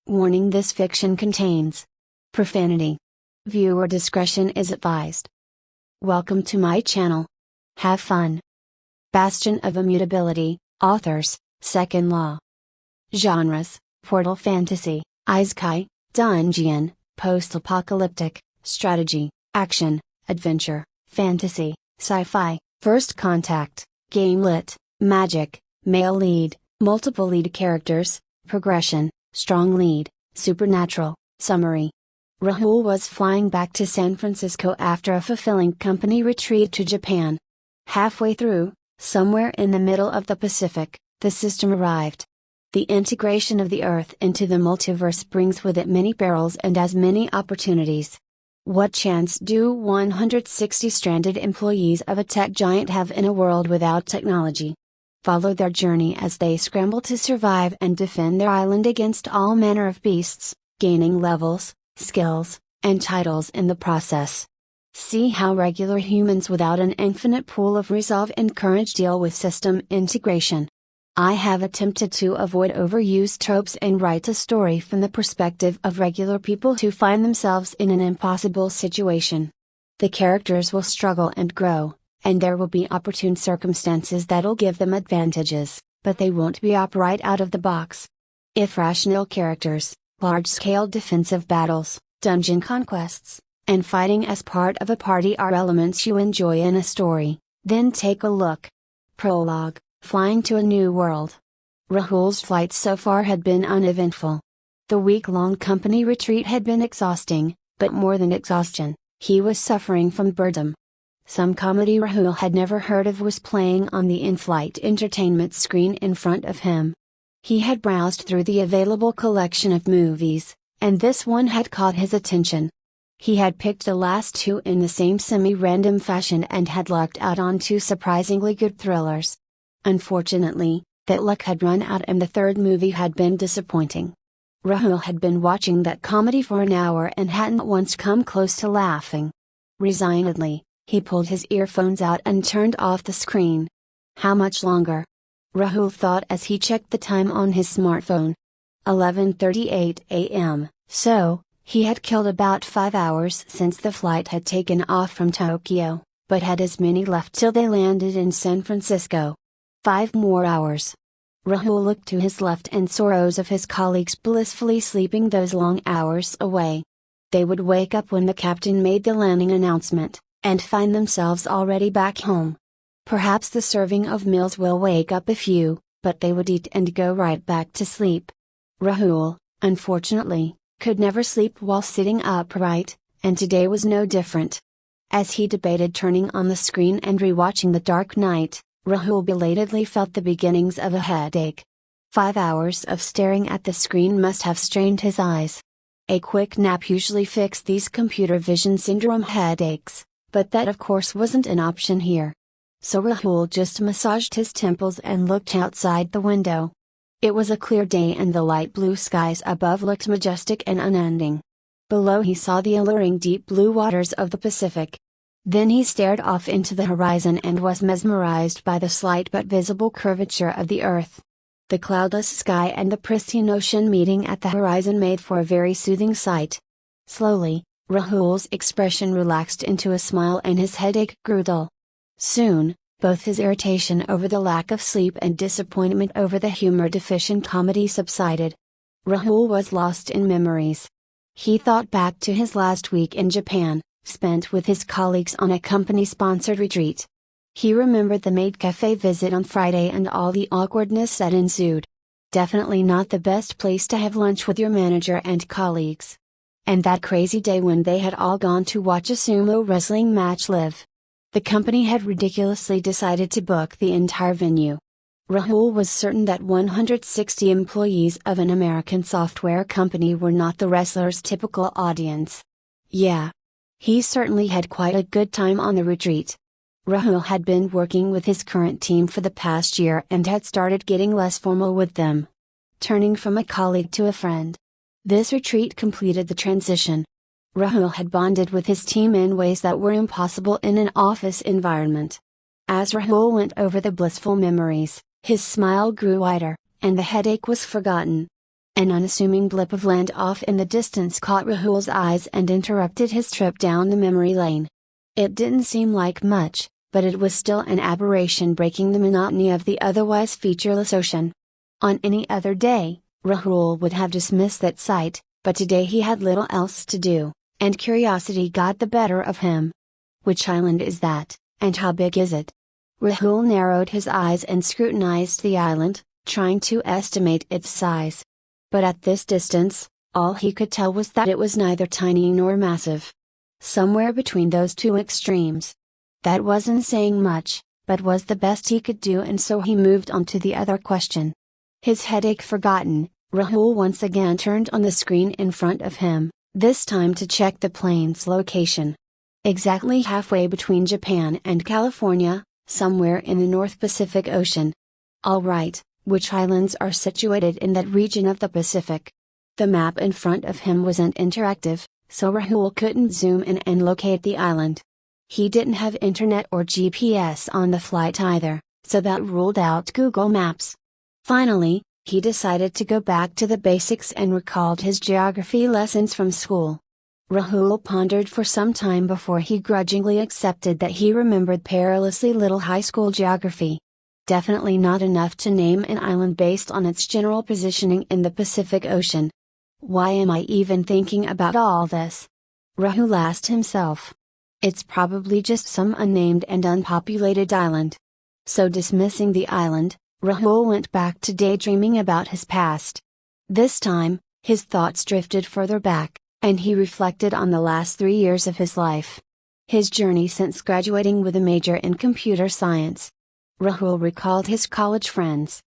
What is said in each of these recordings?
Warning: this fiction contains profanity. Viewer discretion is advised. Welcome to my channel. Have fun. Bastion of Immutability, authors, Second Law. Genres, portal fantasy, Isekai, dungeon, post-apocalyptic, strategy, action, adventure, fantasy, sci-fi, first contact, GameLit, magic, male lead, multiple lead characters, progression, strong lead, supernatural. Summary. Rahul was flying back to San Francisco after a fulfilling company retreat to Japan. Halfway through, somewhere in the middle of the Pacific, the system arrived. The integration of the Earth into the multiverse brings with it many perils and as many opportunities. What chance do 160 stranded employees of a tech giant have in a world without technology? Follow their journey as they scramble to survive and defend their island against all manner of beasts, gaining levels, skills, and titles in the process. See how regular humans without an infinite pool of resolve and courage deal with system integration. I have attempted to avoid overused tropes and write a story from the perspective of regular people who find themselves in an impossible situation. The characters will struggle and grow, and there will be opportune circumstances that'll give them advantages, but they won't be upright out of the box. If rational characters, large-scale defensive battles, dungeon conquests, and fighting as part of a party are elements you enjoy in a story, then take a look. Prologue: Flying to a New World. Rahul's flight so far had been uneventful. The week-long company retreat had been exhausting, but more than exhaustion, he was suffering from boredom. Some comedy Rahul had never heard of was playing on the in-flight entertainment screen in front of him. He had browsed through the available collection of movies, and this one had caught his attention. He had picked the last two in the same semi-random fashion and had lucked out on two surprisingly good thrillers. Unfortunately, that luck had run out and the third movie had been disappointing. Rahul had been watching that comedy for an hour and hadn't once come close to laughing. Resignedly, he pulled his earphones out and turned off the screen. How much longer? Rahul thought as he checked the time on his smartphone. 11:38 a.m., so, he had killed about 5 hours since the flight had taken off from Tokyo, but had as many left till they landed in San Francisco. 5 more hours. Rahul looked to his left and saw rows of his colleagues blissfully sleeping those long hours away. They would wake up when the captain made the landing announcement, and find themselves already back home. Perhaps the serving of meals will wake up a few, but they would eat and go right back to sleep. Rahul, unfortunately, could never sleep while sitting upright, and today was no different. As he debated turning on the screen and rewatching The Dark Knight, Rahul belatedly felt the beginnings of a headache. 5 hours of staring at the screen must have strained his eyes. A quick nap usually fixed these computer vision syndrome headaches, but that of course wasn't an option here. So Rahul just massaged his temples and looked outside the window. It was a clear day and the light blue skies above looked majestic and unending. Below he saw the alluring deep blue waters of the Pacific. Then he stared off into the horizon and was mesmerized by the slight but visible curvature of the earth. The cloudless sky and the pristine ocean meeting at the horizon made for a very soothing sight. Slowly, Rahul's expression relaxed into a smile and his headache grew dull. Soon, both his irritation over the lack of sleep and disappointment over the humor-deficient comedy subsided. Rahul was lost in memories. He thought back to his last week in Japan, spent with his colleagues on a company-sponsored retreat. He remembered the maid cafe visit on Friday and all the awkwardness that ensued. Definitely not the best place to have lunch with your manager and colleagues. And that crazy day when they had all gone to watch a sumo wrestling match live. The company had ridiculously decided to book the entire venue. Rahul was certain that 160 employees of an American software company were not the wrestlers' typical audience. Yeah. He certainly had quite a good time on the retreat. Rahul had been working with his current team for the past year and had started getting less formal with them. Turning from a colleague to a friend. This retreat completed the transition. Rahul had bonded with his team in ways that were impossible in an office environment. As Rahul went over the blissful memories, his smile grew wider, and the headache was forgotten. An unassuming blip of land off in the distance caught Rahul's eyes and interrupted his trip down the memory lane. It didn't seem like much, but it was still an aberration breaking the monotony of the otherwise featureless ocean. On any other day, Rahul would have dismissed that sight, but today he had little else to do, and curiosity got the better of him. Which island is that, and how big is it? Rahul narrowed his eyes and scrutinized the island, trying to estimate its size. But at this distance, all he could tell was that it was neither tiny nor massive. Somewhere between those two extremes. That wasn't saying much, but was the best he could do, and so he moved on to the other question. His headache forgotten, Rahul once again turned on the screen in front of him, this time to check the plane's location. Exactly halfway between Japan and California, somewhere in the North Pacific Ocean. All right, which islands are situated in that region of the Pacific? The map in front of him wasn't interactive, so Rahul couldn't zoom in and locate the island. He didn't have internet or GPS on the flight either, so that ruled out Google Maps. Finally, he decided to go back to the basics and recalled his geography lessons from school. Rahul pondered for some time before he grudgingly accepted that he remembered perilously little high school geography. Definitely not enough to name an island based on its general positioning in the Pacific Ocean. Why am I even thinking about all this? Rahul asked himself. It's probably just some unnamed and unpopulated island. So dismissing the island, Rahul went back to daydreaming about his past. This time, his thoughts drifted further back, and he reflected on the last 3 years of his life. His journey since graduating with a major in computer science. Rahul recalled his college friends.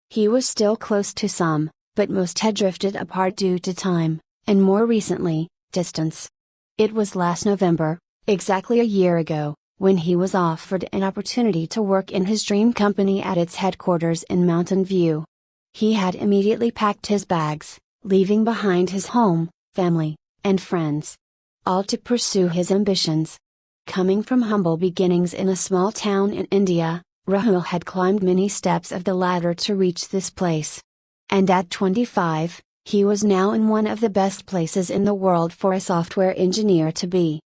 He was still close to some, but most had drifted apart due to time, and more recently, distance. It was last November, exactly a year ago, when he was offered an opportunity to work in his dream company at its headquarters in Mountain View. He had immediately packed his bags, leaving behind his home, family, and friends. All to pursue his ambitions. Coming from humble beginnings in a small town in India, Rahul had climbed many steps of the ladder to reach this place. And at 25, he was now in one of the best places in the world for a software engineer to be.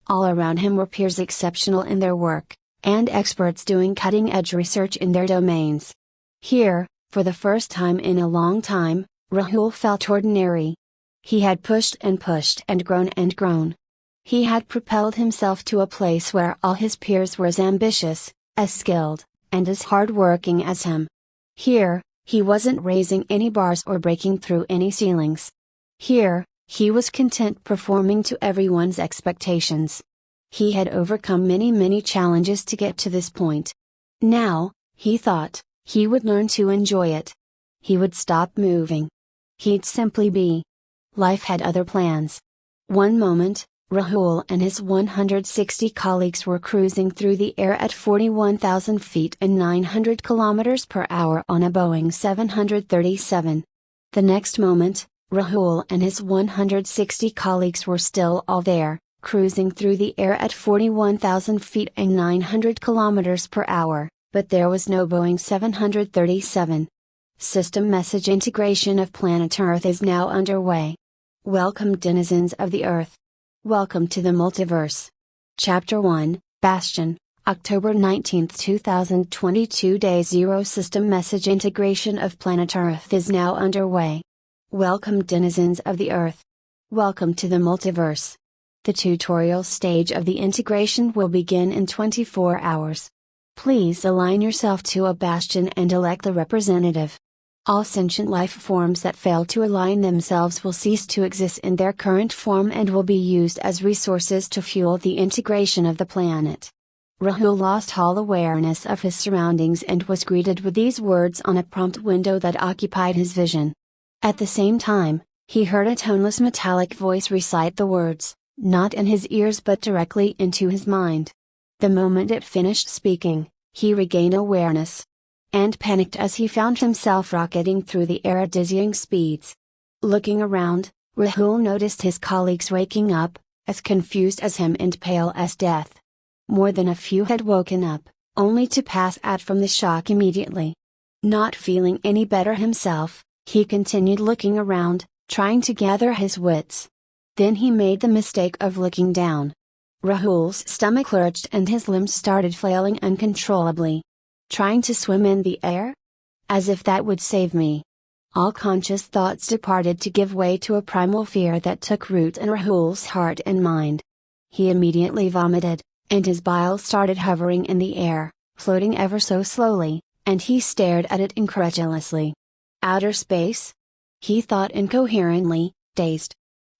All around him were peers exceptional in their work, and experts doing cutting-edge research in their domains. Here, for the first time in a long time, Rahul felt ordinary. He had pushed and grown. He had propelled himself to a place where all his peers were as ambitious, as skilled, and as hard-working as him. Here, he wasn't raising any bars or breaking through any ceilings. Here, he was content performing to everyone's expectations. He had overcome many challenges to get to this point. Now, he thought, he would learn to enjoy it. He would stop moving. He'd simply be. Life had other plans. One moment, Rahul and his 160 colleagues were cruising through the air at 41,000 feet and 900 kilometers per hour on a Boeing 737. The next moment, Rahul and his 160 colleagues were still all there, cruising through the air at 41,000 feet and 900 kilometers per hour, but there was no Boeing 737. System message integration of planet Earth is now underway. Welcome, denizens of the Earth. Welcome to the multiverse. Chapter 1, Bastion, October 19, 2022. Day 0. System message integration of planet Earth is now underway. Welcome, denizens of the Earth. Welcome to the multiverse. The tutorial stage of the integration will begin in 24 hours. Please align yourself to a bastion and elect a representative. All sentient life forms that fail to align themselves will cease to exist in their current form and will be used as resources to fuel the integration of the planet. Rahul lost all awareness of his surroundings and was greeted with these words on a prompt window that occupied his vision. At the same time, he heard a toneless metallic voice recite the words, not in his ears but directly into his mind. The moment it finished speaking, he regained awareness. And panicked as he found himself rocketing through the air at dizzying speeds. Looking around, Rahul noticed his colleagues waking up, as confused as him and pale as death. More than a few had woken up, only to pass out from the shock immediately. Not feeling any better himself, He continued looking around, trying to gather his wits. Then he made the mistake of looking down. Rahul's stomach lurched and his limbs started flailing uncontrollably. Trying to swim in the air? As if that would save me. All conscious thoughts departed to give way to a primal fear that took root in Rahul's heart and mind. He immediately vomited, and his bile started hovering in the air, floating ever so slowly, and he stared at it incredulously. Outer space? He thought incoherently, dazed.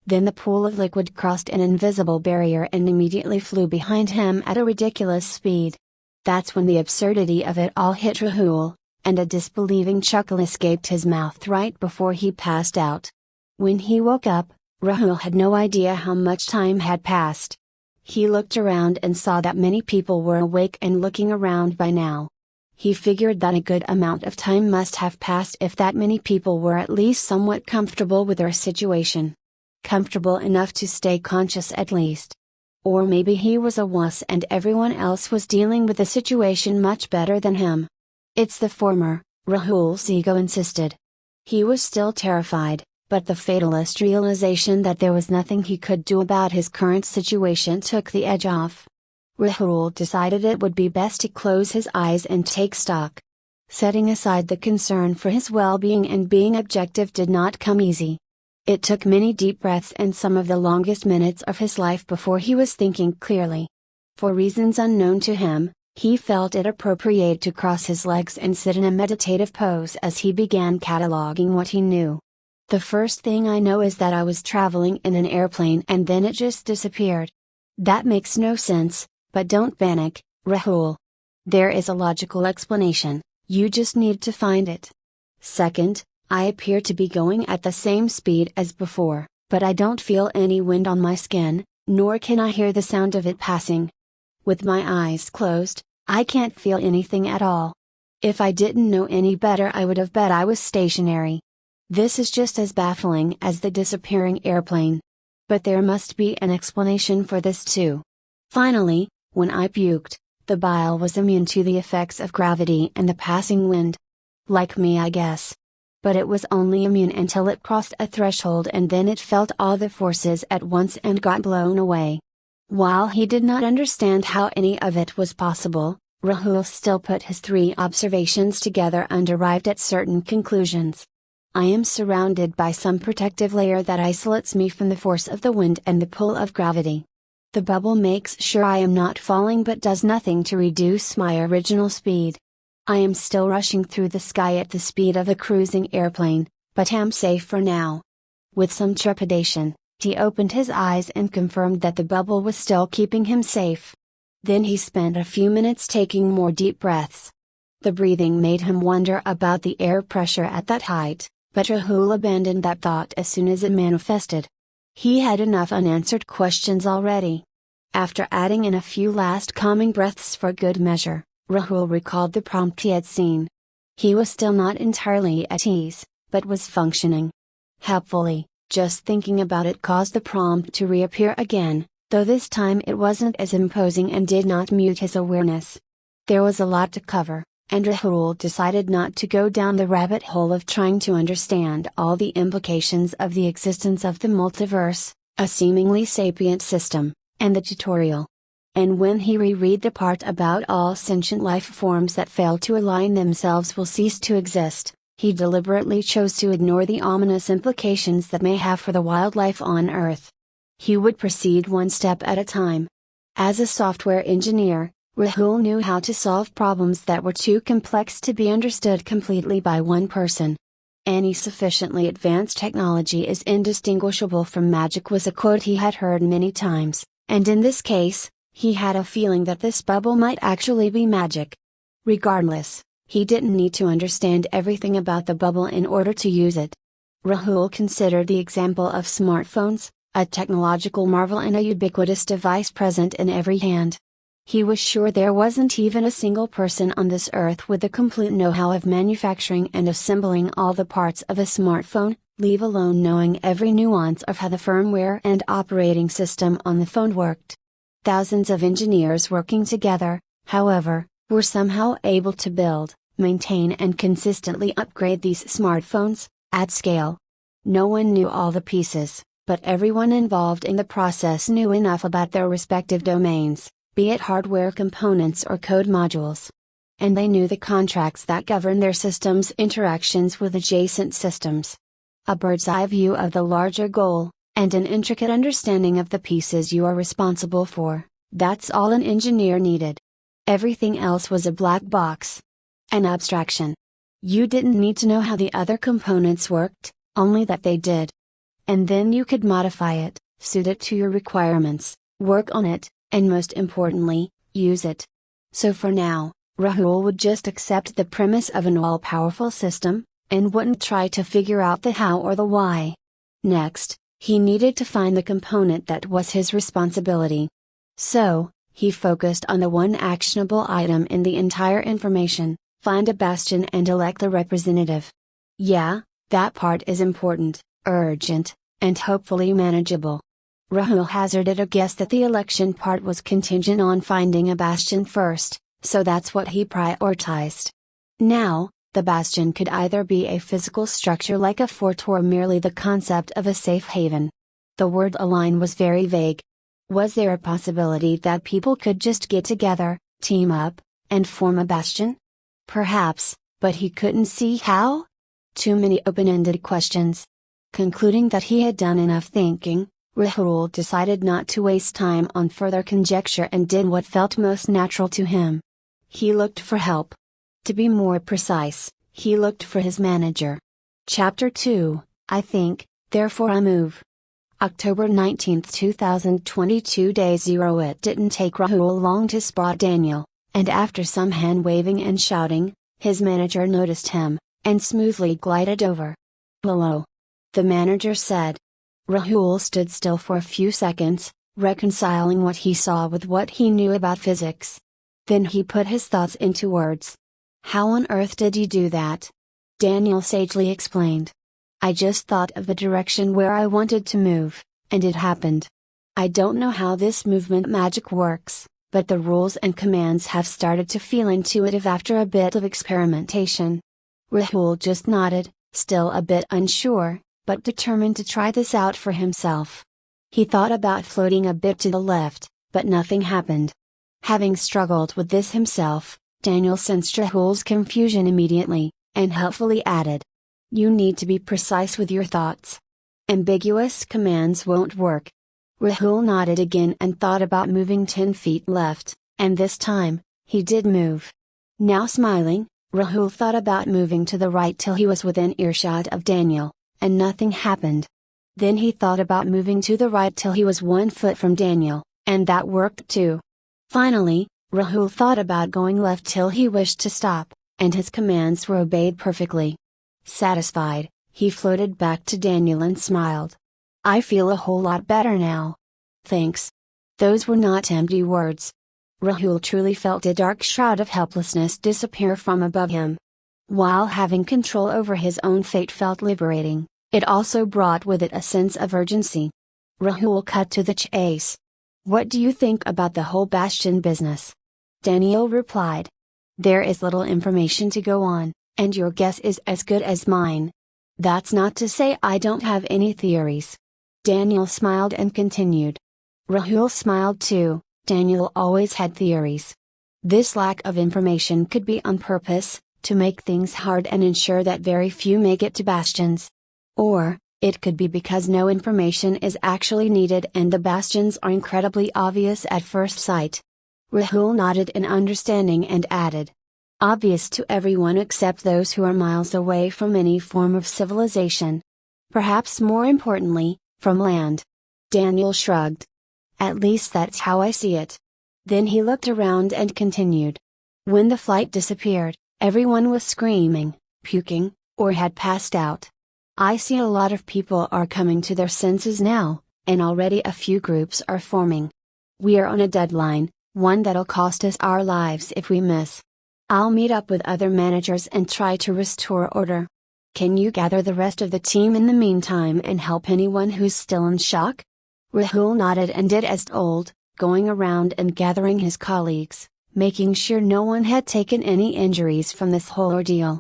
Then the pool of liquid crossed an invisible barrier and immediately flew behind him at a ridiculous speed. That's when the absurdity of it all hit Rahul, and a disbelieving chuckle escaped his mouth right before he passed out. When he woke up, Rahul had no idea how much time had passed. He looked around and saw that many people were awake and looking around by now. He figured that a good amount of time must have passed if that many people were at least somewhat comfortable with their situation. Comfortable enough to stay conscious at least. Or maybe he was a wuss and everyone else was dealing with the situation much better than him. It's the former, Rahul's ego insisted. He was still terrified, but the fatalist realization that there was nothing he could do about his current situation took the edge off. Rahul decided it would be best to close his eyes and take stock. Setting aside the concern for his well-being and being objective did not come easy. It took many deep breaths and some of the longest minutes of his life before he was thinking clearly. For reasons unknown to him, he felt it appropriate to cross his legs and sit in a meditative pose as he began cataloging what he knew. The first thing I know is that I was traveling in an airplane and then it just disappeared. That makes no sense, but don't panic, Rahul. There is a logical explanation, you just need to find it. Second, I appear to be going at the same speed as before, but I don't feel any wind on my skin, nor can I hear the sound of it passing. With my eyes closed, I can't feel anything at all. If I didn't know any better I would have bet I was stationary. This is just as baffling as the disappearing airplane. But there must be an explanation for this too. Finally, when I puked, the bile was immune to the effects of gravity and the passing wind. Like me, I guess. But it was only immune until it crossed a threshold and then it felt all the forces at once and got blown away. While he did not understand how any of it was possible, Rahul still put his 3 observations together and arrived at certain conclusions. I am surrounded by some protective layer that isolates me from the force of the wind and the pull of gravity. The bubble makes sure I am not falling but does nothing to reduce my original speed. I am still rushing through the sky at the speed of a cruising airplane, but am safe for now. With some trepidation, he opened his eyes and confirmed that the bubble was still keeping him safe. Then he spent a few minutes taking more deep breaths. The breathing made him wonder about the air pressure at that height, but Rahul abandoned that thought as soon as it manifested. He had enough unanswered questions already. After adding in a few last calming breaths for good measure, Rahul recalled the prompt he had seen. He was still not entirely at ease, but was functioning. Helpfully, just thinking about it caused the prompt to reappear again, though this time it wasn't as imposing and did not mute his awareness. There was a lot to cover, and Rahul decided not to go down the rabbit hole of trying to understand all the implications of the existence of the multiverse, a seemingly sapient system, and the tutorial. And when he reread the part about all sentient life forms that fail to align themselves will cease to exist, he deliberately chose to ignore the ominous implications that may have for the wildlife on Earth. He would proceed one step at a time. As a software engineer, Rahul knew how to solve problems that were too complex to be understood completely by one person. Any sufficiently advanced technology is indistinguishable from magic was a quote he had heard many times, and in this case, he had a feeling that this bubble might actually be magic. Regardless, he didn't need to understand everything about the bubble in order to use it. Rahul considered the example of smartphones, a technological marvel and a ubiquitous device present in every hand. He was sure there wasn't even a single person on this earth with the complete know-how of manufacturing and assembling all the parts of a smartphone, leave alone knowing every nuance of how the firmware and operating system on the phone worked. Thousands of engineers working together, however, were somehow able to build, maintain and consistently upgrade these smartphones, at scale. No one knew all the pieces, but everyone involved in the process knew enough about their respective domains, be it hardware components or code modules. And they knew the contracts that govern their system's interactions with adjacent systems. A bird's eye view of the larger goal, and an intricate understanding of the pieces you are responsible for, that's all an engineer needed. Everything else was a black box. An abstraction. You didn't need to know how the other components worked, only that they did. And then you could modify it, suit it to your requirements, work on it, and most importantly, use it. So for now, Rahul would just accept the premise of an all-powerful system, and wouldn't try to figure out the how or the why. Next, he needed to find the component that was his responsibility. So, he focused on the one actionable item in the entire information: find a bastion and elect a representative. Yeah, that part is important, urgent, and hopefully manageable. Rahul hazarded a guess that the election part was contingent on finding a bastion first, so that's what he prioritized. Now, the bastion could either be a physical structure like a fort or merely the concept of a safe haven. The word align was very vague. Was there a possibility that people could just get together, team up, and form a bastion? Perhaps, but he couldn't see how? Too many open-ended questions. Concluding that he had done enough thinking, Rahul decided not to waste time on further conjecture and did what felt most natural to him. He looked for help. To be more precise, he looked for his manager. Chapter 2, I think, therefore I move. October 19, 2022 Day 0. It didn't take Rahul long to spot Daniel, and after some hand-waving and shouting, his manager noticed him, and smoothly glided over. "Hello," the manager said. Rahul stood still for a few seconds, reconciling what he saw with what he knew about physics. Then he put his thoughts into words. "How on earth did you do that?" Daniel sagely explained. "I just thought of the direction where I wanted to move, and it happened. I don't know how this movement magic works, but the rules and commands have started to feel intuitive after a bit of experimentation." Rahul just nodded, still a bit unsure, but determined to try this out for himself. He thought about floating a bit to the left, but nothing happened. Having struggled with this himself, Daniel sensed Rahul's confusion immediately, and helpfully added, "You need to be precise with your thoughts. Ambiguous commands won't work." Rahul nodded again and thought about moving 10 feet left, and this time, he did move. Now smiling, Rahul thought about moving to the right till he was within earshot of Daniel, and nothing happened. Then he thought about moving to the right till he was 1 foot from Daniel, and that worked too. Finally, Rahul thought about going left till he wished to stop, and his commands were obeyed perfectly. Satisfied, he floated back to Daniel and smiled. "I feel a whole lot better now. Thanks." Those were not empty words. Rahul truly felt a dark shroud of helplessness disappear from above him. While having control over his own fate felt liberating, it also brought with it a sense of urgency. Rahul cut to the chase. "What do you think about the whole Bastion business?" Daniel replied. "There is little information to go on, and your guess is as good as mine. That's not to say I don't have any theories." Daniel smiled and continued. Rahul smiled too. Daniel always had theories. This lack of information could be on purpose, to make things hard and ensure that very few make it to bastions. Or, it could be because no information is actually needed and the bastions are incredibly obvious at first sight. Rahul nodded in understanding and added. "Obvious to everyone except those who are miles away from any form of civilization. Perhaps more importantly, from land." Daniel shrugged. "At least that's how I see it." Then he looked around and continued. When the flight disappeared, everyone was screaming, puking, or had passed out. "I see a lot of people are coming to their senses now, and already a few groups are forming. We are on a deadline, one that'll cost us our lives if we miss. I'll meet up with other managers and try to restore order. Can you gather the rest of the team in the meantime and help anyone who's still in shock?" Rahul nodded and did as told, going around and gathering his colleagues, making sure no one had taken any injuries from this whole ordeal.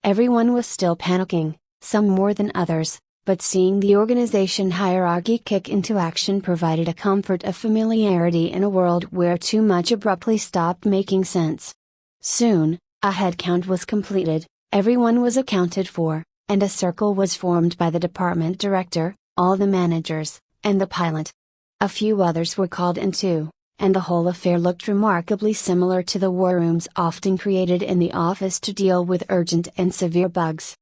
Everyone was still panicking, some more than others, but seeing the organization hierarchy kick into action provided a comfort of familiarity in a world where too much abruptly stopped making sense. Soon, a head count was completed, everyone was accounted for, and a circle was formed by the department director, all the managers, and the pilot. A few others were called in too, and the whole affair looked remarkably similar to the war rooms often created in the office to deal with urgent and severe bugs.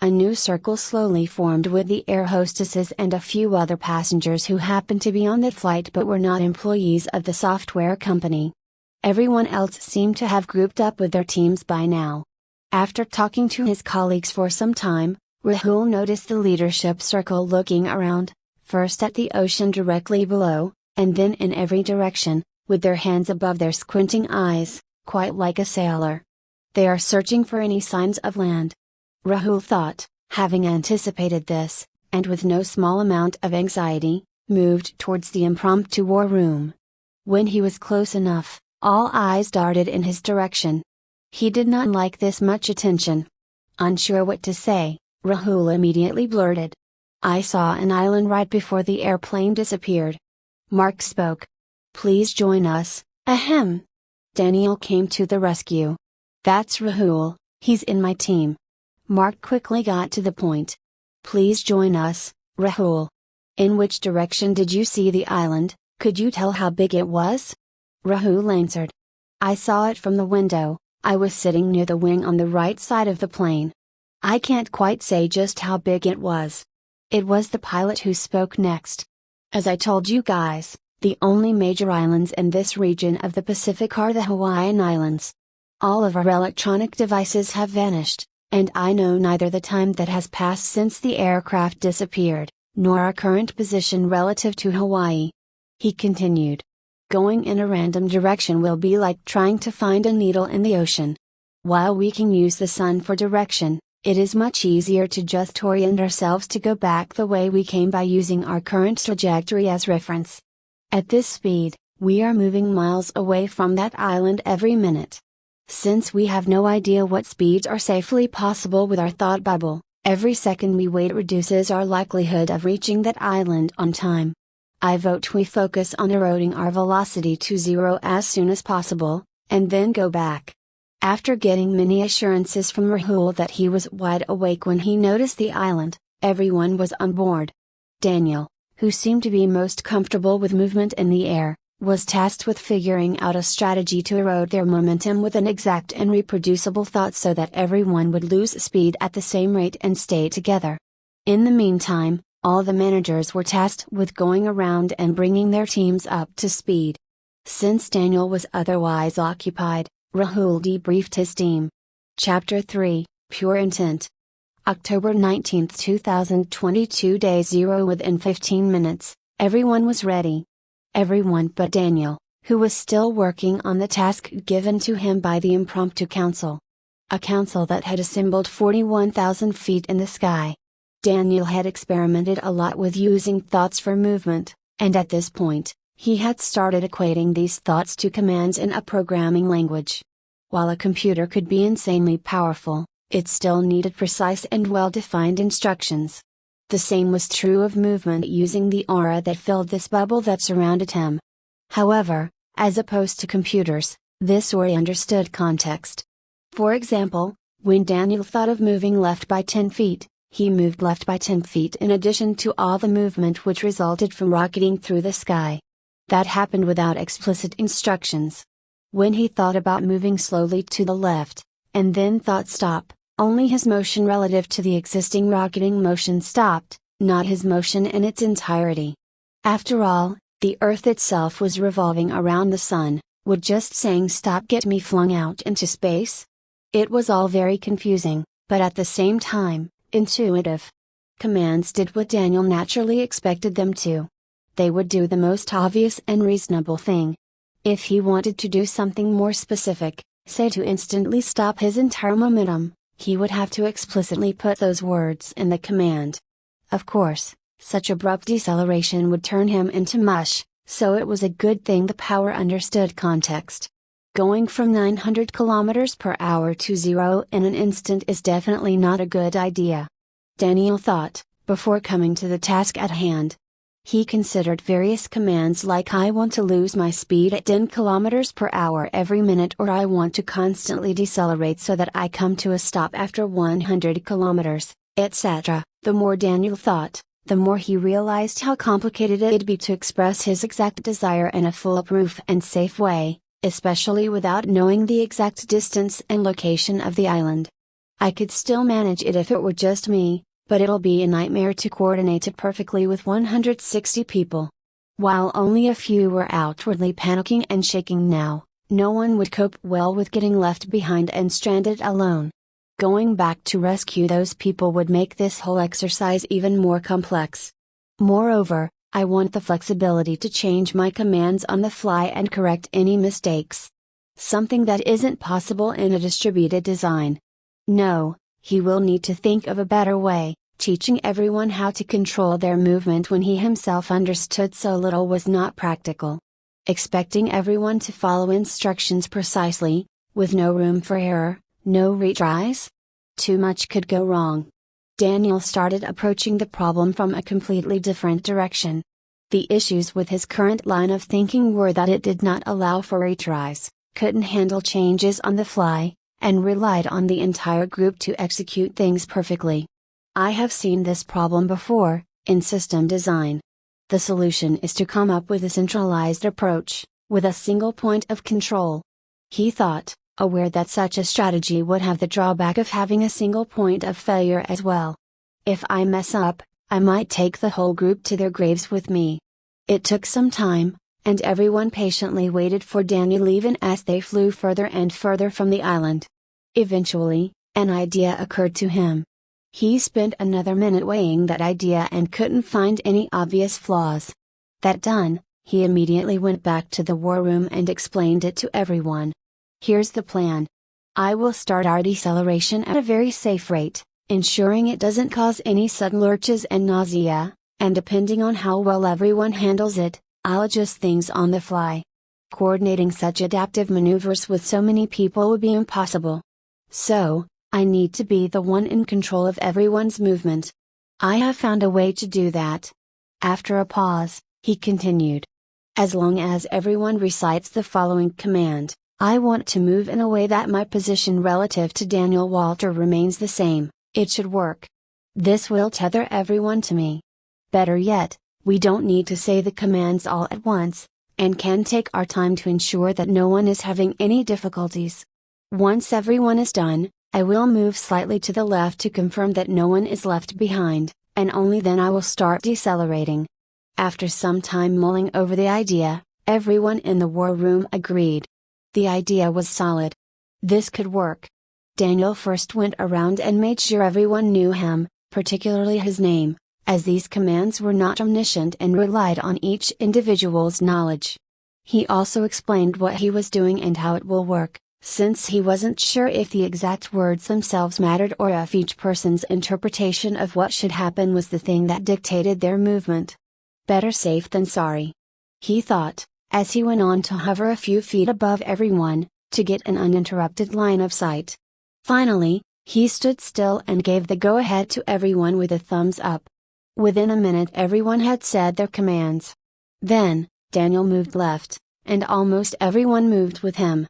A new circle slowly formed with the air hostesses and a few other passengers who happened to be on the flight but were not employees of the software company. Everyone else seemed to have grouped up with their teams by now. After talking to his colleagues for some time, Rahul noticed the leadership circle looking around, first at the ocean directly below, and then in every direction, with their hands above their squinting eyes, quite like a sailor. They are searching for any signs of land. Rahul thought, having anticipated this, and with no small amount of anxiety, moved towards the impromptu war room. When he was close enough, all eyes darted in his direction. He did not like this much attention. Unsure what to say, Rahul immediately blurted, "I saw an island right before the airplane disappeared." Mark spoke. "Please join us, ahem." Daniel came to the rescue. "That's Rahul, he's in my team." Mark quickly got to the point. "Please join us, Rahul. In which direction did you see the island? Could you tell how big it was?" Rahul answered. "I saw it from the window, I was sitting near the wing on the right side of the plane. I can't quite say just how big it was." It was the pilot who spoke next. "As I told you guys, the only major islands in this region of the Pacific are the Hawaiian Islands. All of our electronic devices have vanished, and I know neither the time that has passed since the aircraft disappeared, nor our current position relative to Hawaii." He continued. "Going in a random direction will be like trying to find a needle in the ocean. While we can use the sun for direction, it is much easier to just orient ourselves to go back the way we came by using our current trajectory as reference. At this speed, we are moving miles away from that island every minute. Since we have no idea what speeds are safely possible with our thought bubble, every second we wait reduces our likelihood of reaching that island on time. I vote we focus on eroding our velocity to zero as soon as possible, and then go back." After getting many assurances from Rahul that he was wide awake when he noticed the island, everyone was on board. Daniel, who seemed to be most comfortable with movement in the air, was tasked with figuring out a strategy to erode their momentum with an exact and reproducible thought so that everyone would lose speed at the same rate and stay together. In the meantime, all the managers were tasked with going around and bringing their teams up to speed. Since Daniel was otherwise occupied, Rahul debriefed his team. Chapter 3, Pure Intent. October 19, 2022. Day 0. Within 15 minutes, everyone was ready. Everyone but Daniel, who was still working on the task given to him by the impromptu council. A council that had assembled 41,000 feet in the sky. Daniel had experimented a lot with using thoughts for movement, and at this point, he had started equating these thoughts to commands in a programming language. While a computer could be insanely powerful, it still needed precise and well-defined instructions. The same was true of movement using the aura that filled this bubble that surrounded him. However, as opposed to computers, this aura understood context. For example, when Daniel thought of moving left by 10 feet, he moved left by 10 feet in addition to all the movement which resulted from rocketing through the sky. That happened without explicit instructions. When he thought about moving slowly to the left, and then thought stop, only his motion relative to the existing rocketing motion stopped, not his motion in its entirety. After all, the Earth itself was revolving around the Sun. Would just saying stop get me flung out into space? It was all very confusing, but at the same time, intuitive. Commands did what Daniel naturally expected them to. They would do the most obvious and reasonable thing. If he wanted to do something more specific, say to instantly stop his entire momentum, he would have to explicitly put those words in the command. Of course, such abrupt deceleration would turn him into mush, so it was a good thing the power understood context. Going from 900 km/h to zero in an instant is definitely not a good idea. Daniel thought, before coming to the task at hand. He considered various commands like I want to lose my speed at 10 km per hour every minute, or I want to constantly decelerate so that I come to a stop after 100 kilometers, etc. The more Daniel thought, the more he realized how complicated it'd be to express his exact desire in a foolproof and safe way, especially without knowing the exact distance and location of the island. I could still manage it if it were just me, but it'll be a nightmare to coordinate it perfectly with 160 people. While only a few were outwardly panicking and shaking now, no one would cope well with getting left behind and stranded alone. Going back to rescue those people would make this whole exercise even more complex. Moreover, I want the flexibility to change my commands on the fly and correct any mistakes. Something that isn't possible in a distributed design. No, he will need to think of a better way. Teaching everyone how to control their movement when he himself understood so little was not practical. Expecting everyone to follow instructions precisely, with no room for error, no retries? Too much could go wrong. Daniel started approaching the problem from a completely different direction. The issues with his current line of thinking were that it did not allow for retries, couldn't handle changes on the fly, and relied on the entire group to execute things perfectly. I have seen this problem before, in system design. The solution is to come up with a centralized approach, with a single point of control. He thought, aware that such a strategy would have the drawback of having a single point of failure as well. If I mess up, I might take the whole group to their graves with me. It took some time, and everyone patiently waited for Daniel even as they flew further and further from the island. Eventually, an idea occurred to him. He spent another minute weighing that idea and couldn't find any obvious flaws. That done, he immediately went back to the war room and explained it to everyone. Here's the plan. I will start our deceleration at a very safe rate, ensuring it doesn't cause any sudden lurches and nausea, and depending on how well everyone handles it, I'll adjust things on the fly. Coordinating such adaptive maneuvers with so many people would be impossible. So, I need to be the one in control of everyone's movement. I have found a way to do that. After a pause, he continued. As long as everyone recites the following command, I want to move in a way that my position relative to Daniel Walter remains the same, it should work. This will tether everyone to me. Better yet, we don't need to say the commands all at once, and can take our time to ensure that no one is having any difficulties. Once everyone is done, I will move slightly to the left to confirm that no one is left behind, and only then I will start decelerating. After some time mulling over the idea, everyone in the war room agreed. The idea was solid. This could work. Daniel first went around and made sure everyone knew him, particularly his name, as these commands were not omniscient and relied on each individual's knowledge. He also explained what he was doing and how it will work, since he wasn't sure if the exact words themselves mattered or if each person's interpretation of what should happen was the thing that dictated their movement. Better safe than sorry. He thought, as he went on to hover a few feet above everyone, to get an uninterrupted line of sight. Finally, he stood still and gave the go-ahead to everyone with a thumbs up. Within a minute everyone had said their commands. Then, Daniel moved left, and almost everyone moved with him.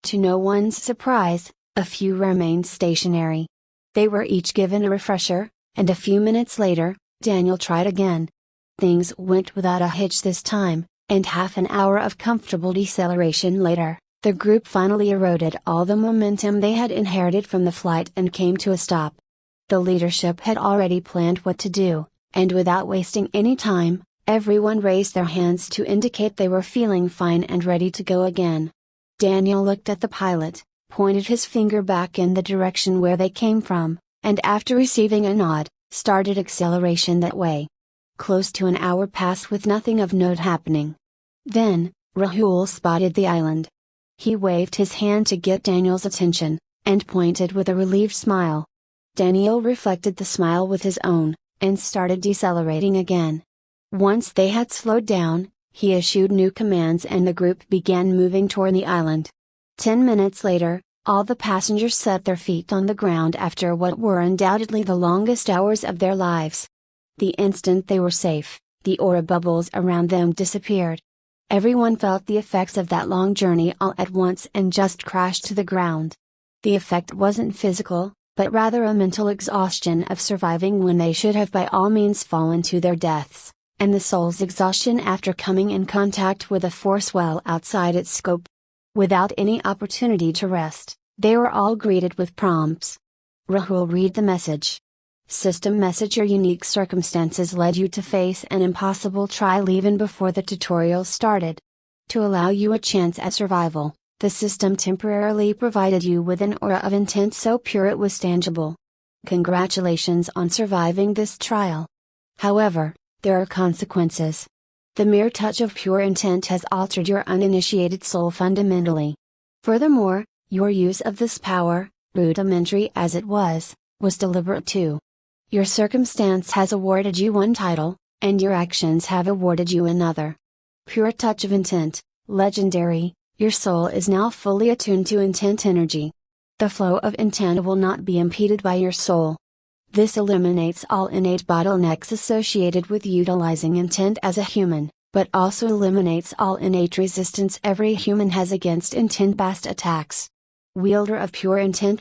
To no one's surprise, a few remained stationary. They were each given a refresher, and a few minutes later, Daniel tried again. Things went without a hitch this time, and half an hour of comfortable deceleration later, the group finally eroded all the momentum they had inherited from the flight and came to a stop. The leadership had already planned what to do, and without wasting any time, everyone raised their hands to indicate they were feeling fine and ready to go again. Daniel looked at the pilot, pointed his finger back in the direction where they came from, and after receiving a nod, started acceleration that way. Close to an hour passed with nothing of note happening. Then, Rahul spotted the island. He waved his hand to get Daniel's attention, and pointed with a relieved smile. Daniel reflected the smile with his own, and started decelerating again. Once they had slowed down, he issued new commands and the group began moving toward the island. 10 minutes later, All the passengers set their feet on the ground after what were undoubtedly the longest hours of their lives. The instant they were safe, the aura bubbles around them disappeared. Everyone felt the effects of that long journey all at once and just crashed to the ground. The effect wasn't physical, but rather a mental exhaustion of surviving when they should have by all means fallen to their deaths, and the soul's exhaustion after coming in contact with a force well outside its scope. Without any opportunity to rest, they were all greeted with prompts. Rahul read the message. System message: your unique circumstances led you to face an impossible trial even before the tutorial started. To allow you a chance at survival, the system temporarily provided you with an aura of intent so pure it was tangible. Congratulations on surviving this trial. However, there are consequences. The mere touch of pure intent has altered your uninitiated soul fundamentally. Furthermore, your use of this power, rudimentary as it was deliberate too. Your circumstance has awarded you one title, and your actions have awarded you another. Pure touch of intent, legendary, your soul is now fully attuned to intent energy. The flow of intent will not be impeded by your soul. This eliminates all innate bottlenecks associated with utilizing intent as a human, but also eliminates all innate resistance every human has against intent-based attacks. Wielder of pure intent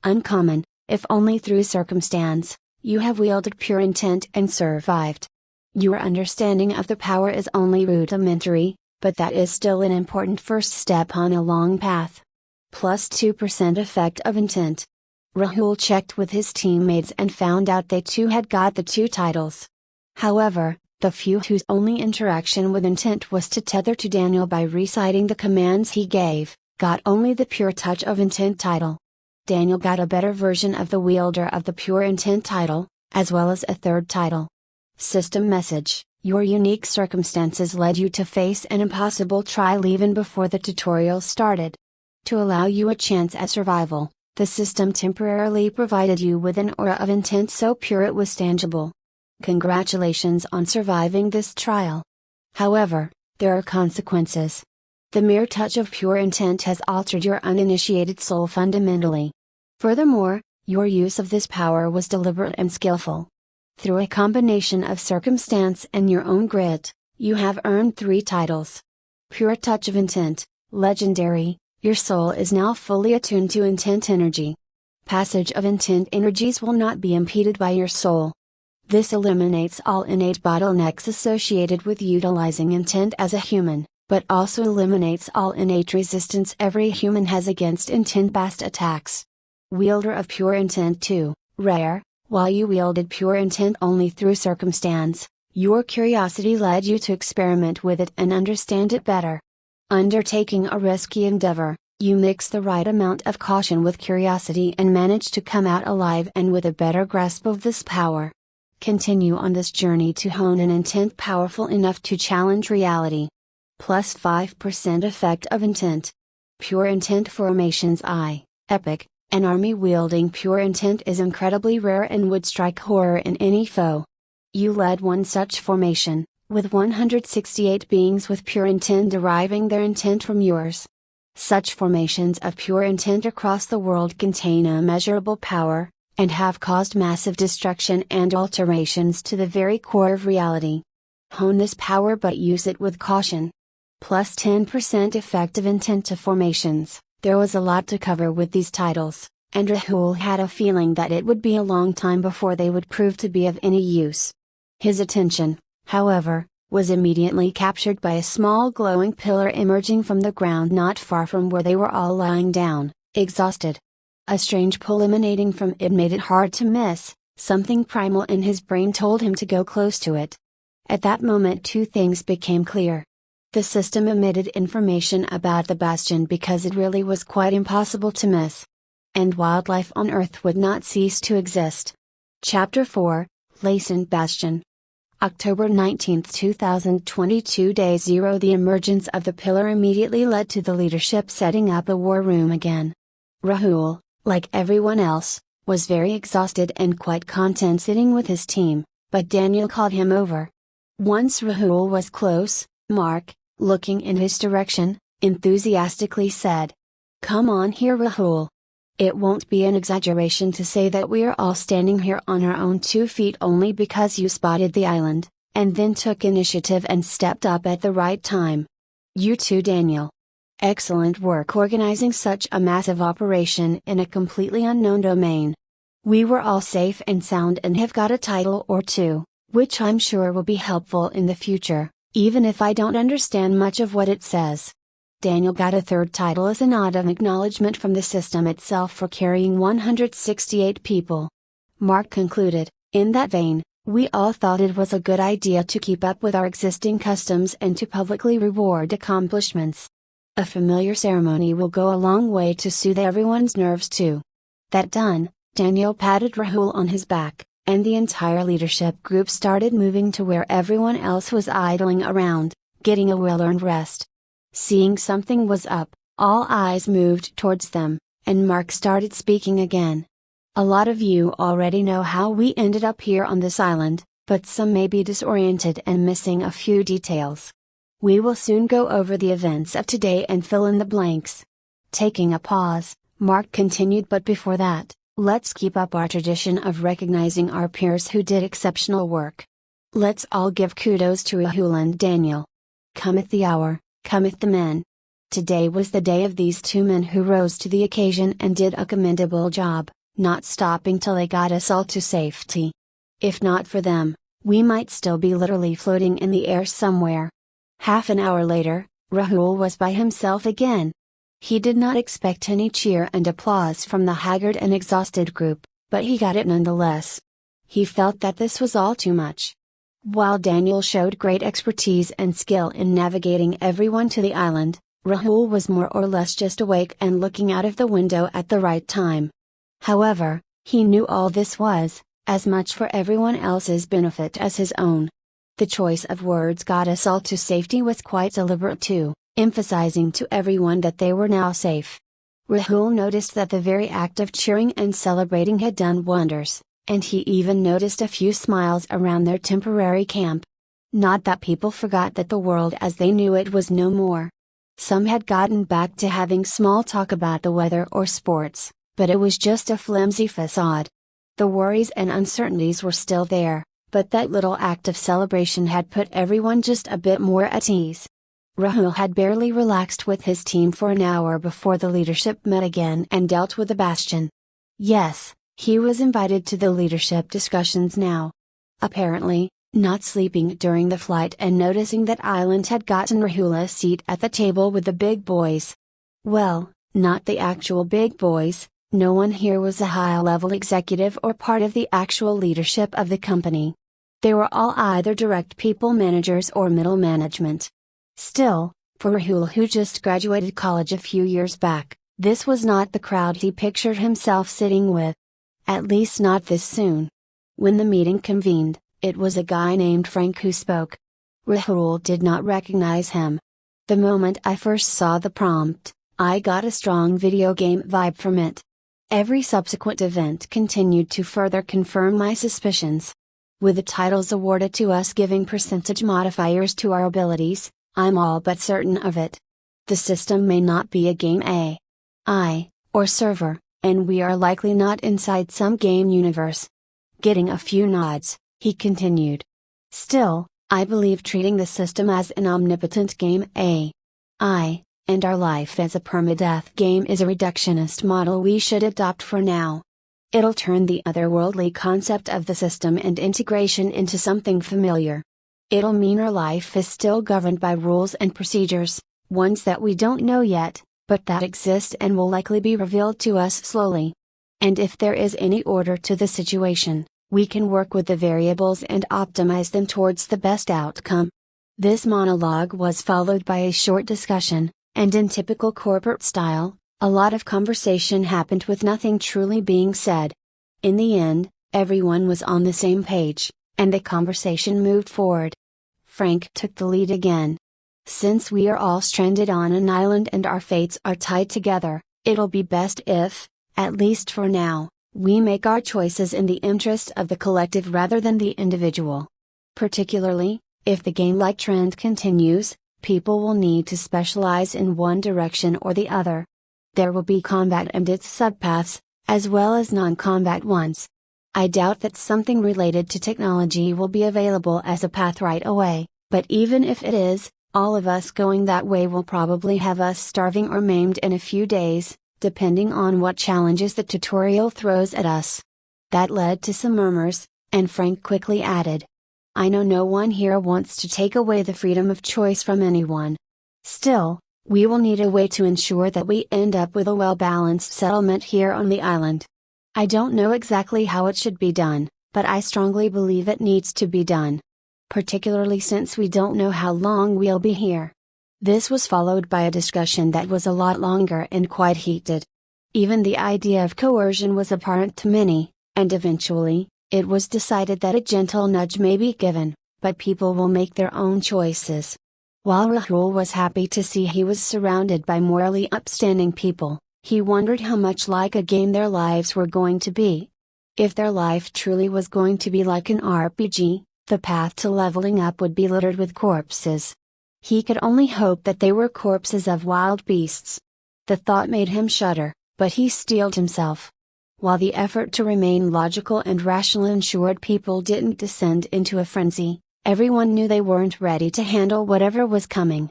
uncommon, if only through circumstance, you have wielded pure intent and survived. Your understanding of the power is only rudimentary, but that is still an important first step on a long path. Plus 2% effect of intent. Rahul checked with his teammates and found out they too had got the 2 titles. However, the few whose only interaction with intent was to tether to Daniel by reciting the commands he gave, got only the pure touch of intent title. Daniel got a better version of the wielder of the pure intent title, as well as a 3rd title. System message: your unique circumstances led you to face an impossible trial even before the tutorial started. To allow you a chance at survival, the system temporarily provided you with an aura of intent so pure it was tangible. Congratulations on surviving this trial. However, there are consequences. The mere touch of pure intent has altered your uninitiated soul fundamentally. Furthermore, your use of this power was deliberate and skillful. Through a combination of circumstance and your own grit, you have earned 3 titles. Pure touch of intent, legendary, your soul is now fully attuned to intent energy. Passage of intent energies will not be impeded by your soul. This eliminates all innate bottlenecks associated with utilizing intent as a human, but also eliminates all innate resistance every human has against intent-based attacks. Wielder of pure intent too, rare, while you wielded pure intent only through circumstance, your curiosity led you to experiment with it and understand it better. Undertaking a risky endeavor, you mix the right amount of caution with curiosity and manage to come out alive and with a better grasp of this power. Continue on this journey to hone an intent powerful enough to challenge reality. Plus 5% effect of intent. Pure intent formations epic, an army wielding pure intent is incredibly rare and would strike horror in any foe. You led one such formation, with 168 beings with pure intent deriving their intent from yours. Such formations of pure intent across the world contain immeasurable power, and have caused massive destruction and alterations to the very core of reality. Hone this power but use it with caution. Plus 10% effective intent to formations. There was a lot to cover with these titles, and Rahul had a feeling that it would be a long time before they would prove to be of any use. His attention, however, was immediately captured by a small glowing pillar emerging from the ground not far from where they were all lying down, exhausted. A strange pull emanating from it made it hard to miss. Something primal in his brain told him to go close to it. At that moment 2 things became clear. The system emitted information about the Bastion because it really was quite impossible to miss. And wildlife on Earth would not cease to exist. Chapter 4, Latent Bastion. October 19, 2022 Day 0. The emergence of the pillar immediately led to the leadership setting up a war room again. Rahul, like everyone else, was very exhausted and quite content sitting with his team, but Daniel called him over. Once Rahul was close, Mark, looking in his direction, enthusiastically said, Come on here, Rahul. It won't be an exaggeration to say that we're all standing here on our own 2 feet only because you spotted the island, and then took initiative and stepped up at the right time. You too, Daniel. Excellent work organizing such a massive operation in a completely unknown domain. We were all safe and sound and have got a title or two, which I'm sure will be helpful in the future, even if I don't understand much of what it says. Daniel got a 3rd title as a nod of acknowledgement from the system itself for carrying 168 people. Mark concluded, in that vein, we all thought it was a good idea to keep up with our existing customs and to publicly reward accomplishments. A familiar ceremony will go a long way to soothe everyone's nerves too. That done, Daniel patted Rahul on his back, and the entire leadership group started moving to where everyone else was idling around, getting a well-earned rest. Seeing something was up, all eyes moved towards them, and Mark started speaking again. A lot of you already know how we ended up here on this island, but some may be disoriented and missing a few details. We will soon go over the events of today and fill in the blanks. Taking a pause, Mark continued, but before that, let's keep up our tradition of recognizing our peers who did exceptional work. Let's all give kudos to Rahul and Daniel. Cometh the hour, cometh the men. Today was the day of these 2 men who rose to the occasion and did a commendable job, not stopping till they got us all to safety. If not for them, we might still be literally floating in the air somewhere. Half an hour later, Rahul was by himself again. He did not expect any cheer and applause from the haggard and exhausted group, but he got it nonetheless. He felt that this was all too much. While Daniel showed great expertise and skill in navigating everyone to the island, Rahul was more or less just awake and looking out of the window at the right time. However, he knew all this was, as much for everyone else's benefit as his own. The choice of words got us all to safety was quite deliberate too, emphasizing to everyone that they were now safe. Rahul noticed that the very act of cheering and celebrating had done wonders, and he even noticed a few smiles around their temporary camp. Not that people forgot that the world as they knew it was no more. Some had gotten back to having small talk about the weather or sports, but it was just a flimsy facade. The worries and uncertainties were still there, but that little act of celebration had put everyone just a bit more at ease. Rahul had barely relaxed with his team for an hour before the leadership met again and dealt with the Bastion. Yes, he was invited to the leadership discussions now. Apparently, not sleeping during the flight and noticing that Island had gotten Rahul a seat at the table with the big boys. Well, not the actual big boys, no one here was a high-level executive or part of the actual leadership of the company. They were all either direct people managers or middle management. Still, for Rahul, who just graduated college a few years back, this was not the crowd he pictured himself sitting with. At least not this soon. When the meeting convened, it was a guy named Frank who spoke. Rahul did not recognize him. The moment I first saw the prompt, I got a strong video game vibe from it. Every subsequent event continued to further confirm my suspicions. With the titles awarded to us giving percentage modifiers to our abilities, I'm all but certain of it. The system may not be a game AI, or server, and we are likely not inside some game universe. Getting a few nods, he continued. Still, I believe treating the system as an omnipotent game AI, and our life as a permadeath game is a reductionist model we should adopt for now. It'll turn the otherworldly concept of the system and integration into something familiar. It'll mean our life is still governed by rules and procedures, ones that we don't know yet, but that exist and will likely be revealed to us slowly. And if there is any order to the situation, we can work with the variables and optimize them towards the best outcome. This monologue was followed by a short discussion, and in typical corporate style, a lot of conversation happened with nothing truly being said. In the end, everyone was on the same page, and the conversation moved forward. Frank took the lead again. Since we are all stranded on an island and our fates are tied together, it'll be best if, at least for now, we make our choices in the interest of the collective rather than the individual. Particularly, if the game-like trend continues, people will need to specialize in one direction or the other. There will be combat and its subpaths, as well as non-combat ones. I doubt that something related to technology will be available as a path right away, but even if it is, all of us going that way will probably have us starving or maimed in a few days, depending on what challenges the tutorial throws at us. That led to some murmurs, and Frank quickly added, I know no one here wants to take away the freedom of choice from anyone. Still, we will need a way to ensure that we end up with a well-balanced settlement here on the island. I don't know exactly how it should be done, but I strongly believe it needs to be done. Particularly since we don't know how long we'll be here. This was followed by a discussion that was a lot longer and quite heated. Even the idea of coercion was apparent to many, and eventually, it was decided that a gentle nudge may be given, but people will make their own choices. While Rahul was happy to see he was surrounded by morally upstanding people, he wondered how much like a game their lives were going to be. If their life truly was going to be like an RPG, the path to leveling up would be littered with corpses. He could only hope that they were corpses of wild beasts. The thought made him shudder, but he steeled himself. While the effort to remain logical and rational ensured people didn't descend into a frenzy, everyone knew they weren't ready to handle whatever was coming.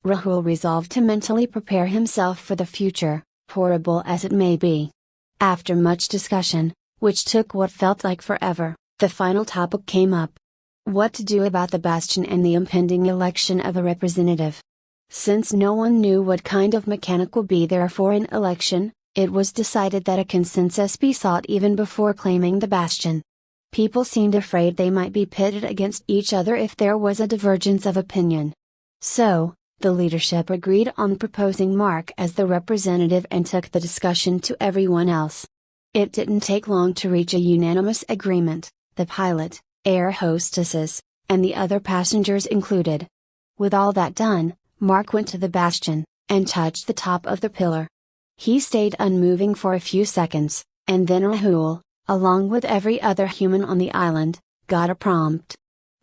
Rahul resolved to mentally prepare himself for the future, horrible as it may be. After much discussion, which took what felt like forever, the final topic came up. What to do about the Bastion and the impending election of a representative. Since no one knew what kind of mechanic would be there for an election, it was decided that a consensus be sought even before claiming the Bastion. People seemed afraid they might be pitted against each other if there was a divergence of opinion. So, the leadership agreed on proposing Mark as the representative and took the discussion to everyone else. It didn't take long to reach a unanimous agreement, the pilot, air hostesses, and the other passengers included. With all that done, Mark went to the Bastion, and touched the top of the pillar. He stayed unmoving for a few seconds, and then Rahul, along with every other human on the island, got a prompt.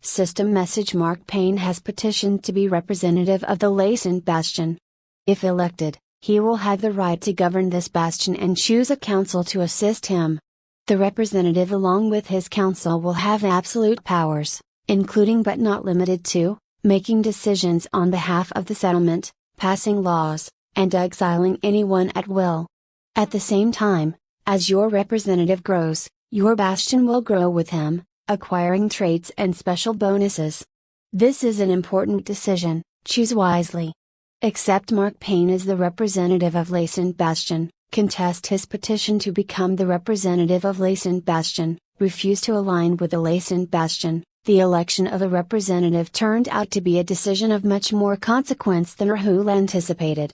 System message: Mark Payne has petitioned to be representative of the Latent Bastion. If elected, he will have the right to govern this bastion and choose a council to assist him. The representative along with his council will have absolute powers, including but not limited to, making decisions on behalf of the settlement, passing laws, and exiling anyone at will. At the same time, as your representative grows, your bastion will grow with him, acquiring traits and special bonuses. This is an important decision, choose wisely. Accept Mark Payne as the representative of Latent Bastion. Contest his petition to become the representative of Latent Bastion, refuse to align with the Latent Bastion. The election of a representative turned out to be a decision of much more consequence than Rahul anticipated.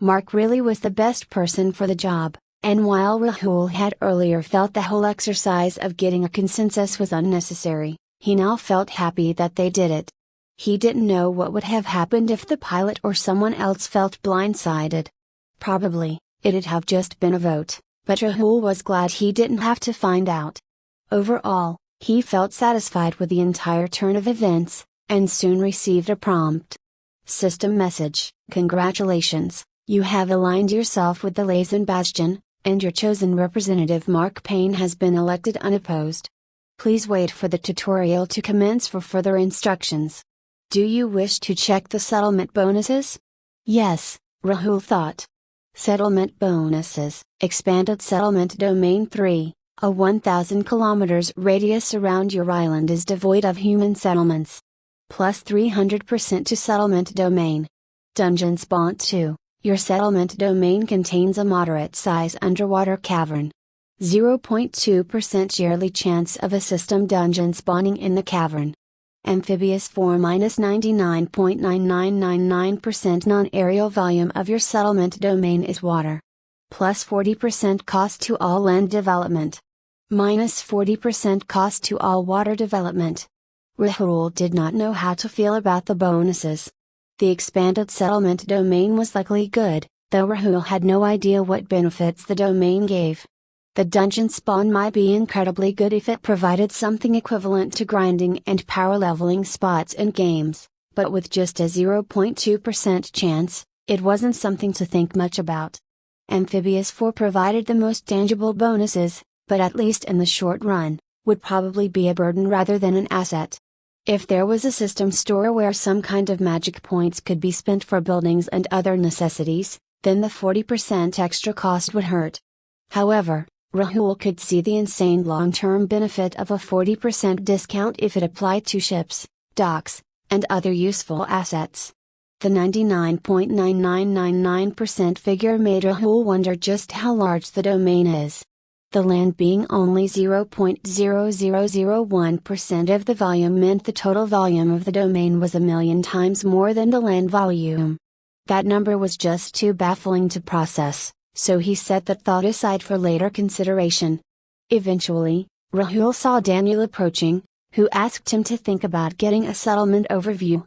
Mark really was the best person for the job, and while Rahul had earlier felt the whole exercise of getting a consensus was unnecessary, he now felt happy that they did it. He didn't know what would have happened if the pilot or someone else felt blindsided. Probably, it'd have just been a vote, but Rahul was glad he didn't have to find out. Overall, he felt satisfied with the entire turn of events, and soon received a prompt. System message: Congratulations, you have aligned yourself with the Latent Bastion, and your chosen representative Mark Payne has been elected unopposed. Please wait for the tutorial to commence for further instructions. Do you wish to check the settlement bonuses? Yes, Rahul thought. Settlement bonuses: Expanded Settlement Domain 3, a 1,000 km radius around your island is devoid of human settlements. Plus 300% to Settlement Domain. Dungeon Spawn 2, your settlement domain contains a moderate-size underwater cavern. 0.2% yearly chance of a system dungeon spawning in the cavern. Amphibious 4-99.9999% non-aerial volume of your settlement domain is water. Plus 40% cost to all land development. Minus 40% cost to all water development. Rahul did not know how to feel about the bonuses. The expanded settlement domain was likely good, though Rahul had no idea what benefits the domain gave. The dungeon spawn might be incredibly good if it provided something equivalent to grinding and power leveling spots in games, but with just a 0.2% chance, it wasn't something to think much about. Amphibious 4 provided the most tangible bonuses, but at least in the short run, would probably be a burden rather than an asset. If there was a system store where some kind of magic points could be spent for buildings and other necessities, then the 40% extra cost would hurt. However, Rahul could see the insane long-term benefit of a 40% discount if it applied to ships, docks, and other useful assets. The 99.9999% figure made Rahul wonder just how large the domain is. The land being only 0.0001% of the volume meant the total volume of the domain was 1,000,000 times more than the land volume. That number was just too baffling to process, so he set that thought aside for later consideration. Eventually, Rahul saw Daniel approaching, who asked him to think about getting a settlement overview.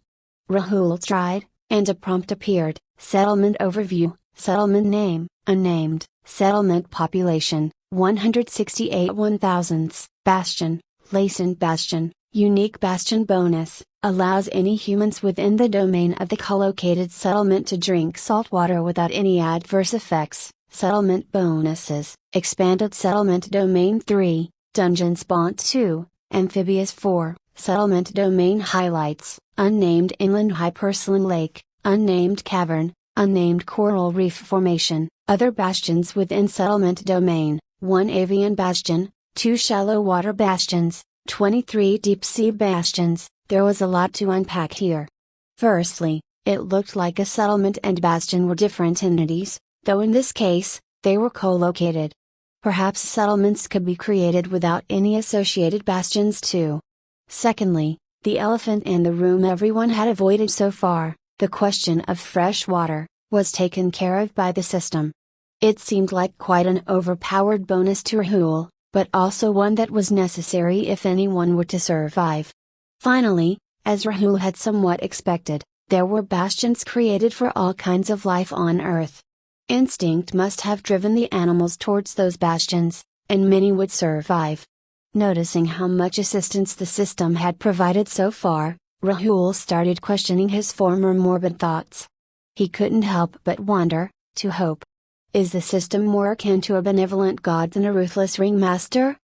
Rahul tried, and a prompt appeared: Settlement Overview, Settlement Name, Unnamed, Settlement Population, 168 1,000ths, Bastion, Latent Bastion, Unique Bastion Bonus, allows any humans within the domain of the collocated settlement to drink salt water without any adverse effects. Settlement Bonuses, Expanded Settlement Domain 3, Dungeon Spawn 2, Amphibious 4, Settlement Domain Highlights, Unnamed Inland Hypersaline Lake, Unnamed Cavern, Unnamed Coral Reef Formation, Other Bastions within Settlement Domain, 1 Avian Bastion, 2 Shallow Water Bastions, 23 Deep Sea Bastions. There was a lot to unpack here. Firstly, it looked like a settlement and bastion were different entities, though in this case, they were co-located. Perhaps settlements could be created without any associated bastions too. Secondly, the elephant in the room everyone had avoided so far, the question of fresh water, was taken care of by the system. It seemed like quite an overpowered bonus to Rahul, but also one that was necessary if anyone were to survive. Finally, as Rahul had somewhat expected, there were bastions created for all kinds of life on Earth. Instinct must have driven the animals towards those bastions, and many would survive. Noticing how much assistance the system had provided so far, Rahul started questioning his former morbid thoughts. He couldn't help but wonder, to hope. Is the system more akin to a benevolent god than a ruthless ringmaster?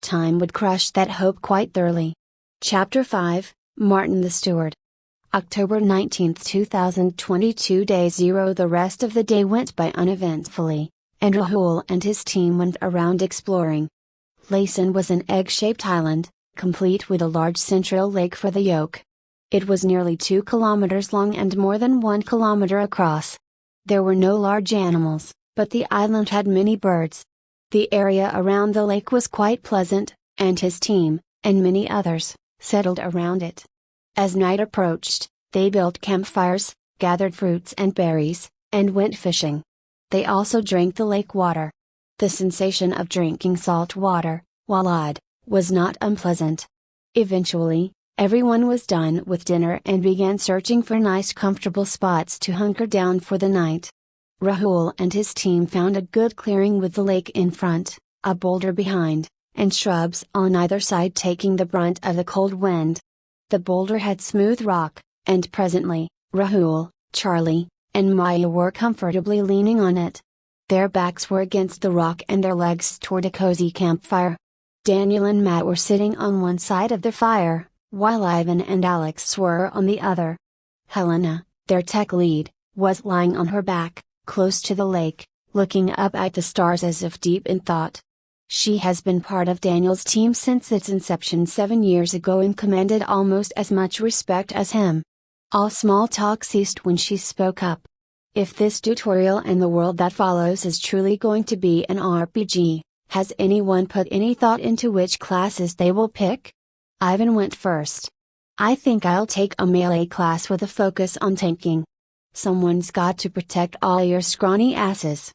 Time would crush that hope quite thoroughly. Chapter 5, Martin the Steward. October 19, 2022 Day 0. The rest of the day went by uneventfully, and Rahul and his team went around exploring. Laysan was an egg-shaped island, complete with a large central lake for the yoke. It was nearly 2 kilometers long and more than 1 kilometer across. There were no large animals, but the island had many birds. The area around the lake was quite pleasant, and his team, and many others, settled around it. As night approached, they built campfires, gathered fruits and berries, and went fishing. They also drank the lake water. The sensation of drinking salt water, while odd, was not unpleasant. Eventually, everyone was done with dinner and began searching for nice comfortable spots to hunker down for the night. Rahul and his team found a good clearing with the lake in front, a boulder behind, and shrubs on either side taking the brunt of the cold wind. The boulder had smooth rock, and presently, Rahul, Charlie, and Maya were comfortably leaning on it. Their backs were against the rock and their legs toward a cozy campfire. Daniel and Matt were sitting on one side of the fire, while Ivan and Alex were on the other. Helena, their tech lead, was lying on her back, close to the lake, looking up at the stars as if deep in thought. She has been part of Daniel's team since its inception 7 years ago and commanded almost as much respect as him. All small talk ceased when she spoke up. If this tutorial and the world that follows is truly going to be an RPG, has anyone put any thought into which classes they will pick? Ivan went first. I think I'll take a melee class with a focus on tanking. Someone's got to protect all your scrawny asses.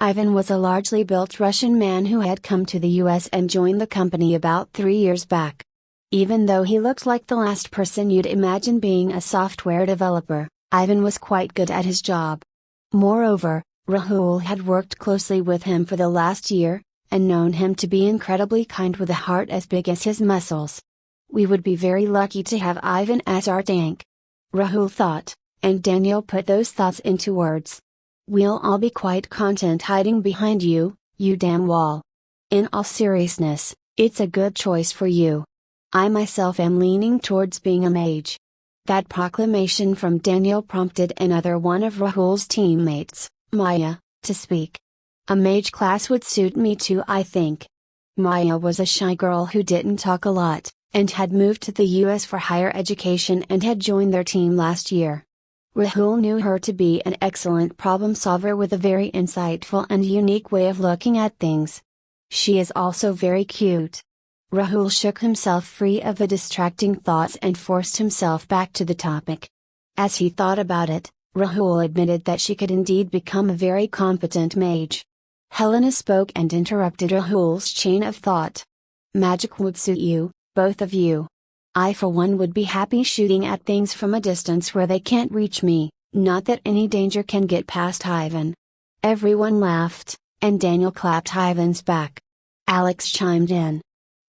Ivan was a largely built Russian man who had come to the US and joined the company about 3 years back. Even though he looked like the last person you'd imagine being a software developer, Ivan was quite good at his job. Moreover, Rahul had worked closely with him for the last year, and known him to be incredibly kind with a heart as big as his muscles. We would be very lucky to have Ivan as our tank. Rahul thought, and Daniel put those thoughts into words. We'll all be quite content hiding behind you, you damn wall. In all seriousness, it's a good choice for you. I myself am leaning towards being a mage." That proclamation from Daniel prompted another one of Rahul's teammates, Maya, to speak. "A mage class would suit me too, I think." Maya was a shy girl who didn't talk a lot, and had moved to the US for higher education and had joined their team last year. Rahul knew her to be an excellent problem solver with a very insightful and unique way of looking at things. She is also very cute. Rahul shook himself free of the distracting thoughts and forced himself back to the topic. As he thought about it, Rahul admitted that she could indeed become a very competent mage. Helena spoke and interrupted Rahul's chain of thought. "Magic would suit you, both of you. I for one would be happy shooting at things from a distance where they can't reach me, not that any danger can get past Ivan." Everyone laughed, and Daniel clapped Ivan's back. Alex chimed in.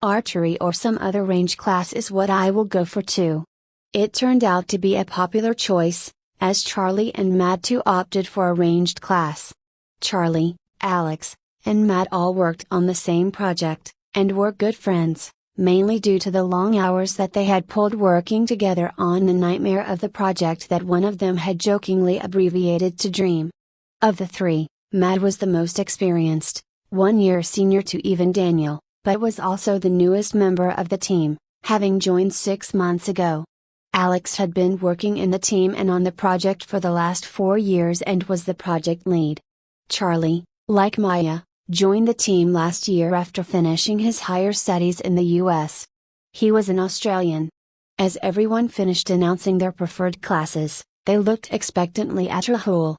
"Archery or some other range class is what I will go for too." It turned out to be a popular choice, as Charlie and Matt too opted for a ranged class. Charlie, Alex, and Matt all worked on the same project, and were good friends, mainly due to the long hours that they had pulled working together on the nightmare of the project that one of them had jokingly abbreviated to Dream. Of the three, Matt was the most experienced, 1 year senior to even Daniel, but was also the newest member of the team, having joined 6 months ago. Alex had been working in the team and on the project for the last 4 years and was the project lead. Charlie, like Maya, joined the team last year after finishing his higher studies in the US. He was an Australian. As everyone finished announcing their preferred classes, they looked expectantly at Rahul.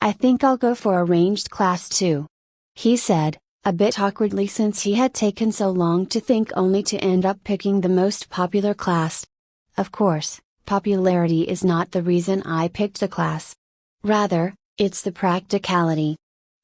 "I think I'll go for a ranged class too," he said, a bit awkwardly since he had taken so long to think only to end up picking the most popular class. "Of course, popularity is not the reason I picked the class. Rather, it's the practicality."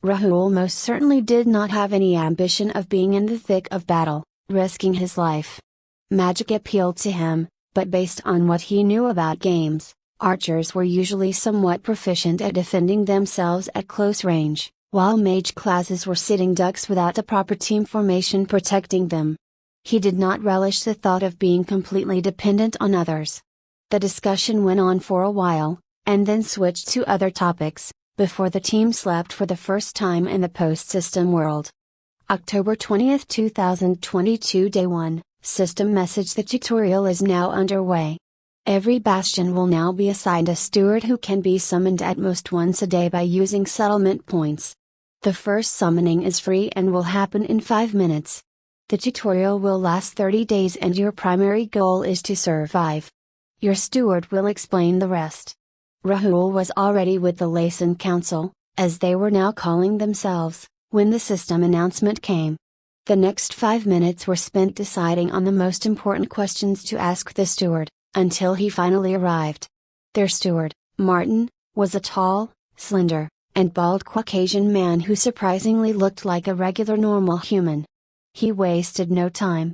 Rahul most certainly did not have any ambition of being in the thick of battle, risking his life. Magic appealed to him, but based on what he knew about games, archers were usually somewhat proficient at defending themselves at close range, while mage classes were sitting ducks without a proper team formation protecting them. He did not relish the thought of being completely dependent on others. The discussion went on for a while, and then switched to other topics, before the team slept for the first time in the post-system world. October 20th, 2022 Day 1, System Message: The tutorial is now underway. Every bastion will now be assigned a steward who can be summoned at most once a day by using settlement points. The first summoning is free and will happen in 5 minutes. The tutorial will last 30 days and your primary goal is to survive. Your steward will explain the rest. Rahul was already with the Laysan Council, as they were now calling themselves, when the system announcement came. The next 5 minutes were spent deciding on the most important questions to ask the steward, until he finally arrived. Their steward, Martin, was a tall, slender, and bald Caucasian man who surprisingly looked like a regular normal human. He wasted no time.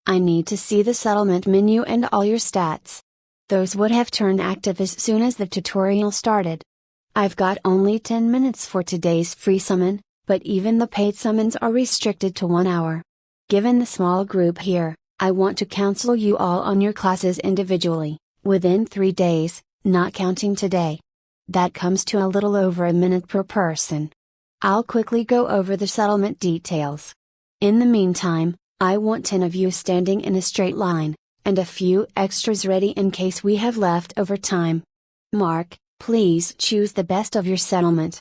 "I need to see the settlement menu and all your stats. Those would have turned active as soon as the tutorial started. I've got only 10 minutes for today's free summon, but even the paid summons are restricted to 1 hour. Given the small group here, I want to counsel you all on your classes individually, within 3 days, not counting today. That comes to a little over a minute per person. I'll quickly go over the settlement details. In the meantime, I want 10 of you standing in a straight line, and a few extras ready in case we have leftover time. Mark, please choose the best of your settlement."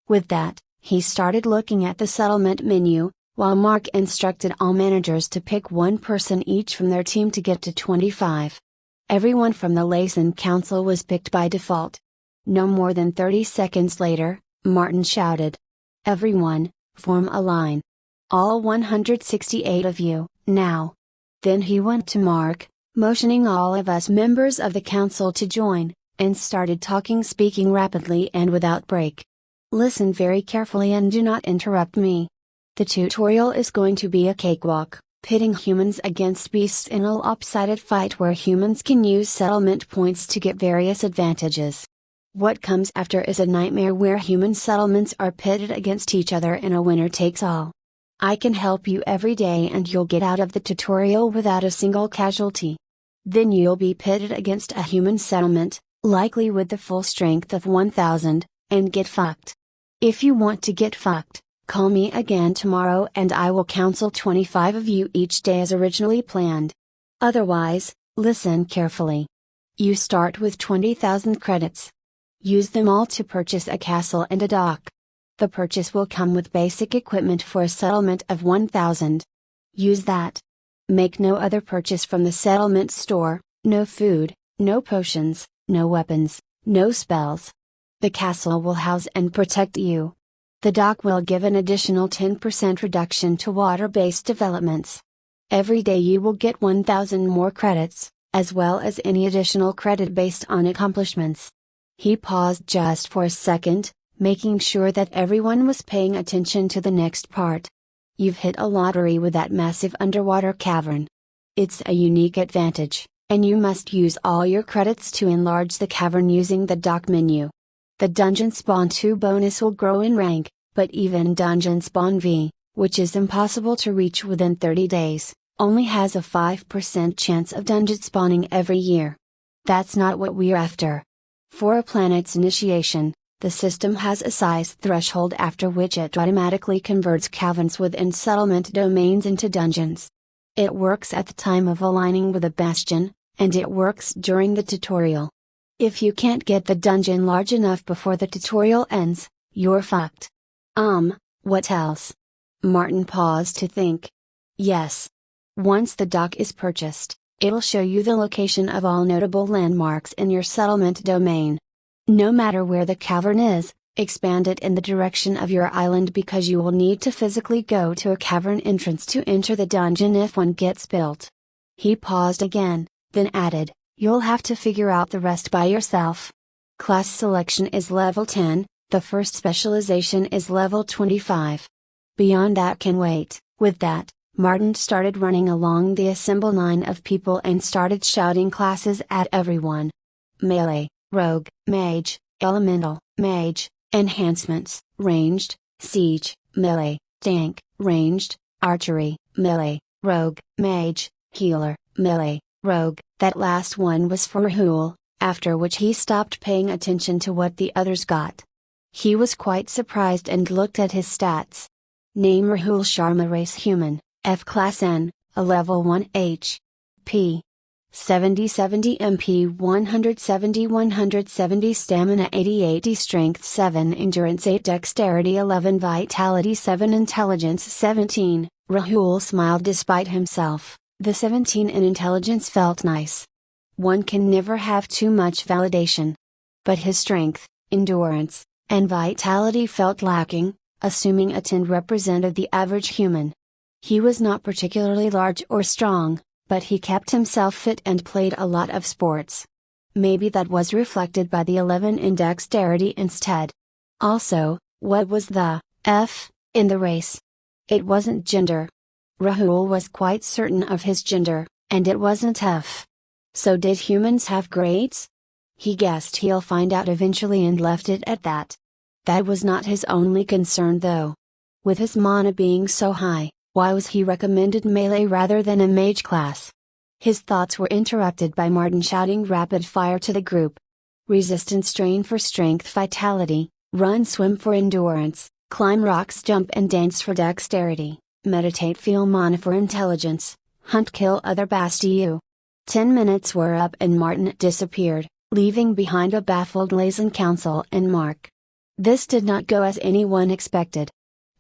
With that, he started looking at the settlement menu, while Mark instructed all managers to pick 1 person each from their team to get to 25. Everyone from the Laysan Council was picked by default. No more than 30 seconds later, Martin shouted, "Everyone, form a line. All 168 of you, now." Then he went to Mark, motioning all of us members of the council to join, and started speaking rapidly and without break. "Listen very carefully and do not interrupt me. The tutorial is going to be a cakewalk, pitting humans against beasts in a lopsided fight where humans can use settlement points to get various advantages. What comes after is a nightmare where human settlements are pitted against each other in a winner takes all. I can help you every day and you'll get out of the tutorial without a single casualty. Then you'll be pitted against a human settlement, likely with the full strength of 1000, and get fucked. If you want to get fucked, call me again tomorrow and I will counsel 25 of you each day as originally planned. Otherwise, listen carefully. You start with 20,000 credits. Use them all to purchase a castle and a dock. The purchase will come with basic equipment for a settlement of 1000. Use that. Make no other purchase from the settlement store, no food, no potions, no weapons, no spells. The castle will house and protect you. The dock will give an additional 10% reduction to water-based developments. Every day you will get 1000 more credits, as well as any additional credit based on accomplishments. He paused just for a second, making sure that everyone was paying attention to the next part. You've hit a lottery with that massive underwater cavern. It's a unique advantage, and you must use all your credits to enlarge the cavern using the dock menu. The Dungeon Spawn 2 bonus will grow in rank, but even Dungeon Spawn V, which is impossible to reach within 30 days, only has a 5% chance of dungeon spawning every year. That's not what we're after. For a planet's initiation, the system has a size threshold after which it automatically converts caverns within settlement domains into dungeons. It works at the time of aligning with a bastion, and it works during the tutorial. If you can't get the dungeon large enough before the tutorial ends, you're fucked. What else? Martin paused to think. Yes. Once the dock is purchased, it'll show you the location of all notable landmarks in your settlement domain. No matter where the cavern is, expand it in the direction of your island because you will need to physically go to a cavern entrance to enter the dungeon if one gets built. He paused again, then added, you'll have to figure out the rest by yourself. Class selection is level 10, the first specialization is level 25. Beyond that can wait. With that, Martin started running along the assembled line of people and started shouting classes at everyone. Melee, Rogue, Mage, Elemental, Mage, Enhancements, Ranged, Siege, Melee, Tank, Ranged, Archery, Melee, Rogue, Mage, Healer, Melee, Rogue. That last one was for Rahul, after which he stopped paying attention to what the others got. He was quite surprised and looked at his stats. Name Rahul Sharma, race human, F class N, a level 1 H. P. 70 MP 170 stamina 80 strength 7 endurance 8 dexterity 11 vitality 7 intelligence 17. Rahul smiled despite himself. The 17 in intelligence felt nice. One can never have too much validation. But his strength, endurance, and vitality felt lacking, assuming a 10 represented the average human. He was not particularly large or strong, but he kept himself fit and played a lot of sports. Maybe that was reflected by the 11 in dexterity instead. Also, what was the F in the race? It wasn't gender. Rahul was quite certain of his gender, and it wasn't F. So did humans have grades? He guessed he'll find out eventually and left it at that. That was not his only concern though. With his mana being so high, why was he recommended melee rather than a mage class? His thoughts were interrupted by Martin shouting rapid fire to the group. Resistance strain for strength vitality, run swim for endurance, climb rocks jump and dance for dexterity, meditate feel mana for intelligence, hunt kill other Bastion. 10 minutes were up and Martin disappeared, leaving behind a baffled Lazen Council and Mark. This did not go as anyone expected.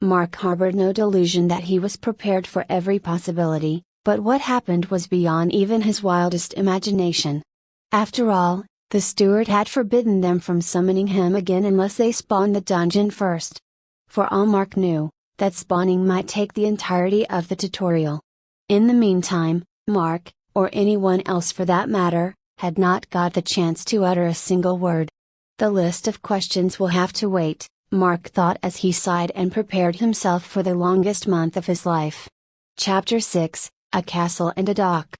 Mark harbored no delusion that he was prepared for every possibility, but what happened was beyond even his wildest imagination. After all, the steward had forbidden them from summoning him again unless they spawned the dungeon first. For all Mark knew, that spawning might take the entirety of the tutorial. In the meantime, Mark, or anyone else for that matter, had not got the chance to utter a single word. The list of questions will have to wait, Mark thought as he sighed and prepared himself for the longest month of his life. Chapter 6, A Castle and a Dock.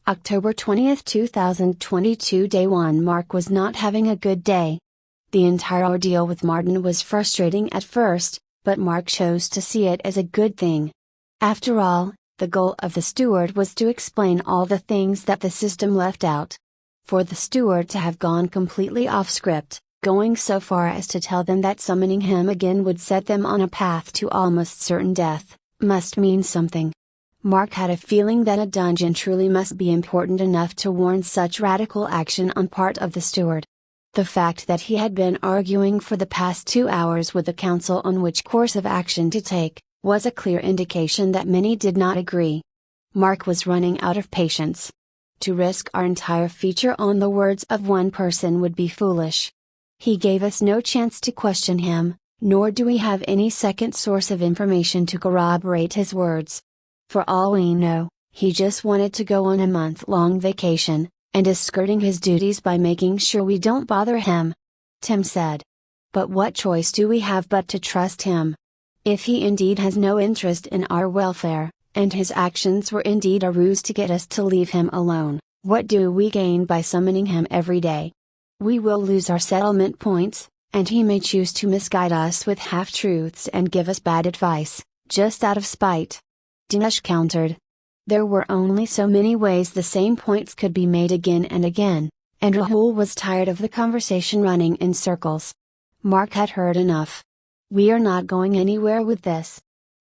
October 20, 2022 Day 1. Mark was not having a good day. The entire ordeal with Martin was frustrating at first, but Mark chose to see it as a good thing. After all, the goal of the steward was to explain all the things that the system left out. For the steward to have gone completely off script, going so far as to tell them that summoning him again would set them on a path to almost certain death, must mean something. Mark had a feeling that a dungeon truly must be important enough to warrant such radical action on part of the steward. The fact that he had been arguing for the past 2 hours with the council on which course of action to take, was a clear indication that many did not agree. Mark was running out of patience. To risk our entire future on the words of one person would be foolish. He gave us no chance to question him, nor do we have any second source of information to corroborate his words. For all we know, he just wanted to go on a month-long vacation, and is skirting his duties by making sure we don't bother him. Tim said. But what choice do we have but to trust him? If he indeed has no interest in our welfare, and his actions were indeed a ruse to get us to leave him alone, what do we gain by summoning him every day? We will lose our settlement points, and he may choose to misguide us with half-truths and give us bad advice, just out of spite. Dinesh countered. There were only so many ways the same points could be made again and again, and Rahul was tired of the conversation running in circles. Mark had heard enough. We are not going anywhere with this.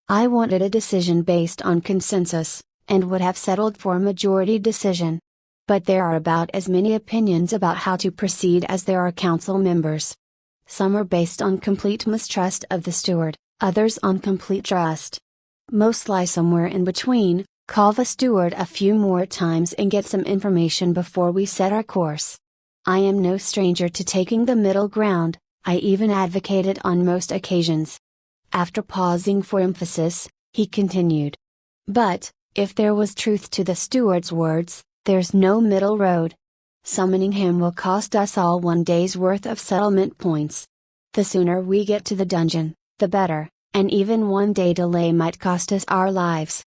I wanted a decision based on consensus, and would have settled for a majority decision. But there are about as many opinions about how to proceed as there are council members. Some are based on complete mistrust of the steward, others on complete trust. Most lie somewhere in between. Call the steward a few more times and get some information before we set our course. I am no stranger to taking the middle ground, I even advocate it on most occasions. After pausing for emphasis, he continued. But, if there was truth to the steward's words, there's no middle road. Summoning him will cost us all 1 day's worth of settlement points. The sooner we get to the dungeon, the better, and even 1 day delay might cost us our lives.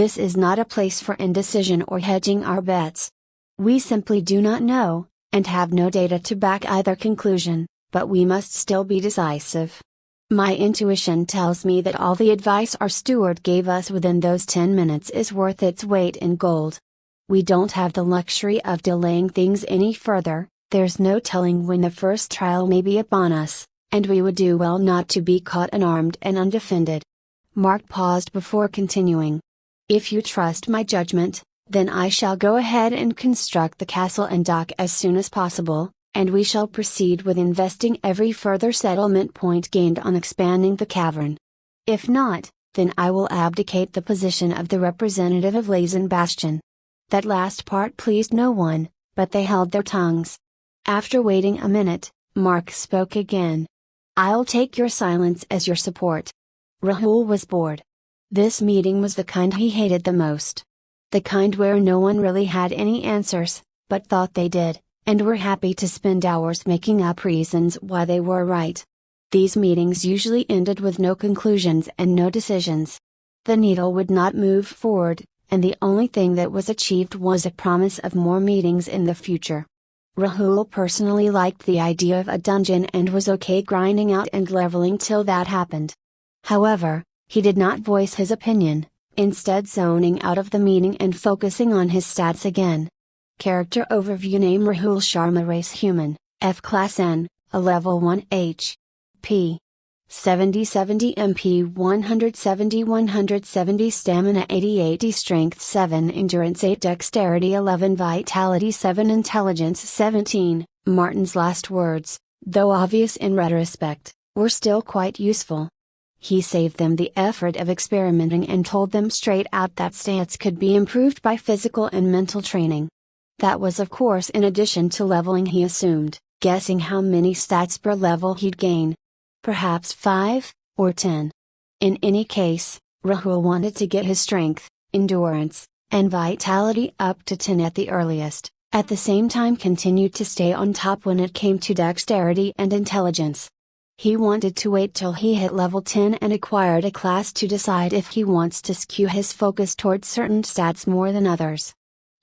This is not a place for indecision or hedging our bets. We simply do not know, and have no data to back either conclusion, but we must still be decisive. My intuition tells me that all the advice our steward gave us within those 10 minutes is worth its weight in gold. We don't have the luxury of delaying things any further, there's no telling when the first trial may be upon us, and we would do well not to be caught unarmed and undefended. Mark paused before continuing. If you trust my judgment, then I shall go ahead and construct the castle and dock as soon as possible, and we shall proceed with investing every further settlement point gained on expanding the cavern. If not, then I will abdicate the position of the representative of Lazen Bastion. That last part pleased no one, but they held their tongues. After waiting a minute, Mark spoke again. I'll take your silence as your support. Rahul was bored. This meeting was the kind he hated the most. The kind where no one really had any answers, but thought they did, and were happy to spend hours making up reasons why they were right. These meetings usually ended with no conclusions and no decisions. The needle would not move forward, and the only thing that was achieved was a promise of more meetings in the future. Rahul personally liked the idea of a dungeon and was okay grinding out and leveling till that happened. However, he did not voice his opinion, instead zoning out of the meeting and focusing on his stats again. Character overview: name Rahul Sharma, race human, F class N, a level 1 P. 70 MP 170 stamina 80 strength 7 endurance 8 dexterity 11 vitality 7 intelligence 17. Martin's last words, though obvious in retrospect, were still quite useful. He saved them the effort of experimenting and told them straight out that stats could be improved by physical and mental training. That was of course in addition to leveling, he assumed, guessing how many stats per level he'd gain. Perhaps 5, or 10. In any case, Rahul wanted to get his strength, endurance, and vitality up to 10 at the earliest, at the same time continued to stay on top when it came to dexterity and intelligence. He wanted to wait till he hit level 10 and acquired a class to decide if he wants to skew his focus towards certain stats more than others.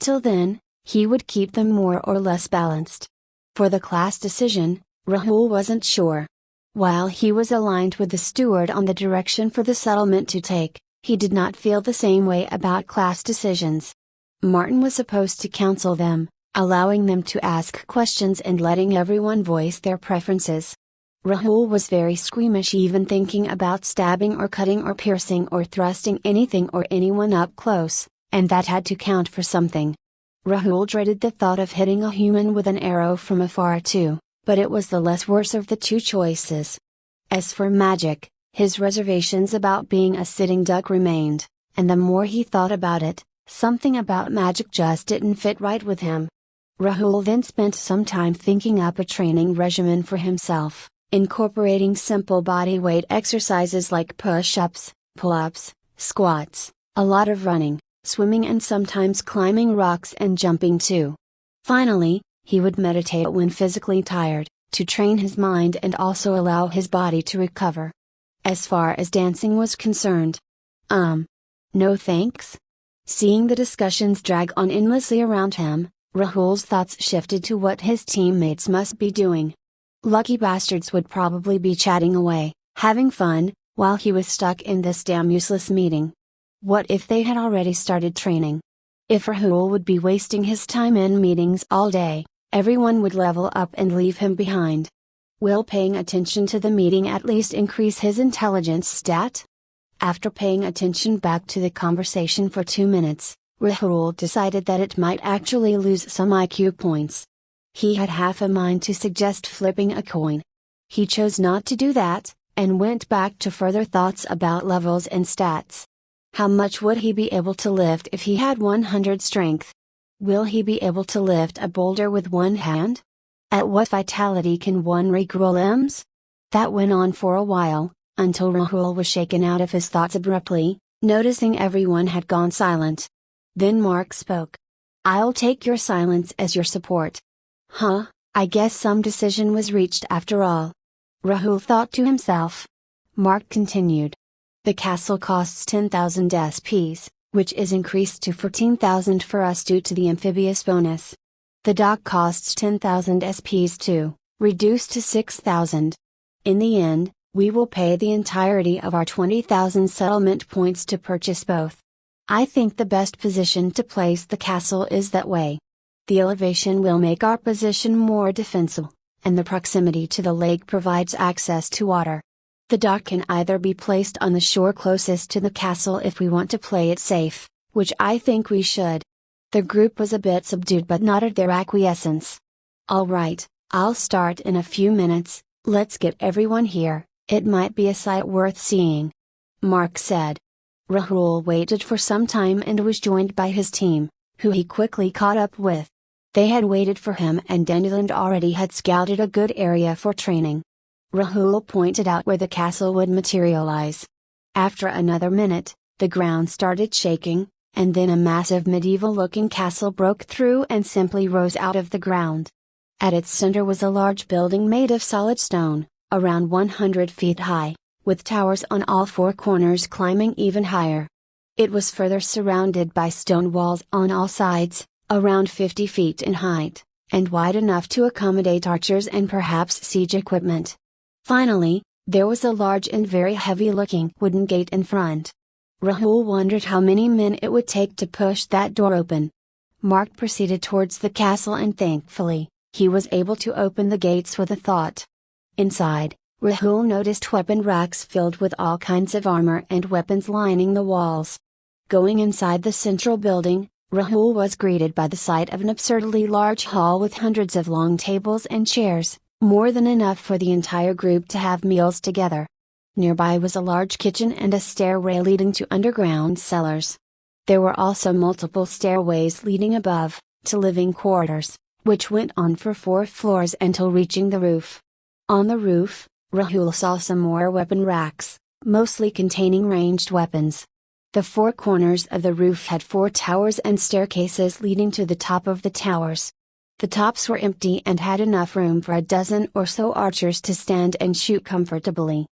Till then, he would keep them more or less balanced. For the class decision, Rahul wasn't sure. While he was aligned with the steward on the direction for the settlement to take, he did not feel the same way about class decisions. Martin was supposed to counsel them, allowing them to ask questions and letting everyone voice their preferences. Rahul was very squeamish even thinking about stabbing or cutting or piercing or thrusting anything or anyone up close, and that had to count for something. Rahul dreaded the thought of hitting a human with an arrow from afar too, but it was the less worse of the two choices. As for magic, his reservations about being a sitting duck remained, and the more he thought about it, something about magic just didn't fit right with him. Rahul then spent some time thinking up a training regimen for himself, incorporating simple body weight exercises like push-ups, pull-ups, squats, a lot of running, swimming and sometimes climbing rocks and jumping too. Finally, he would meditate when physically tired, to train his mind and also allow his body to recover. As far as dancing was concerned, no thanks? Seeing the discussions drag on endlessly around him, Rahul's thoughts shifted to what his teammates must be doing. Lucky bastards would probably be chatting away, having fun, while he was stuck in this damn useless meeting. What if they had already started training? If Rahul would be wasting his time in meetings all day, everyone would level up and leave him behind. Will paying attention to the meeting at least increase his intelligence stat? After paying attention back to the conversation for 2 minutes, Rahul decided that it might actually lose some IQ points. He had half a mind to suggest flipping a coin. He chose not to do that, and went back to further thoughts about levels and stats. How much would he be able to lift if he had 100 strength? Will he be able to lift a boulder with one hand? At what vitality can one regrow limbs? That went on for a while, until Rahul was shaken out of his thoughts abruptly, noticing everyone had gone silent. Then Mark spoke. "I'll take your silence as your support." Huh, I guess some decision was reached after all. Rahul thought to himself. Mark continued. The castle costs 10,000 SPs, which is increased to 14,000 for us due to the amphibious bonus. The dock costs 10,000 SPs too, reduced to 6,000. In the end, we will pay the entirety of our 20,000 settlement points to purchase both. I think the best position to place the castle is that way. The elevation will make our position more defensible, and the proximity to the lake provides access to water. The dock can either be placed on the shore closest to the castle if we want to play it safe, which I think we should. The group was a bit subdued but nodded their acquiescence. Alright, I'll start in a few minutes, let's get everyone here, it might be a sight worth seeing. Mark said. Rahul waited for some time and was joined by his team, who he quickly caught up with. They had waited for him and Dandelion already had scouted a good area for training. Rahul pointed out where the castle would materialize. After another minute, the ground started shaking, and then a massive medieval-looking castle broke through and simply rose out of the ground. At its center was a large building made of solid stone, around 100 feet high, with towers on all four corners climbing even higher. It was further surrounded by stone walls on all sides, around 50 feet in height, and wide enough to accommodate archers and perhaps siege equipment. Finally, there was a large and very heavy-looking wooden gate in front. Rahul wondered how many men it would take to push that door open. Mark proceeded towards the castle and thankfully, he was able to open the gates with a thought. Inside, Rahul noticed weapon racks filled with all kinds of armor and weapons lining the walls. Going inside the central building, Rahul was greeted by the sight of an absurdly large hall with hundreds of long tables and chairs, more than enough for the entire group to have meals together. Nearby was a large kitchen and a stairway leading to underground cellars. There were also multiple stairways leading above, to living quarters, which went on for 4 floors until reaching the roof. On the roof, Rahul saw some more weapon racks, mostly containing ranged weapons. The 4 corners of the roof had 4 towers and staircases leading to the top of the towers. The tops were empty and had enough room for a dozen or so archers to stand and shoot comfortably.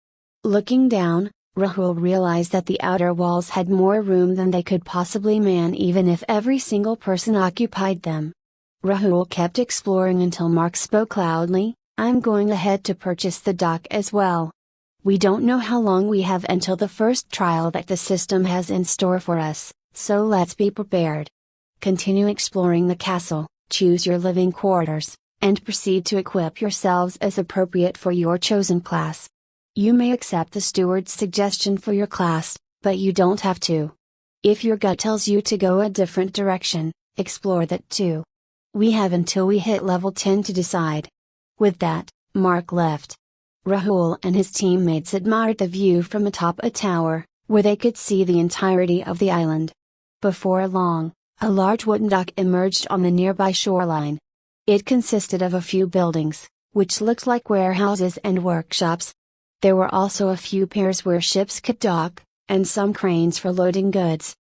Looking down, Rahul realized that the outer walls had more room than they could possibly man even if every single person occupied them. Rahul kept exploring until Mark spoke loudly, I'm going ahead to purchase the dock as well. We don't know how long we have until the first trial that the system has in store for us, so let's be prepared. Continue exploring the castle, choose your living quarters, and proceed to equip yourselves as appropriate for your chosen class. You may accept the steward's suggestion for your class, but you don't have to. If your gut tells you to go a different direction, explore that too. We have until we hit level 10 to decide. With that, Mark left. Rahul and his teammates admired the view from atop a tower, where they could see the entirety of the island. Before long, a large wooden dock emerged on the nearby shoreline. It consisted of a few buildings, which looked like warehouses and workshops. There were also a few piers where ships could dock, and some cranes for loading goods.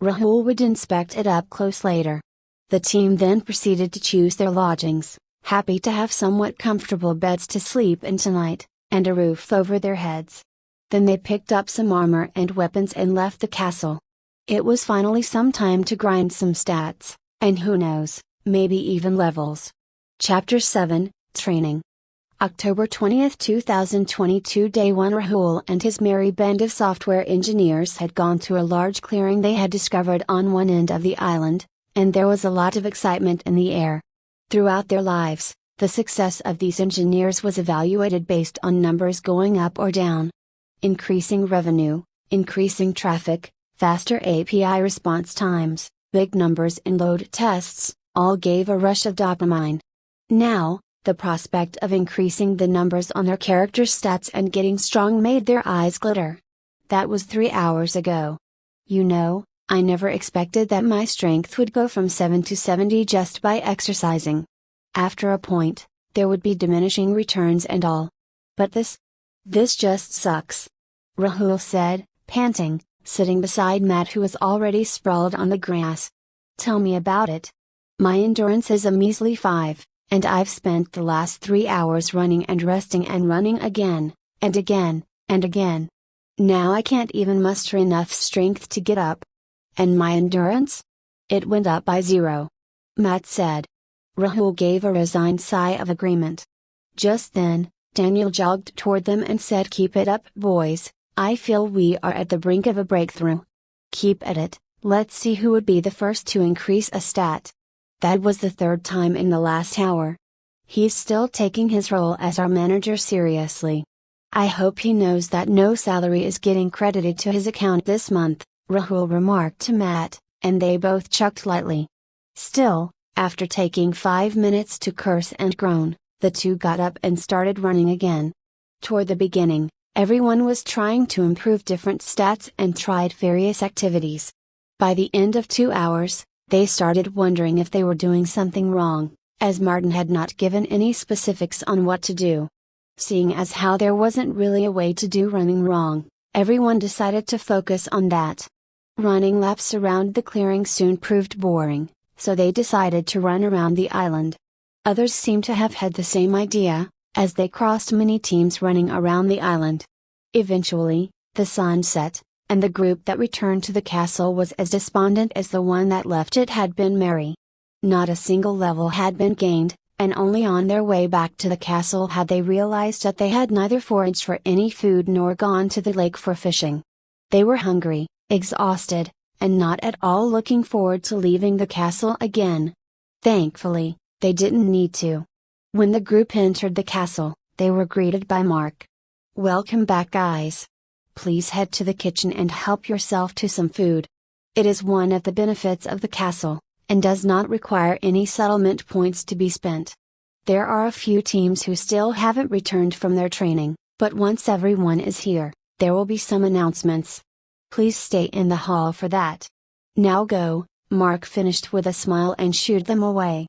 Rahul would inspect it up close later. The team then proceeded to choose their lodgings, happy to have somewhat comfortable beds to sleep in tonight, and a roof over their heads. Then they picked up some armor and weapons and left the castle. It was finally some time to grind some stats, and who knows, maybe even levels. Chapter 7, Training. October 20, 2022 Day 1. Rahul and his merry band of software engineers had gone to a large clearing they had discovered on one end of the island, and there was a lot of excitement in the air. Throughout their lives, the success of these engineers was evaluated based on numbers going up or down. Increasing revenue, increasing traffic, faster API response times, big numbers in load tests, all gave a rush of dopamine. Now, the prospect of increasing the numbers on their character stats and getting strong made their eyes glitter. That was 3 hours ago. You know, I never expected that my strength would go from 7 to 70 just by exercising. After a point, there would be diminishing returns and all. But this just sucks. Rahul said, panting, sitting beside Matt, who was already sprawled on the grass. Tell me about it. My endurance is a measly 5, and I've spent the last 3 hours running and resting and running again, and again, and again. Now I can't even muster enough strength to get up. And my endurance? It went up by 0. Matt said. Rahul gave a resigned sigh of agreement. Just then, Daniel jogged toward them and said, "Keep it up, boys, I feel we are at the brink of a breakthrough. Keep at it, let's see who would be the first to increase a stat." That was the 3rd time in the last hour. He's still taking his role as our manager seriously. I hope he knows that no salary is getting credited to his account this month, Rahul remarked to Matt, and they both chuckled lightly. Still, after taking 5 minutes to curse and groan, the two got up and started running again. Toward the beginning, everyone was trying to improve different stats and tried various activities. By the end of 2 hours, they started wondering if they were doing something wrong, as Martin had not given any specifics on what to do. Seeing as how there wasn't really a way to do running wrong, everyone decided to focus on that. Running laps around the clearing soon proved boring, so they decided to run around the island. Others seemed to have had the same idea, as they crossed many teams running around the island. Eventually, the sun set, and the group that returned to the castle was as despondent as the one that left it had been merry. Not a single level had been gained, and only on their way back to the castle had they realized that they had neither foraged for any food nor gone to the lake for fishing. They were hungry, exhausted, and not at all looking forward to leaving the castle again. Thankfully, they didn't need to. When the group entered the castle, they were greeted by Mark. "Welcome back, guys. Please head to the kitchen and help yourself to some food. It is one of the benefits of the castle, and does not require any settlement points to be spent. There are a few teams who still haven't returned from their training, but once everyone is here, there will be some announcements. Please stay in the hall for that. Now go," Mark finished with a smile and shooed them away.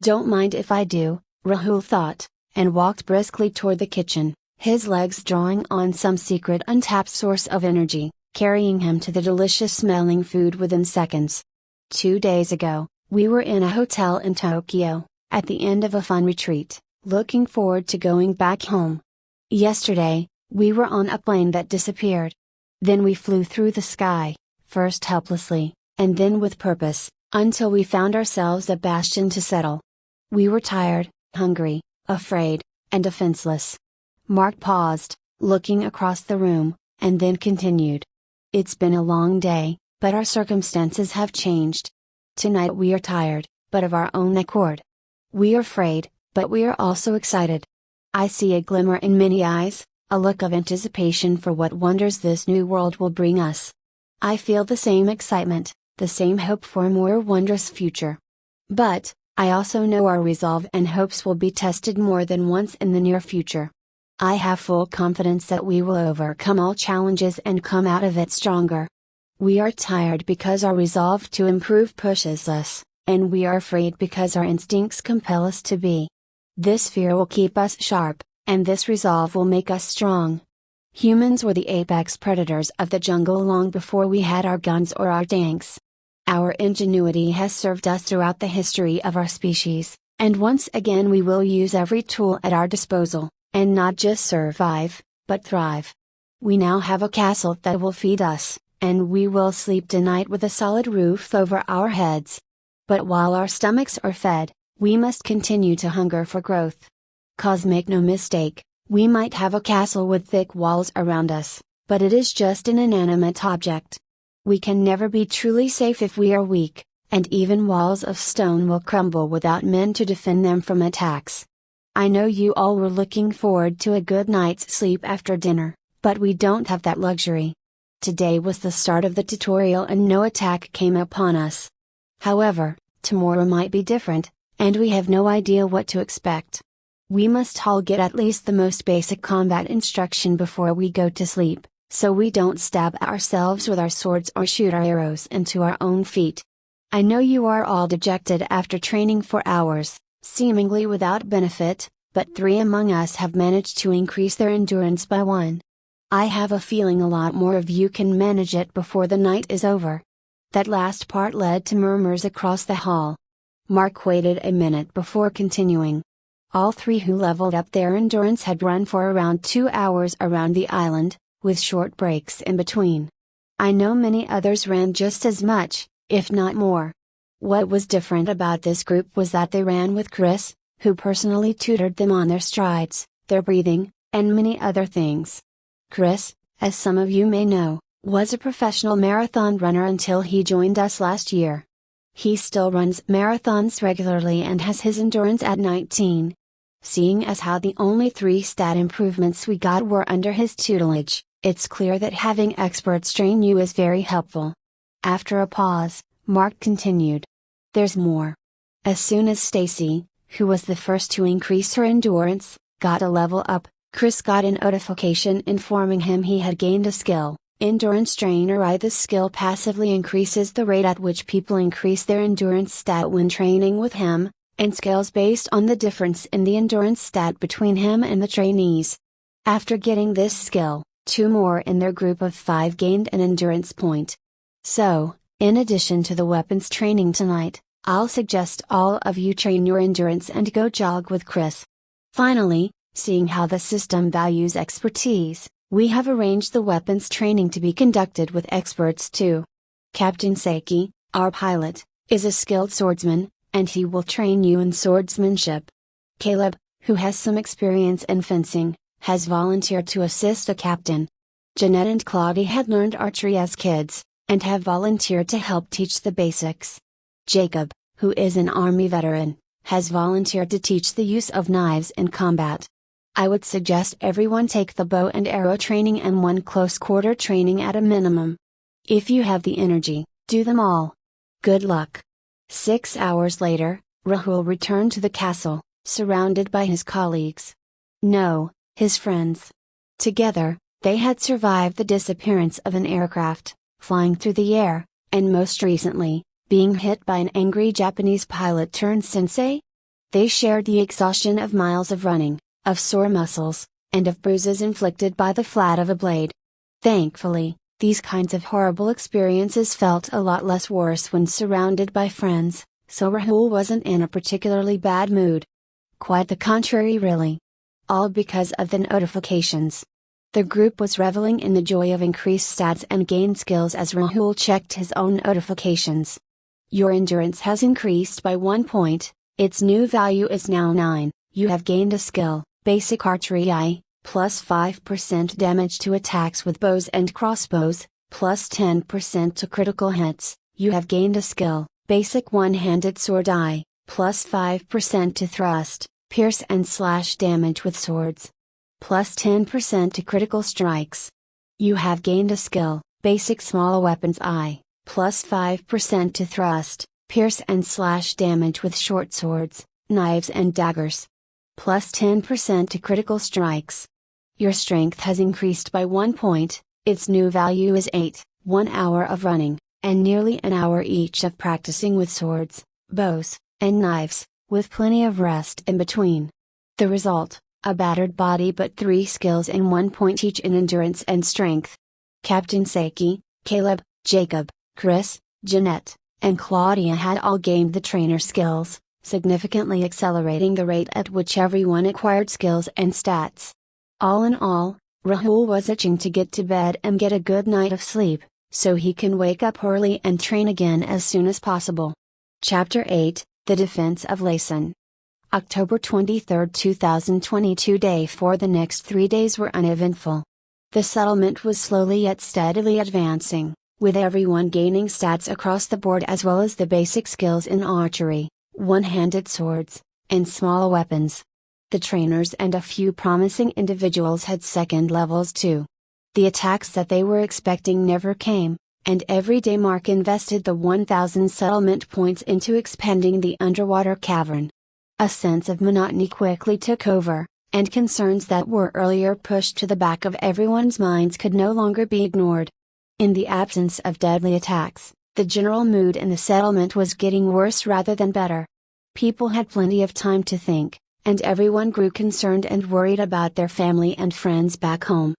"Don't mind if I do," Rahul thought, and walked briskly toward the kitchen, his legs drawing on some secret untapped source of energy, carrying him to the delicious smelling food within seconds. 2 days ago, we were in a hotel in Tokyo, at the end of a fun retreat, looking forward to going back home. Yesterday, we were on a plane that disappeared. Then we flew through the sky, first helplessly, and then with purpose, until we found ourselves a bastion to settle. We were tired, hungry, afraid, and defenseless. Mark paused, looking across the room, and then continued. It's been a long day, but our circumstances have changed. Tonight we are tired, but of our own accord. We are afraid, but we are also excited. I see a glimmer in many eyes, a look of anticipation for what wonders this new world will bring us. I feel the same excitement, the same hope for a more wondrous future. But, I also know our resolve and hopes will be tested more than once in the near future. I have full confidence that we will overcome all challenges and come out of it stronger. We are tired because our resolve to improve pushes us, and we are afraid because our instincts compel us to be. This fear will keep us sharp, and this resolve will make us strong. Humans were the apex predators of the jungle long before we had our guns or our tanks. Our ingenuity has served us throughout the history of our species, and once again we will use every tool at our disposal, and not just survive, but thrive. We now have a castle that will feed us, and we will sleep tonight with a solid roof over our heads. But while our stomachs are fed, we must continue to hunger for growth. 'Cause make no mistake, we might have a castle with thick walls around us, but it is just an inanimate object. We can never be truly safe if we are weak, and even walls of stone will crumble without men to defend them from attacks. I know you all were looking forward to a good night's sleep after dinner, but we don't have that luxury. Today was the start of the tutorial and no attack came upon us. However, tomorrow might be different, and we have no idea what to expect. We must all get at least the most basic combat instruction before we go to sleep, so we don't stab ourselves with our swords or shoot our arrows into our own feet. I know you are all dejected after training for hours, seemingly without benefit, but 3 among us have managed to increase their endurance by 1. I have a feeling a lot more of you can manage it before the night is over. That last part led to murmurs across the hall. Mark waited a minute before continuing. All 3 who leveled up their endurance had run for around 2 hours around the island, with short breaks in between. I know many others ran just as much, if not more. What was different about this group was that they ran with Chris, who personally tutored them on their strides, their breathing, and many other things. Chris, as some of you may know, was a professional marathon runner until he joined us last year. He still runs marathons regularly and has his endurance at 19. Seeing as how the only 3 stat improvements we got were under his tutelage, it's clear that having experts train you is very helpful. After a pause, Mark continued. There's more. As soon as Stacy, who was the first to increase her endurance, got a level up, Chris got a notification informing him he had gained a skill. Endurance Trainer I. This skill passively increases the rate at which people increase their endurance stat when training with him, and scales based on the difference in the endurance stat between him and the trainees. After getting this skill, 2 more in their group of 5 gained an endurance point. So, in addition to the weapons training tonight, I'll suggest all of you train your endurance and go jog with Chris. Finally, seeing how the system values expertise, we have arranged the weapons training to be conducted with experts too. Captain Seki, our pilot, is a skilled swordsman, and he will train you in swordsmanship. Caleb, who has some experience in fencing, has volunteered to assist the captain. Jeanette and Claudia had learned archery as kids, and have volunteered to help teach the basics. Jacob, who is an army veteran, has volunteered to teach the use of knives in combat. I would suggest everyone take the bow and arrow training and 1 close quarter training at a minimum. If you have the energy, do them all. Good luck. 6 hours later, Rahul returned to the castle, surrounded by his colleagues. No, his friends. Together, they had survived the disappearance of an aircraft, flying through the air, and most recently, being hit by an angry Japanese pilot turned sensei. They shared the exhaustion of miles of running, of sore muscles, and of bruises inflicted by the flat of a blade. Thankfully, these kinds of horrible experiences felt a lot less worse when surrounded by friends, so Rahul wasn't in a particularly bad mood. Quite the contrary really. All because of the notifications. The group was reveling in the joy of increased stats and gained skills as Rahul checked his own notifications. Your endurance has increased by 1 point, its new value is now 9, you have gained a skill, Basic Archery I, plus 5% damage to attacks with bows and crossbows, plus 10% to critical hits. You have gained a skill, Basic One-Handed Sword I, plus 5% to thrust, pierce and slash damage with swords. Plus 10% to critical strikes. You have gained a skill, Basic Small Weapons I, plus 5% to thrust, pierce and slash damage with short swords, knives and daggers. Plus 10% to critical strikes. Your strength has increased by 1 point, its new value is 8, 1 hour of running, and nearly an hour each of practicing with swords, bows, and knives, with plenty of rest in between. The result, a battered body but 3 skills and 1 point each in endurance and strength. Captain Saki, Caleb, Jacob, Chris, Jeanette, and Claudia had all gained the trainer skills, significantly accelerating the rate at which everyone acquired skills and stats. All in all, Rahul was itching to get to bed and get a good night of sleep, so he can wake up early and train again as soon as possible. Chapter 8, The Defense of Laysan. October 23, 2022. Day 4. The next 3 days were uneventful. The settlement was slowly yet steadily advancing, with everyone gaining stats across the board as well as the basic skills in archery, one-handed swords, and small weapons. The trainers and a few promising individuals had second levels too. The attacks that they were expecting never came, and every day Mark invested the 1,000 settlement points into expanding the underwater cavern. A sense of monotony quickly took over, and concerns that were earlier pushed to the back of everyone's minds could no longer be ignored. In the absence of deadly attacks, the general mood in the settlement was getting worse rather than better. People had plenty of time to think, and everyone grew concerned and worried about their family and friends back home.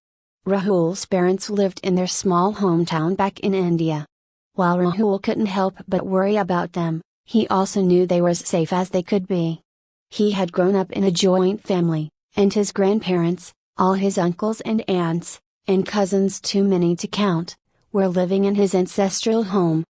Rahul's parents lived in their small hometown back in India. While Rahul couldn't help but worry about them, he also knew they were as safe as they could be. He had grown up in a joint family, and his grandparents, all his uncles and aunts, and cousins too many to count, were living in his ancestral home.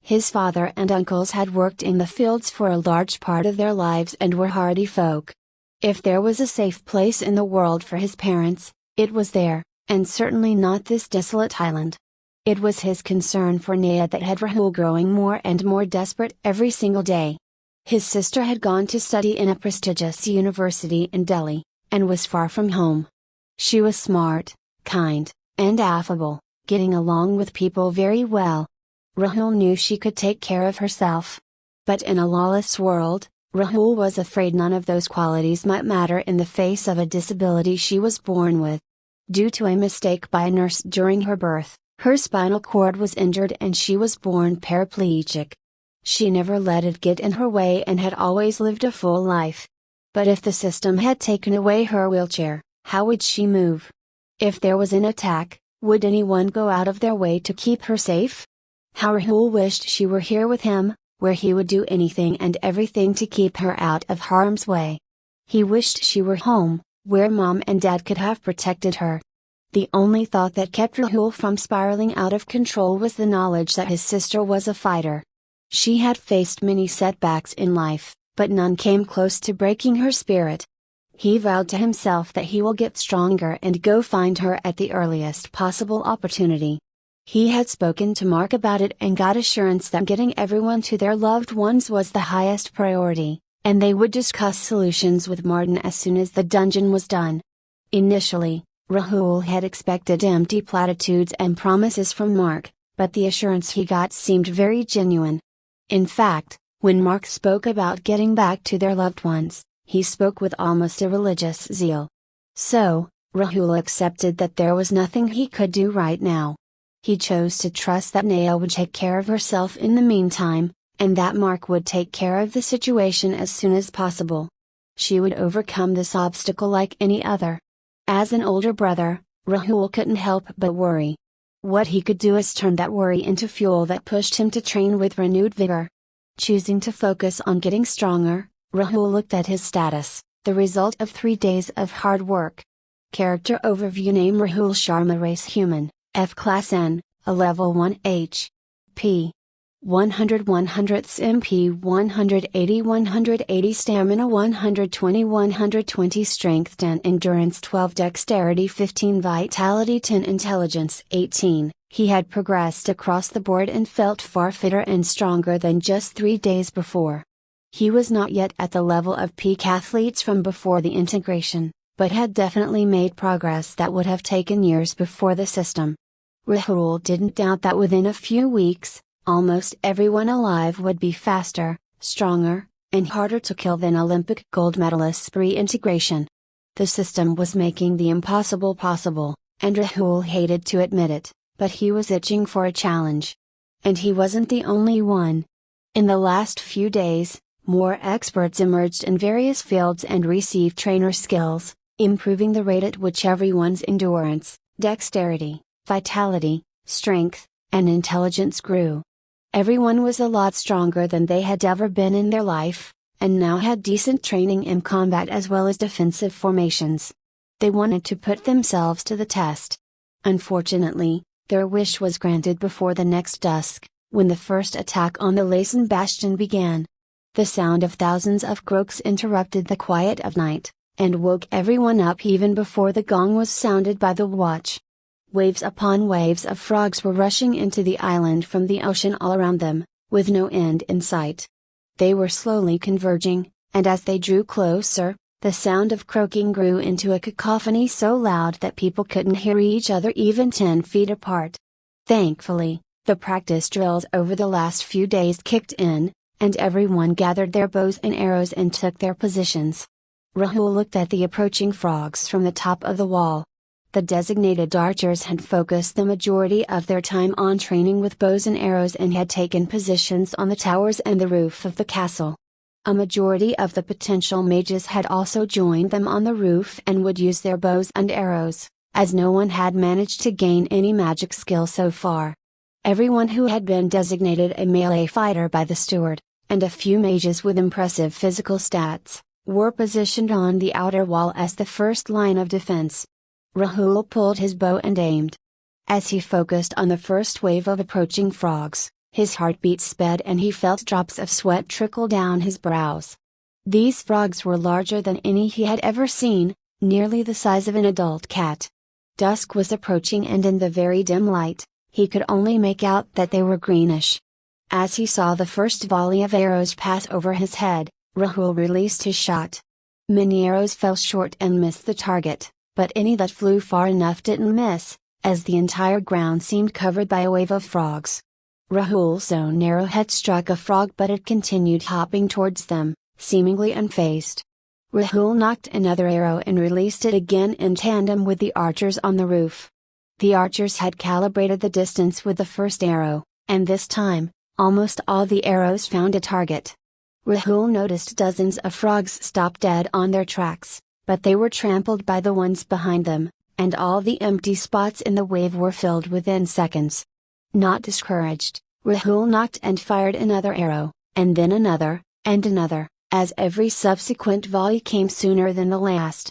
His father and uncles had worked in the fields for a large part of their lives and were hardy folk. If there was a safe place in the world for his parents, it was there, and certainly not this desolate island. It was his concern for Naya that had Rahul growing more and more desperate every single day. His sister had gone to study in a prestigious university in Delhi, and was far from home. She was smart, kind, and affable, getting along with people very well. Rahul knew she could take care of herself. But in a lawless world, Rahul was afraid none of those qualities might matter in the face of a disability she was born with. Due to a mistake by a nurse during her birth, her spinal cord was injured and she was born paraplegic. She never let it get in her way and had always lived a full life. But if the system had taken away her wheelchair, how would she move? If there was an attack, would anyone go out of their way to keep her safe? How Rahul wished she were here with him, where he would do anything and everything to keep her out of harm's way. He wished she were home, where Mom and Dad could have protected her. The only thought that kept Rahul from spiraling out of control was the knowledge that his sister was a fighter. She had faced many setbacks in life, but none came close to breaking her spirit. He vowed to himself that he will get stronger and go find her at the earliest possible opportunity. He had spoken to Mark about it and got assurance that getting everyone to their loved ones was the highest priority, and they would discuss solutions with Martin as soon as the dungeon was done. Initially, Rahul had expected empty platitudes and promises from Mark, but the assurance he got seemed very genuine. In fact, when Mark spoke about getting back to their loved ones, he spoke with almost a religious zeal. So, Rahul accepted that there was nothing he could do right now. He chose to trust that Naya would take care of herself in the meantime, and that Mark would take care of the situation as soon as possible. She would overcome this obstacle like any other. As an older brother, Rahul couldn't help but worry. What he could do is turn that worry into fuel that pushed him to train with renewed vigor. Choosing to focus on getting stronger, Rahul looked at his status, the result of 3 days of hard work. Character overview. Name Rahul Sharma. Race human, F class N, a level 1 H. P. 100 100ths MP 180 stamina 120 strength 10 endurance 12 dexterity 15 vitality 10 intelligence 18. He had progressed across the board and felt far fitter and stronger than just 3 days before. He was not yet at the level of peak athletes from before the integration, but had definitely made progress that would have taken years before the system. Rahul didn't doubt that within a few weeks, almost everyone alive would be faster, stronger, and harder to kill than Olympic gold medalists pre-integration. The system was making the impossible possible, and Rahul hated to admit it, but he was itching for a challenge. And he wasn't the only one. In the last few days, more experts emerged in various fields and received trainer skills, improving the rate at which everyone's endurance, dexterity, vitality, strength, and intelligence grew. Everyone was a lot stronger than they had ever been in their life, and now had decent training in combat as well as defensive formations. They wanted to put themselves to the test. Unfortunately, their wish was granted before the next dusk, when the first attack on the Laysan Bastion began. The sound of thousands of croaks interrupted the quiet of night, and woke everyone up even before the gong was sounded by the watch. Waves upon waves of frogs were rushing into the island from the ocean all around them, with no end in sight. They were slowly converging, and as they drew closer, the sound of croaking grew into a cacophony so loud that people couldn't hear each other even 10 feet apart. Thankfully, the practice drills over the last few days kicked in, and everyone gathered their bows and arrows and took their positions. Rahul looked at the approaching frogs from the top of the wall. The designated archers had focused the majority of their time on training with bows and arrows and had taken positions on the towers and the roof of the castle. A majority of the potential mages had also joined them on the roof and would use their bows and arrows, as no one had managed to gain any magic skill so far. Everyone who had been designated a melee fighter by the steward, and a few mages with impressive physical stats, were positioned on the outer wall as the first line of defense. Rahul pulled his bow and aimed. As he focused on the first wave of approaching frogs, his heartbeat sped and he felt drops of sweat trickle down his brows. These frogs were larger than any he had ever seen, nearly the size of an adult cat. Dusk was approaching and in the very dim light, he could only make out that they were greenish. As he saw the first volley of arrows pass over his head, Rahul released his shot. Many arrows fell short and missed the target, but any that flew far enough didn't miss, as the entire ground seemed covered by a wave of frogs. Rahul's own arrow had struck a frog but it continued hopping towards them, seemingly unfazed. Rahul nocked another arrow and released it again in tandem with the archers on the roof. The archers had calibrated the distance with the first arrow, and this time, almost all the arrows found a target. Rahul noticed dozens of frogs stop dead on their tracks, but they were trampled by the ones behind them, and all the empty spots in the wave were filled within seconds. Not discouraged, Rahul nocked and fired another arrow, and then another, and another, as every subsequent volley came sooner than the last.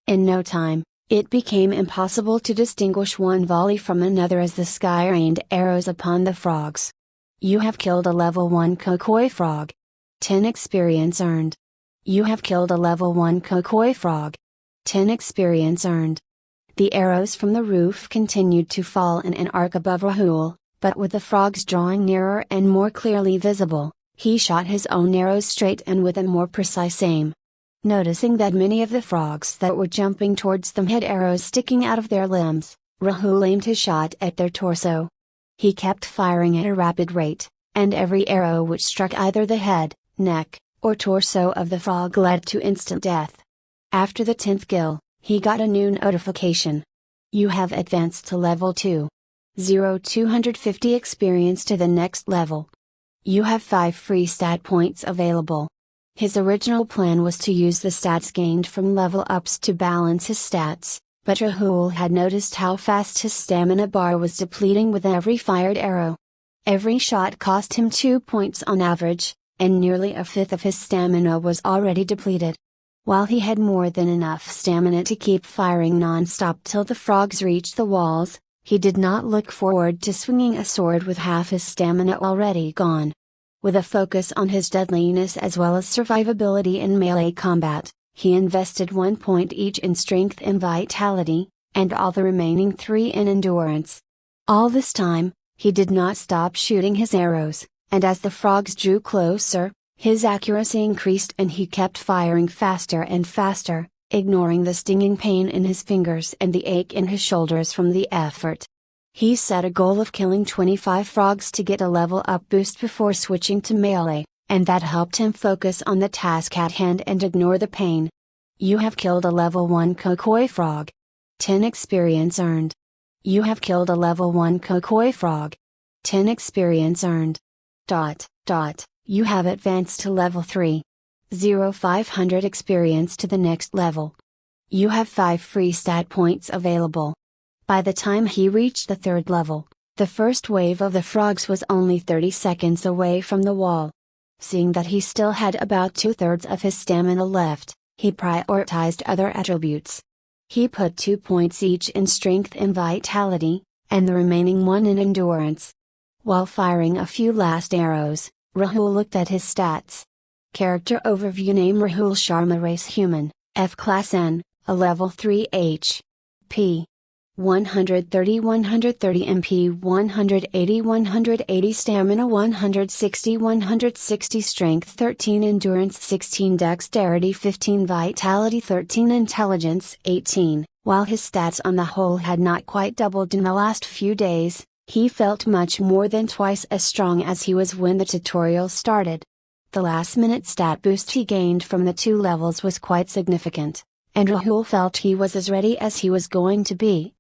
In no time, it became impossible to distinguish one volley from another as the sky rained arrows upon the frogs. You have killed a level 1 Kokoi frog. 10 experience earned. You have killed a level 1 Kokoi frog. 10 experience earned. The arrows from the roof continued to fall in an arc above Rahul, but with the frogs drawing nearer and more clearly visible, he shot his own arrows straight and with a more precise aim. Noticing that many of the frogs that were jumping towards them had arrows sticking out of their limbs, Rahul aimed his shot at their torso. He kept firing at a rapid rate, and every arrow which struck either the head, neck, or torso of the frog led to instant death. After the 10th kill, he got a new notification. You have advanced to level 2. 250 experience to the next level. You have 5 free stat points available. His original plan was to use the stats gained from level ups to balance his stats, but Rahul had noticed how fast his stamina bar was depleting with every fired arrow. Every shot cost him 2 points on average, and nearly a fifth of his stamina was already depleted. While he had more than enough stamina to keep firing non-stop till the frogs reached the walls, He did not look forward to swinging a sword with half his stamina already gone. With a focus on his deadliness as well as survivability in melee combat, he invested 1 point each in strength and vitality, and all the remaining 3 in endurance. All this time, he did not stop shooting his arrows, and as the frogs drew closer, his accuracy increased and he kept firing faster and faster, ignoring the stinging pain in his fingers and the ache in his shoulders from the effort. He set a goal of killing 25 frogs to get a level up boost before switching to melee, and that helped him focus on the task at hand and ignore the pain. You have killed a level 1 Kokoi frog. 10 experience earned. You have killed a level 1 Kokoi frog. 10 experience earned. ... You have advanced to level 3. 500 experience to the next level. You have 5 free stat points available. By the time he reached the 3rd level, the first wave of the frogs was only 30 seconds away from the wall. Seeing that he still had about 2/3 of his stamina left, he prioritized other attributes. He put 2 points each in strength and vitality, and the remaining 1 in endurance. While firing a few last arrows, Rahul looked at his stats. Character overview: name Rahul Sharma, race human, F class N, a level 3 P. 130 MP, 180 stamina, 160 strength, 13 endurance, 16 dexterity, 15 vitality, 13 intelligence, 18. While his stats on the whole had not quite doubled in the last few days, he felt much more than twice as strong as he was when the tutorial started. The last-minute stat boost he gained from the 2 levels was quite significant, and Rahul felt he was as ready as he was going to be.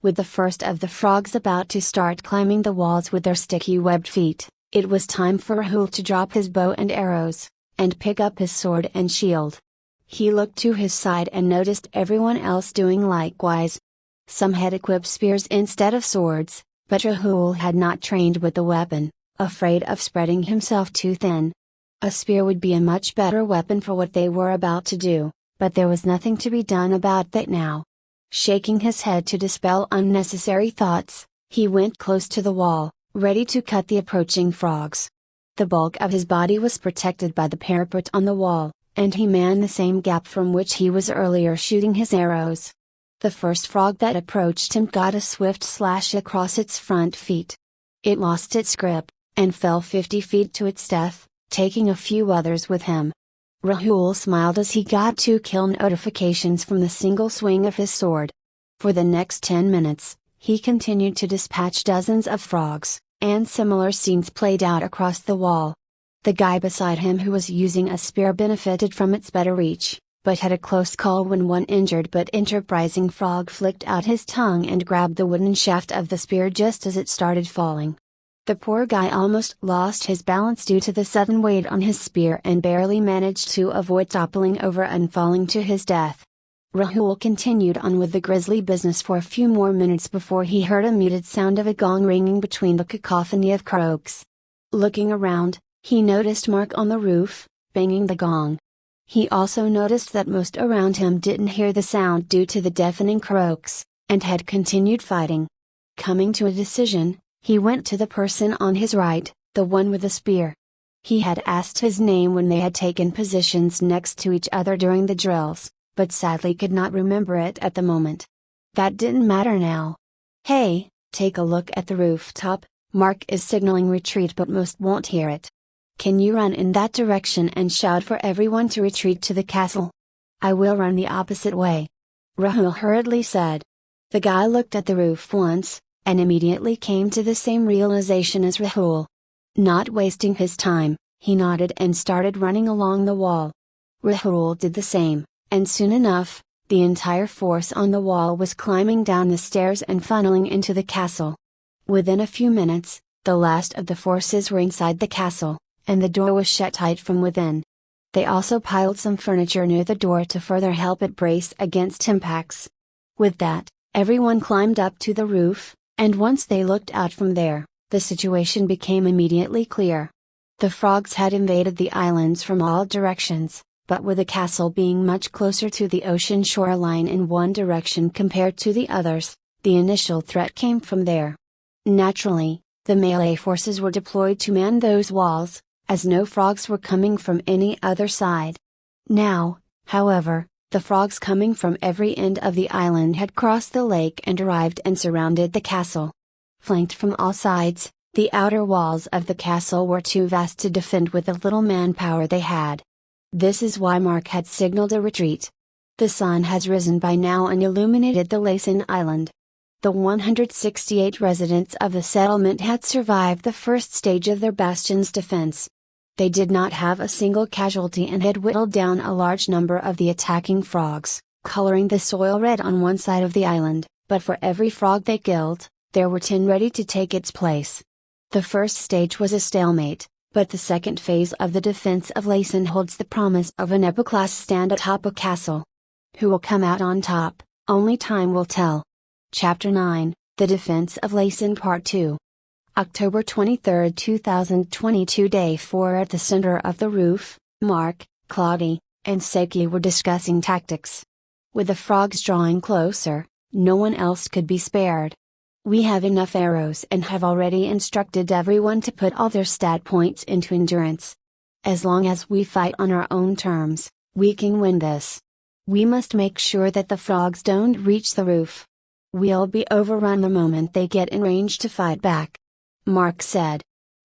With the first of the frogs about to start climbing the walls with their sticky webbed feet, it was time for Rahul to drop his bow and arrows, and pick up his sword and shield. He looked to his side and noticed everyone else doing likewise. Some had equipped spears instead of swords, but Rahul had not trained with the weapon, afraid of spreading himself too thin. A spear would be a much better weapon for what they were about to do, but there was nothing to be done about that now. Shaking his head to dispel unnecessary thoughts, he went close to the wall, ready to cut the approaching frogs. The bulk of his body was protected by the parapet on the wall, and he manned the same gap from which he was earlier shooting his arrows. The first frog that approached him got a swift slash across its front feet. It lost its grip, and fell 50 feet to its death, taking a few others with him. Rahul smiled as he got 2 kill notifications from the single swing of his sword. For the next 10 minutes, he continued to dispatch dozens of frogs, and similar scenes played out across the wall. The guy beside him who was using a spear benefited from its better reach, but had a close call when one injured but enterprising frog flicked out his tongue and grabbed the wooden shaft of the spear just as it started falling. The poor guy almost lost his balance due to the sudden weight on his spear and barely managed to avoid toppling over and falling to his death. Rahul continued on with the grisly business for a few more minutes before he heard a muted sound of a gong ringing between the cacophony of croaks. Looking around, he noticed Mark on the roof, banging the gong. He also noticed that most around him didn't hear the sound due to the deafening croaks, and had continued fighting. Coming to a decision, he went to the person on his right, the one with the spear. He had asked his name when they had taken positions next to each other during the drills, but sadly could not remember it at the moment. That didn't matter now. "Hey, take a look at the rooftop, Mark is signaling retreat but most won't hear it. Can you run in that direction and shout for everyone to retreat to the castle? I will run the opposite way," Rahul hurriedly said. The guy looked at the roof once, and immediately came to the same realization as Rahul. Not wasting his time, he nodded and started running along the wall. Rahul did the same, and soon enough, the entire force on the wall was climbing down the stairs and funneling into the castle. Within a few minutes, the last of the forces were inside the castle, and the door was shut tight from within. They also piled some furniture near the door to further help it brace against impacts. With that, everyone climbed up to the roof, and once they looked out from there, the situation became immediately clear. The frogs had invaded the islands from all directions, but with the castle being much closer to the ocean shoreline in one direction compared to the others, The initial threat came from there. Naturally, the melee forces were deployed to man those walls, as no frogs were coming from any other side. Now, however, the frogs coming from every end of the island had crossed the lake and arrived and surrounded the castle. Flanked from all sides, the outer walls of the castle were too vast to defend with the little manpower they had. This is why Mark had signaled a retreat. The sun has risen by now and illuminated the Laysan Island. The 168 residents of the settlement had survived the first stage of their bastion's defense. They did not have a single casualty and had whittled down a large number of the attacking frogs, coloring the soil red on one side of the island, but for every frog they killed, there were 10 ready to take its place. The first stage was a stalemate, but the second phase of the defense of Laysan holds the promise of an epic-class stand atop a castle. Who will come out on top, only time will tell. Chapter 9, The Defense of Laysan Part 2. October 23, 2022. Day 4. At the center of the roof, Mark, Claudia, and Seki were discussing tactics. With the frogs drawing closer, no one else could be spared. We have enough arrows and have already instructed everyone to put all their stat points into endurance. As long as we fight on our own terms, we can win this. We must make sure that the frogs don't reach the roof. We'll be overrun the moment they get in range to fight back. Mark said.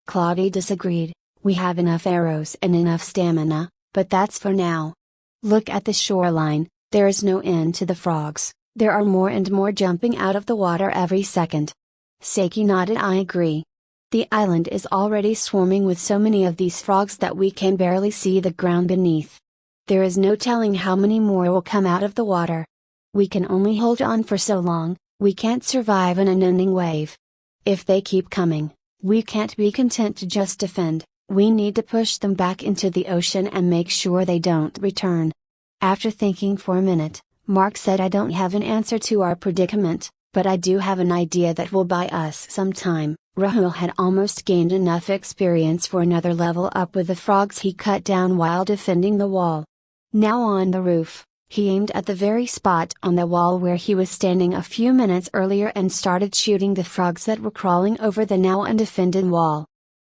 Claudia disagreed. We have enough arrows and enough stamina, but that's for now. Look at the shoreline, there is no end to the frogs, there are more and more jumping out of the water every second. Seki nodded. I agree. The island is already swarming with so many of these frogs that we can barely see the ground beneath. There is no telling how many more will come out of the water. We can only hold on for so long, we can't survive an unending wave. If they keep coming, we can't be content to just defend, we need to push them back into the ocean and make sure they don't return. After thinking for a minute, Mark said, I don't have an answer to our predicament, but I do have an idea that will buy us some time. Rahul had almost gained enough experience for another level up with the frogs he cut down while defending the wall. Now on the roof, he aimed at the very spot on the wall where he was standing a few minutes earlier and started shooting the frogs that were crawling over the now undefended wall.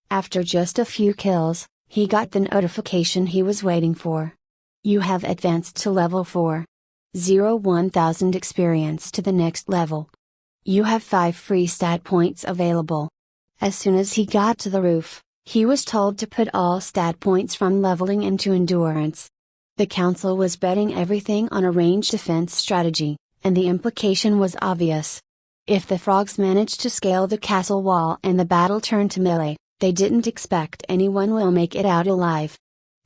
After just a few kills, he got the notification he was waiting for. You have advanced to level 4. 1000 experience to the next level. You have 5 free stat points available. As soon as he got to the roof, he was told to put all stat points from leveling into endurance. The council was betting everything on a range defense strategy, and the implication was obvious. If the frogs managed to scale the castle wall and the battle turned to melee, they didn't expect anyone will make it out alive.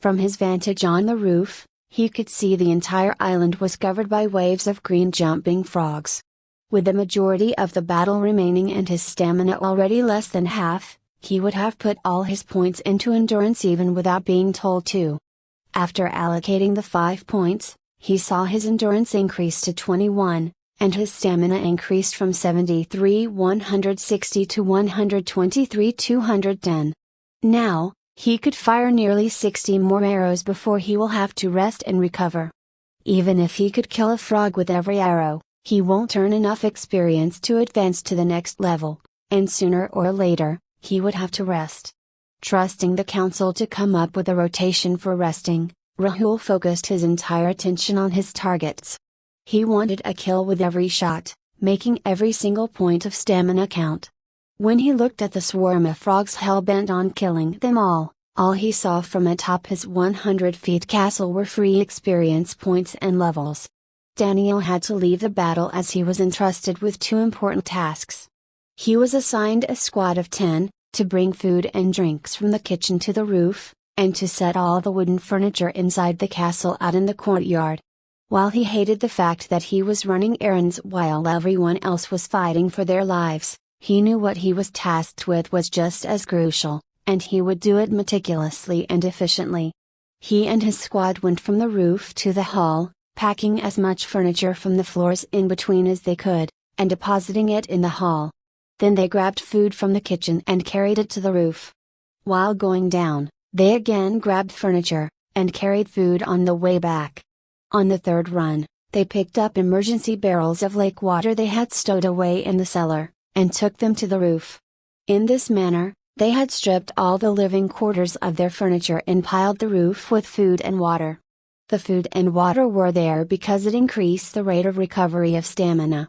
From his vantage on the roof, he could see the entire island was covered by waves of green jumping frogs. With the majority of the battle remaining and his stamina already less than half, he would have put all his points into endurance even without being told to. After allocating the 5 points, he saw his endurance increase to 21, and his stamina increased from 73,160 to 123,210. Now, he could fire nearly 60 more arrows before he will have to rest and recover. Even if he could kill a frog with every arrow, he won't earn enough experience to advance to the next level, and sooner or later, he would have to rest. Trusting the council to come up with a rotation for resting, Rahul focused his entire attention on his targets. He wanted a kill with every shot, making every single point of stamina count. When he looked at the swarm of frogs hell-bent on killing them all he saw from atop his 100-feet castle were free experience points and levels. Daniel had to leave the battle as he was entrusted with 2 important tasks. He was assigned a squad of 10, to bring food and drinks from the kitchen to the roof, and to set all the wooden furniture inside the castle out in the courtyard. While he hated the fact that he was running errands while everyone else was fighting for their lives, he knew what he was tasked with was just as crucial, and he would do it meticulously and efficiently. He and his squad went from the roof to the hall, packing as much furniture from the floors in between as they could, and depositing it in the hall. Then they grabbed food from the kitchen and carried it to the roof. While going down, they again grabbed furniture, and carried food on the way back. On the third run, They picked up emergency barrels of lake water they had stowed away in the cellar, and took them to the roof. In this manner, they had stripped all the living quarters of their furniture and piled the roof with food and water. The food and water were there because it increased the rate of recovery of stamina.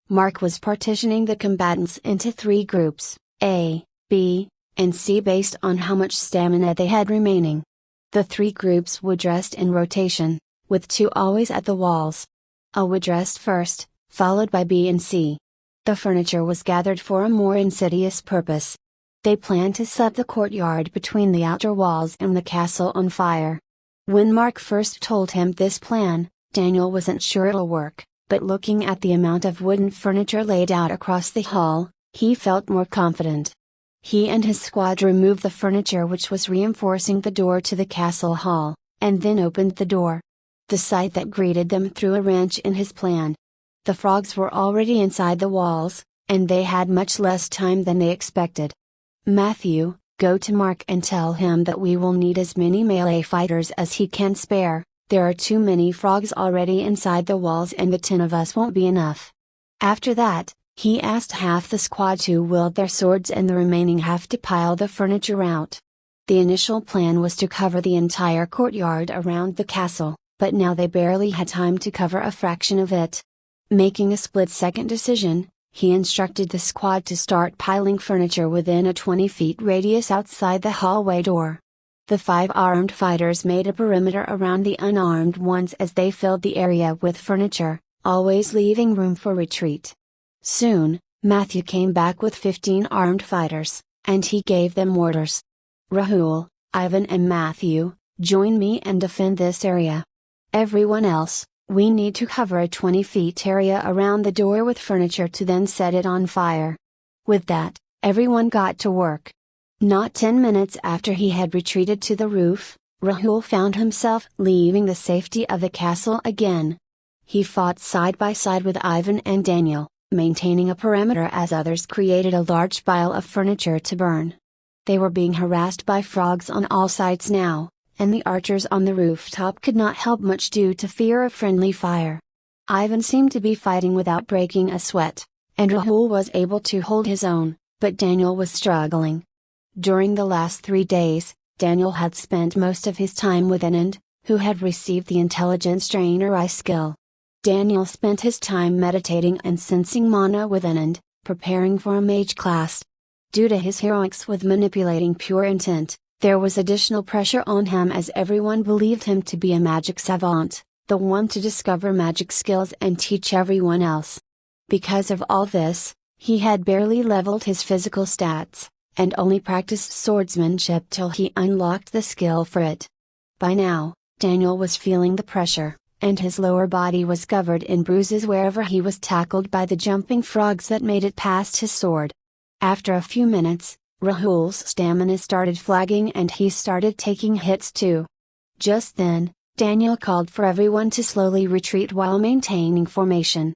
Mark was partitioning the combatants into 3 groups, A, B, and C, based on how much stamina they had remaining. The 3 groups would rest in rotation, with 2 always at the walls. A would rest first, followed by B and C. The furniture was gathered for a more insidious purpose. They planned to set the courtyard between the outer walls and the castle on fire. When Mark first told him this plan, Daniel wasn't sure it'll work, but looking at the amount of wooden furniture laid out across the hall, he felt more confident. He and his squad removed the furniture which was reinforcing the door to the castle hall, and then opened the door. The sight that greeted them threw a wrench in his plan. The frogs were already inside the walls, and they had much less time than they expected. "Matthew, go to Mark and tell him that we will need as many melee fighters as he can spare. There are too many frogs already inside the walls and the 10 of us won't be enough." After that, he asked half the squad to wield their swords and the remaining half to pile the furniture out. The initial plan was to cover the entire courtyard around the castle, but now they barely had time to cover a fraction of it. Making a split-second decision, he instructed the squad to start piling furniture within a 20-foot radius outside the hallway door. The 5 armed fighters made a perimeter around the unarmed ones as they filled the area with furniture, always leaving room for retreat. Soon, Matthew came back with 15 armed fighters, and he gave them orders. "Rahul, Ivan and Matthew, join me and defend this area. Everyone else, we need to cover a 20-foot area around the door with furniture to then set it on fire." With that, everyone got to work. Not 10 minutes after he had retreated to the roof, Rahul found himself leaving the safety of the castle again. He fought side by side with Ivan and Daniel, maintaining a perimeter as others created a large pile of furniture to burn. They were being harassed by frogs on all sides now, and the archers on the rooftop could not help much due to fear of friendly fire. Ivan seemed to be fighting without breaking a sweat, and Rahul was able to hold his own, but Daniel was struggling. During the last 3 days, Daniel had spent most of his time with Anand, who had received the intelligence trainer I skill. Daniel spent his time meditating and sensing mana with Anand, preparing for a mage class. Due to his heroics with manipulating pure intent, there was additional pressure on him as everyone believed him to be a magic savant, the one to discover magic skills and teach everyone else. Because of all this, he had barely leveled his physical stats, and only practiced swordsmanship till he unlocked the skill for it. By now, Daniel was feeling the pressure, and his lower body was covered in bruises wherever he was tackled by the jumping frogs that made it past his sword. After a few minutes, Rahul's stamina started flagging and he started taking hits too. Just then, Daniel called for everyone to slowly retreat while maintaining formation.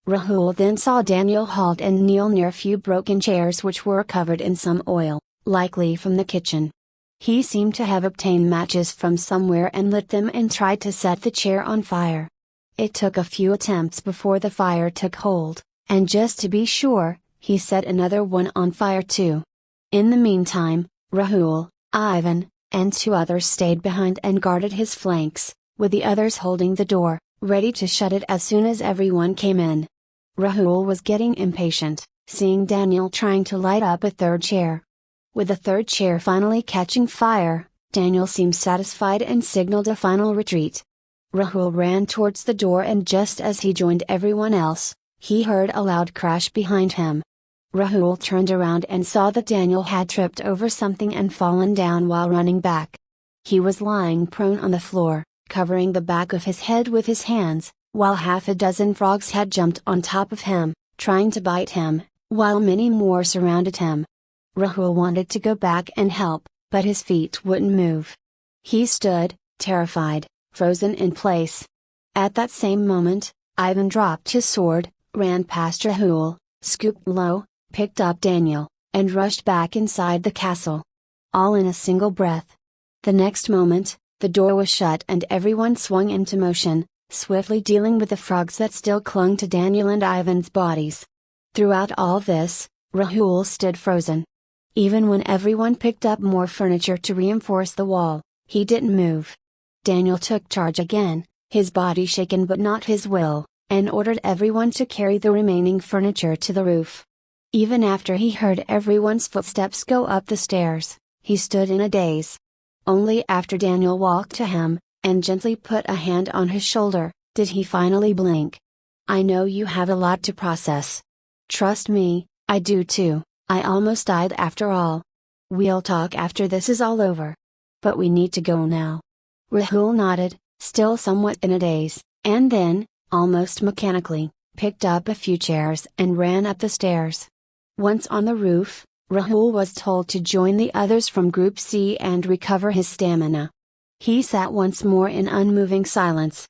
Rahul then saw Daniel halt and kneel near a few broken chairs which were covered in some oil, likely from the kitchen. He seemed to have obtained matches from somewhere and lit them and tried to set the chair on fire. It took a few attempts before the fire took hold, and just to be sure, he set another one on fire too. In the meantime, Rahul, Ivan, and 2 others stayed behind and guarded his flanks, with the others holding the door, ready to shut it as soon as everyone came in. Rahul was getting impatient, seeing Daniel trying to light up a 3rd chair. With the 3rd chair finally catching fire, Daniel seemed satisfied and signaled a final retreat. Rahul ran towards the door and just as he joined everyone else, he heard a loud crash behind him. Rahul turned around and saw that Daniel had tripped over something and fallen down while running back. He was lying prone on the floor, covering the back of his head with his hands, while half a dozen frogs had jumped on top of him, trying to bite him, while many more surrounded him. Rahul wanted to go back and help, but his feet wouldn't move. He stood, terrified, frozen in place. At that same moment, Ivan dropped his sword, ran past Rahul, scooped low, picked up Daniel, and rushed back inside the castle. All in a single breath. The next moment, the door was shut and everyone swung into motion, swiftly dealing with the frogs that still clung to Daniel and Ivan's bodies. Throughout all this, Rahul stood frozen. Even when everyone picked up more furniture to reinforce the wall, he didn't move. Daniel took charge again, his body shaken but not his will, and ordered everyone to carry the remaining furniture to the roof. Even after he heard everyone's footsteps go up the stairs, he stood in a daze. Only after Daniel walked to him, and gently put a hand on his shoulder, did he finally blink. "I know you have a lot to process. Trust me, I do too. I almost died after all. We'll talk after this is all over. But we need to go now." Rahul nodded, still somewhat in a daze, and then, almost mechanically, picked up a few chairs and ran up the stairs. Once on the roof, Rahul was told to join the others from Group C and recover his stamina. He sat once more in unmoving silence.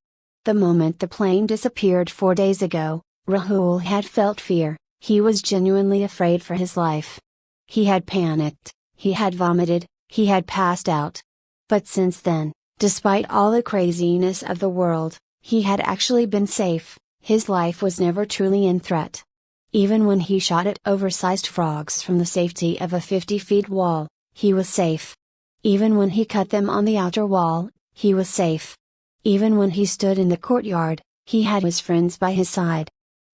The moment the plane disappeared 4 days ago, Rahul had felt fear. He was genuinely afraid for his life. He had panicked, he had vomited, he had passed out. But since then, despite all the craziness of the world, he had actually been safe. His life was never truly in threat. Even when he shot at oversized frogs from the safety of a 50-feet wall, he was safe. Even when he cut them on the outer wall, he was safe. Even when he stood in the courtyard, he had his friends by his side.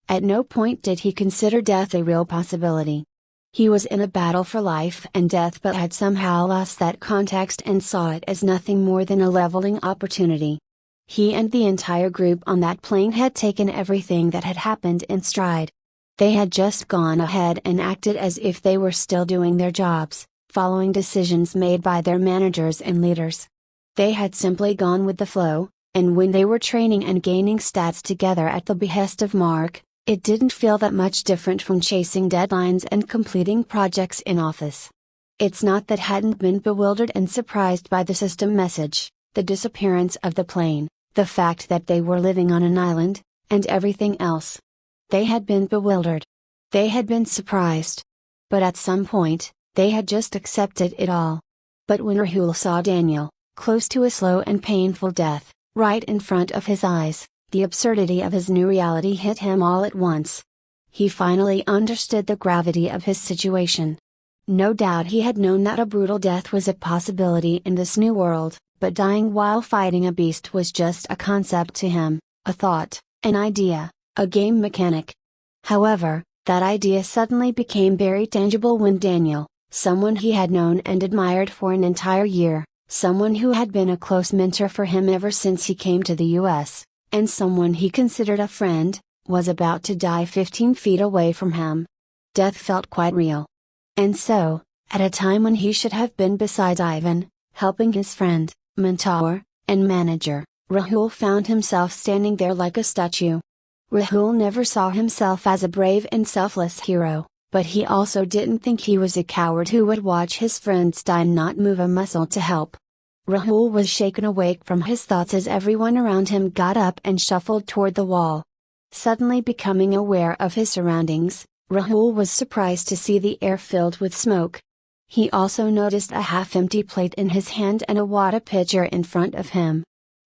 At no point did he consider death a real possibility. He was in a battle for life and death but had somehow lost that context and saw it as nothing more than a leveling opportunity. He and the entire group on that plane had taken everything that had happened in stride. They had just gone ahead and acted as if they were still doing their jobs, following decisions made by their managers and leaders. They had simply gone with the flow, and when they were training and gaining stats together at the behest of Mark, it didn't feel that much different from chasing deadlines and completing projects in office. It's not that hadn't been bewildered and surprised by the system message, the disappearance of the plane, the fact that they were living on an island, and everything else. They had been bewildered. They had been surprised. But at some point, they had just accepted it all. But when Rahul saw Daniel, close to a slow and painful death, right in front of his eyes, the absurdity of his new reality hit him all at once. He finally understood the gravity of his situation. No doubt he had known that a brutal death was a possibility in this new world, but dying while fighting a beast was just a concept to him, a thought, an idea, a game mechanic. However, that idea suddenly became very tangible when Daniel, someone he had known and admired for an entire year, someone who had been a close mentor for him ever since he came to the US, and someone he considered a friend, was about to die 15 feet away from him. Death felt quite real. And so, at a time when he should have been beside Ivan, helping his friend, mentor, and manager, Rahul found himself standing there like a statue. Rahul never saw himself as a brave and selfless hero, but he also didn't think he was a coward who would watch his friends die and not move a muscle to help. Rahul was shaken awake from his thoughts as everyone around him got up and shuffled toward the wall. Suddenly becoming aware of his surroundings, Rahul was surprised to see the air filled with smoke. He also noticed a half-empty plate in his hand and a water pitcher in front of him.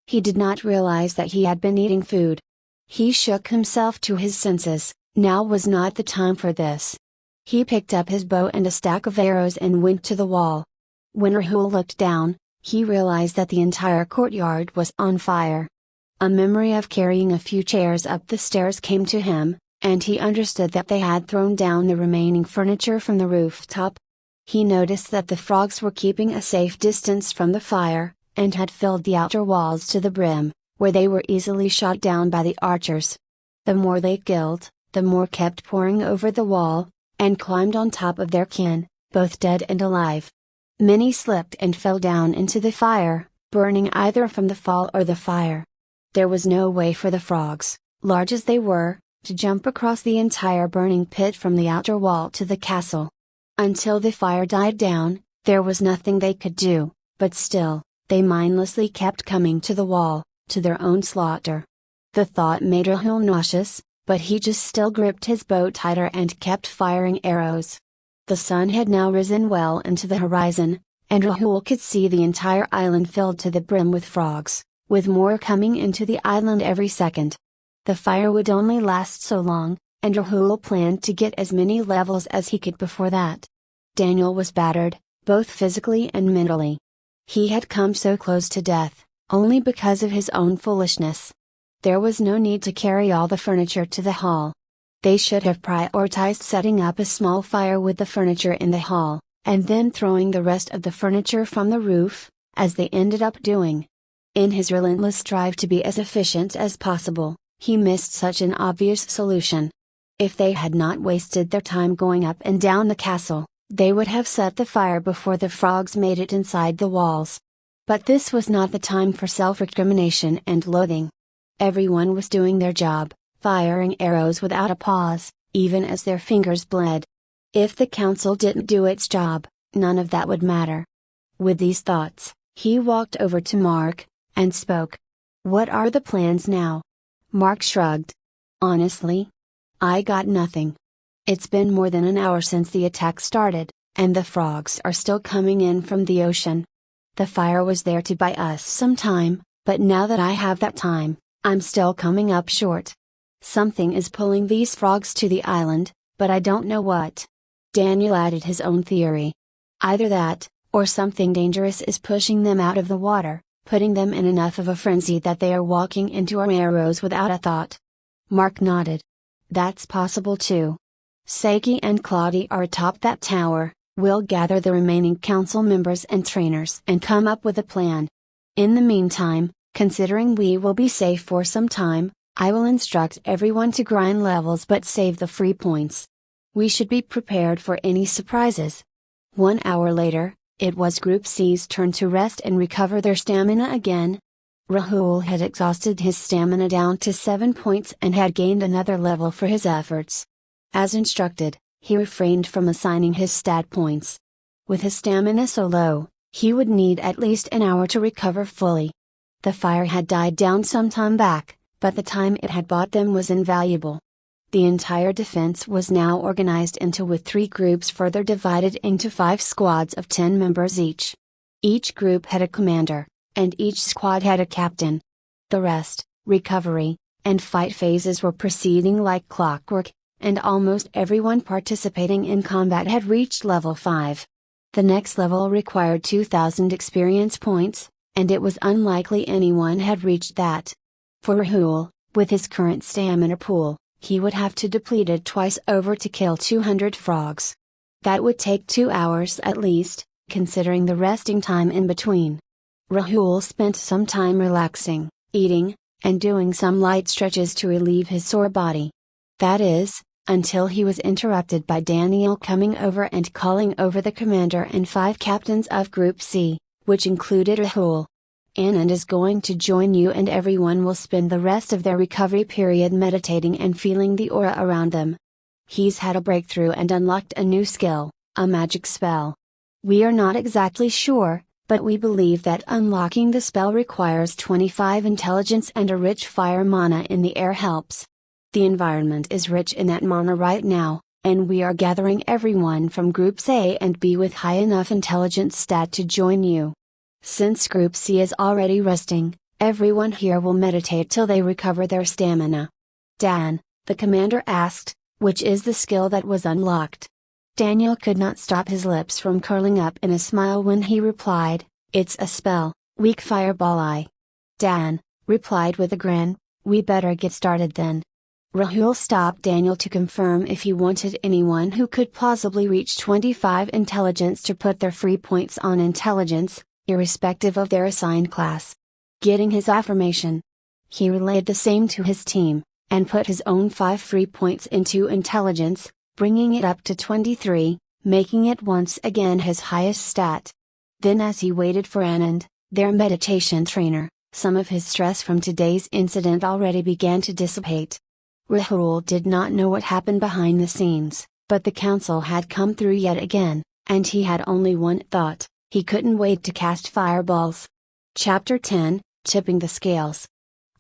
He did not realize that he had been eating food. He shook himself to his senses. Now was not the time for this. He picked up his bow and a stack of arrows and went to the wall. When Rahul looked down, he realized that the entire courtyard was on fire. A memory of carrying a few chairs up the stairs came to him, and he understood that they had thrown down the remaining furniture from the rooftop. He noticed that the frogs were keeping a safe distance from the fire, and had filled the outer walls to the brim, where they were easily shot down by the archers. The more they killed, the more kept pouring over the wall, and climbed on top of their kin, both dead and alive. Many slipped and fell down into the fire, burning either from the fall or the fire. There was no way for the frogs, large as they were, to jump across the entire burning pit from the outer wall to the castle. Until the fire died down, there was nothing they could do, but still, they mindlessly kept coming to the wall, to their own slaughter. The thought made Rahul nauseous, but he just still gripped his bow tighter and kept firing arrows. The sun had now risen well into the horizon, and Rahul could see the entire island filled to the brim with frogs, with more coming into the island every second. The fire would only last so long, and Rahul planned to get as many levels as he could before that. Daniel was battered, both physically and mentally. He had come so close to death, only because of his own foolishness. There was no need to carry all the furniture to the hall. They should have prioritized setting up a small fire with the furniture in the hall, and then throwing the rest of the furniture from the roof, as they ended up doing. In his relentless drive to be as efficient as possible, he missed such an obvious solution. If they had not wasted their time going up and down the castle, they would have set the fire before the frogs made it inside the walls. But this was not the time for self-recrimination and loathing. Everyone was doing their job, firing arrows without a pause, even as their fingers bled. If the council didn't do its job, none of that would matter. With these thoughts, he walked over to Mark, and spoke. "What are the plans now?" Mark shrugged. "Honestly? I got nothing. It's been more than an hour since the attack started, and the frogs are still coming in from the ocean. The fire was there to buy us some time, but now that I have that time, I'm still coming up short. Something is pulling these frogs to the island, but I don't know what." Daniel added his own theory. "Either that, or something dangerous is pushing them out of the water, putting them in enough of a frenzy that they are walking into our arrows without a thought." Mark nodded. "That's possible too. Saki and Claudia are atop that tower. We'll gather the remaining council members and trainers and come up with a plan. In the meantime, considering we will be safe for some time, I will instruct everyone to grind levels but save the free points. We should be prepared for any surprises." 1 hour later, it was Group C's turn to rest and recover their stamina again. Rahul had exhausted his stamina down to 7 points and had gained another level for his efforts. As instructed, he refrained from assigning his stat points. With his stamina so low, he would need at least an hour to recover fully. The fire had died down some time back, but the time it had bought them was invaluable. The entire defense was now organized into with 3 groups further divided into 5 squads of 10 members each. Each group had a commander, and each squad had a captain. The rest, recovery, and fight phases were proceeding like clockwork, and almost everyone participating in combat had reached level 5. The next level required 2,000 experience points, and it was unlikely anyone had reached that. For Rahul, with his current stamina pool, he would have to deplete it twice over to kill 200 frogs. That would take 2 hours at least, considering the resting time in between. Rahul spent some time relaxing, eating, and doing some light stretches to relieve his sore body. That is, until he was interrupted by Daniel coming over and calling over the commander and 5 captains of Group C, which included Rahul. "Anand is going to join you and everyone will spend the rest of their recovery period meditating and feeling the aura around them. He's had a breakthrough and unlocked a new skill, a magic spell. We are not exactly sure, but we believe that unlocking the spell requires 25 intelligence and a rich fire mana in the air helps. The environment is rich in that mana right now, and we are gathering everyone from Groups A and B with high enough intelligence stat to join you. Since Group C is already resting, everyone here will meditate till they recover their stamina." "Dan," the commander asked, "which is the skill that was unlocked?" Daniel could not stop his lips from curling up in a smile when he replied, "It's a spell, weak fireball eye." Dan replied with a grin, "We better get started then." Rahul stopped Daniel to confirm if he wanted anyone who could plausibly reach 25 intelligence to put their free points on intelligence, irrespective of their assigned class. Getting his affirmation, he relayed the same to his team, and put his own 5 free points into intelligence, bringing it up to 23, making it once again his highest stat. Then as he waited for Anand, their meditation trainer, some of his stress from today's incident already began to dissipate. Rahul did not know what happened behind the scenes, but the council had come through yet again, and he had only one thought: he couldn't wait to cast fireballs. Chapter 10, Tipping the Scales.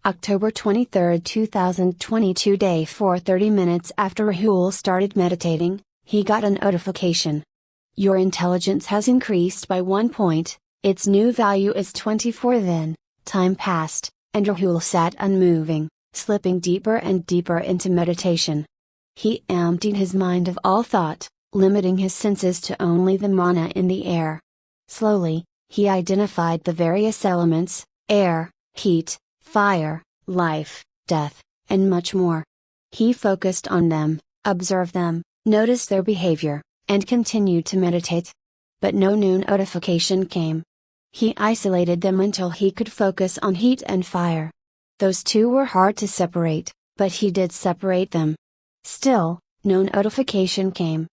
October 23, 2022, day 4:30 minutes after Rahul started meditating, he got a notification. "Your intelligence has increased by 1 point, its new value is 24 then. Time passed, and Rahul sat unmoving, slipping deeper and deeper into meditation. He emptied his mind of all thought, limiting his senses to only the mana in the air. Slowly, he identified the various elements: air, heat, fire, life, death, and much more. He focused on them, observed them, noticed their behavior, and continued to meditate. But no new notification came. He isolated them until he could focus on heat and fire. Those two were hard to separate, but he did separate them. Still, no notification came.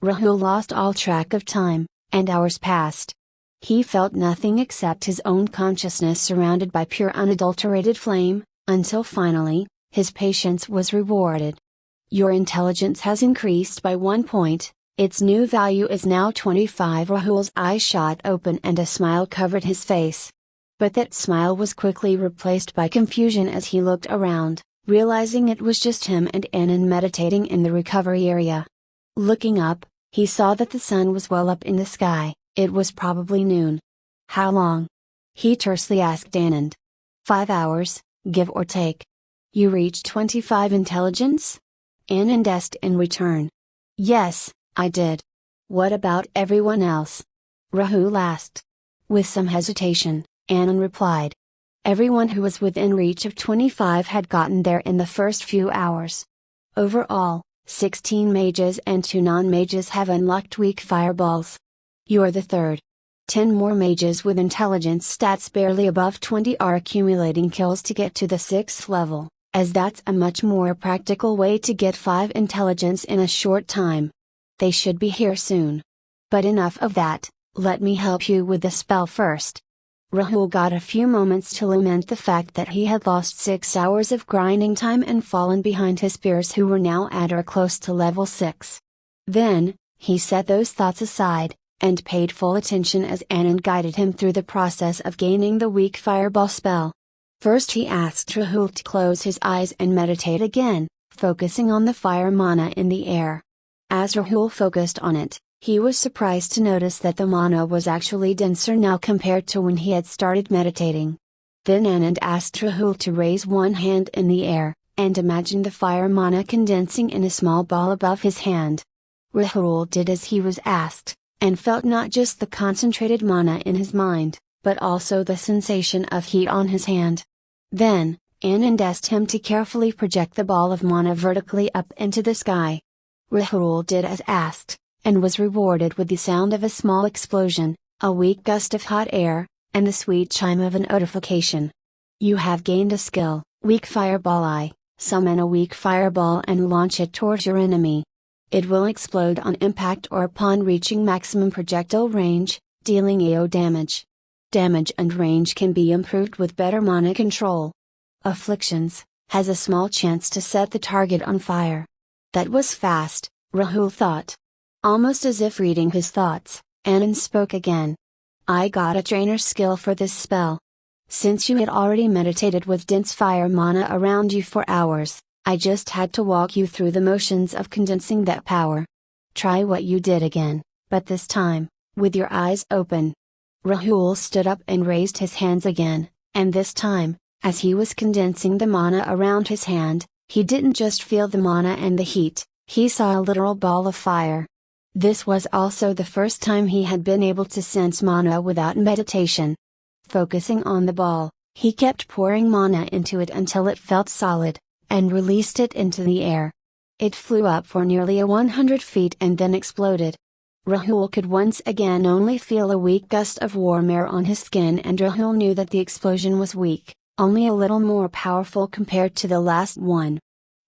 Rahul lost all track of time, and hours passed. He felt nothing except his own consciousness surrounded by pure unadulterated flame, until finally, his patience was rewarded. Your intelligence has increased by 1 point, its new value is now 25. Rahul's eyes shot open and a smile covered his face. But that smile was quickly replaced by confusion as he looked around, realizing it was just him and Anand meditating in the recovery area. Looking up, he saw that the sun was well up in the sky. It was probably noon. How long? He tersely asked Anand. 5 hours, give or take. You reached 25 intelligence? Anand asked in return. Yes, I did. What about everyone else? Rahul asked. With some hesitation, Anand replied. Everyone who was within reach of 25 had gotten there in the first few hours. Overall, 16 mages and 2 non-mages have unlocked weak fireballs. You're the third. 10 more mages with intelligence stats barely above 20 are accumulating kills to get to the 6th level, as that's a much more practical way to get 5 intelligence in a short time. They should be here soon. But enough of that, let me help you with the spell first. Rahul got a few moments to lament the fact that he had lost 6 hours of grinding time and fallen behind his peers who were now at or close to level 6. Then, he set those thoughts aside, and paid full attention as Anand guided him through the process of gaining the weak fireball spell. First he asked Rahul to close his eyes and meditate again, focusing on the fire mana in the air. As Rahul focused on it, he was surprised to notice that the mana was actually denser now compared to when he had started meditating. Then Anand asked Rahul to raise one hand in the air, and imagine the fire mana condensing in a small ball above his hand. Rahul did as he was asked, and felt not just the concentrated mana in his mind, but also the sensation of heat on his hand. Then, Anand asked him to carefully project the ball of mana vertically up into the sky. Rahul did as asked, and was rewarded with the sound of a small explosion, a weak gust of hot air, and the sweet chime of a notification. You have gained a skill, Weak Fireball I. Summon a weak fireball and launch it towards your enemy. It will explode on impact or upon reaching maximum projectile range, dealing AO damage. Damage and range can be improved with better mana control. Afflictions has a small chance to set the target on fire. That was fast, Rahul thought. Almost as if reading his thoughts, Anand spoke again. I got a trainer's skill for this spell. Since you had already meditated with dense fire mana around you for hours, I just had to walk you through the motions of condensing that power. Try what you did again, but this time, with your eyes open. Rahul stood up and raised his hands again, and this time, as he was condensing the mana around his hand, he didn't just feel the mana and the heat, he saw a literal ball of fire. This was also the first time he had been able to sense mana without meditation. Focusing on the ball, he kept pouring mana into it until it felt solid, and released it into the air. It flew up for nearly 100 feet and then exploded. Rahul could once again only feel a weak gust of warm air on his skin, and Rahul knew that the explosion was weak, only a little more powerful compared to the last one.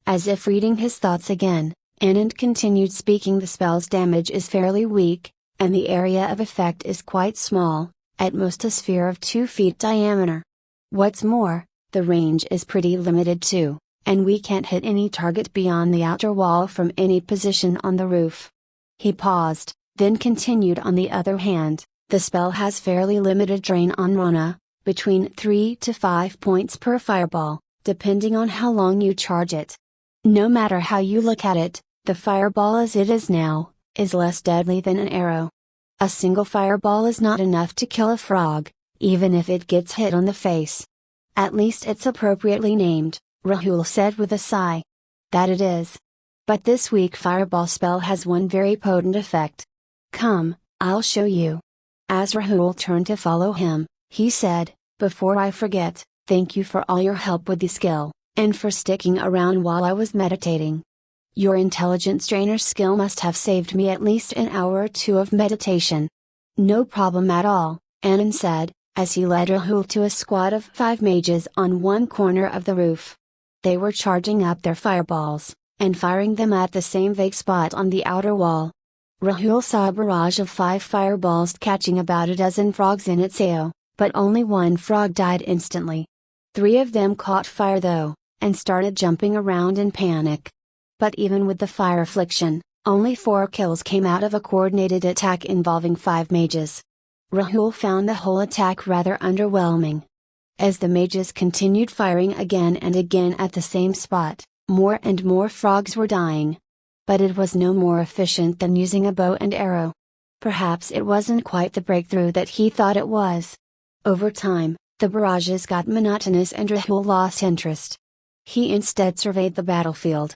As if reading his thoughts again, Anand continued speaking. The spell's damage is fairly weak, and the area of effect is quite small, at most a sphere of 2 feet diameter. What's more, the range is pretty limited too, and we can't hit any target beyond the outer wall from any position on the roof. He paused, then continued. On the other hand, the spell has fairly limited drain on mana, between 3 to 5 points per fireball, depending on how long you charge it. No matter how you look at it, the fireball as it is now, is less deadly than an arrow. A single fireball is not enough to kill a frog, even if it gets hit on the face, At least it's appropriately named, Rahul said with a sigh. That it is. But this weak fireball spell has one very potent effect. Come, I'll show you. As Rahul turned to follow him, he said, before I forget, thank you for all your help with the skill, and for sticking around while I was meditating. Your intelligence trainer skill must have saved me at least an hour or two of meditation. No problem at all, Anand said, as he led Rahul to a squad of 5 mages on one corner of the roof. They were charging up their fireballs, and firing them at the same vague spot on the outer wall. Rahul saw a barrage of 5 fireballs catching about a dozen frogs in its AO, but only one frog died instantly. 3 of them caught fire though, and started jumping around in panic. But even with the fire affliction, only 4 kills came out of a coordinated attack involving 5 mages. Rahul found the whole attack rather underwhelming. As the mages continued firing again and again at the same spot, more and more frogs were dying. But it was no more efficient than using a bow and arrow. Perhaps it wasn't quite the breakthrough that he thought it was. Over time, the barrages got monotonous and Rahul lost interest. He instead surveyed the battlefield.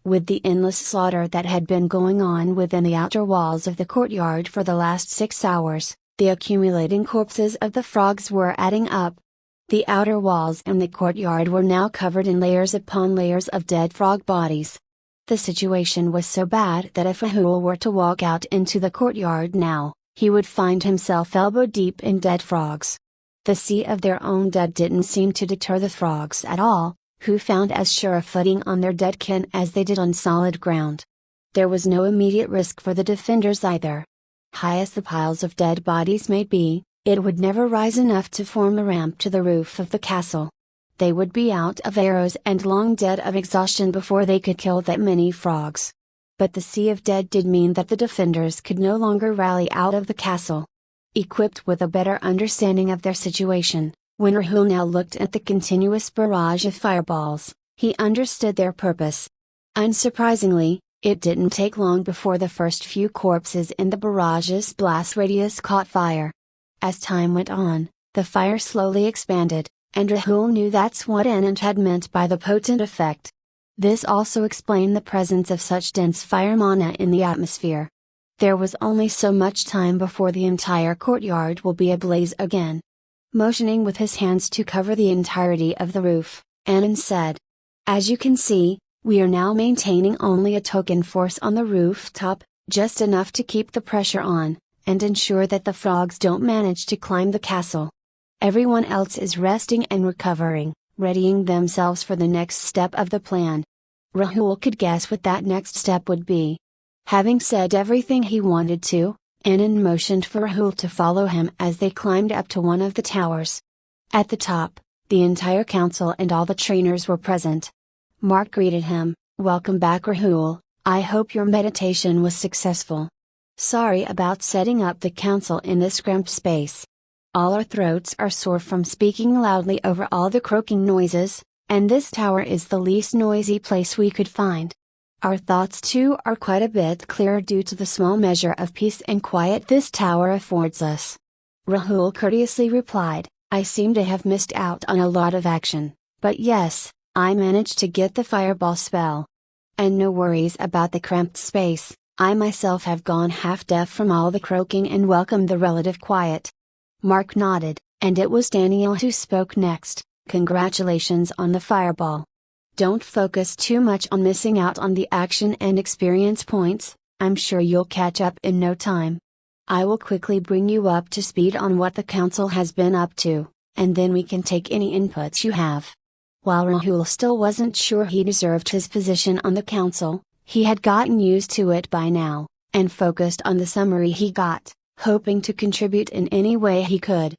With the endless slaughter that had been going on within the outer walls of the courtyard for the last 6 hours, the accumulating corpses of the frogs were adding up. The outer walls and the courtyard were now covered in layers upon layers of dead frog bodies. The situation was so bad that if Rahul were to walk out into the courtyard now, he would find himself elbow deep in dead frogs. The sea of their own dead didn't seem to deter the frogs at all, who found as sure a footing on their dead kin as they did on solid ground. There was no immediate risk for the defenders either. High as the piles of dead bodies may be, it would never rise enough to form a ramp to the roof of the castle. They would be out of arrows and long dead of exhaustion before they could kill that many frogs. But the sea of dead did mean that the defenders could no longer rally out of the castle. Equipped with a better understanding of their situation, when Rahul now looked at the continuous barrage of fireballs, he understood their purpose. Unsurprisingly, it didn't take long before the first few corpses in the barrage's blast radius caught fire. As time went on, the fire slowly expanded, and Rahul knew that's what Anand had meant by the potent effect. This also explained the presence of such dense fire mana in the atmosphere. There was only so much time before the entire courtyard will be ablaze again. Motioning with his hands to cover the entirety of the roof, Anand said. As you can see, we are now maintaining only a token force on the rooftop, just enough to keep the pressure on, and ensure that the frogs don't manage to climb the castle. Everyone else is resting and recovering, readying themselves for the next step of the plan. Rahul could guess what that next step would be. Having said everything he wanted to, Anand motioned for Rahul to follow him as they climbed up to one of the towers. At the top, the entire council and all the trainers were present. Mark greeted him, "Welcome back, Rahul, I hope your meditation was successful. Sorry about setting up the council in this cramped space. All our throats are sore from speaking loudly over all the croaking noises, and this tower is the least noisy place we could find. Our thoughts too are quite a bit clearer due to the small measure of peace and quiet this tower affords us." Rahul courteously replied, "I seem to have missed out on a lot of action, but yes, I managed to get the fireball spell. And no worries about the cramped space, I myself have gone half deaf from all the croaking and welcomed the relative quiet." Mark nodded, and it was Daniel who spoke next. "Congratulations on the fireball. Don't focus too much on missing out on the action and experience points, I'm sure you'll catch up in no time. I will quickly bring you up to speed on what the council has been up to, and then we can take any inputs you have." While Rahul still wasn't sure he deserved his position on the council, he had gotten used to it by now, and focused on the summary he got, hoping to contribute in any way he could.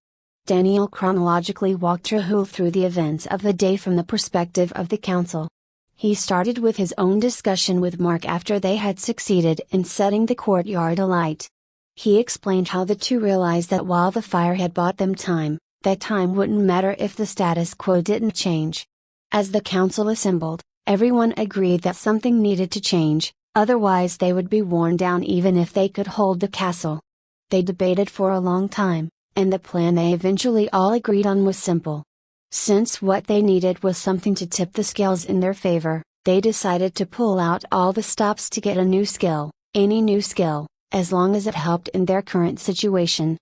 Daniel chronologically walked Rahul through the events of the day from the perspective of the council. He started with his own discussion with Mark after they had succeeded in setting the courtyard alight. He explained how the two realized that while the fire had bought them time, that time wouldn't matter if the status quo didn't change. As the council assembled, everyone agreed that something needed to change, otherwise they would be worn down even if they could hold the castle. They debated for a long time, and the plan they eventually all agreed on was simple. Since what they needed was something to tip the scales in their favor, they decided to pull out all the stops to get a new skill, any new skill, as long as it helped in their current situation.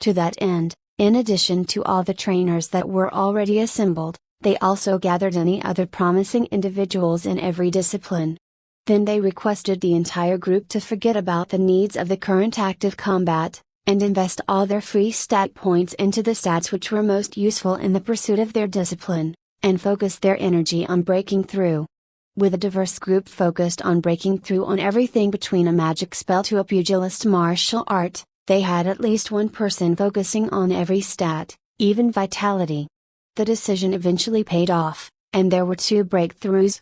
To that end, in addition to all the trainers that were already assembled, they also gathered any other promising individuals in every discipline. Then they requested the entire group to forget about the needs of the current active combat, and invest all their free stat points into the stats which were most useful in the pursuit of their discipline, and focus their energy on breaking through. With a diverse group focused on breaking through on everything between a magic spell to a pugilist martial art, they had at least one person focusing on every stat, even vitality. The decision eventually paid off, and there were two breakthroughs.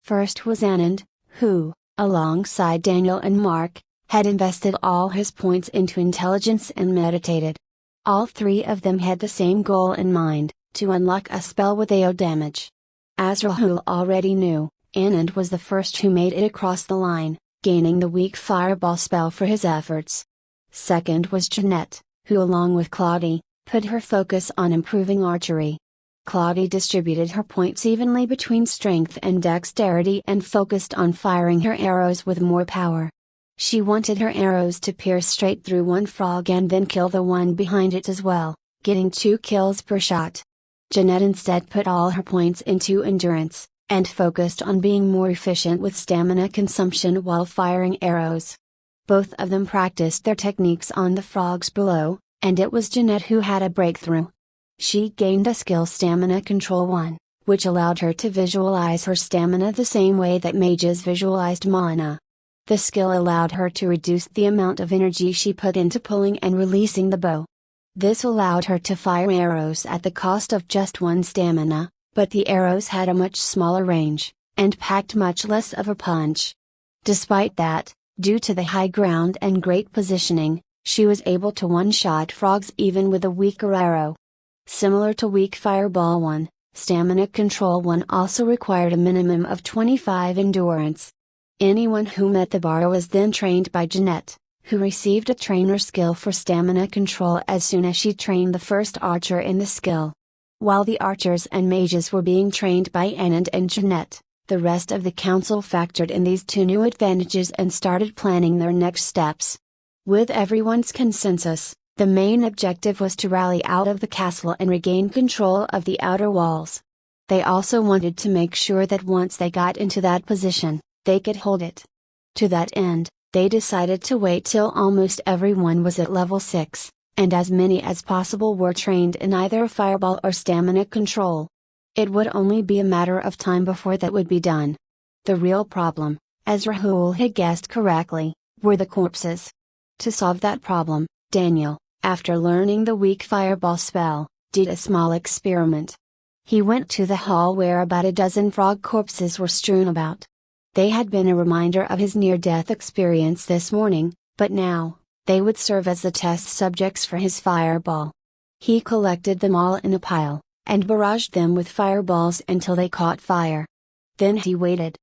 First was Anand, who, alongside Daniel and Mark, had invested all his points into intelligence and meditated. All three of them had the same goal in mind, to unlock a spell with AO damage. As Rahul already knew, Anand was the first who made it across the line, gaining the weak fireball spell for his efforts. Second was Jeanette, who along with Claudie, put her focus on improving archery. Claudie distributed her points evenly between strength and dexterity and focused on firing her arrows with more power. She wanted her arrows to pierce straight through one frog and then kill the one behind it as well, getting 2 kills per shot. Jeanette instead put all her points into endurance, and focused on being more efficient with stamina consumption while firing arrows. Both of them practiced their techniques on the frogs below, and it was Jeanette who had a breakthrough. She gained a skill Stamina Control 1, which allowed her to visualize her stamina the same way that mages visualized mana. The skill allowed her to reduce the amount of energy she put into pulling and releasing the bow. This allowed her to fire arrows at the cost of just 1 stamina, but the arrows had a much smaller range, and packed much less of a punch. Despite that, due to the high ground and great positioning, she was able to one-shot frogs even with a weaker arrow. Similar to Weak Fireball 1, Stamina Control 1 also required a minimum of 25 endurance. Anyone who met the bar was then trained by Jeanette, who received a trainer skill for stamina control as soon as she trained the first archer in the skill. While the archers and mages were being trained by Anand and Jeanette, the rest of the council factored in these 2 new advantages and started planning their next steps. With everyone's consensus, the main objective was to rally out of the castle and regain control of the outer walls. They also wanted to make sure that once they got into that position, they could hold it. To that end, they decided to wait till almost everyone was at level 6, and as many as possible were trained in either fireball or stamina control. It would only be a matter of time before that would be done. The real problem, as Rahul had guessed correctly, were the corpses. To solve that problem, Daniel, after learning the weak fireball spell, did a small experiment. He went to the hall where about a dozen frog corpses were strewn about. They had been a reminder of his near-death experience this morning, but now, they would serve as the test subjects for his fireball. He collected them all in a pile, and barraged them with fireballs until they caught fire. Then he waited.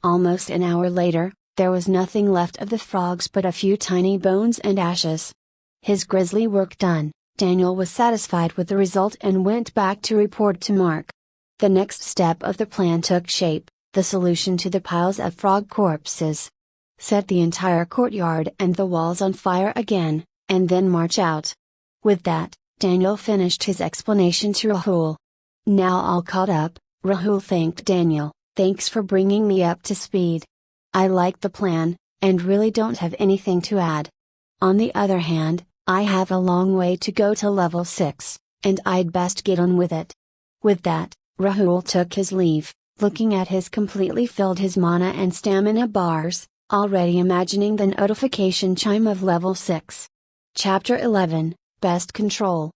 Almost an hour later, there was nothing left of the frogs but a few tiny bones and ashes. His grisly work done, Daniel was satisfied with the result and went back to report to Mark. The next step of the plan took shape, the solution to the piles of frog corpses. Set the entire courtyard and the walls on fire again, and then march out. With that, Daniel finished his explanation to Rahul. Now all caught up, Rahul thanked Daniel, "Thanks for bringing me up to speed. I like the plan, and really don't have anything to add. On the other hand, I have a long way to go to level 6, and I'd best get on with it." With that, Rahul took his leave, looking at his completely filled his mana and stamina bars, already imagining the notification chime of level 6. Chapter 11, Best Control.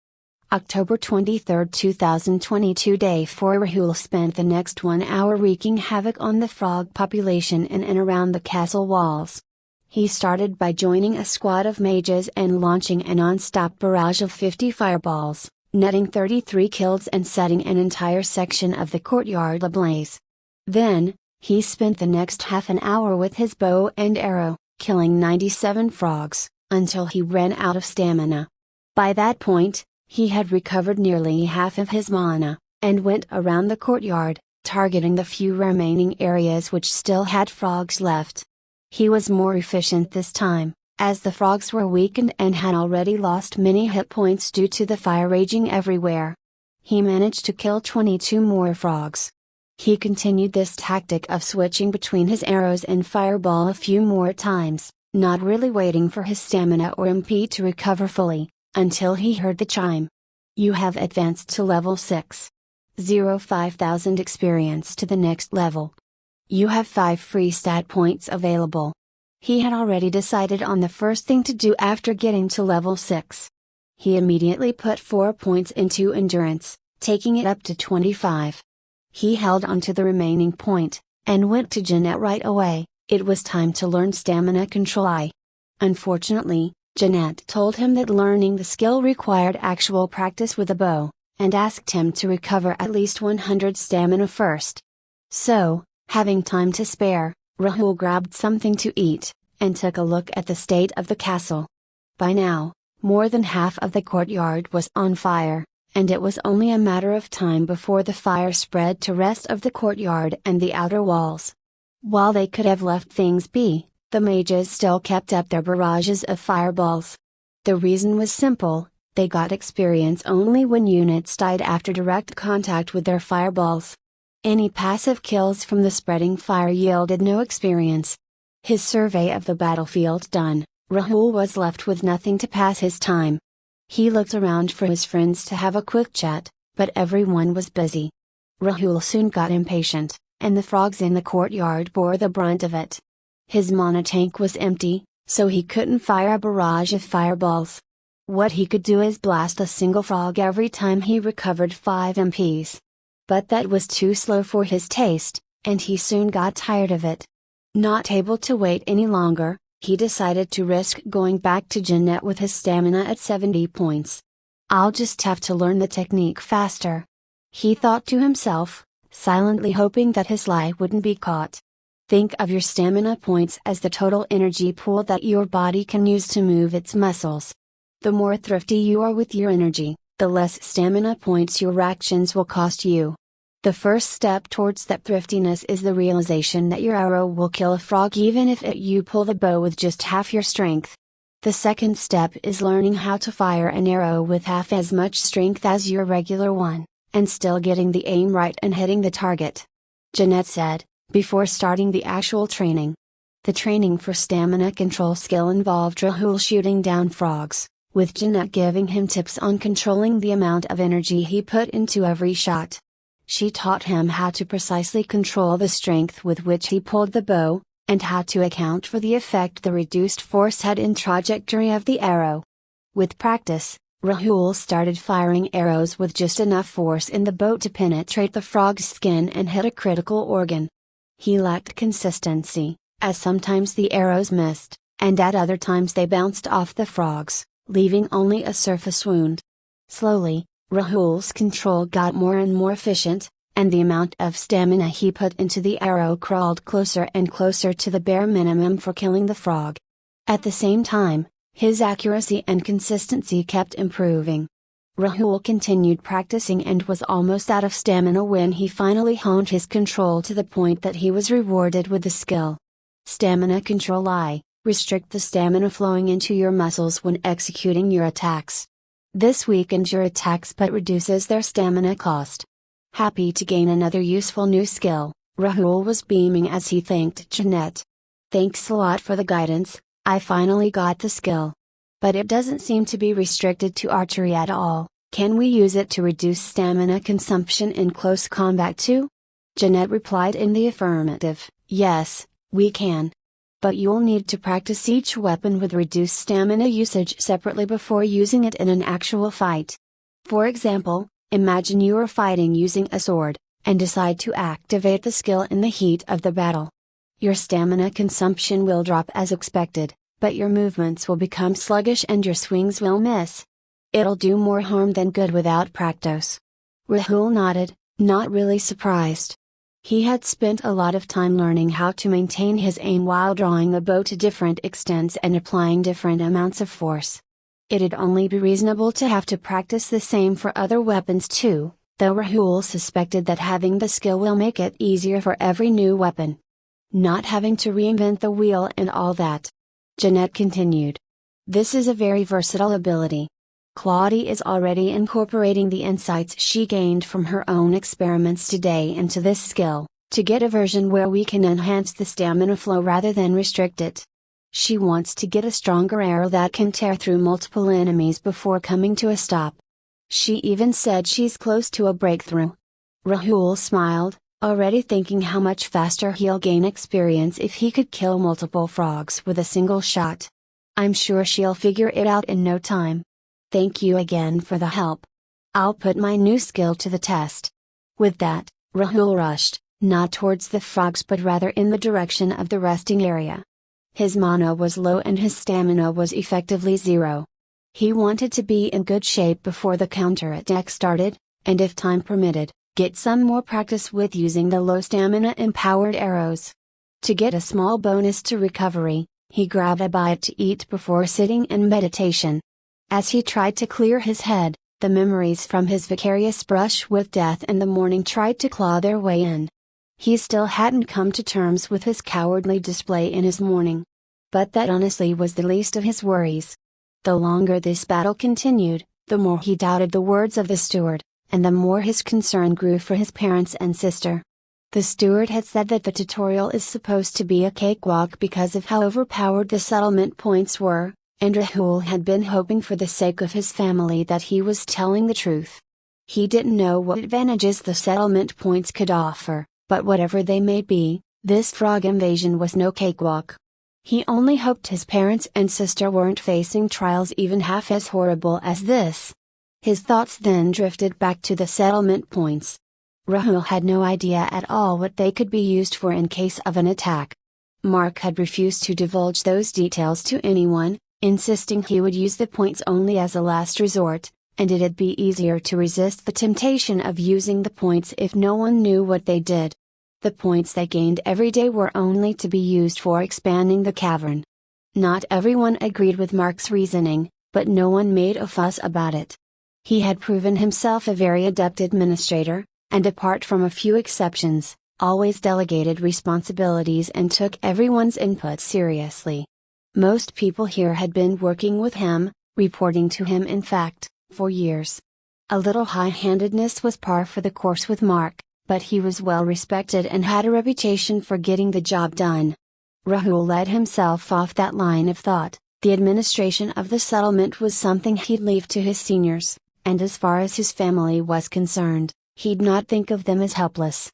October 23, 2022. Day 4. Rahul spent the next 1 hour wreaking havoc on the frog population in and around the castle walls. He started by joining a squad of mages and launching a non-stop barrage of 50 fireballs, netting 33 kills and setting an entire section of the courtyard ablaze. Then, he spent the next half an hour with his bow and arrow, killing 97 frogs, until he ran out of stamina. By that point, he had recovered nearly half of his mana, and went around the courtyard, targeting the few remaining areas which still had frogs left. He was more efficient this time, as the frogs were weakened and had already lost many hit points due to the fire raging everywhere. He managed to kill 22 more frogs. He continued this tactic of switching between his arrows and fireball a few more times, not really waiting for his stamina or MP to recover fully, until he heard the chime. You have advanced to level 6. 5,000 experience to the next level. You have 5 free stat points available. He had already decided on the first thing to do after getting to level 6. He immediately put 4 points into endurance, taking it up to 25. He held on to the remaining point, and went to Jeanette right away. It was time to learn stamina control. Unfortunately, Jeanette told him that learning the skill required actual practice with a bow, and asked him to recover at least 100 stamina first. So, having time to spare, Rahul grabbed something to eat, and took a look at the state of the castle. By now, more than half of the courtyard was on fire, and it was only a matter of time before the fire spread to rest of the courtyard and the outer walls. While they could have left things be, the mages still kept up their barrages of fireballs. The reason was simple: they got experience only when units died after direct contact with their fireballs. Any passive kills from the spreading fire yielded no experience. His survey of the battlefield done, Rahul was left with nothing to pass his time. He looked around for his friends to have a quick chat, but everyone was busy. Rahul soon got impatient, and the frogs in the courtyard bore the brunt of it. His mana tank was empty, so he couldn't fire a barrage of fireballs. What he could do is blast a single frog every time he recovered 5 MPs. But that was too slow for his taste, and he soon got tired of it. Not able to wait any longer, he decided to risk going back to Jeanette with his stamina at 70 points. I'll just have to learn the technique faster, he thought to himself, silently hoping that his lie wouldn't be caught. Think of your stamina points as the total energy pool that your body can use to move its muscles. The more thrifty you are with your energy, the less stamina points your actions will cost you. The first step towards that thriftiness is the realization that your arrow will kill a frog even if you pull the bow with just half your strength. The second step is learning how to fire an arrow with half as much strength as your regular one, and still getting the aim right and hitting the target. Jeanette said, before starting the actual training. The training for stamina control skill involved Rahul shooting down frogs, with Jeanette giving him tips on controlling the amount of energy he put into every shot. She taught him how to precisely control the strength with which he pulled the bow, and how to account for the effect the reduced force had in trajectory of the arrow. With practice, Rahul started firing arrows with just enough force in the bow to penetrate the frog's skin and hit a critical organ. He lacked consistency, as sometimes the arrows missed, and at other times they bounced off the frogs, leaving only a surface wound. Slowly, Rahul's control got more and more efficient, and the amount of stamina he put into the arrow crawled closer and closer to the bare minimum for killing the frog. At the same time, his accuracy and consistency kept improving. Rahul continued practicing and was almost out of stamina when he finally honed his control to the point that he was rewarded with the skill. Stamina control I. Restrict the stamina flowing into your muscles when executing your attacks. This weakens your attacks but reduces their stamina cost. Happy to gain another useful new skill, Rahul was beaming as he thanked Jeanette. Thanks a lot for the guidance, I finally got the skill. But it doesn't seem to be restricted to archery at all. Can we use it to reduce stamina consumption in close combat too? Jeanette replied in the affirmative, yes, we can. But you'll need to practice each weapon with reduced stamina usage separately before using it in an actual fight. For example, imagine you are fighting using a sword, and decide to activate the skill in the heat of the battle. Your stamina consumption will drop as expected, but your movements will become sluggish and your swings will miss. It'll do more harm than good without practice. Rahul nodded, not really surprised. He had spent a lot of time learning how to maintain his aim while drawing the bow to different extents and applying different amounts of force. It'd only be reasonable to have to practice the same for other weapons too, though Rahul suspected that having the skill will make it easier for every new weapon. Not having to reinvent the wheel and all that. Jeanette continued. This is a very versatile ability. Claudie is already incorporating the insights she gained from her own experiments today into this skill, to get a version where we can enhance the stamina flow rather than restrict it. She wants to get a stronger arrow that can tear through multiple enemies before coming to a stop. She even said she's close to a breakthrough. Rahul smiled, already thinking how much faster he'll gain experience if he could kill multiple frogs with a single shot. I'm sure she'll figure it out in no time. Thank you again for the help. I'll put my new skill to the test. With that, Rahul rushed, not towards the frogs but rather in the direction of the resting area. His mana was low and his stamina was effectively zero. He wanted to be in good shape before the counterattack started, and if time permitted, get some more practice with using the low stamina empowered arrows. To get a small bonus to recovery, he grabbed a bite to eat before sitting in meditation. As he tried to clear his head, the memories from his vicarious brush with death in the morning tried to claw their way in. He still hadn't come to terms with his cowardly display in his morning. But that honestly was the least of his worries. The longer this battle continued, the more he doubted the words of the steward, and the more his concern grew for his parents and sister. The steward had said that the tutorial is supposed to be a cakewalk because of how overpowered the settlement points were, and Rahul had been hoping for the sake of his family that he was telling the truth. He didn't know what advantages the settlement points could offer, but whatever they may be, this frog invasion was no cakewalk. He only hoped his parents and sister weren't facing trials even half as horrible as this. His thoughts then drifted back to the settlement points. Rahul had no idea at all what they could be used for in case of an attack. Mark had refused to divulge those details to anyone, insisting he would use the points only as a last resort, and it'd be easier to resist the temptation of using the points if no one knew what they did. The points they gained every day were only to be used for expanding the cavern. Not everyone agreed with Mark's reasoning, but no one made a fuss about it. He had proven himself a very adept administrator, and apart from a few exceptions, always delegated responsibilities and took everyone's input seriously. Most people here had been working with him, reporting to him in fact, for years. A little high-handedness was par for the course with Mark, but he was well respected and had a reputation for getting the job done. Rahul led himself off that line of thought. The administration of the settlement was something he'd leave to his seniors, and as far as his family was concerned, he'd not think of them as helpless.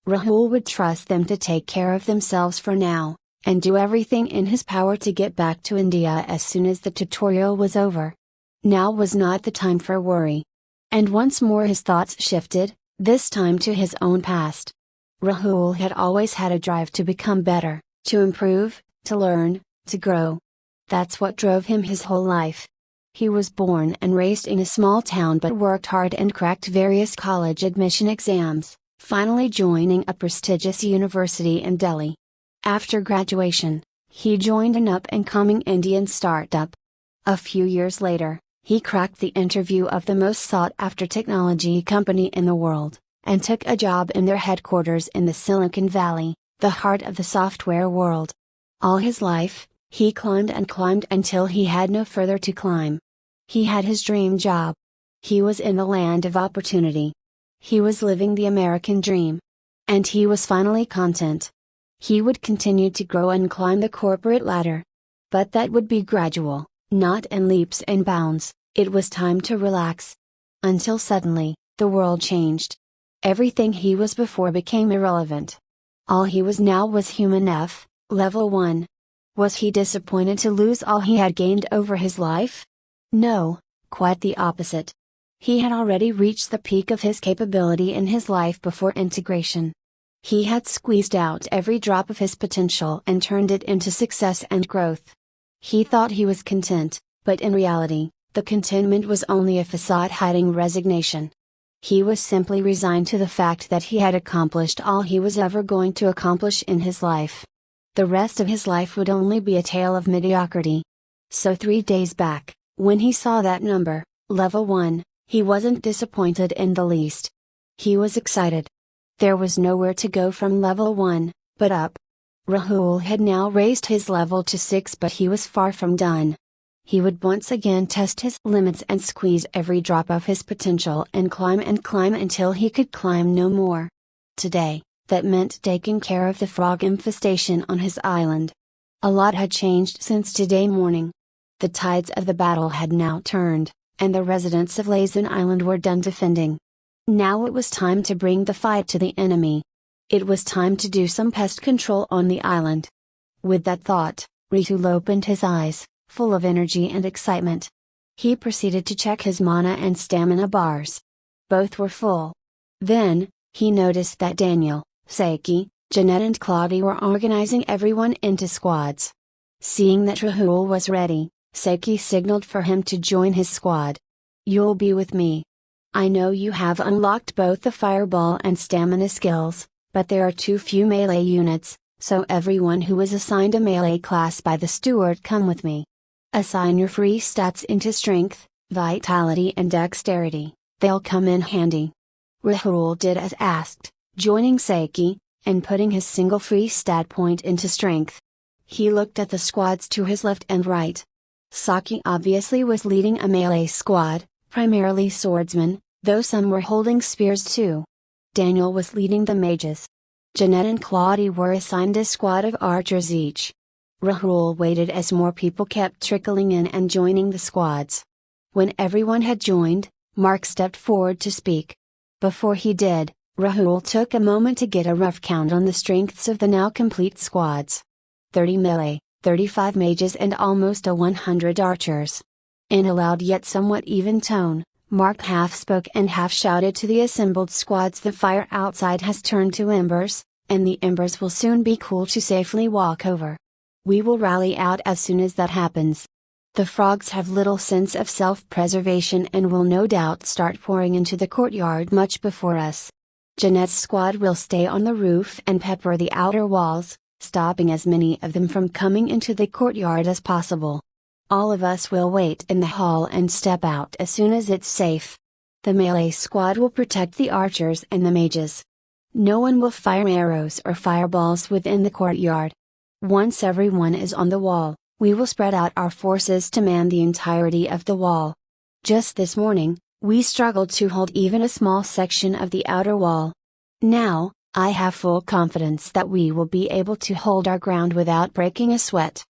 Rahul would trust them to take care of themselves for now, and do everything in his power to get back to India as soon as the tutorial was over. Now was not the time for worry. And once more his thoughts shifted, this time to his own past. Rahul had always had a drive to become better, to improve, to learn, to grow. That's what drove him his whole life. He was born and raised in a small town but worked hard and cracked various college admission exams, finally joining a prestigious university in Delhi. After graduation, he joined an up-and-coming Indian startup. A few years later, he cracked the interview of the most sought-after technology company in the world, and took a job in their headquarters in the Silicon Valley, the heart of the software world. All his life, he climbed and climbed until he had no further to climb. He had his dream job. He was in the land of opportunity. He was living the American dream. And he was finally content. He would continue to grow and climb the corporate ladder. But that would be gradual, not in leaps and bounds. It was time to relax. Until suddenly, the world changed. Everything he was before became irrelevant. All he was now was human F, level 1. Was he disappointed to lose all he had gained over his life? No, quite the opposite. He had already reached the peak of his capability in his life before integration. He had squeezed out every drop of his potential and turned it into success and growth. He thought he was content, but in reality, the contentment was only a facade hiding resignation. He was simply resigned to the fact that he had accomplished all he was ever going to accomplish in his life. The rest of his life would only be a tale of mediocrity. So 3 days back, when he saw that number, level 1, he wasn't disappointed in the least. He was excited. There was nowhere to go from level 1, but up. Rahul had now raised his level to 6, but he was far from done. He would once again test his limits and squeeze every drop of his potential and climb until he could climb no more. Today, that meant taking care of the frog infestation on his island. A lot had changed since today morning. The tides of the battle had now turned, and the residents of Lazan Island were done defending. Now it was time to bring the fight to the enemy. It was time to do some pest control on the island. With that thought, Ritul opened his eyes, full of energy and excitement. He proceeded to check his mana and stamina bars. Both were full. Then, he noticed that Daniel, Seiki, Jeanette and Claudia were organizing everyone into squads. Seeing that Rahul was ready, Seiki signaled for him to join his squad. "You'll be with me. I know you have unlocked both the fireball and stamina skills, but there are too few melee units, so everyone who was assigned a melee class by the steward come with me. Assign your free stats into strength, vitality and dexterity, they'll come in handy." Rahul did as asked, joining Seiki, and putting his single free stat point into strength. He looked at the squads to his left and right. Saki obviously was leading a melee squad, primarily swordsmen, though some were holding spears too. Daniel was leading the mages. Jeanette and Claudia were assigned a squad of archers each. Rahul waited as more people kept trickling in and joining the squads. When everyone had joined, Mark stepped forward to speak. Before he did, Rahul took a moment to get a rough count on the strengths of the now complete squads. 30 melee, 35 mages and almost 100 archers. In a loud yet somewhat even tone, Mark half spoke and half shouted to the assembled squads: "The fire outside has turned to embers, and the embers will soon be cool to safely walk over. We will rally out as soon as that happens. The frogs have little sense of self-preservation and will no doubt start pouring into the courtyard much before us. Jeanette's squad will stay on the roof and pepper the outer walls, stopping as many of them from coming into the courtyard as possible. All of us will wait in the hall and step out as soon as it's safe. The melee squad will protect the archers and the mages. No one will fire arrows or fireballs within the courtyard. Once everyone is on the wall, we will spread out our forces to man the entirety of the wall. Just this morning, we struggled to hold even a small section of the outer wall. Now, I have full confidence that we will be able to hold our ground without breaking a sweat.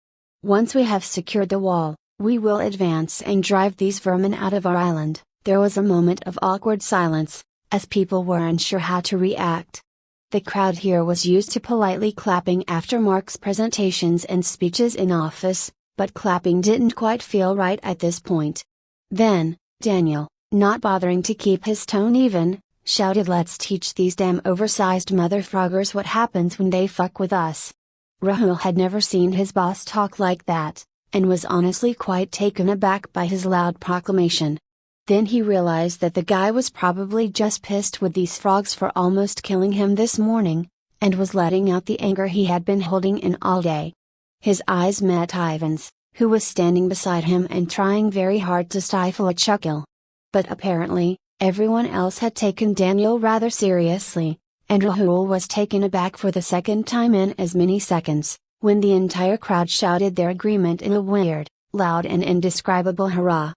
Once we have secured the wall, we will advance and drive these vermin out of our island." There was a moment of awkward silence, as people were unsure how to react. The crowd here was used to politely clapping after Mark's presentations and speeches in office, but clapping didn't quite feel right at this point. Then, Daniel, not bothering to keep his tone even, shouted, "Let's teach these damn oversized mother froggers what happens when they fuck with us." Rahul had never seen his boss talk like that, and was honestly quite taken aback by his loud proclamation. Then he realized that the guy was probably just pissed with these frogs for almost killing him this morning, and was letting out the anger he had been holding in all day. His eyes met Ivan's, who was standing beside him and trying very hard to stifle a chuckle. But apparently, everyone else had taken Daniel rather seriously, and Rahul was taken aback for the second time in as many seconds, when the entire crowd shouted their agreement in a weird, loud and indescribable hurrah.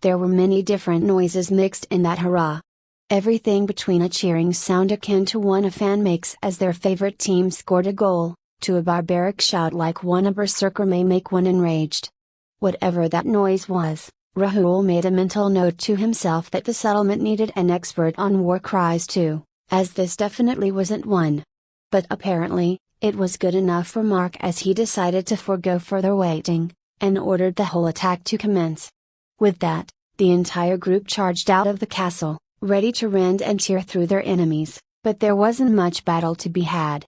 There were many different noises mixed in that hurrah. Everything between a cheering sound akin to one a fan makes as their favorite team scored a goal, to a barbaric shout like one a berserker may make when enraged. Whatever that noise was, Rahul made a mental note to himself that the settlement needed an expert on war cries too, as this definitely wasn't one. But apparently, it was good enough for Mark, as he decided to forego further waiting, and ordered the whole attack to commence. With that, the entire group charged out of the castle, ready to rend and tear through their enemies, but there wasn't much battle to be had.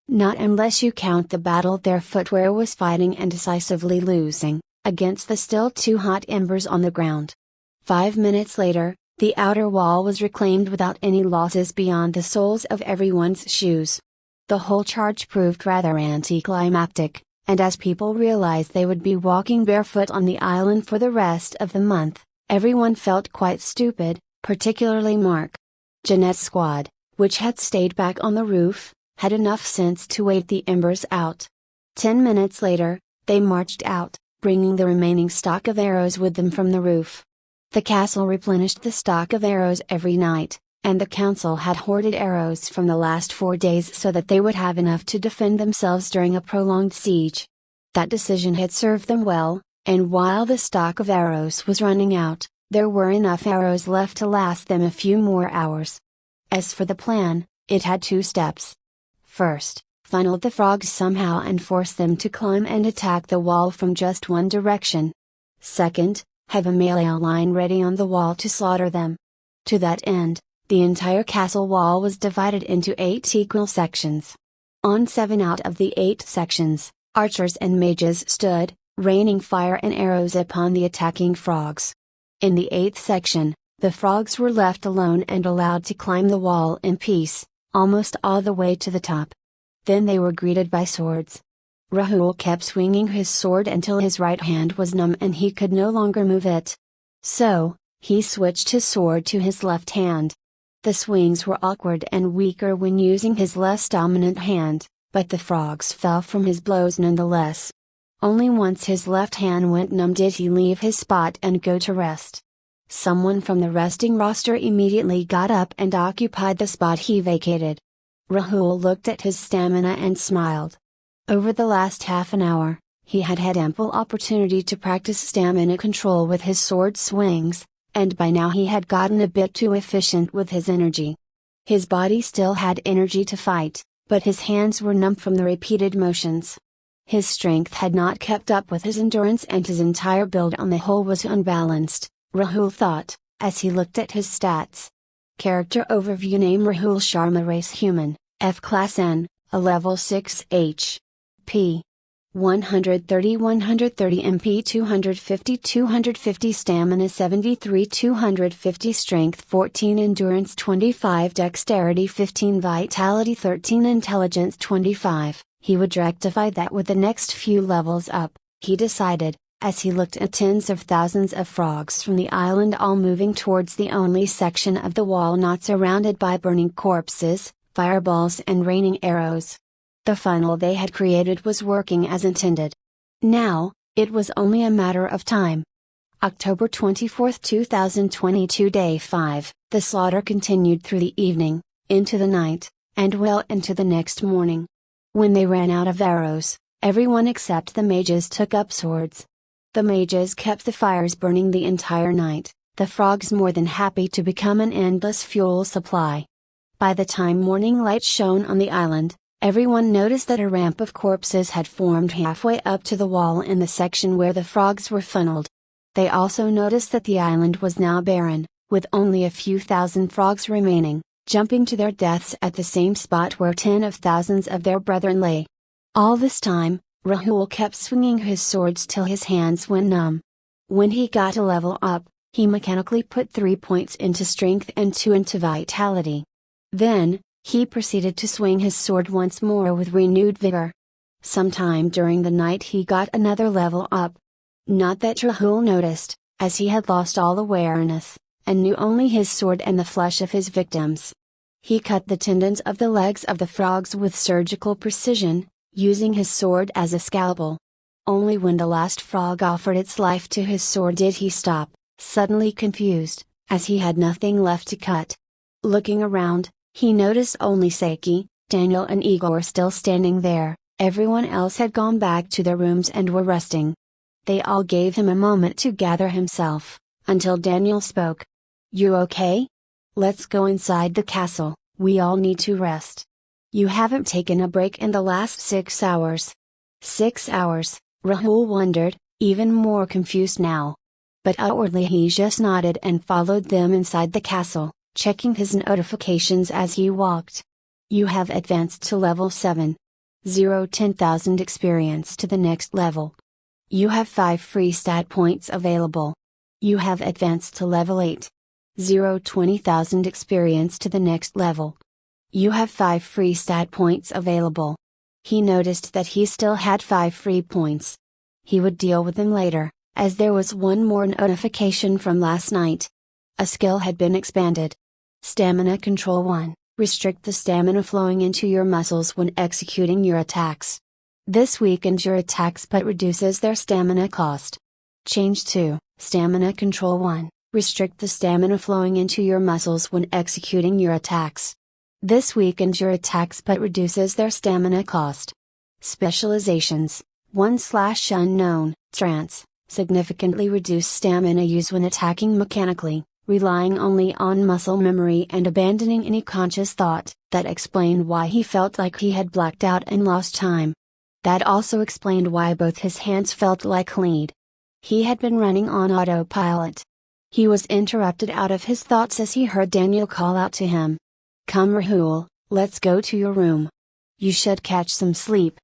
Not unless you count the battle their footwear was fighting and decisively losing, against the still too hot embers on the ground. 5 minutes later, the outer wall was reclaimed without any losses beyond the soles of everyone's shoes. The whole charge proved rather anticlimactic, and as people realized they would be walking barefoot on the island for the rest of the month, everyone felt quite stupid, particularly Mark. Jeanette's squad, which had stayed back on the roof, had enough sense to wait the embers out. 10 minutes later, they marched out, bringing the remaining stock of arrows with them from the roof. The castle replenished the stock of arrows every night, and the council had hoarded arrows from the last 4 days so that they would have enough to defend themselves during a prolonged siege. That decision had served them well, and while the stock of arrows was running out, there were enough arrows left to last them a few more hours. As for the plan, it had 2 steps. First, funnel the frogs somehow and force them to climb and attack the wall from just one direction. Second, have a melee line ready on the wall to slaughter them. To that end, the entire castle wall was divided into 8 equal sections. On 7 out of the 8 sections, archers and mages stood, raining fire and arrows upon the attacking frogs. In the 8th section, the frogs were left alone and allowed to climb the wall in peace, almost all the way to the top. Then they were greeted by swords. Rahul kept swinging his sword until his right hand was numb and he could no longer move it. So, he switched his sword to his left hand. The swings were awkward and weaker when using his less dominant hand, but the frogs fell from his blows nonetheless. Only once his left hand went numb did he leave his spot and go to rest. Someone from the resting roster immediately got up and occupied the spot he vacated. Rahul looked at his stamina and smiled. Over the last half an hour, he had had ample opportunity to practice stamina control with his sword swings, and by now he had gotten a bit too efficient with his energy. His body still had energy to fight, but his hands were numb from the repeated motions. His strength had not kept up with his endurance and his entire build on the whole was unbalanced, Rahul thought, as he looked at his stats. Character overview: name Rahul Sharma, race human, F class N, a level 6 P. 130 MP 250 stamina 73 250 strength 14 endurance 25 dexterity 15 vitality 13 intelligence 25. He would rectify that with the next few levels up, he decided, as he looked at tens of thousands of frogs from the island all moving towards the only section of the wall not surrounded by burning corpses, fireballs and raining arrows. The funnel they had created was working as intended. Now, it was only a matter of time. October 24, 2022, Day 5, the slaughter continued through the evening, into the night, and well into the next morning. When they ran out of arrows, everyone except the mages took up swords. The mages kept the fires burning the entire night, the frogs more than happy to become an endless fuel supply. By the time morning light shone on the island, everyone noticed that a ramp of corpses had formed halfway up to the wall in the section where the frogs were funneled. They also noticed that the island was now barren, with only a few thousand frogs remaining, jumping to their deaths at the same spot where 10 of thousands of their brethren lay. All this time, Rahul kept swinging his swords till his hands went numb. When he got a level up, he mechanically put 3 points into strength and 2 into vitality. Then, he proceeded to swing his sword once more with renewed vigor. Sometime during the night he got another level up. Not that Rahul noticed, as he had lost all awareness, and knew only his sword and the flesh of his victims. He cut the tendons of the legs of the frogs with surgical precision, using his sword as a scalpel. Only when the last frog offered its life to his sword did he stop, suddenly confused, as he had nothing left to cut. Looking around, he noticed only Saki, Daniel and Igor still standing there. Everyone else had gone back to their rooms and were resting. They all gave him a moment to gather himself, until Daniel spoke. "You okay? Let's go inside the castle, we all need to rest. You haven't taken a break in the last 6 hours. 6 hours, Rahul wondered, even more confused now. But outwardly he just nodded and followed them inside the castle, checking his notifications as he walked. You have advanced to level 7. 10,000 experience to the next level. You have 5 free stat points available. You have advanced to level 8. 20,000 experience to the next level. You have 5 free stat points available. He noticed that he still had 5 free points. He would deal with them later, as there was one more notification from last night. A skill had been expanded. Stamina Control 1. Restrict the stamina flowing into your muscles when executing your attacks. This weakens your attacks but reduces their stamina cost. Change 2. Stamina Control 1. Restrict the stamina flowing into your muscles when executing your attacks. This weakens your attacks but reduces their stamina cost. Specializations 1/Unknown, Trance. Significantly reduce stamina use when attacking mechanically, relying only on muscle memory and abandoning any conscious thought. That explained why he felt like he had blacked out and lost time. That also explained why both his hands felt like lead. He had been running on autopilot. He was interrupted out of his thoughts as he heard Daniel call out to him. "Come Rahul, let's go to your room. You should catch some sleep."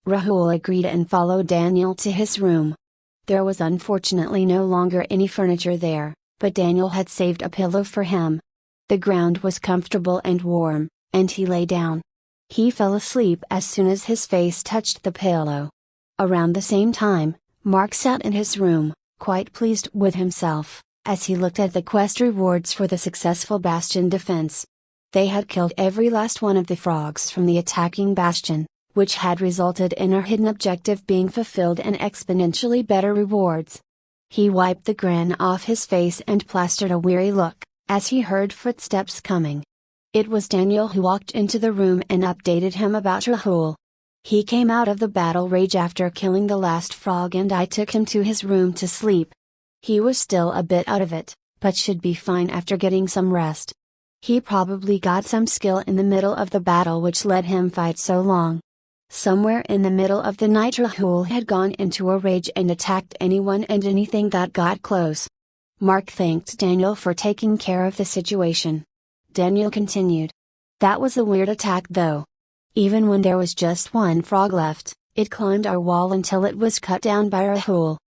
Rahul agreed and followed Daniel to his room. There was unfortunately no longer any furniture there, but Daniel had saved a pillow for him. The ground was comfortable and warm, and he lay down. He fell asleep as soon as his face touched the pillow. Around the same time, Mark sat in his room, quite pleased with himself, as he looked at the quest rewards for the successful Bastion defense. They had killed every last one of the frogs from the attacking Bastion, which had resulted in our hidden objective being fulfilled and exponentially better rewards. He wiped the grin off his face and plastered a weary look, as he heard footsteps coming. It was Daniel who walked into the room and updated him about Rahul. He came out of the battle rage after killing the last frog and I took him to his room to sleep. He was still a bit out of it, but should be fine after getting some rest. He probably got some skill in the middle of the battle which let him fight so long. Somewhere in the middle of the night Rahul had gone into a rage and attacked anyone and anything that got close. Mark thanked Daniel for taking care of the situation. Daniel continued. "That was a weird attack though. Even when there was just one frog left, it climbed our wall until it was cut down by Rahul.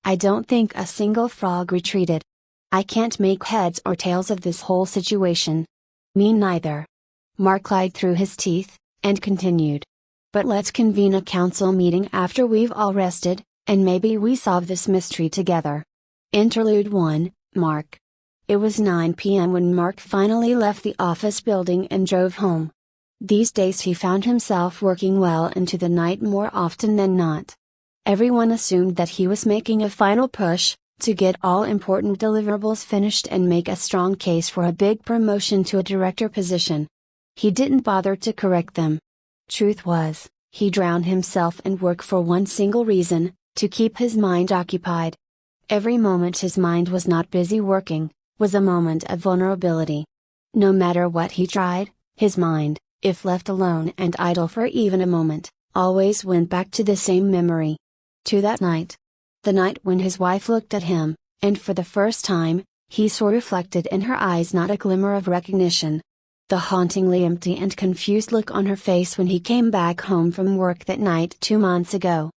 I don't think a single frog retreated. I can't make heads or tails of this whole situation." "Me neither." Mark lied through his teeth, and continued. "But let's convene a council meeting after we've all rested, and maybe we solve this mystery together." Interlude 1, Mark. It was 9 p.m. when Mark finally left the office building and drove home. These days he found himself working well into the night more often than not. Everyone assumed that he was making a final push, to get all important deliverables finished and make a strong case for a big promotion to a director position. He didn't bother to correct them. Truth was, he drowned himself in work for one single reason, to keep his mind occupied. Every moment his mind was not busy working, was a moment of vulnerability. No matter what he tried, his mind, if left alone and idle for even a moment, always went back to the same memory. To that night. The night when his wife looked at him, and for the first time, he saw reflected in her eyes not a glimmer of recognition. The hauntingly empty and confused look on her face when he came back home from work that night 2 months ago.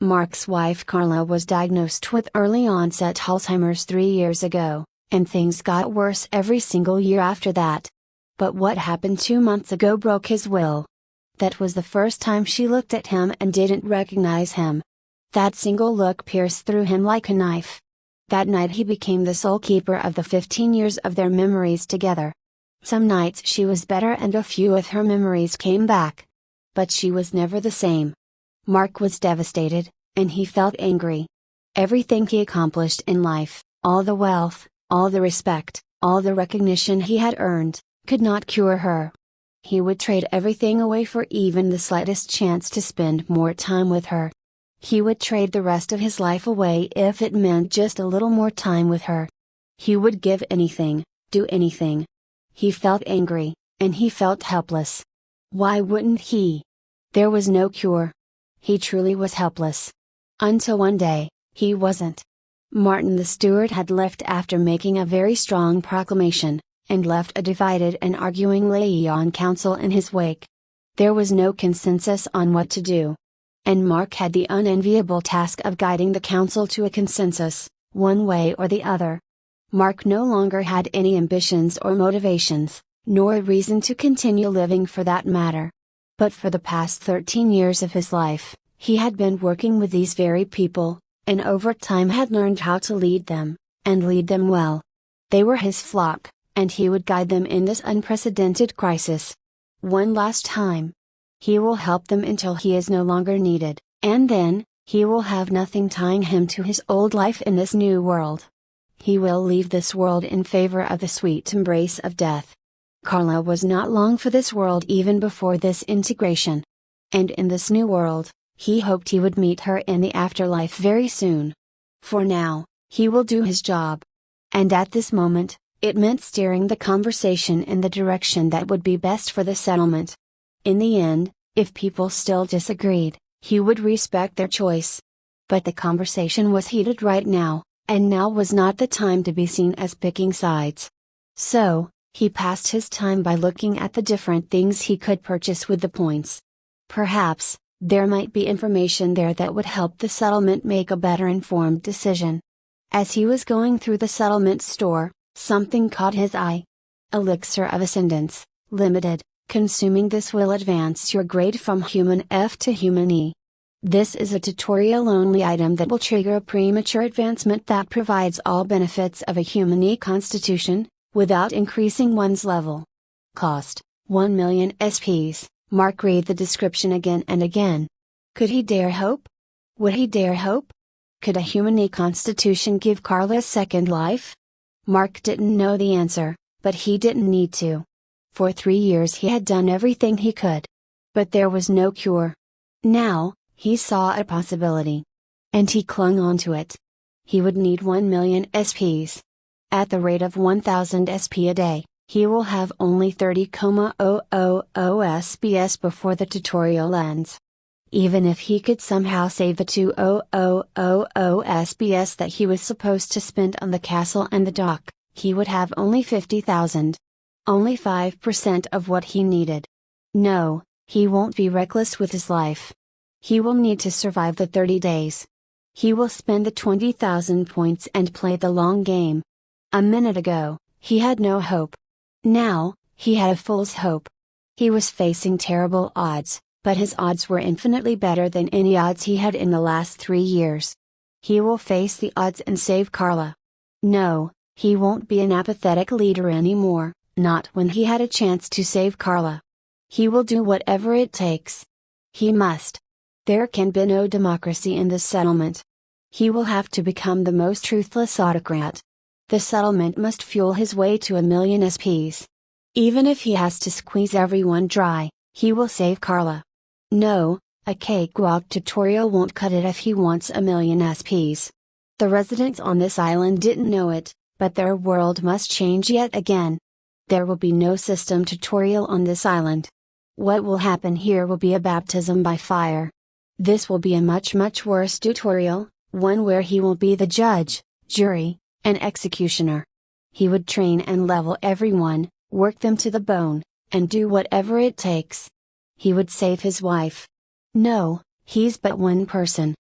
Mark's wife Carla was diagnosed with early onset Alzheimer's 3 years ago, and things got worse every single year after that. But what happened 2 months ago broke his will. That was the first time she looked at him and didn't recognize him. That single look pierced through him like a knife. That night he became the sole keeper of the 15 years of their memories together. Some nights she was better and a few of her memories came back. But she was never the same. Mark was devastated, and he felt angry. Everything he accomplished in life, all the wealth, all the respect, all the recognition he had earned, could not cure her. He would trade everything away for even the slightest chance to spend more time with her. He would trade the rest of his life away if it meant just a little more time with her. He would give anything, do anything. He felt angry, and he felt helpless. Why wouldn't he? There was no cure. He truly was helpless. Until one day, he wasn't. Martin the steward had left after making a very strong proclamation, and left a divided and arguing Liaison council in his wake. There was no consensus on what to do. And Mark had the unenviable task of guiding the council to a consensus, one way or the other. Mark no longer had any ambitions or motivations, nor a reason to continue living for that matter. But for the past 13 years of his life, he had been working with these very people, and over time had learned how to lead them, and lead them well. They were his flock, and he would guide them in this unprecedented crisis. One last time. He will help them until he is no longer needed, and then, he will have nothing tying him to his old life in this new world. He will leave this world in favor of the sweet embrace of death. Carla was not long for this world even before this integration. And in this new world, he hoped he would meet her in the afterlife very soon. For now, he will do his job. And at this moment, it meant steering the conversation in the direction that would be best for the settlement. In the end, if people still disagreed, he would respect their choice. But the conversation was heated right now, and now was not the time to be seen as picking sides. So, he passed his time by looking at the different things he could purchase with the points. Perhaps, there might be information there that would help the settlement make a better informed decision. As he was going through the settlement store, something caught his eye. Elixir of Ascendance, Limited. Consuming this will advance your grade from Human F to Human E. This is a tutorial-only item that will trigger a premature advancement that provides all benefits of a Human E constitution, without increasing one's level. Cost, 1 million SPs. Mark read the description again and again. Could he dare hope? Would he dare hope? Could a Human E constitution give Carla a second life? Mark didn't know the answer, but he didn't need to. For 3 years he had done everything he could. But there was no cure. Now, he saw a possibility. And he clung on to it. He would need 1 million SPs. At the rate of 1000 SP a day, he will have only 30,000 SPS before the tutorial ends. Even if he could somehow save the 2,000 SPS that he was supposed to spend on the castle and the dock, he would have only 50,000. Only 5% of what he needed. No, he won't be reckless with his life. He will need to survive the 30 days. He will spend the 20,000 points and play the long game. A minute ago, he had no hope. Now, he had a fool's hope. He was facing terrible odds, but his odds were infinitely better than any odds he had in the last 3 years. He will face the odds and save Carla. No, he won't be an apathetic leader anymore. Not when he had a chance to save Carla. He will do whatever it takes. He must. There can be no democracy in this settlement. He will have to become the most truthless autocrat. The settlement must fuel his way to 1 million SPs. Even if he has to squeeze everyone dry, he will save Carla. No, a cakewalk tutorial won't cut it if he wants 1 million SPs. The residents on this island didn't know it, but their world must change yet again. There will be no system tutorial on this island. What will happen here will be a baptism by fire. This will be a much worse tutorial, one where he will be the judge, jury, and executioner. He would train and level everyone, work them to the bone, and do whatever it takes. He would save his wife. No, he's but one person.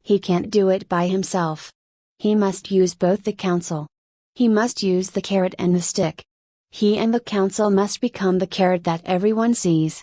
He can't do it by himself. He must use both the council. He must use the carrot and the stick. He and the council must become the carrot that everyone sees.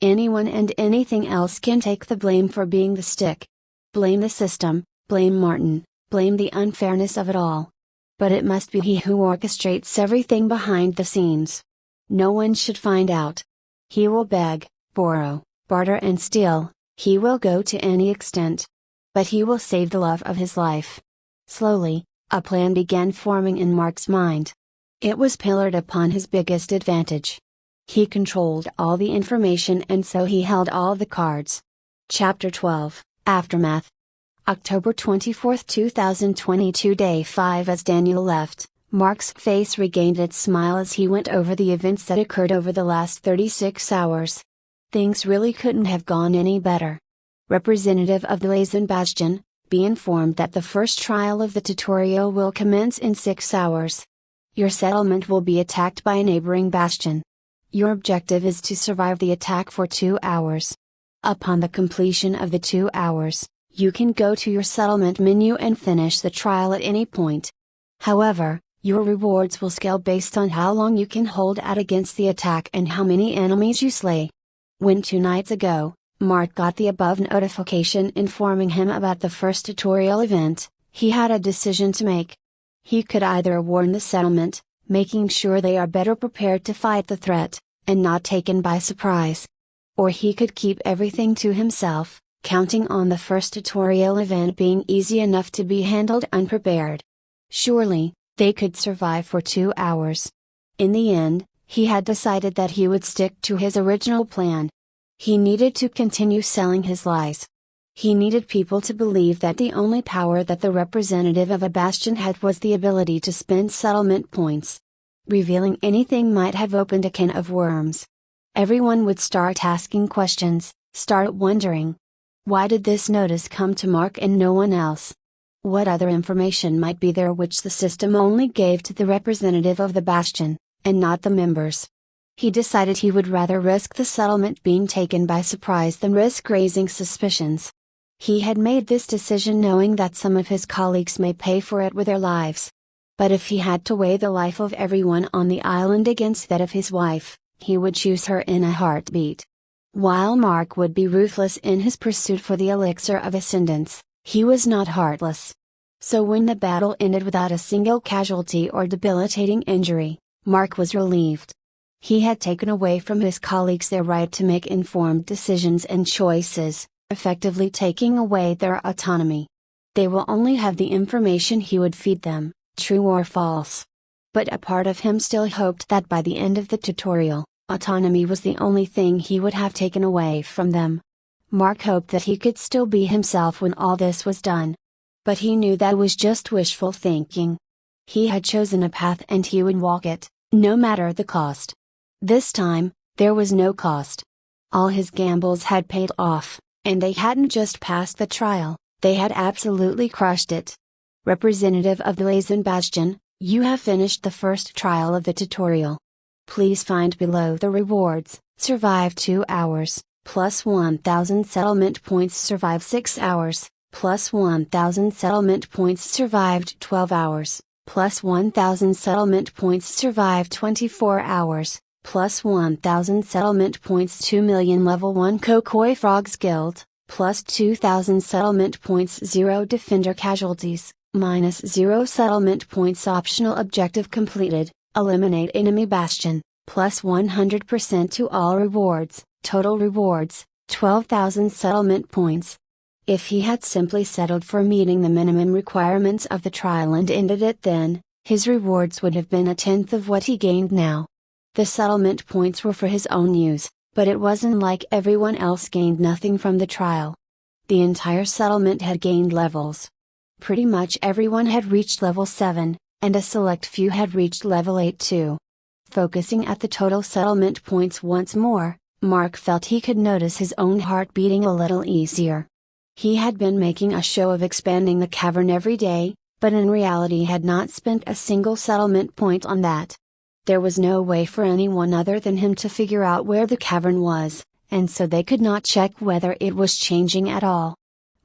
Anyone and anything else can take the blame for being the stick. Blame the system, blame Martin, blame the unfairness of it all. But it must be he who orchestrates everything behind the scenes. No one should find out. He will beg, borrow, barter and steal, he will go to any extent. But he will save the love of his life. Slowly, a plan began forming in Mark's mind. It was pillared upon his biggest advantage. He controlled all the information and so he held all the cards. Chapter 12, Aftermath. October 24, 2022 Day 5 As Daniel left, Mark's face regained its smile as he went over the events that occurred over the last 36 hours. Things really couldn't have gone any better. Representative of the Lazen Bastion, be informed that the first trial of the tutorial will commence in 6 hours. Your settlement will be attacked by a neighboring bastion. Your objective is to survive the attack for 2 hours. Upon the completion of the 2 hours, you can go to your settlement menu and finish the trial at any point. However, your rewards will scale based on how long you can hold out against the attack and how many enemies you slay. When 2 nights ago, Mark got the above notification informing him about the first tutorial event, he had a decision to make. He could either warn the settlement, making sure they are better prepared to fight the threat, and not taken by surprise. Or he could keep everything to himself, counting on the first tutorial event being easy enough to be handled unprepared. Surely, they could survive for 2 hours. In the end, he had decided that he would stick to his original plan. He needed to continue selling his lies. He needed people to believe that the only power that the representative of a bastion had was the ability to spend settlement points. Revealing anything might have opened a can of worms. Everyone would start asking questions, start wondering. Why did this notice come to Mark and no one else? What other information might be there which the system only gave to the representative of the bastion, and not the members? He decided he would rather risk the settlement being taken by surprise than risk raising suspicions. He had made this decision knowing that some of his colleagues may pay for it with their lives. But if he had to weigh the life of everyone on the island against that of his wife, he would choose her in a heartbeat. While Mark would be ruthless in his pursuit for the elixir of ascendance, he was not heartless. So when the battle ended without a single casualty or debilitating injury, Mark was relieved. He had taken away from his colleagues their right to make informed decisions and choices, effectively taking away their autonomy. They will only have the information he would feed them, true or false. But a part of him still hoped that by the end of the tutorial, autonomy was the only thing he would have taken away from them. Mark hoped that he could still be himself when all this was done. But he knew that was just wishful thinking. He had chosen a path and he would walk it, no matter the cost. This time, there was no cost. All his gambles had paid off, and they hadn't just passed the trial, they had absolutely crushed it. Representative of the Lazen Bastion, you have finished the first trial of the tutorial. Please find below the rewards: survive 2 hours, plus 1000 settlement points; survive 6 hours, plus 1000 settlement points; survived 12 hours, plus 1000 settlement points; survived 24 hours, plus 1000 settlement points; 2 million level 1 Kokoi Frogs Guild, plus 2000 settlement points; 0 defender casualties, minus 0 settlement points; optional objective completed, eliminate enemy bastion, plus 100% to all rewards; total rewards, 12,000 settlement points. If he had simply settled for meeting the minimum requirements of the trial and ended it then, his rewards would have been a tenth of what he gained now. The settlement points were for his own use, but it wasn't like everyone else gained nothing from the trial. The entire settlement had gained levels. Pretty much everyone had reached level 7, and a select few had reached level 8 too. Focusing at the total settlement points once more, Mark felt he could notice his own heart beating a little easier. He had been making a show of expanding the cavern every day, but in reality had not spent a single settlement point on that. There was no way for anyone other than him to figure out where the cavern was, and so they could not check whether it was changing at all.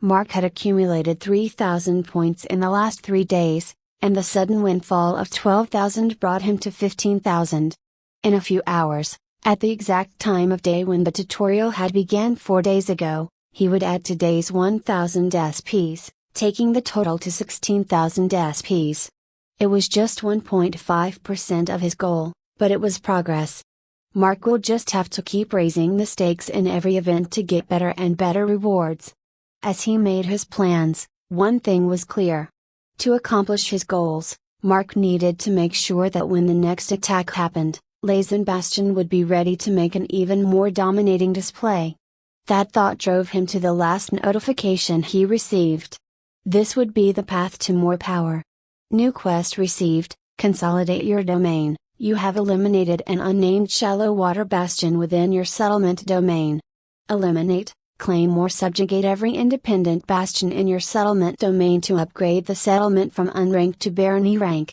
Mark had accumulated 3,000 points in the last 3 days, and the sudden windfall of 12,000 brought him to 15,000. In a few hours, at the exact time of day when the tutorial had began 4 days ago, he would add today's 1,000 SPs, taking the total to 16,000 SPs. It was just 1.5% of his goal, but it was progress. Mark will just have to keep raising the stakes in every event to get better and better rewards. As he made his plans, one thing was clear. To accomplish his goals, Mark needed to make sure that when the next attack happened, Lazen Bastion would be ready to make an even more dominating display. That thought drove him to the last notification he received. This would be the path to more power. New quest received: consolidate your domain. You have eliminated an unnamed shallow water bastion within your settlement domain. Eliminate, claim or subjugate every independent bastion in your settlement domain to upgrade the settlement from unranked to barony rank.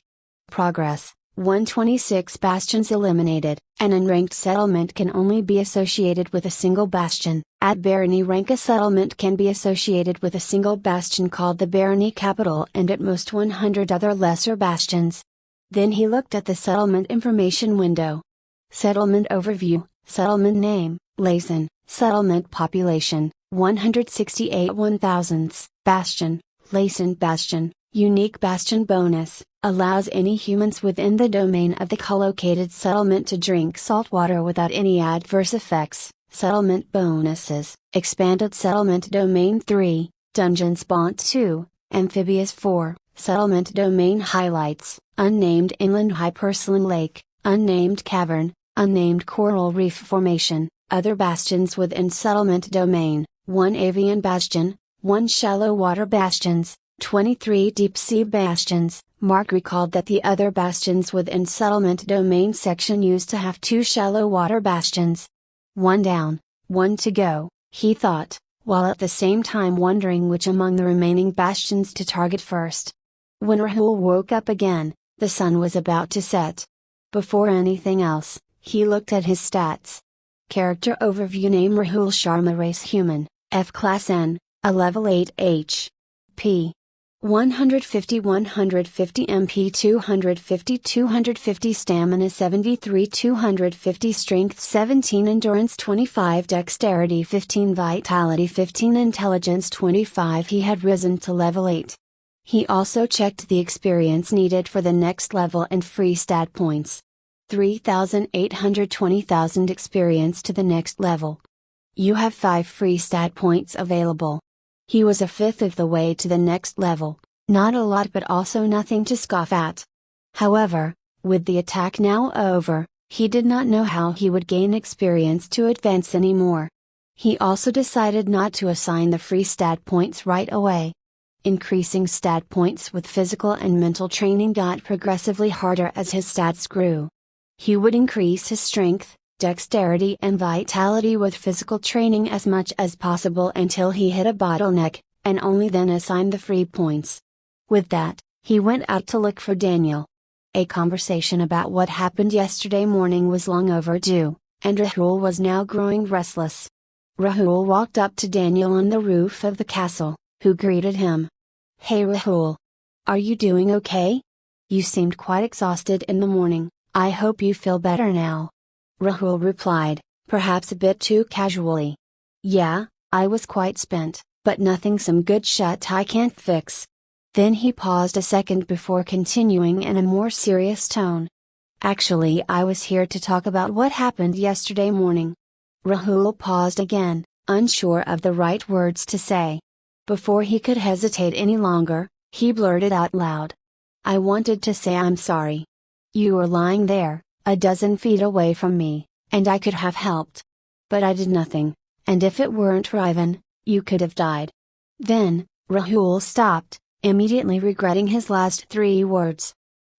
Progress: 126 bastions eliminated. An unranked settlement can only be associated with a single bastion. At barony rank, a settlement can be associated with a single bastion called the barony capital and at most 100 other lesser bastions. Then he looked at the settlement information window. Settlement overview: settlement name, Lazen; settlement population, 168 1,000ths; bastion, Lazen Bastion; unique bastion bonus, allows any humans within the domain of the collocated settlement to drink salt water without any adverse effects. Settlement bonuses: Expanded Settlement Domain 3, Dungeons Bont 2, Amphibious 4, Settlement Domain Highlights: Unnamed Inland Hypersling Lake, Unnamed Cavern, Unnamed Coral Reef Formation, Other Bastions within Settlement Domain, 1 Avian Bastion, 1 Shallow Water Bastions, 23 Deep Sea Bastions. Mark recalled that the Other Bastions within Settlement Domain section used to have 2 Shallow Water Bastions. 1 down, 1 to go, he thought, while at the same time wondering which among the remaining bastions to target first. When Rahul woke up again, the sun was about to set. Before anything else, he looked at his stats. Character Overview: Name Rahul Sharma, Race Human, F Class N, a Level 8 H.P. 150 MP 250 Stamina 73 250 Strength 17 Endurance 25 Dexterity 15 Vitality 15 Intelligence 25. He had risen to level 8. He also checked the experience needed for the next level and free stat points. 3,820,000 experience to the next level. You have 5 free stat points available. He was a fifth of the way to the next level, not a lot but also nothing to scoff at. However, with the attack now over, he did not know how he would gain experience to advance anymore. He also decided not to assign the free stat points right away. Increasing stat points with physical and mental training got progressively harder as his stats grew. He would increase his strength, dexterity and vitality with physical training as much as possible until he hit a bottleneck, and only then assign the free points. With that, he went out to look for Daniel. A conversation about what happened yesterday morning was long overdue, and Rahul was now growing restless. Rahul walked up to Daniel on the roof of the castle, who greeted him. "Hey Rahul. Are you doing okay? You seemed quite exhausted in the morning. I hope you feel better now." Rahul replied, perhaps a bit too casually. "Yeah, I was quite spent, but nothing some good shit I can't fix." Then he paused a second before continuing in a more serious tone. "Actually, I was here to talk about what happened yesterday morning." Rahul paused again, unsure of the right words to say. Before he could hesitate any longer, he blurted out loud. "I wanted to say I'm sorry. You were lying there, a dozen feet away from me, and I could have helped. But I did nothing, and if it weren't Riven, you could have died." Then, Rahul stopped, immediately regretting his last 3 words.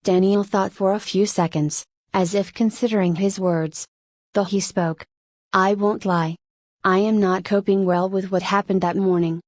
Daniel thought for a few seconds, as if considering his words. Though he spoke. "I won't lie. I am not coping well with what happened that morning.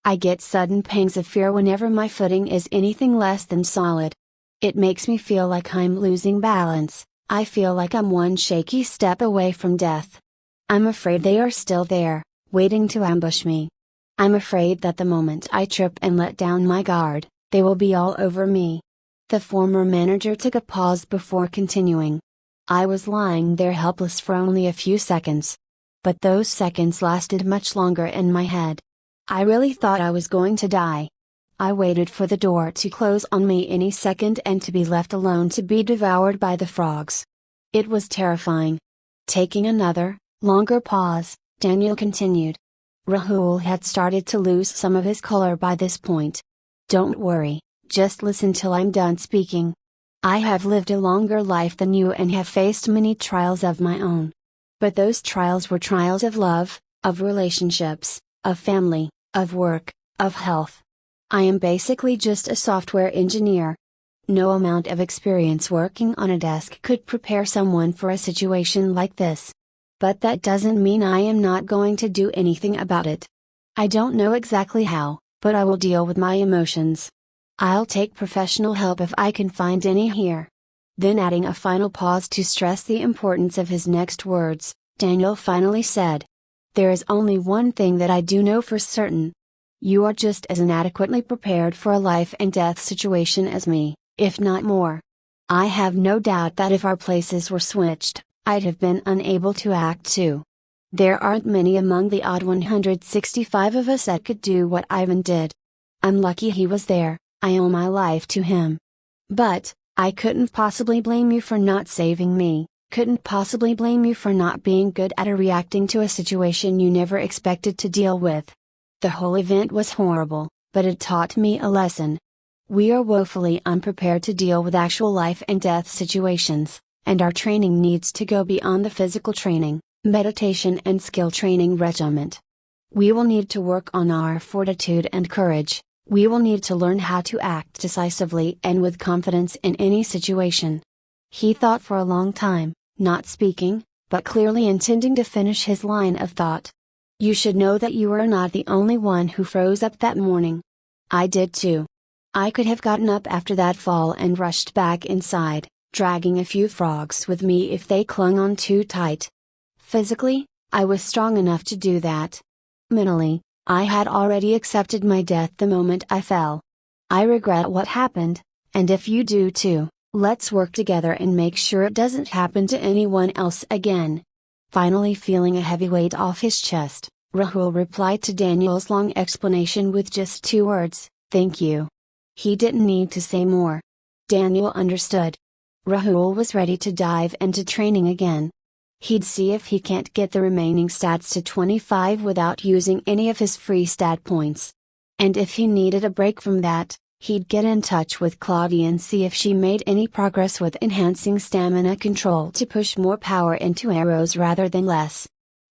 I get sudden pangs of fear whenever my footing is anything less than solid. It makes me feel like I'm losing balance. I feel like I'm one shaky step away from death. I'm afraid they are still there, waiting to ambush me. I'm afraid that the moment I trip and let down my guard, they will be all over me." The former manager took a pause before continuing. "I was lying there helpless for only a few seconds. But those seconds lasted much longer in my head. I really thought I was going to die. I waited for the door to close on me any second and to be left alone to be devoured by the frogs. It was terrifying." Taking another, longer pause, Daniel continued. Rahul had started to lose some of his color by this point. "Don't worry, just listen till I'm done speaking. I have lived a longer life than you and have faced many trials of my own. But those trials were trials of love, of relationships, of family, of work, of health. I am basically just a software engineer. No amount of experience working on a desk could prepare someone for a situation like this. But that doesn't mean I am not going to do anything about it. I don't know exactly how, but I will deal with my emotions. I'll take professional help if I can find any here." Then adding a final pause to stress the importance of his next words, Daniel finally said. "There is only one thing that I do know for certain. You are just as inadequately prepared for a life and death situation as me, if not more. I have no doubt that if our places were switched, I'd have been unable to act too. There aren't many among the odd 165 of us that could do what Ivan did. I'm lucky he was there, I owe my life to him. But, I couldn't possibly blame you for not saving me, couldn't possibly blame you for not being good at reacting to a situation you never expected to deal with. The whole event was horrible, but it taught me a lesson. We are woefully unprepared to deal with actual life and death situations, and our training needs to go beyond the physical training, meditation and skill training regiment. We will need to work on our fortitude and courage. We will need to learn how to act decisively and with confidence in any situation. He thought for a long time, not speaking, but clearly intending to finish his line of thought. You should know that you are not the only one who froze up that morning. I did too. I could have gotten up after that fall and rushed back inside, dragging a few frogs with me if they clung on too tight. Physically, I was strong enough to do that. Mentally, I had already accepted my death the moment I fell. I regret what happened, and if you do too, let's work together and make sure it doesn't happen to anyone else again. Finally feeling a heavy weight off his chest, Rahul replied to Daniel's long explanation with just 2 words, "Thank you." He didn't need to say more. Daniel understood. Rahul was ready to dive into training again. He'd see if he can't get the remaining stats to 25 without using any of his free stat points. And if he needed a break from that, he'd get in touch with Claudia and see if she made any progress with enhancing stamina control to push more power into arrows rather than less.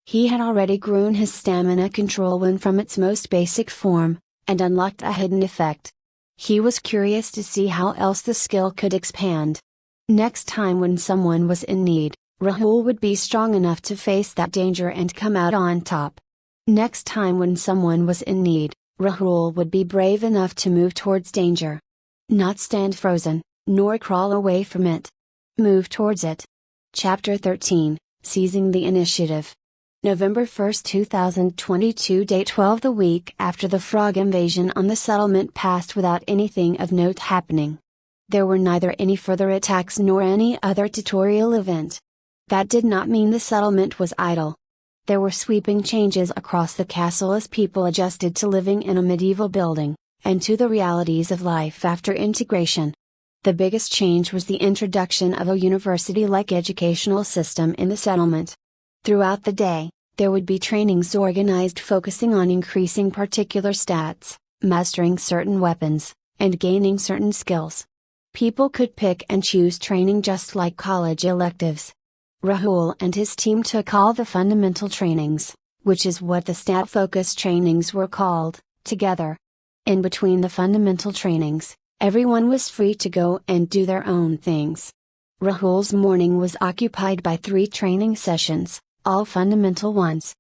He had already grown his stamina control when from its most basic form, and unlocked a hidden effect. He was curious to see how else the skill could expand. Next time when someone was in need, Rahul would be strong enough to face that danger and come out on top. Next time when someone was in need, Rahul would be brave enough to move towards danger. Not stand frozen, nor crawl away from it. Move towards it. Chapter 13, Seizing the Initiative. November 1, 2022. Day 12. The week after the frog invasion on the settlement passed without anything of note happening. There were neither any further attacks nor any other tutorial event. That did not mean the settlement was idle. There were sweeping changes across the castle as people adjusted to living in a medieval building, and to the realities of life after integration. The biggest change was the introduction of a university-like educational system in the settlement. Throughout the day, there would be trainings organized focusing on increasing particular stats, mastering certain weapons, and gaining certain skills. People could pick and choose training just like college electives. Rahul and his team took all the fundamental trainings, which is what the stat-focused trainings were called, together. In between the fundamental trainings, everyone was free to go and do their own things. Rahul's morning was occupied by 3 training sessions, all fundamental ones.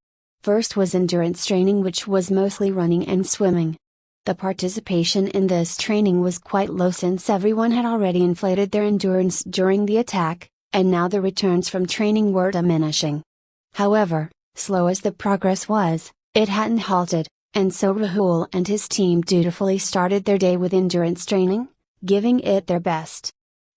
First was endurance training, which was mostly running and swimming. The participation in this training was quite low since everyone had already inflated their endurance during the attack, and now the returns from training were diminishing. However, slow as the progress was, it hadn't halted, and so Rahul and his team dutifully started their day with endurance training, giving it their best.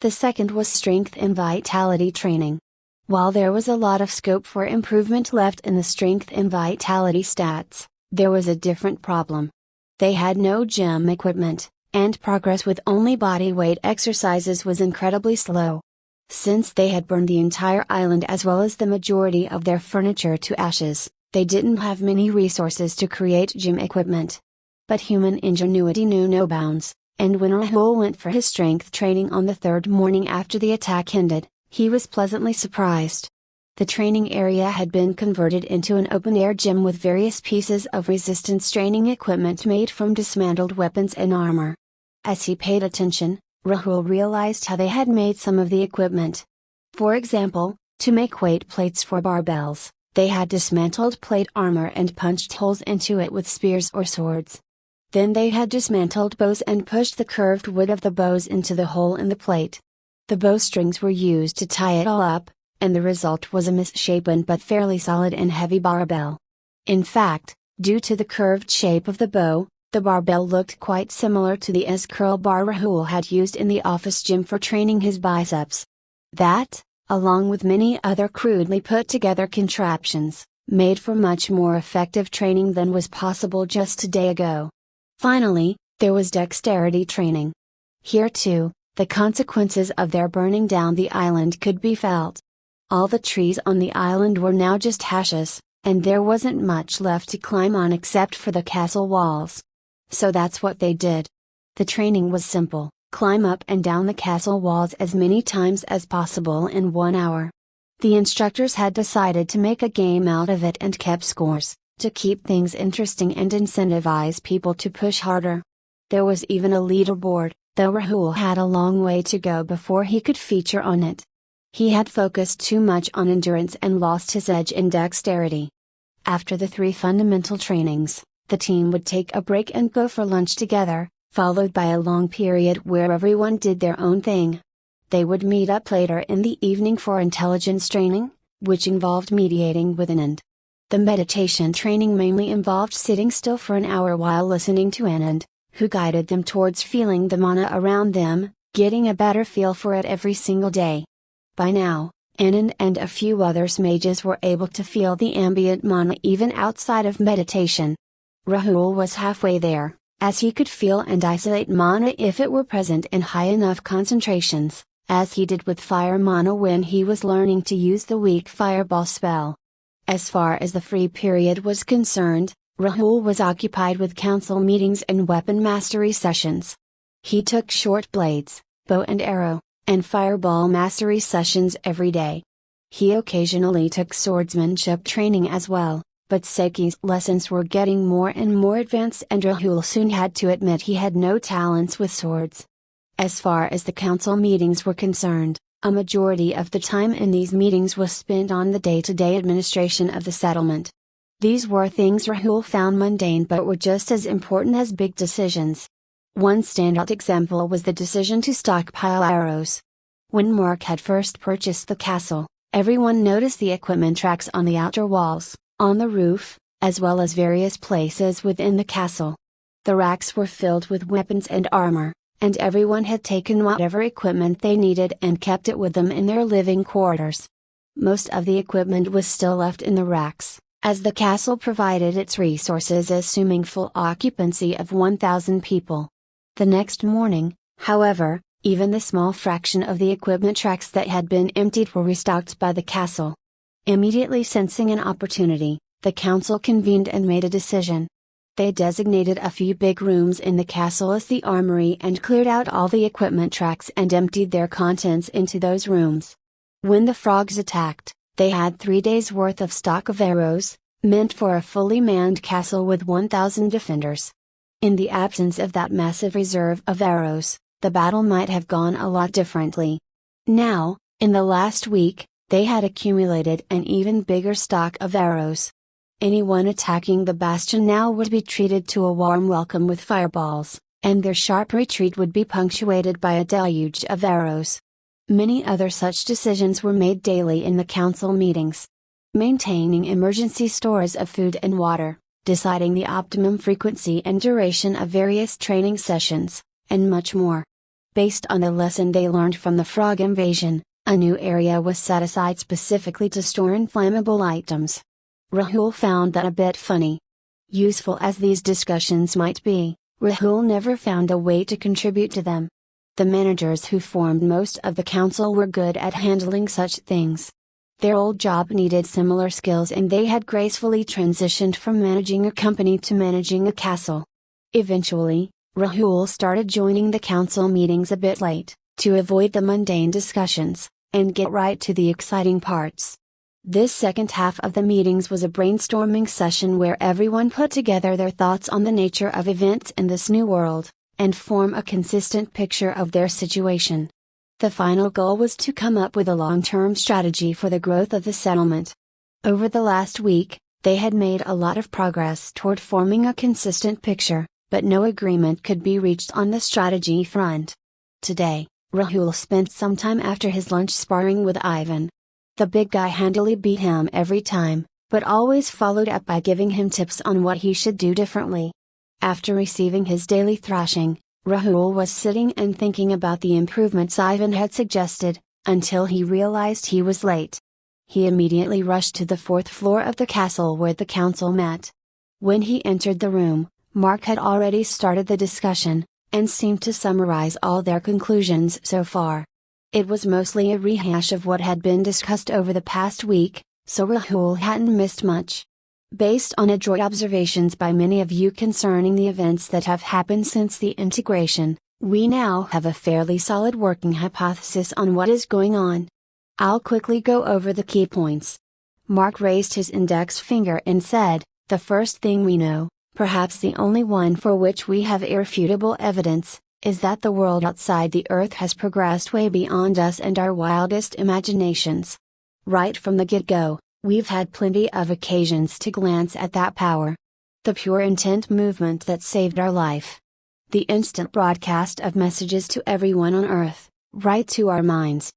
The second was strength and vitality training. While there was a lot of scope for improvement left in the strength and vitality stats, there was a different problem. They had no gym equipment, and progress with only body weight exercises was incredibly slow. Since they had burned the entire island as well as the majority of their furniture to ashes, they didn't have many resources to create gym equipment. But human ingenuity knew no bounds, and when Rahul went for his strength training on the 3rd morning after the attack ended, he was pleasantly surprised. The training area had been converted into an open-air gym with various pieces of resistance training equipment made from dismantled weapons and armor. As he paid attention, Rahul realized how they had made some of the equipment. For example, to make weight plates for barbells, they had dismantled plate armor and punched holes into it with spears or swords. Then they had dismantled bows and pushed the curved wood of the bows into the hole in the plate. The bowstrings were used to tie it all up, and the result was a misshapen but fairly solid and heavy barbell. In fact, due to the curved shape of the bow, the barbell looked quite similar to the S-curl bar Rahul had used in the office gym for training his biceps. That, along with many other crudely put together contraptions, made for much more effective training than was possible just a day ago. Finally, there was dexterity training. Here too, The consequences of their burning down the island could be felt. All the trees on the island were now just ashes, and there wasn't much left to climb on except for the castle walls. So that's what they did. The training was simple: climb up and down the castle walls as many times as possible in 1 hour. The instructors had decided to make a game out of it and kept scores, to keep things interesting and incentivize people to push harder. There was even a leaderboard, though Rahul had a long way to go before he could feature on it. He had focused too much on endurance and lost his edge in dexterity. After the 3 fundamental trainings, the team would take a break and go for lunch together, followed by a long period where everyone did their own thing. They would meet up later in the evening for intelligence training, which involved mediating with Anand. The meditation training mainly involved sitting still for an hour while listening to Anand, who guided them towards feeling the mana around them, getting a better feel for it every single day. By now, Anand and a few others mages were able to feel the ambient mana even outside of meditation. Rahul was halfway there, as he could feel and isolate mana if it were present in high enough concentrations, as he did with fire mana when he was learning to use the weak fireball spell. As far as the free period was concerned, Rahul was occupied with council meetings and weapon mastery sessions. He took short blades, bow and arrow, and fireball mastery sessions every day. He occasionally took swordsmanship training as well, but Seki's lessons were getting more and more advanced and Rahul soon had to admit he had no talents with swords. As far as the council meetings were concerned, a majority of the time in these meetings was spent on the day-to-day administration of the settlement. These were things Rahul found mundane but were just as important as big decisions. One standout example was the decision to stockpile arrows. When Mark had first purchased the castle, everyone noticed the equipment racks on the outer walls, on the roof, as well as various places within the castle. The racks were filled with weapons and armor, and everyone had taken whatever equipment they needed and kept it with them in their living quarters. Most of the equipment was still left in the racks, as the castle provided its resources assuming full occupancy of 1,000 people. The next morning, however, even the small fraction of the equipment racks that had been emptied were restocked by the castle. Immediately sensing an opportunity, the council convened and made a decision. They designated a few big rooms in the castle as the armory and cleared out all the equipment racks and emptied their contents into those rooms. When the frogs attacked, they had 3 days' worth of stock of arrows, meant for a fully manned castle with 1,000 defenders. In the absence of that massive reserve of arrows, the battle might have gone a lot differently. Now, in the last week, they had accumulated an even bigger stock of arrows. Anyone attacking the bastion now would be treated to a warm welcome with fireballs, and their sharp retreat would be punctuated by a deluge of arrows. Many other such decisions were made daily in the council meetings. Maintaining emergency stores of food and water, deciding the optimum frequency and duration of various training sessions, and much more. Based on the lesson they learned from the frog invasion, a new area was set aside specifically to store inflammable items. Rahul found that a bit funny. Useful as these discussions might be, Rahul never found a way to contribute to them. The managers who formed most of the council were good at handling such things. Their old job needed similar skills and they had gracefully transitioned from managing a company to managing a castle. Eventually, Rahul started joining the council meetings a bit late, to avoid the mundane discussions, and get right to the exciting parts. This second half of the meetings was a brainstorming session where everyone put together their thoughts on the nature of events in this new world, and form a consistent picture of their situation. The final goal was to come up with a long-term strategy for the growth of the settlement. Over the last week, they had made a lot of progress toward forming a consistent picture, but no agreement could be reached on the strategy front. Today, Rahul spent some time after his lunch sparring with Ivan. The big guy handily beat him every time, but always followed up by giving him tips on what he should do differently. After receiving his daily thrashing, Rahul was sitting and thinking about the improvements Ivan had suggested, until he realized he was late. He immediately rushed to the 4th floor of the castle where the council met. When he entered the room, Mark had already started the discussion, and seemed to summarize all their conclusions so far. It was mostly a rehash of what had been discussed over the past week, so Rahul hadn't missed much. Based on adroit observations by many of you concerning the events that have happened since the integration, we now have a fairly solid working hypothesis on what is going on. I'll quickly go over the key points. Mark raised his index finger and said, "The first thing we know, perhaps the only one for which we have irrefutable evidence, is that the world outside the Earth has progressed way beyond us and our wildest imaginations. Right from the get-go, we've had plenty of occasions to glance at that power. The pure intent movement that saved our life. The instant broadcast of messages to everyone on Earth, right to our minds.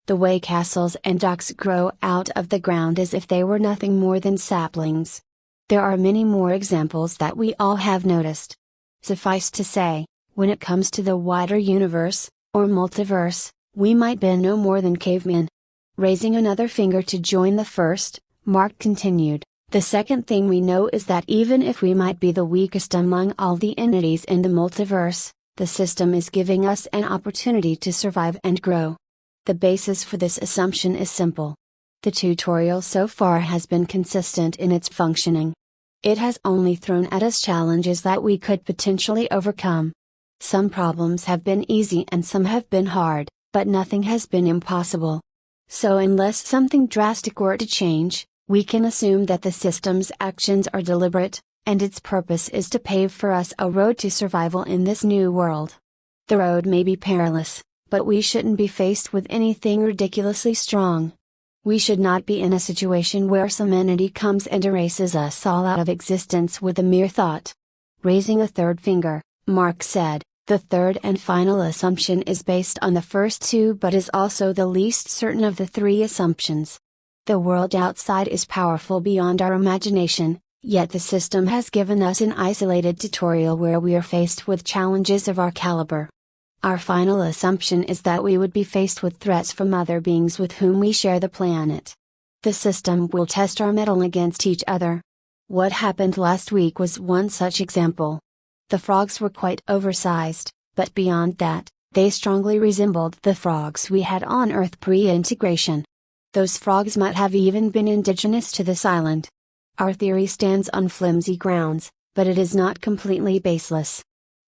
The way castles and docks grow out of the ground as if they were nothing more than saplings. There are many more examples that we all have noticed. Suffice to say, when it comes to the wider universe, or multiverse, we might be no more than cavemen." Raising another finger to join the first, Mark continued, "The second thing we know is that even if we might be the weakest among all the entities in the multiverse, the system is giving us an opportunity to survive and grow. The basis for this assumption is simple. The tutorial so far has been consistent in its functioning. It has only thrown at us challenges that we could potentially overcome. Some problems have been easy and some have been hard, but nothing has been impossible. So unless something drastic were to change, we can assume that the system's actions are deliberate, and its purpose is to pave for us a road to survival in this new world. The road may be perilous, but we shouldn't be faced with anything ridiculously strong. We should not be in a situation where some entity comes and erases us all out of existence with a mere thought." Raising a third finger, Mark said, "The third and final assumption is based on the first two but is also the least certain of the three assumptions. The world outside is powerful beyond our imagination, yet the system has given us an isolated tutorial where we are faced with challenges of our caliber. Our final assumption is that we would be faced with threats from other beings with whom we share the planet. The system will test our mettle against each other. What happened last week was one such example. The frogs were quite oversized, but beyond that, they strongly resembled the frogs we had on Earth pre-integration. Those frogs might have even been indigenous to this island. Our theory stands on flimsy grounds, but it is not completely baseless.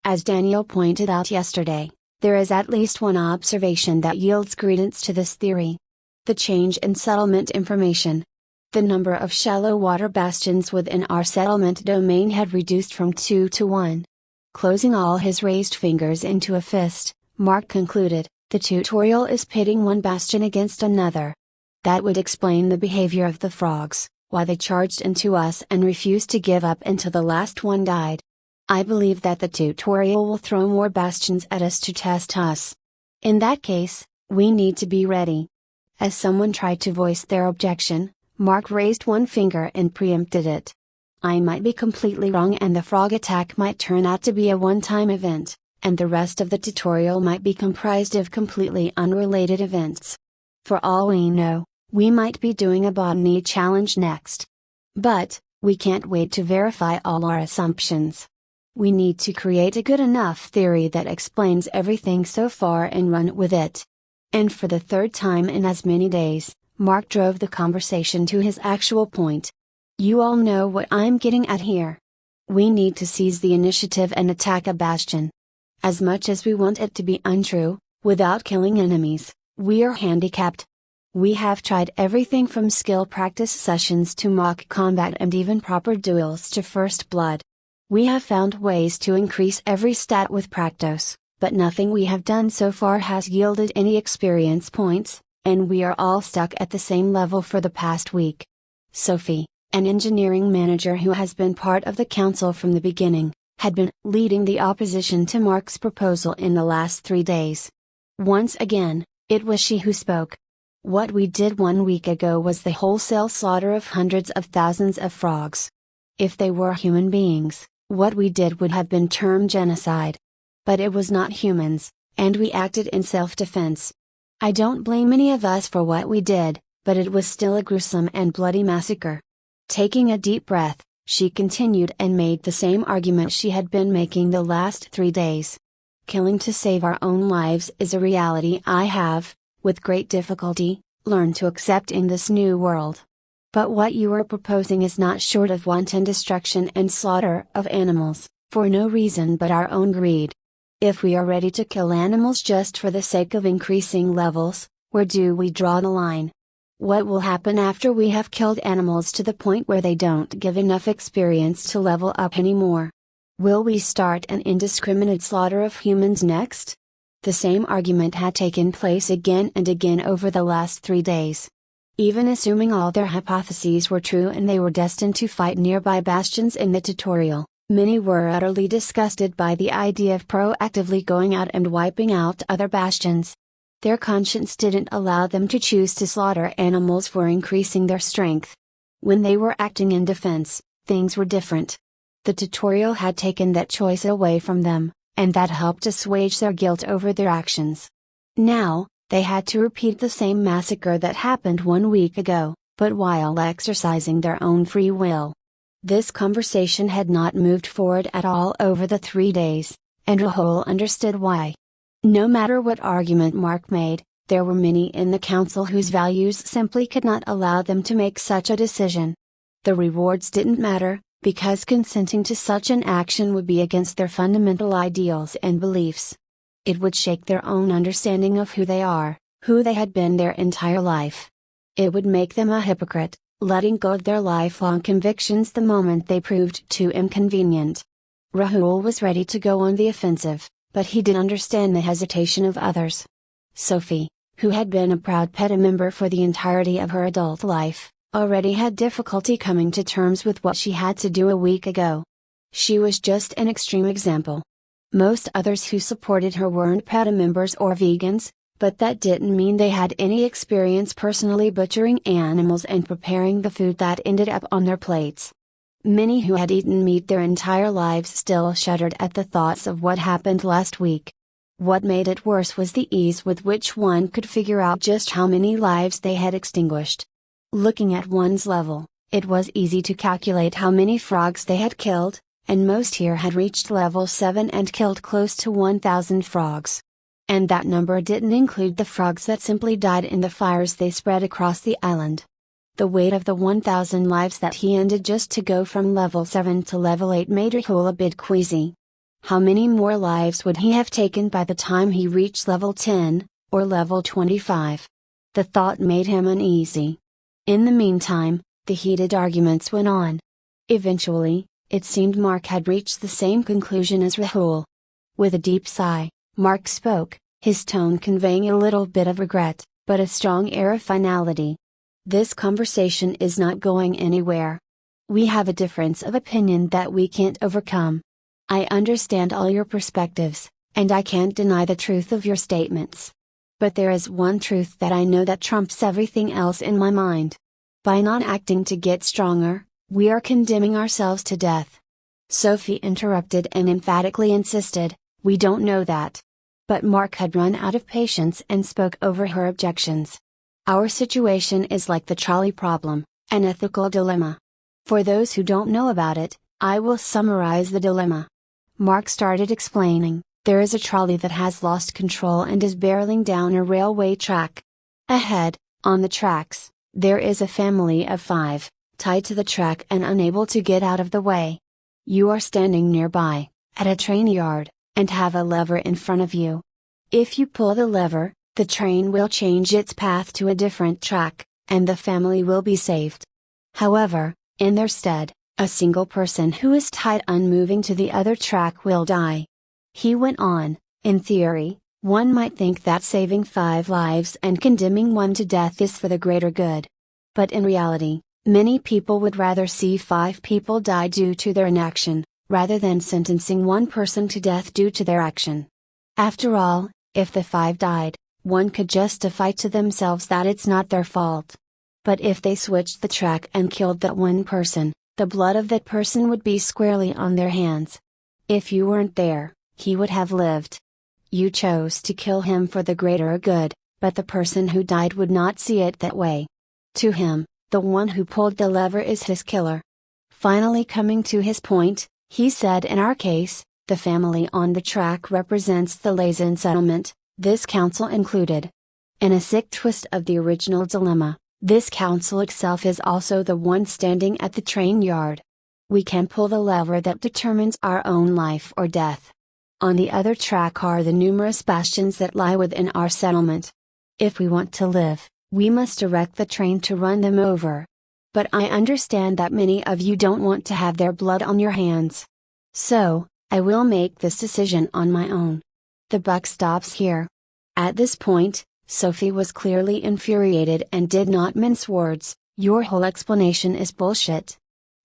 As Daniel pointed out yesterday, there is at least one observation that yields credence to this theory. The change in settlement information. The number of shallow water bastions within our settlement domain had reduced from 2 to 1. Closing all his raised fingers into a fist, Mark concluded, "The tutorial is pitting one bastion against another. That would explain the behavior of the frogs, why they charged into us and refused to give up until the last one died. I believe that the tutorial will throw more bastions at us to test us. In that case, we need to be ready." As someone tried to voice their objection, Mark raised one finger and preempted it. "I might be completely wrong and the frog attack might turn out to be a one-time event, and the rest of the tutorial might be comprised of completely unrelated events. For all we know, we might be doing a botany challenge next. But, we can't wait to verify all our assumptions. We need to create a good enough theory that explains everything so far and run with it." And for the third time in as many days, Mark drove the conversation to his actual point. "You all know what I'm getting at here. We need to seize the initiative and attack a bastion. As much as we want it to be untrue, without killing enemies, we are handicapped. We have tried everything from skill practice sessions to mock combat and even proper duels to first blood. We have found ways to increase every stat with Practos, but nothing we have done so far has yielded any experience points, and we are all stuck at the same level for the past week." Sophie, an engineering manager who has been part of the council from the beginning, had been leading the opposition to Mark's proposal in the last 3 days. Once again, it was she who spoke. "What we did 1 week ago was the wholesale slaughter of hundreds of thousands of frogs. If they were human beings, what we did would have been termed genocide. But it was not humans, and we acted in self-defense. I don't blame any of us for what we did, but it was still a gruesome and bloody massacre." Taking a deep breath, she continued and made the same argument she had been making the last 3 days. Killing to save our own lives is a reality I have, with great difficulty, learned to accept in this new world. But what you are proposing is not short of wanton destruction and slaughter of animals, for no reason but our own greed. If we are ready to kill animals just for the sake of increasing levels, where do we draw the line? What will happen after we have killed animals to the point where they don't give enough experience to level up anymore? Will we start an indiscriminate slaughter of humans next? The same argument had taken place again and again over the last 3 days. Even assuming all their hypotheses were true and they were destined to fight nearby bastions in the tutorial, many were utterly disgusted by the idea of proactively going out and wiping out other bastions. Their conscience didn't allow them to choose to slaughter animals for increasing their strength. When they were acting in defense, things were different. The tutorial had taken that choice away from them, and that helped assuage their guilt over their actions. Now, they had to repeat the same massacre that happened 1 week ago, but while exercising their own free will. This conversation had not moved forward at all over the 3 days, and Rahul understood why. No matter what argument Mark made, there were many in the council whose values simply could not allow them to make such a decision. The rewards didn't matter, because consenting to such an action would be against their fundamental ideals and beliefs. It would shake their own understanding of who they are, who they had been their entire life. It would make them a hypocrite, letting go of their lifelong convictions the moment they proved too inconvenient. Rahul was ready to go on the offensive, but he did understand the hesitation of others. Sophie, who had been a proud PETA member for the entirety of her adult life, already had difficulty coming to terms with what she had to do a week ago. She was just an extreme example. Most others who supported her weren't PETA members or vegans, but that didn't mean they had any experience personally butchering animals and preparing the food that ended up on their plates. Many who had eaten meat their entire lives still shuddered at the thoughts of what happened last week. What made it worse was the ease with which one could figure out just how many lives they had extinguished. Looking at one's level, it was easy to calculate how many frogs they had killed, and most here had reached level 7 and killed close to 1,000 frogs. And that number didn't include the frogs that simply died in the fires they spread across the island. The weight of the 1,000 lives that he ended just to go from level 7 to level 8 made Rahul a bit queasy. How many more lives would he have taken by the time he reached level 10, or level 25? The thought made him uneasy. In the meantime, the heated arguments went on. Eventually, it seemed Mark had reached the same conclusion as Rahul. With a deep sigh, Mark spoke, his tone conveying a little bit of regret, but a strong air of finality. This conversation is not going anywhere. We have a difference of opinion that we can't overcome. I understand all your perspectives, and I can't deny the truth of your statements. But there is one truth that I know that trumps everything else in my mind. By not acting to get stronger, we are condemning ourselves to death. Sophie interrupted and emphatically insisted, "We don't know that." But Mark had run out of patience and spoke over her objections. Our situation is like the trolley problem, an ethical dilemma. For those who don't know about it, I will summarize the dilemma. Mark started explaining, there is a trolley that has lost control and is barreling down a railway track. Ahead, on the tracks, there is a family of 5, tied to the track and unable to get out of the way. You are standing nearby, at a train yard, and have a lever in front of you. If you pull the lever, the train will change its path to a different track, and the family will be saved. However, in their stead, a single person who is tied unmoving to the other track will die. He went on, in theory, one might think that saving 5 lives and condemning one to death is for the greater good. But in reality, many people would rather see 5 people die due to their inaction, rather than sentencing one person to death due to their action. After all, if the 5 died, one could justify to themselves that it's not their fault. But if they switched the track and killed that one person, the blood of that person would be squarely on their hands. If you weren't there, he would have lived. You chose to kill him for the greater good, but the person who died would not see it that way. To him, the one who pulled the lever is his killer. Finally coming to his point, he said, in our case, The family on the track represents the Lazan settlement, this council included. In a sick twist of the original dilemma, this council itself is also the one standing at the train yard. We can pull the lever that determines our own life or death. On the other track are the numerous bastions that lie within our settlement. If we want to live, we must direct the train to run them over. But I understand that many of you don't want to have their blood on your hands. So, I will make this decision on my own. The buck stops here. At this point, Sophie was clearly infuriated and did not mince words. Your whole explanation is bullshit.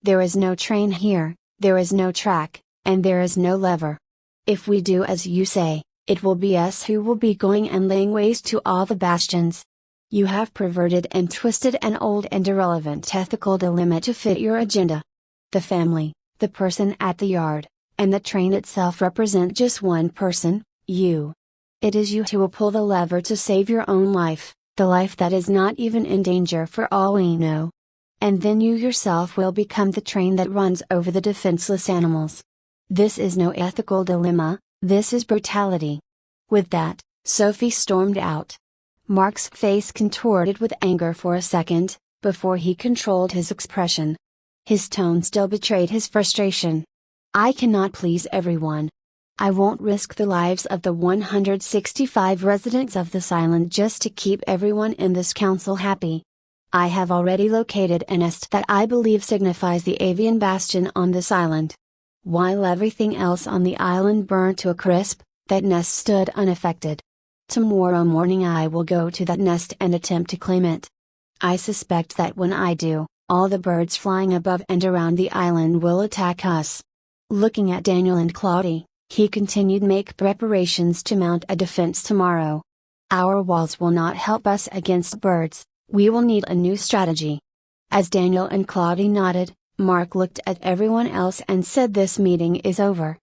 There is no train here, there is no track, and there is no lever. If we do as you say, it will be us who will be going and laying waste to all the bastions. You have perverted and twisted an old and irrelevant ethical dilemma to fit your agenda. The family, the person at the yard, and the train itself represent just one person, you. It is you who will pull the lever to save your own life, the life that is not even in danger for all we know. And then you yourself will become the train that runs over the defenseless animals. This is no ethical dilemma, this is brutality. With that, Sophie stormed out. Mark's face contorted with anger for a second, before he controlled his expression. His tone still betrayed his frustration. I cannot please everyone. I won't risk the lives of the 165 residents of this island just to keep everyone in this council happy. I have already located a nest that I believe signifies the avian bastion on this island. While everything else on the island burned to a crisp, that nest stood unaffected. Tomorrow morning I will go to that nest and attempt to claim it. I suspect that when I do, all the birds flying above and around the island will attack us. Looking at Daniel and Claudie, he continued, make preparations to mount a defense tomorrow. Our walls will not help us against birds. We will need a new strategy. As Daniel and Claudie nodded, Mark looked at everyone else and said, this meeting is over.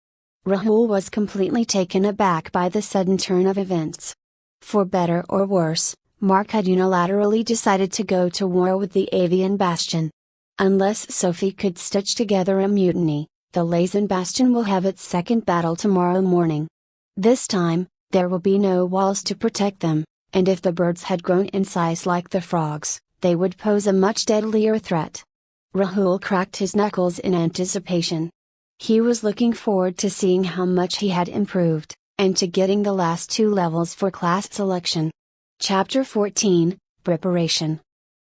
Rahul was completely taken aback by the sudden turn of events. For better or worse, Mark had unilaterally decided to go to war with the avian bastion. Unless Sophie could stitch together a mutiny, the Lazan bastion will have its second battle tomorrow morning. This time, there will be no walls to protect them. And if the birds had grown in size like the frogs, they would pose a much deadlier threat. Rahul cracked his knuckles in anticipation. He was looking forward to seeing how much he had improved, and to getting the last 2 levels for class selection. Chapter 14, Preparation.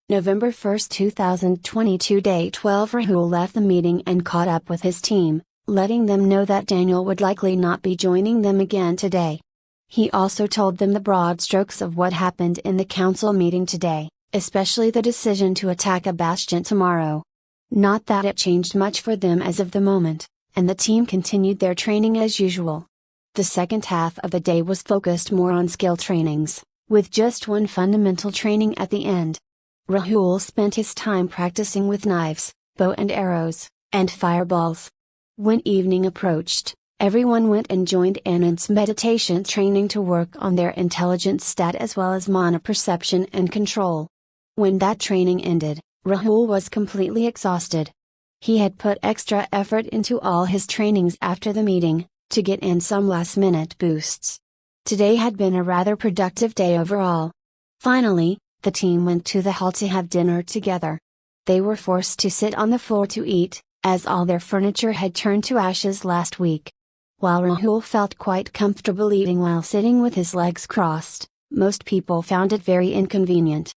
November 1, 2022, Day 12. Rahul left the meeting and caught up with his team, letting them know that Daniel would likely not be joining them again today. He also told them the broad strokes of what happened in the council meeting today, especially the decision to attack a bastion tomorrow. Not that it changed much for them as of the moment, and the team continued their training as usual. The second half of the day was focused more on skill trainings, with just one fundamental training at the end. Rahul spent his time practicing with knives, bow and arrows, and fireballs. When evening approached, everyone went and joined Anand's meditation training to work on their intelligence stat as well as mana perception and control. When that training ended, Rahul was completely exhausted. He had put extra effort into all his trainings after the meeting, to get in some last-minute boosts. Today had been a rather productive day overall. Finally, the team went to the hall to have dinner together. They were forced to sit on the floor to eat, as all their furniture had turned to ashes last week. While Rahul felt quite comfortable eating while sitting with his legs crossed, most people found it very inconvenient.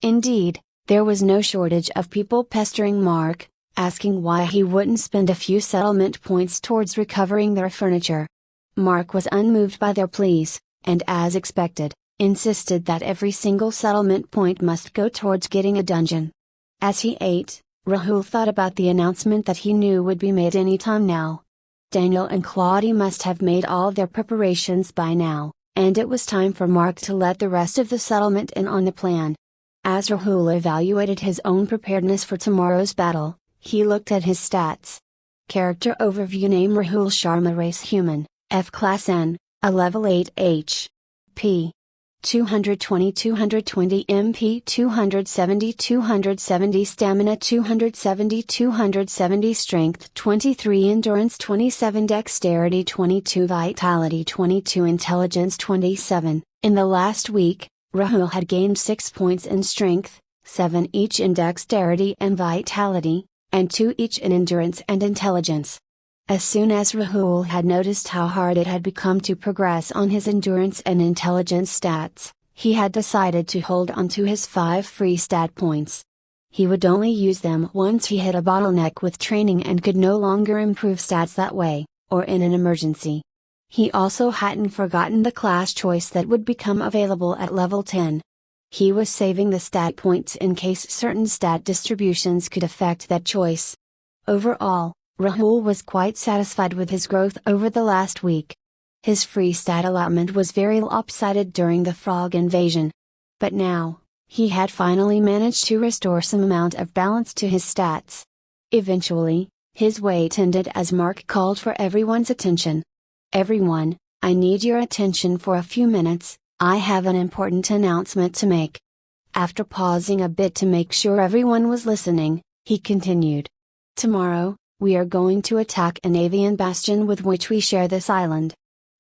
Indeed, there was no shortage of people pestering Mark, asking why he wouldn't spend a few settlement points towards recovering their furniture. Mark was unmoved by their pleas, and as expected, insisted that every single settlement point must go towards getting a dungeon. As he ate, Rahul thought about the announcement that he knew would be made any time now. Daniel and Claudie must have made all their preparations by now, and it was time for Mark to let the rest of the settlement in on the plan. As Rahul evaluated his own preparedness for tomorrow's battle, he looked at his stats. Character overview: name Rahul Sharma, race human, F class N, a level 8 HP. 220 220 MP 270 270 Stamina 270 270 Strength 23 Endurance 27 Dexterity 22 Vitality 22 Intelligence 27. In the last week, Rahul had gained 6 points in Strength, 7 each in Dexterity and Vitality, and 2 each in Endurance and Intelligence. As soon as Rahul had noticed how hard it had become to progress on his endurance and intelligence stats, he had decided to hold on to his 5 free stat points. He would only use them once he hit a bottleneck with training and could no longer improve stats that way, or in an emergency. He also hadn't forgotten the class choice that would become available at level 10. He was saving the stat points in case certain stat distributions could affect that choice. Overall, Rahul was quite satisfied with his growth over the last week. His free stat allotment was very lopsided during the frog invasion. But now, he had finally managed to restore some amount of balance to his stats. Eventually, his weight ended as Mark called for everyone's attention. "Everyone, I need your attention for a few minutes, I have an important announcement to make." After pausing a bit to make sure everyone was listening, he continued. "Tomorrow, we are going to attack an avian bastion with which we share this island.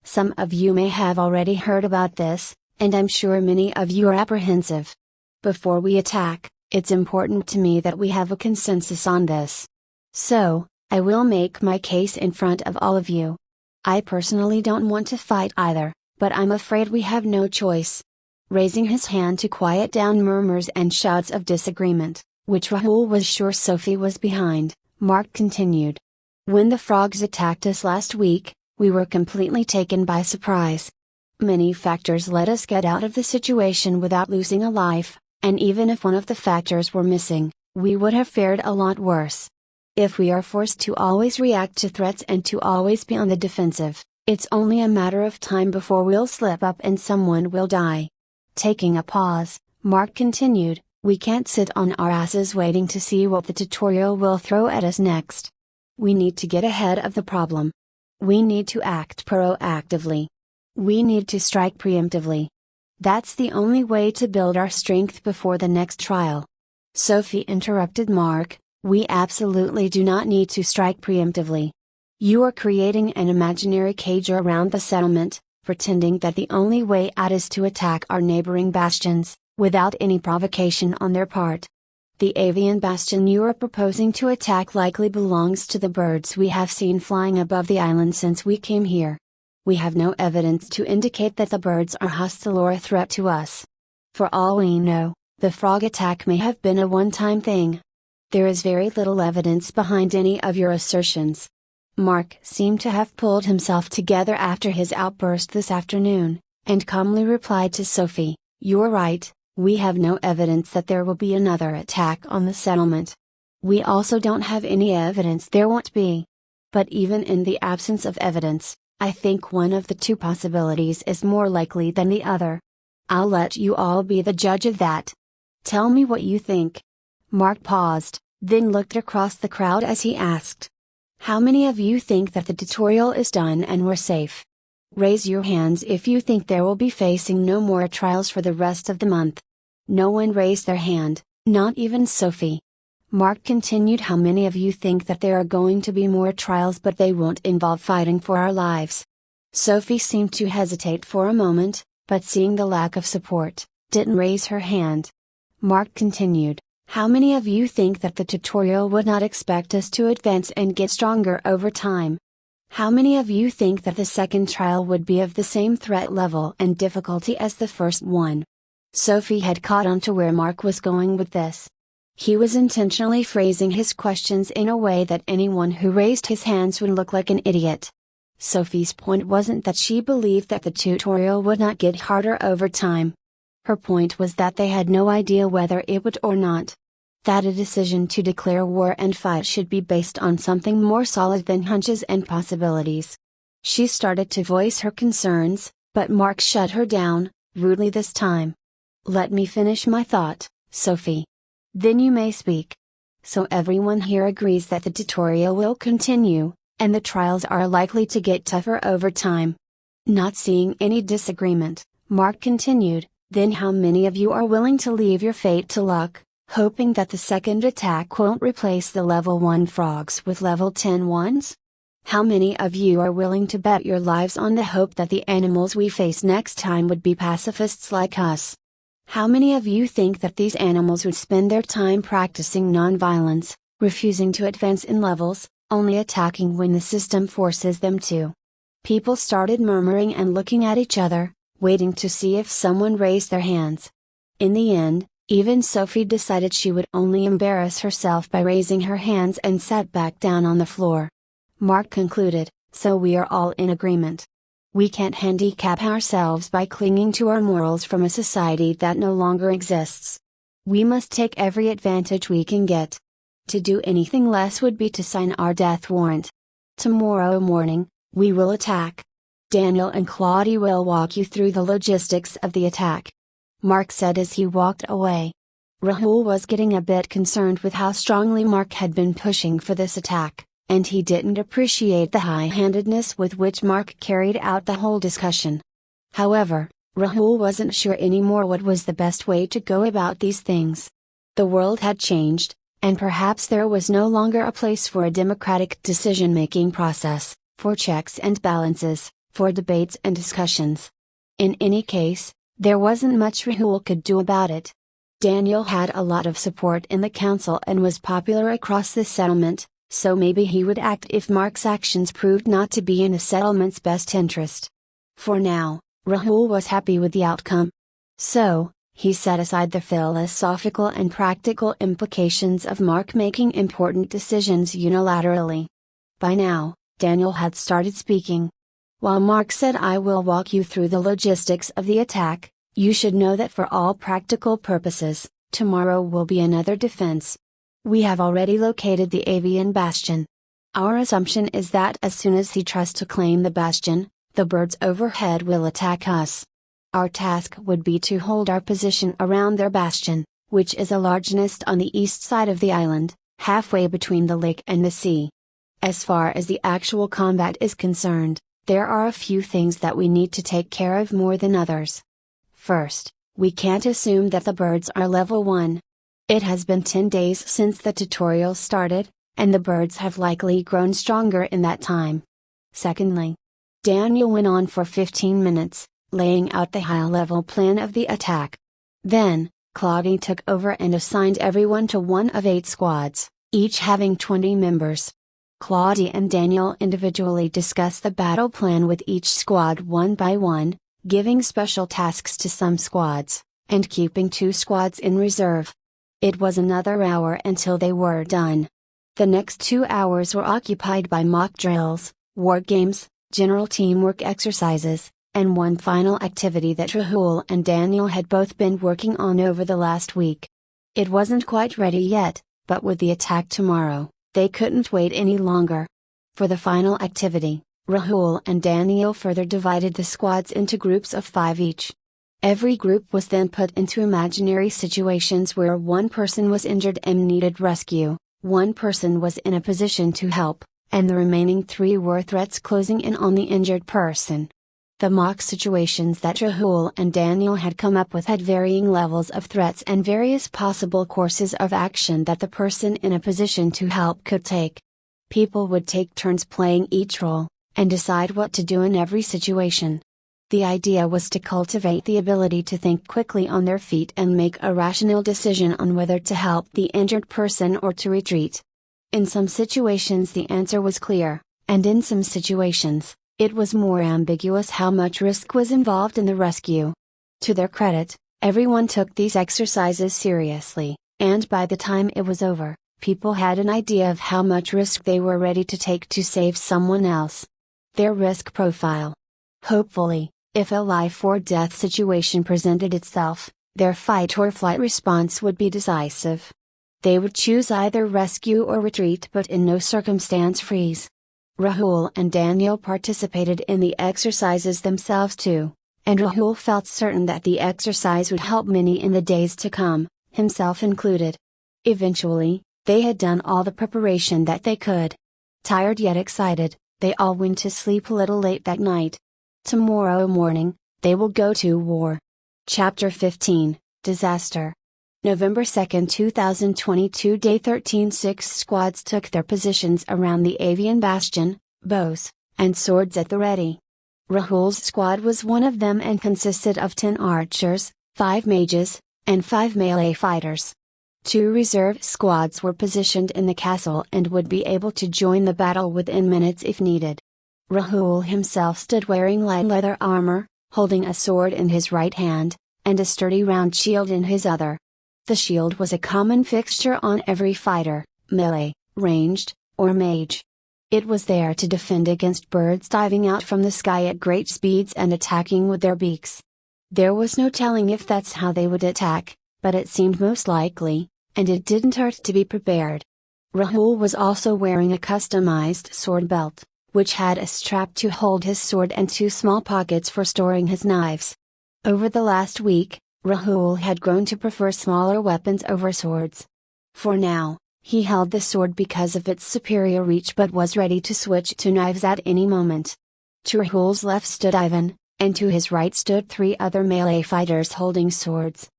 Some of you may have already heard about this, and I'm sure many of you are apprehensive. Before we attack, it's important to me that we have a consensus on this. So, I will make my case in front of all of you. I personally don't want to fight either, but I'm afraid we have no choice." Raising his hand to quiet down murmurs and shouts of disagreement, which Rahul was sure Sophie was behind, Mark continued. "When the frogs attacked us last week, we were completely taken by surprise. Many factors let us get out of the situation without losing a life, and even if one of the factors were missing, we would have fared a lot worse. If we are forced to always react to threats and to always be on the defensive, it's only a matter of time before we'll slip up and someone will die." Taking a pause, Mark continued, "We can't sit on our asses waiting to see what the tutorial will throw at us next. We need to get ahead of the problem. We need to act proactively. We need to strike preemptively. That's the only way to build our strength before the next trial." Sophie interrupted Mark, "We absolutely do not need to strike preemptively. You are creating an imaginary cage around the settlement, pretending that the only way out is to attack our neighboring bastions, without any provocation on their part. The avian bastion you are proposing to attack likely belongs to the birds we have seen flying above the island since we came here. We have no evidence to indicate that the birds are hostile or a threat to us. For all we know, the frog attack may have been a one-time thing. There is very little evidence behind any of your assertions." Mark seemed to have pulled himself together after his outburst this afternoon, and calmly replied to Sophie, "You're right, we have no evidence that there will be another attack on the settlement. We also don't have any evidence there won't be. But even in the absence of evidence, I think one of the two possibilities is more likely than the other. I'll let you all be the judge of that. Tell me what you think." Mark paused, then looked across the crowd as he asked, "How many of you think that the tutorial is done and we're safe? Raise your hands if you think there will be facing no more trials for the rest of the month." No one raised their hand, not even Sophie. Mark continued, "How many of you think that there are going to be more trials but they won't involve fighting for our lives?" Sophie seemed to hesitate for a moment, but seeing the lack of support, didn't raise her hand. Mark continued, "How many of you think that the tutorial would not expect us to advance and get stronger over time? How many of you think that the second trial would be of the same threat level and difficulty as the first one?" Sophie had caught on to where Mark was going with this. He was intentionally phrasing his questions in a way that anyone who raised his hands would look like an idiot. Sophie's point wasn't that she believed that the tutorial would not get harder over time. Her point was that they had no idea whether it would or not. That a decision to declare war and fight should be based on something more solid than hunches and possibilities. She started to voice her concerns, but Mark shut her down, rudely this time. "Let me finish my thought, Sophie. Then you may speak. So everyone here agrees that the tutorial will continue, and the trials are likely to get tougher over time." Not seeing any disagreement, Mark continued, then how many of you are willing to leave your fate to luck, hoping that the second attack won't replace the level 1 frogs with level 10 ones? How many of you are willing to bet your lives on the hope that the animals we face next time would be pacifists like us? How many of you think that these animals would spend their time practicing non-violence, refusing to advance in levels, only attacking when the system forces them to? People started murmuring and looking at each other, waiting to see if someone raised their hands. In the end, even Sophie decided she would only embarrass herself by raising her hands and sat back down on the floor. Mark concluded, so we are all in agreement. We can't handicap ourselves by clinging to our morals from a society that no longer exists. We must take every advantage we can get. To do anything less would be to sign our death warrant. Tomorrow morning, we will attack. Daniel and Claudia will walk you through the logistics of the attack. Mark said as he walked away. Rahul was getting a bit concerned with how strongly Mark had been pushing for this attack, and he didn't appreciate the high-handedness with which Mark carried out the whole discussion. However, Rahul wasn't sure anymore what was the best way to go about these things. The world had changed, and perhaps there was no longer a place for a democratic decision-making process, for checks and balances, for debates and discussions. In any case, there wasn't much Rahul could do about it. Daniel had a lot of support in the council and was popular across the settlement, so maybe he would act if Mark's actions proved not to be in the settlement's best interest. For now, Rahul was happy with the outcome. So, he set aside the philosophical and practical implications of Mark making important decisions unilaterally. By now, Daniel had started speaking. While Mark said I will walk you through the logistics of the attack, you should know that for all practical purposes, tomorrow will be another defense. We have already located the avian bastion. Our assumption is that as soon as he tries to claim the bastion, the birds overhead will attack us. Our task would be to hold our position around their bastion, which is a large nest on the east side of the island, halfway between the lake and the sea. As far as the actual combat is concerned, there are a few things that we need to take care of more than others. First, we can't assume that the birds are level 1. It has been 10 days since the tutorial started, and the birds have likely grown stronger in that time. Secondly, Daniel went on for 15 minutes, laying out the high-level plan of the attack. Then, Claudia took over and assigned everyone to one of 8 squads, each having 20 members. Claudia and Daniel individually discussed the battle plan with each squad one by one, giving special tasks to some squads, and keeping 2 squads in reserve. It was another hour until they were done. The next 2 hours were occupied by mock drills, war games, general teamwork exercises, and one final activity that Rahul and Daniel had both been working on over the last week. It wasn't quite ready yet, but with the attack tomorrow, they couldn't wait any longer. For the final activity, Rahul and Daniel further divided the squads into groups of 5 each. Every group was then put into imaginary situations where one person was injured and needed rescue, one person was in a position to help, and the remaining 3 were threats closing in on the injured person. The mock situations that Rahul and Daniel had come up with had varying levels of threats and various possible courses of action that the person in a position to help could take. People would take turns playing each role, and decide what to do in every situation. The idea was to cultivate the ability to think quickly on their feet and make a rational decision on whether to help the injured person or to retreat. In some situations the answer was clear, and in some situations, it was more ambiguous how much risk was involved in the rescue. To their credit, everyone took these exercises seriously, and by the time it was over, people had an idea of how much risk they were ready to take to save someone else. Their risk profile. Hopefully, if a life or death situation presented itself, their fight or flight response would be decisive. They would choose either rescue or retreat but in no circumstance freeze. Rahul and Daniel participated in the exercises themselves too, and Rahul felt certain that the exercise would help many in the days to come, himself included. Eventually, they had done all the preparation that they could. Tired yet excited, they all went to sleep a little late that night. Tomorrow morning, They will go to war. Chapter 15, Disaster. November 2, 2022. Day 13. 6 squads took their positions around the avian bastion, bows, and swords at the ready. Rahul's squad was one of them and consisted of 10 archers, 5 mages, and 5 melee fighters. 2 reserve squads were positioned in the castle and would be able to join the battle within minutes if needed. Rahul himself stood wearing light leather armor, holding a sword in his right hand, and a sturdy round shield in his other. The shield was a common fixture on every fighter, melee, ranged, or mage. It was there to defend against birds diving out from the sky at great speeds and attacking with their beaks. There was no telling if that's how they would attack, but it seemed most likely, and it didn't hurt to be prepared. Rahul was also wearing a customized sword belt, which had a strap to hold his sword and 2 small pockets for storing his knives. Over the last week, Rahul had grown to prefer smaller weapons over swords. For now, he held the sword because of its superior reach but was ready to switch to knives at any moment. To Rahul's left stood Ivan, and to his right stood 3 other melee fighters holding swords.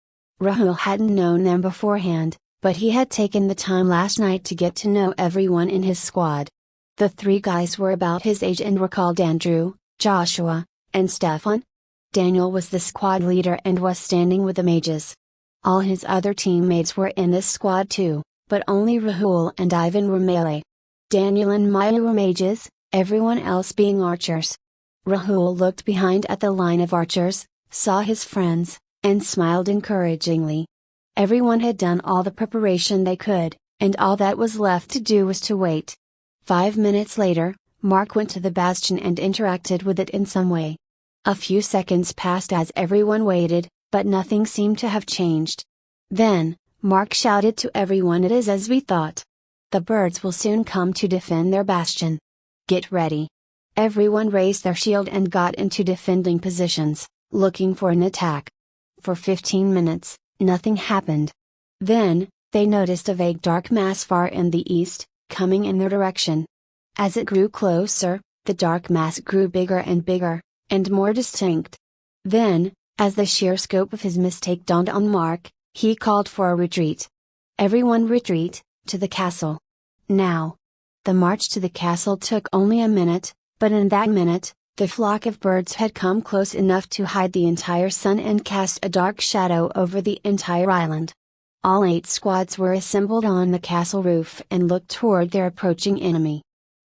Rahul hadn't known them beforehand, but he had taken the time last night to get to know everyone in his squad. The 3 guys were about his age and were called Andrew, Joshua, and Stefan. Daniel was the squad leader and was standing with the mages. All his other teammates were in this squad too, but only Rahul and Ivan were melee. Daniel and Maya were mages, everyone else being archers. Rahul looked behind at the line of archers, saw his friends, and smiled encouragingly. Everyone had done all the preparation they could, and all that was left to do was to wait. 5 minutes later, Mark went to the bastion and interacted with it in some way. A few seconds passed as everyone waited, but nothing seemed to have changed. Then, Mark shouted to everyone, "It is as we thought. The birds will soon come to defend their bastion. Get ready." Everyone raised their shield and got into defending positions, looking for an attack. For 15 minutes, nothing happened. Then, they noticed a vague dark mass far in the east, coming in their direction. As it grew closer, the dark mass grew bigger and bigger, and more distinct. Then, as the sheer scope of his mistake dawned on Mark, he called for a retreat. Everyone retreat, to the castle. Now. The march to the castle took only a minute, but in that minute, the flock of birds had come close enough to hide the entire sun and cast a dark shadow over the entire island. All 8 squads were assembled on the castle roof and looked toward their approaching enemy.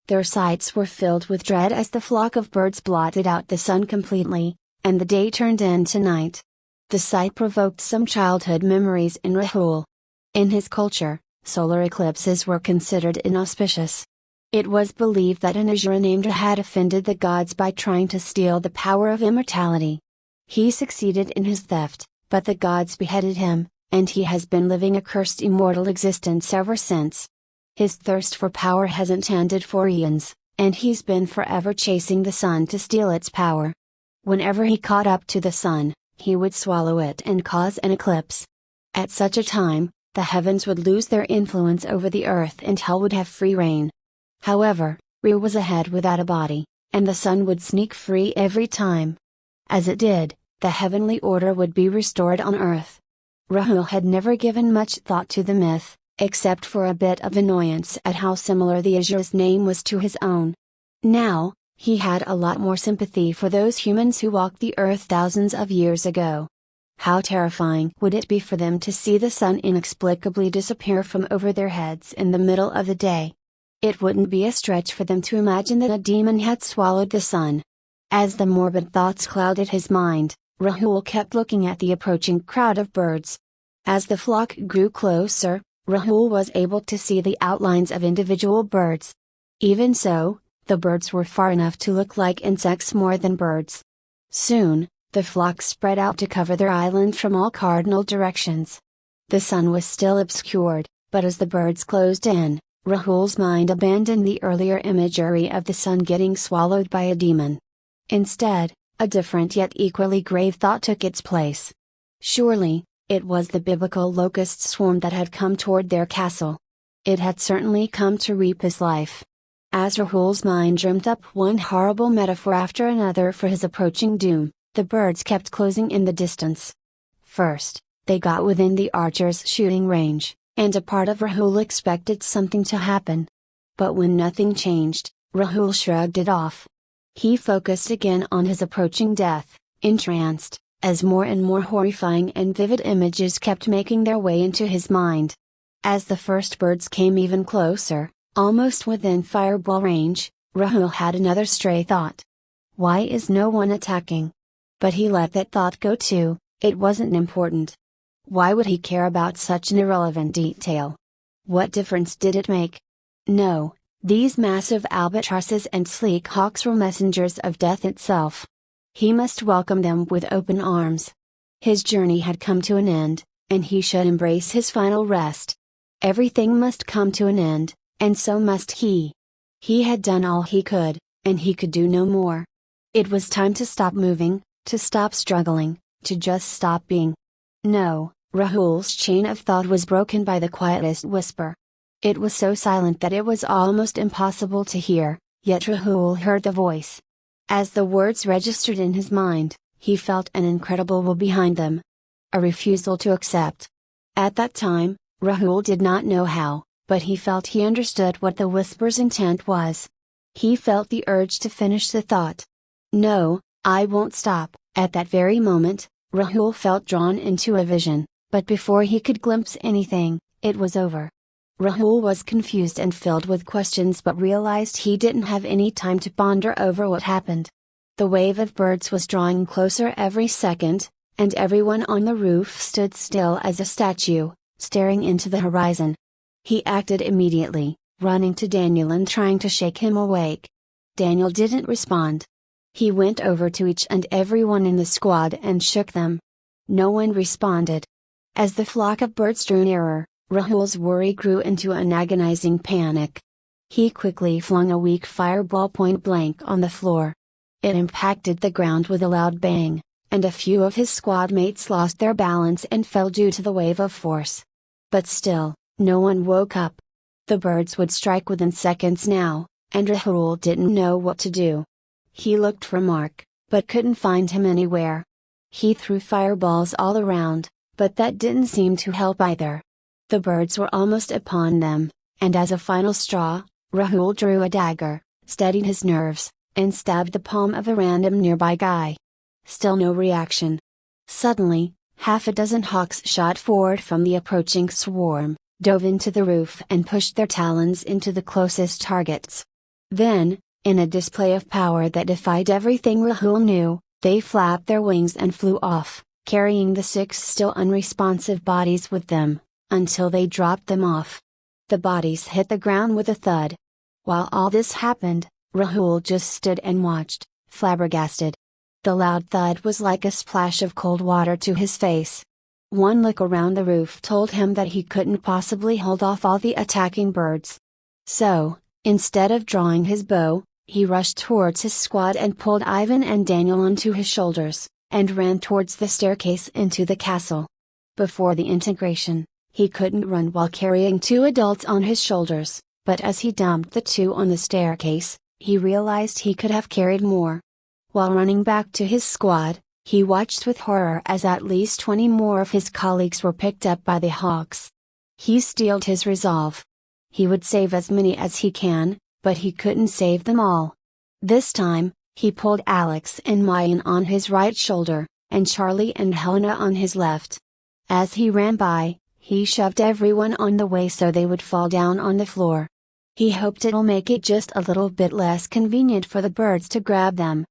Their sights were filled with dread as the flock of birds blotted out the sun completely, and the day turned into night. The sight provoked some childhood memories in Rahul. In his culture, solar eclipses were considered inauspicious. It was believed that an Asura named Ra had offended the gods by trying to steal the power of immortality. He succeeded in his theft, but the gods beheaded him, and he has been living a cursed immortal existence ever since. His thirst for power hasn't ended for eons, and he's been forever chasing the sun to steal its power. Whenever he caught up to the sun, he would swallow it and cause an eclipse. At such a time, the heavens would lose their influence over the earth and hell would have free reign. However, Ra was a head without a body, and the sun would sneak free every time. As it did, the heavenly order would be restored on earth. Rahul had never given much thought to the myth, except for a bit of annoyance at how similar the Asura's name was to his own. Now, he had a lot more sympathy for those humans who walked the earth thousands of years ago. How terrifying would it be for them to see the sun inexplicably disappear from over their heads in the middle of the day? It wouldn't be a stretch for them to imagine that a demon had swallowed the sun. As the morbid thoughts clouded his mind, Rahul kept looking at the approaching crowd of birds. As the flock grew closer, Rahul was able to see the outlines of individual birds. Even so, the birds were far enough to look like insects more than birds. Soon, the flock spread out to cover their island from all cardinal directions. The sun was still obscured, but as the birds closed in, Rahul's mind abandoned the earlier imagery of the sun getting swallowed by a demon. Instead, a different yet equally grave thought took its place. Surely, it was the biblical locust swarm that had come toward their castle. It had certainly come to reap his life. As Rahul's mind dreamt up one horrible metaphor after another for his approaching doom, The birds kept closing in the distance. First, they got within the archer's shooting range, and a part of Rahul expected something to happen. But when nothing changed, Rahul shrugged it off. He focused again on his approaching death, entranced, as more and more horrifying and vivid images kept making their way into his mind. As the first birds came even closer, almost within fireball range, Rahul had another stray thought. Why is no one attacking? But he let that thought go too. It wasn't important. Why would he care about such an irrelevant detail? What difference did it make? No, these massive albatrosses and sleek hawks were messengers of death itself. He must welcome them with open arms. His journey had come to an end, and he should embrace his final rest. Everything must come to an end, and so must he. He had done all he could, and he could do no more. It was time to stop moving, to stop struggling, to just stop being. No, Rahul's chain of thought was broken by the quietest whisper. It was so silent that it was almost impossible to hear, yet Rahul heard the voice. As the words registered in his mind, he felt an incredible will behind them. A refusal to accept. At that time, Rahul did not know how, but he felt he understood what the whisper's intent was. He felt the urge to finish the thought. No, I won't stop. At that very moment, Rahul felt drawn into a vision, but before he could glimpse anything, it was over. Rahul was confused and filled with questions but realized he didn't have any time to ponder over what happened. The wave of birds was drawing closer every second, and everyone on the roof stood still as a statue, staring into the horizon. He acted immediately, running to Daniel and trying to shake him awake. Daniel didn't respond. He went over to each and everyone in the squad and shook them. No one responded. As the flock of birds drew nearer, Rahul's worry grew into an agonizing panic. He quickly flung a weak fireball point blank on the floor. It impacted the ground with a loud bang, and a few of his squad mates lost their balance and fell due to the wave of force. But still, no one woke up. The birds would strike within seconds now, and Rahul didn't know what to do. He looked for Mark, but couldn't find him anywhere. He threw fireballs all around, but that didn't seem to help either. The birds were almost upon them, and as a final straw, Rahul drew a dagger, steadied his nerves, and stabbed the palm of a random nearby guy. Still no reaction. Suddenly, half a dozen hawks shot forward from the approaching swarm, dove into the roof and pushed their talons into the closest targets. Then, in a display of power that defied everything Rahul knew, they flapped their wings and flew off, carrying the 6 still unresponsive bodies with them, until they dropped them off. The bodies hit the ground with a thud. While all this happened, Rahul just stood and watched, flabbergasted. The loud thud was like a splash of cold water to his face. One look around the roof told him that he couldn't possibly hold off all the attacking birds. So, instead of drawing his bow, he rushed towards his squad and pulled Ivan and Daniel onto his shoulders, and ran towards the staircase into the castle. Before the integration, he couldn't run while carrying 2 adults on his shoulders, but as he dumped the 2 on the staircase, he realized he could have carried more. While running back to his squad, he watched with horror as at least 20 more of his colleagues were picked up by the hawks. He steeled his resolve. He would save as many as he can, but he couldn't save them all. This time, he pulled Alex and Mayan on his right shoulder, and Charlie and Helena on his left. As he ran by, he shoved everyone on the way so they would fall down on the floor. He hoped it'll make it just a little bit less convenient for the birds to grab them.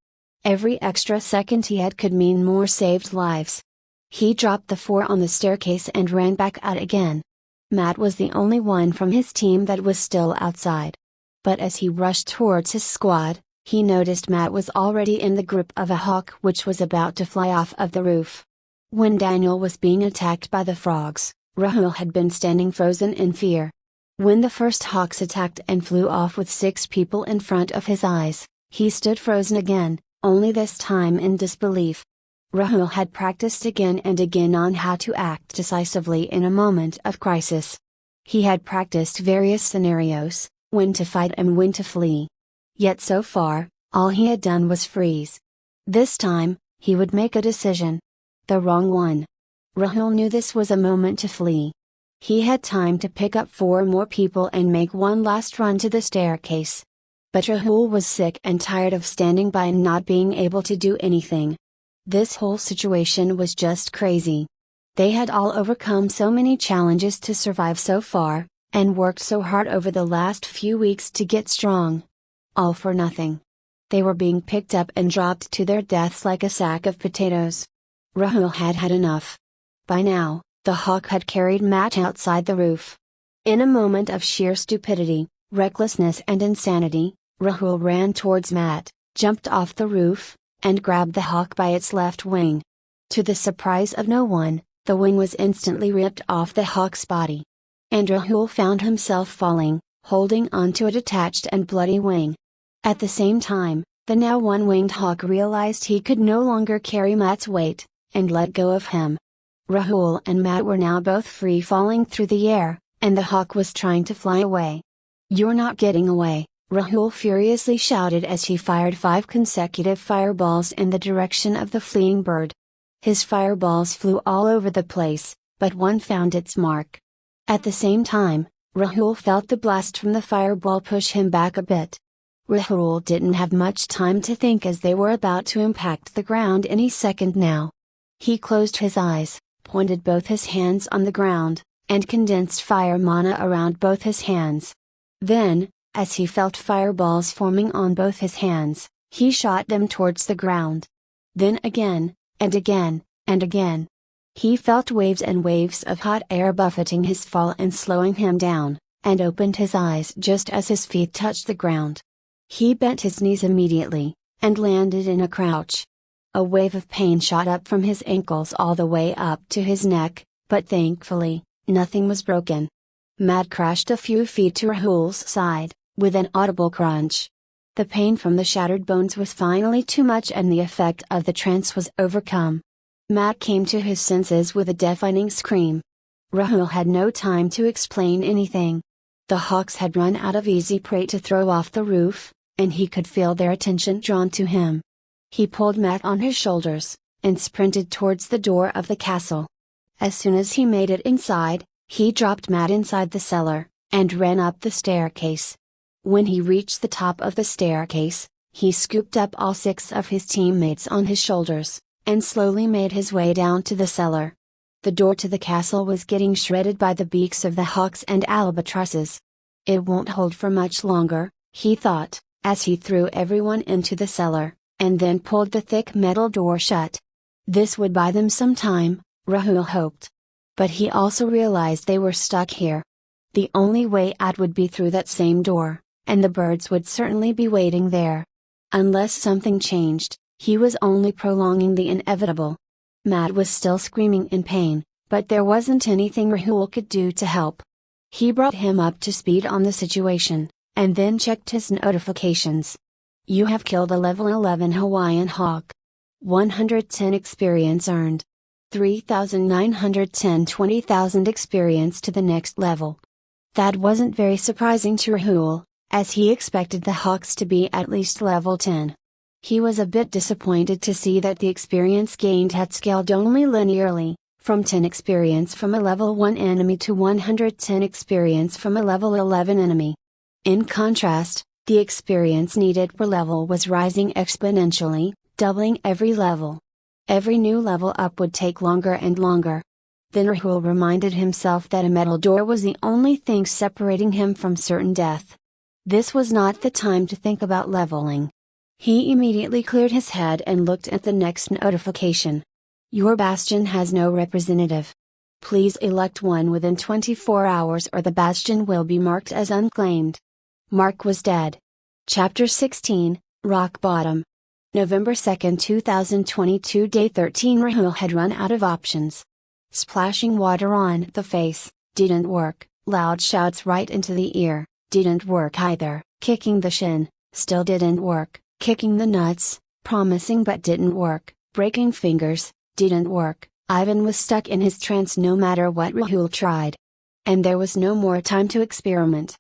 Every extra second he had could mean more saved lives. He dropped the 4 on the staircase and ran back out again. Matt was the only one from his team that was still outside. But as he rushed towards his squad, he noticed Matt was already in the grip of a hawk which was about to fly off of the roof. When Daniel was being attacked by the frogs, Rahul had been standing frozen in fear. When the first hawks attacked and flew off with 6 people in front of his eyes, he stood frozen again, only this time in disbelief. Rahul had practiced again and again on how to act decisively in a moment of crisis. He had practiced various scenarios, when to fight and when to flee. Yet so far, all he had done was freeze. This time, he would make a decision. The wrong one. Rahul knew this was a moment to flee. He had time to pick up 4 more people and make one last run to the staircase. But Rahul was sick and tired of standing by and not being able to do anything. This whole situation was just crazy. They had all overcome so many challenges to survive so far, and worked so hard over the last few weeks to get strong. All for nothing. They were being picked up and dropped to their deaths like a sack of potatoes. Rahul had had enough. By now, the hawk had carried Matt outside the roof. In a moment of sheer stupidity, recklessness and insanity, Rahul ran towards Matt, jumped off the roof, and grabbed the hawk by its left wing. To the surprise of no one, the wing was instantly ripped off the hawk's body. And Rahul found himself falling, holding onto a detached and bloody wing. At the same time, the now one-winged hawk realized he could no longer carry Matt's weight, and let go of him. Rahul and Matt were now both free falling through the air, and the hawk was trying to fly away. "You're not getting away," Rahul furiously shouted as he fired 5 consecutive fireballs in the direction of the fleeing bird. His fireballs flew all over the place, but one found its mark. At the same time, Rahul felt the blast from the fireball push him back a bit. Rahul didn't have much time to think as they were about to impact the ground any second now. He closed his eyes, pointed both his hands on the ground, and condensed fire mana around both his hands. Then, as he felt fireballs forming on both his hands, he shot them towards the ground. Then again, and again, and again. He felt waves and waves of hot air buffeting his fall and slowing him down, and opened his eyes just as his feet touched the ground. He bent his knees immediately, and landed in a crouch. A wave of pain shot up from his ankles all the way up to his neck, but thankfully, nothing was broken. Matt crashed a few feet to Rahul's side, with an audible crunch. The pain from the shattered bones was finally too much and the effect of the trance was overcome. Matt came to his senses with a deafening scream. Rahul had no time to explain anything. The hawks had run out of easy prey to throw off the roof, and he could feel their attention drawn to him. He pulled Matt on his shoulders, and sprinted towards the door of the castle. As soon as he made it inside, he dropped Matt inside the cellar, and ran up the staircase. When he reached the top of the staircase, he scooped up all 6 of his teammates on his shoulders, and slowly made his way down to the cellar. The door to the castle was getting shredded by the beaks of the hawks and albatrosses. It won't hold for much longer, he thought, as he threw everyone into the cellar, and then pulled the thick metal door shut. This would buy them some time, Rahul hoped. But he also realized they were stuck here. The only way out would be through that same door, and the birds would certainly be waiting there. Unless something changed, he was only prolonging the inevitable. Matt was still screaming in pain, but there wasn't anything Rahul could do to help. He brought him up to speed on the situation, and then checked his notifications. "You have killed a level 11 Hawaiian hawk. 110 experience earned. 3,910 20,000 experience to the next level." That wasn't very surprising to Rahul, as he expected the hawks to be at least level 10. He was a bit disappointed to see that the experience gained had scaled only linearly, from 10 experience from a level 1 enemy to 110 experience from a level 11 enemy. In contrast, the experience needed per level was rising exponentially, doubling every level. Every new level up would take longer and longer. Then Rahul reminded himself that a metal door was the only thing separating him from certain death. This was not the time to think about leveling. He immediately cleared his head and looked at the next notification. "Your bastion has no representative. Please elect one within 24 hours or the bastion will be marked as unclaimed." Mark was dead. Chapter 16, Rock Bottom. November 2, 2022. Day 13. Rahul had run out of options. Splashing water on the face, didn't work. Loud shouts right into the ear, didn't work either. Kicking the shin, still didn't work. Kicking the nuts, promising but didn't work. Breaking fingers, didn't work. Ivan was stuck in his trance no matter what Rahul tried. And there was no more time to experiment.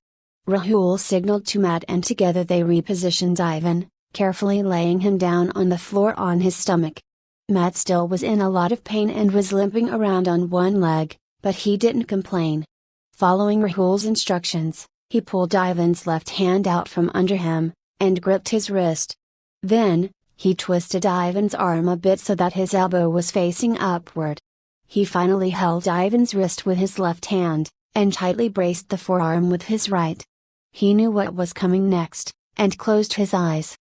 Rahul signaled to Matt and together they repositioned Ivan, carefully laying him down on the floor on his stomach. Matt still was in a lot of pain and was limping around on one leg, but he didn't complain. Following Rahul's instructions, he pulled Ivan's left hand out from under him, and gripped his wrist. Then, he twisted Ivan's arm a bit so that his elbow was facing upward. He finally held Ivan's wrist with his left hand, and tightly braced the forearm with his right. He knew what was coming next, and closed his eyes.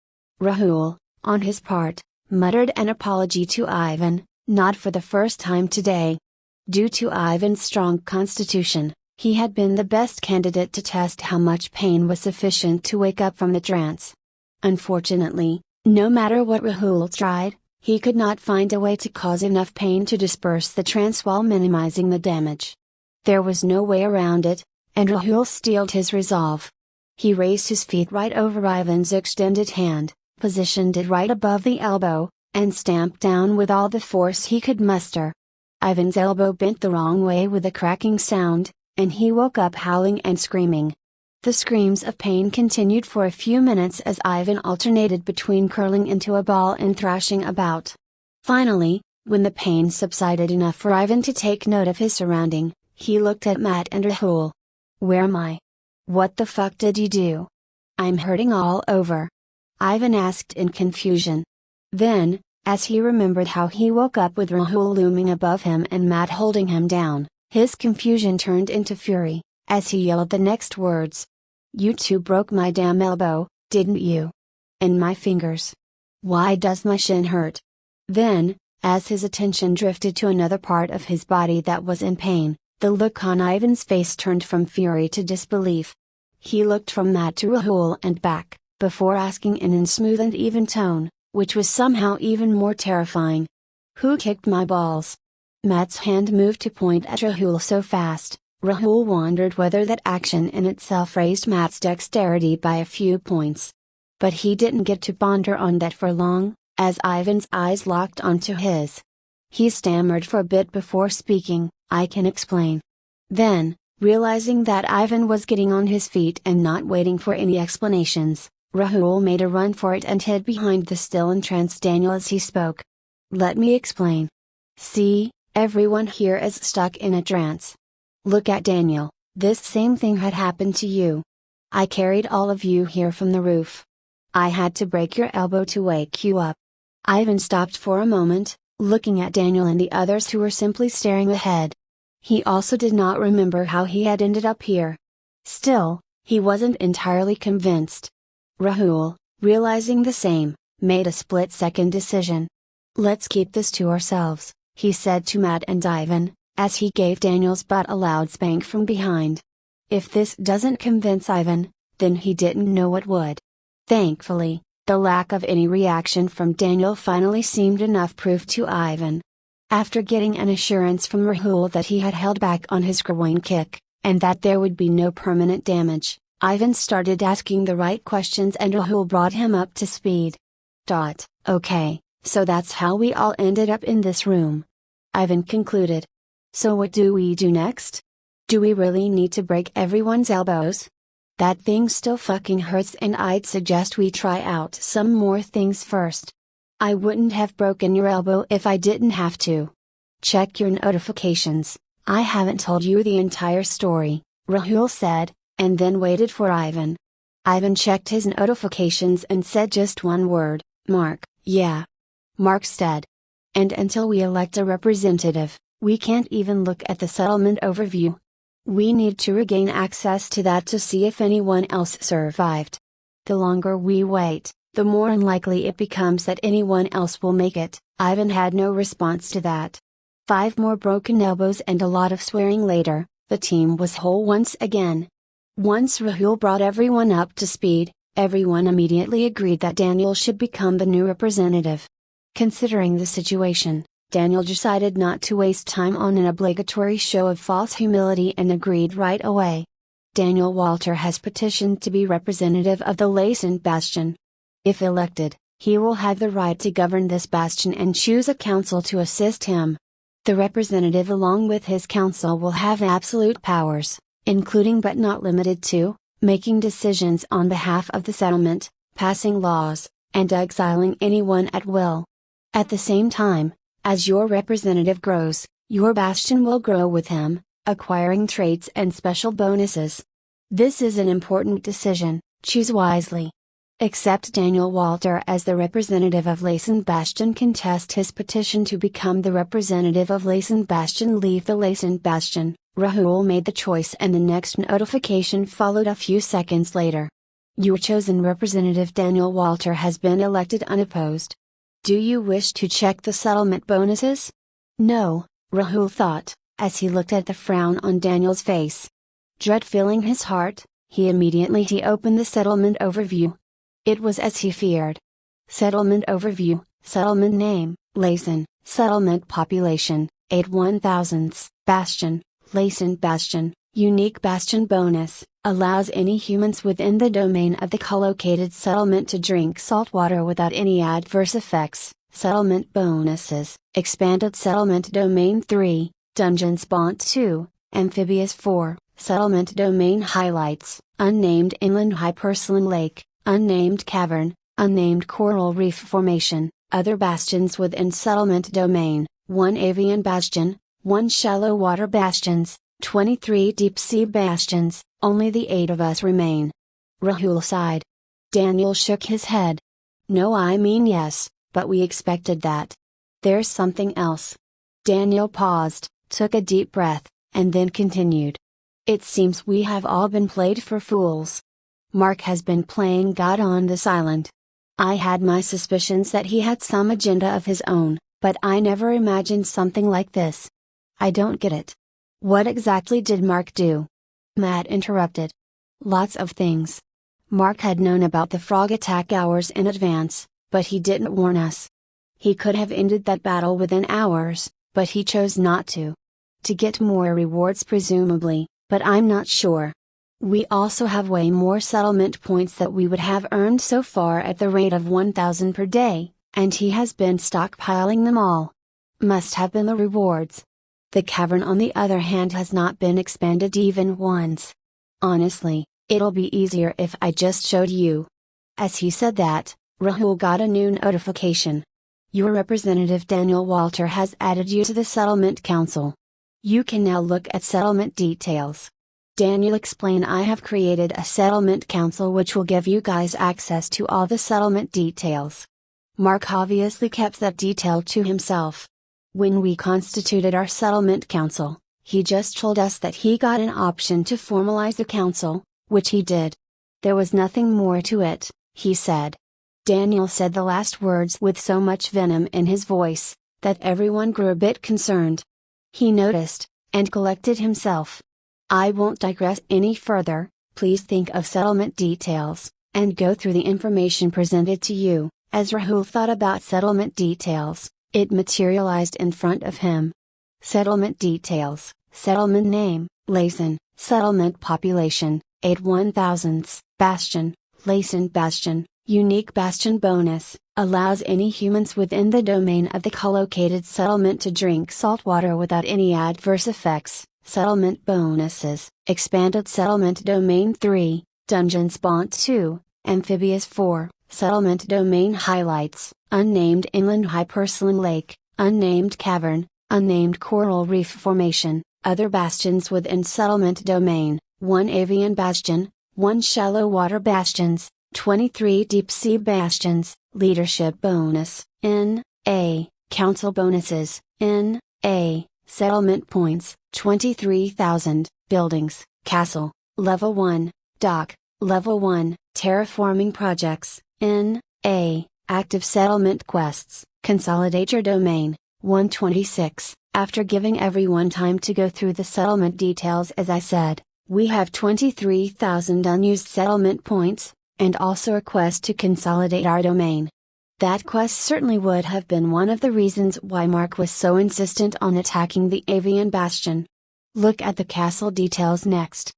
Rahul, on his part, muttered an apology to Ivan, not for the first time today. Due to Ivan's strong constitution, he had been the best candidate to test how much pain was sufficient to wake up from the trance. Unfortunately, no matter what Rahul tried, he could not find a way to cause enough pain to disperse the trance while minimizing the damage. There was no way around it, and Rahul steeled his resolve. He raised his feet right over Ivan's extended hand, positioned it right above the elbow, and stamped down with all the force he could muster. Ivan's elbow bent the wrong way with a cracking sound, and he woke up howling and screaming. The screams of pain continued for a few minutes as Ivan alternated between curling into a ball and thrashing about. Finally, when the pain subsided enough for Ivan to take note of his surrounding, he looked at Matt and Rahul. "Where am I? What the fuck did you do? I'm hurting all over," Ivan asked in confusion. Then, as he remembered how he woke up with Rahul looming above him and Matt holding him down, his confusion turned into fury, as he yelled the next words. "You two broke my damn elbow, didn't you? And my fingers. Why does my shin hurt?" Then, as his attention drifted to another part of his body that was in pain, the look on Ivan's face turned from fury to disbelief. He looked from Matt to Rahul and back, before asking in smooth and even tone, which was somehow even more terrifying. "Who kicked my balls?" Matt's hand moved to point at Rahul so fast, Rahul wondered whether that action in itself raised Matt's dexterity by a few points. But he didn't get to ponder on that for long, as Ivan's eyes locked onto his. He stammered for a bit before speaking, "I can explain." Then, realizing that Ivan was getting on his feet and not waiting for any explanations, Rahul made a run for it and hid behind the still entranced Daniel as he spoke. "Let me explain. See, everyone here is stuck in a trance. Look at Daniel, this same thing had happened to you. I carried all of you here from the roof. I had to break your elbow to wake you up." Ivan stopped for a moment, looking at Daniel and the others who were simply staring ahead. He also did not remember how he had ended up here. Still, he wasn't entirely convinced. Rahul, realizing the same, made a split-second decision. "Let's keep this to ourselves," he said to Matt and Ivan, as he gave Daniel's butt a loud spank from behind. If this doesn't convince Ivan, then he didn't know what would. Thankfully, the lack of any reaction from Daniel finally seemed enough proof to Ivan. After getting an assurance from Rahul that he had held back on his groin kick, and that there would be no permanent damage, Ivan started asking the right questions and Rahul brought him up to speed. "Okay, so that's how we all ended up in this room," Ivan concluded. "So what do we do next? Do we really need to break everyone's elbows? That thing still fucking hurts and I'd suggest we try out some more things first. I wouldn't have broken your elbow if I didn't have to. Check your notifications, I haven't told you the entire story," Rahul said, and then waited for Ivan. Ivan checked his notifications and said just one word, "Mark." "Yeah." Mark said. "And until we elect a representative, we can't even look at the settlement overview. We need to regain access to that to see if anyone else survived. The longer we wait, the more unlikely it becomes that anyone else will make it." Ivan had no response to that. 5 more broken elbows and a lot of swearing later, the team was whole once again. Once Rahul brought everyone up to speed, everyone immediately agreed that Daniel should become the new representative. Considering the situation, Daniel decided not to waste time on an obligatory show of false humility and agreed right away. Daniel Walter has petitioned to be representative of the Laysan Bastion. If elected, he will have the right to govern this bastion and choose a council to assist him. The representative along with his council will have absolute powers, including but not limited to, making decisions on behalf of the settlement, passing laws, and exiling anyone at will. At the same time, as your representative grows, your bastion will grow with him, acquiring traits and special bonuses. This is an important decision, choose wisely. Accept Daniel Walter as the representative of Laysan Bastion. Contest his petition to become the representative of Laysan Bastion. Leave the Laysan Bastion. Rahul made the choice and the next notification followed a few seconds later. Your chosen representative Daniel Walter has been elected unopposed. Do you wish to check the settlement bonuses? No, Rahul thought, as he looked at the frown on Daniel's face. Dread filling his heart, he immediately opened the settlement overview. It was as he feared. Settlement overview, settlement name, Laysan, settlement population, 81,000, Bastion, Laysan Bastion, unique Bastion bonus, allows any humans within the domain of the collocated settlement to drink salt water without any adverse effects. Settlement bonuses, expanded settlement domain 3, dungeons bont 2, amphibious 4, settlement domain highlights, unnamed inland hypersaline lake, unnamed cavern, unnamed coral reef formation, other bastions within settlement domain, 1 avian bastion, 1 shallow water bastions, 23 deep sea bastions, only the 8 of us remain. Rahul sighed. Daniel shook his head. No, I mean yes, but we expected that. There's something else. Daniel paused, took a deep breath, and then continued. It seems we have all been played for fools. Mark has been playing God on this island. I had my suspicions that he had some agenda of his own, but I never imagined something like this. I don't get it. What exactly did Mark do? Matt interrupted. Lots of things. Mark had known about the frog attack hours in advance, but he didn't warn us. He could have ended that battle within hours, but he chose not to. To get more rewards presumably, but I'm not sure. We also have way more settlement points that we would have earned so far at the rate of 1,000 per day, and he has been stockpiling them all. Must have been the rewards. The cavern on the other hand has not been expanded even once. Honestly, it'll be easier if I just showed you. As he said that, Rahul got a new notification. Your representative Daniel Walter has added you to the settlement council. You can now look at settlement details. Daniel explained, I have created a settlement council which will give you guys access to all the settlement details. Mark obviously kept that detail to himself. When we constituted our settlement council, he just told us that he got an option to formalize the council, which he did. There was nothing more to it, he said. Daniel said the last words with so much venom in his voice, that everyone grew a bit concerned. He noticed, and collected himself. I won't digress any further, please think of settlement details, and go through the information presented to you. As Rahul thought about settlement details, it materialized in front of him. Settlement details, settlement name, Laysan, settlement population, 81,000, Bastion, Laysan Bastion, unique Bastion bonus, allows any humans within the domain of the collocated settlement to drink salt water without any adverse effects. Settlement bonuses, expanded settlement domain 3, dungeons bont 2, amphibious 4, settlement domain highlights, unnamed inland hypersaline lake, unnamed cavern, unnamed coral reef formation, other bastions within settlement domain, 1 avian bastion, 1 shallow water bastions, 23 deep sea bastions, leadership bonus, N.A., council bonuses, N.A., settlement points, 23,000, buildings, castle, level 1, dock, level 1, terraforming projects, N.A., active settlement quests, consolidate your domain, 126. After giving everyone time to go through the settlement details, as I said, we have 23,000 unused settlement points, and also a quest to consolidate our domain. That quest certainly would have been one of the reasons why Mark was so insistent on attacking the Avian Bastion. Look at the castle details next.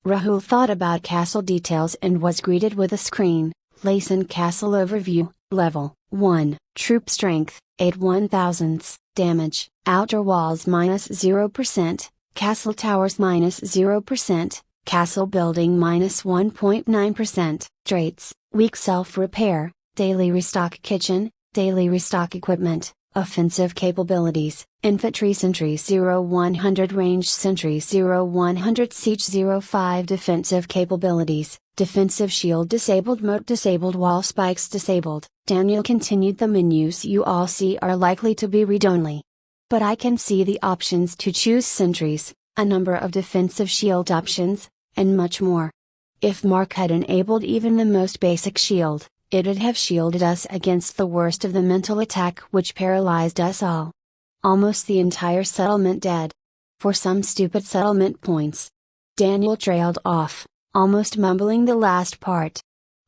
Rahul thought about castle details and was greeted with a screen. Laysan Castle Overview, Level 1, Troop Strength, 81,000, Damage, Outer Walls -0%, Castle Towers -0%, Castle Building -1.9%, Traits, Weak Self-Repair, Daily Restock Kitchen, Daily restock equipment, offensive capabilities, infantry sentry 0100 range sentry 0100 siege 05 defensive capabilities, defensive shield disabled moat disabled wall spikes disabled. Daniel continued. The menus you all see are likely to be read-only. But I can see the options to choose sentries, a number of defensive shield options, and much more. If Mark had enabled even the most basic shield, it'd have shielded us against the worst of the mental attack which paralyzed us all. Almost the entire settlement dead. For some stupid settlement points. Daniel trailed off, almost mumbling the last part.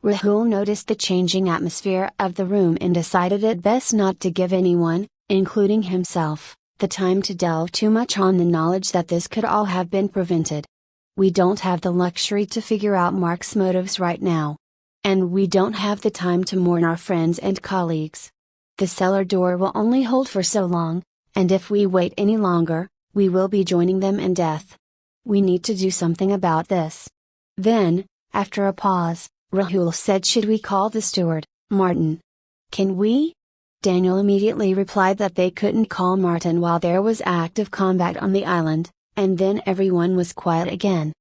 Rahul noticed the changing atmosphere of the room and decided it best not to give anyone, including himself, the time to delve too much on the knowledge that this could all have been prevented. We don't have the luxury to figure out Mark's motives right now. And we don't have the time to mourn our friends and colleagues. The cellar door will only hold for so long, and if we wait any longer, we will be joining them in death. We need to do something about this. Then, after a pause, Rahul said, should we call the steward, Martin? Can we? Daniel immediately replied that they couldn't call Martin while there was active combat on the island, and then everyone was quiet again.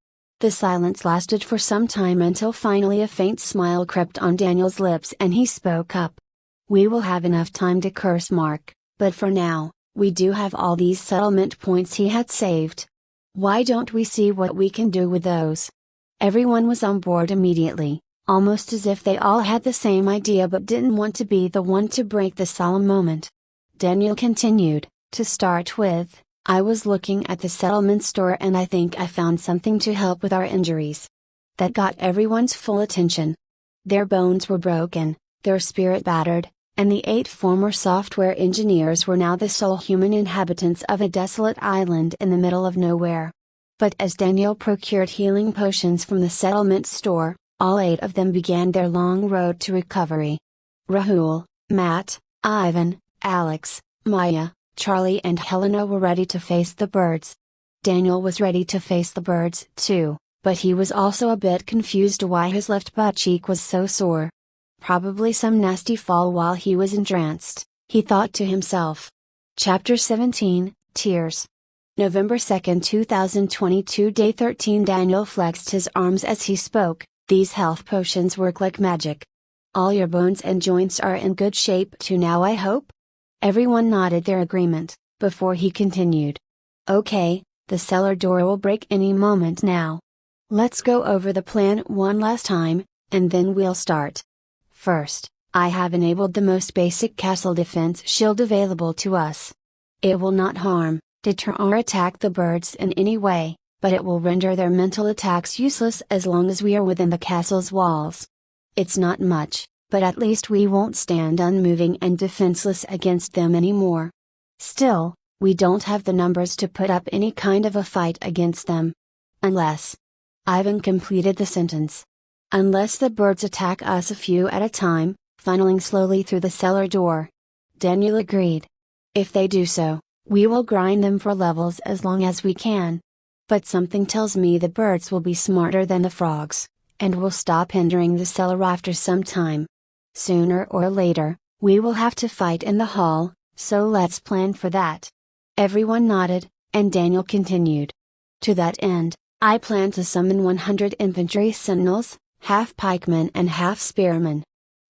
The silence lasted for some time until finally a faint smile crept on Daniel's lips and he spoke up. We will have enough time to curse Mark, but for now, we do have all these settlement points he had saved. Why don't we see what we can do with those? Everyone was on board immediately, almost as if they all had the same idea but didn't want to be the one to break the solemn moment. Daniel continued, to start with, I was looking at the settlement store and I think I found something to help with our injuries. That got everyone's full attention. Their bones were broken, their spirit battered, and the 8 former software engineers were now the sole human inhabitants of a desolate island in the middle of nowhere. But as Daniel procured healing potions from the settlement store, all 8 of them began their long road to recovery. Rahul, Matt, Ivan, Alex, Maya, Charlie and Helena were ready to face the birds. Daniel was ready to face the birds too, but he was also a bit confused why his left butt cheek was so sore. Probably some nasty fall while he was entranced, he thought to himself. Chapter 17, Tears. November 2, 2022 Day 13 Daniel flexed his arms as he spoke, these health potions work like magic. All your bones and joints are in good shape too now I hope? Everyone nodded their agreement, before he continued. Okay, the cellar door will break any moment now. Let's go over the plan one last time, and then we'll start. First, I have enabled the most basic castle defense shield available to us. It will not harm, deter or attack the birds in any way, but it will render their mental attacks useless as long as we are within the castle's walls. It's not much, but at least we won't stand unmoving and defenseless against them anymore. Still, we don't have the numbers to put up any kind of a fight against them. Unless. Ivan completed the sentence. Unless the birds attack us a few at a time, funneling slowly through the cellar door. Daniel agreed. If they do so, we will grind them for levels as long as we can. But something tells me the birds will be smarter than the frogs, and will stop hindering the cellar after some time. Sooner or later, we will have to fight in the hall, so let's plan for that. Everyone nodded, and Daniel continued. To that end, I plan to summon 100 infantry sentinels, half pikemen and half spearmen.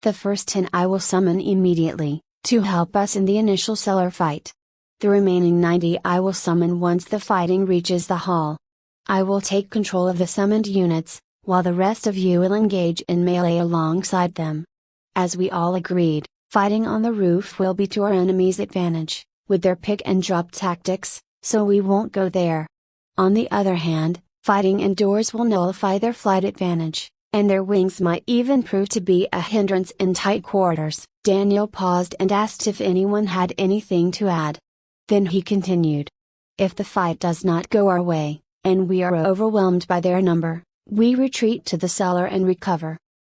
The first 10 I will summon immediately, to help us in the initial cellar fight. The remaining 90 I will summon once the fighting reaches the hall. I will take control of the summoned units, while the rest of you will engage in melee alongside them. As we all agreed, fighting on the roof will be to our enemy's advantage, with their pick and drop tactics, so we won't go there. On the other hand, fighting indoors will nullify their flight advantage, and their wings might even prove to be a hindrance in tight quarters. Daniel paused and asked if anyone had anything to add. Then he continued. If the fight does not go our way, and we are overwhelmed by their number, we retreat to the cellar and recover.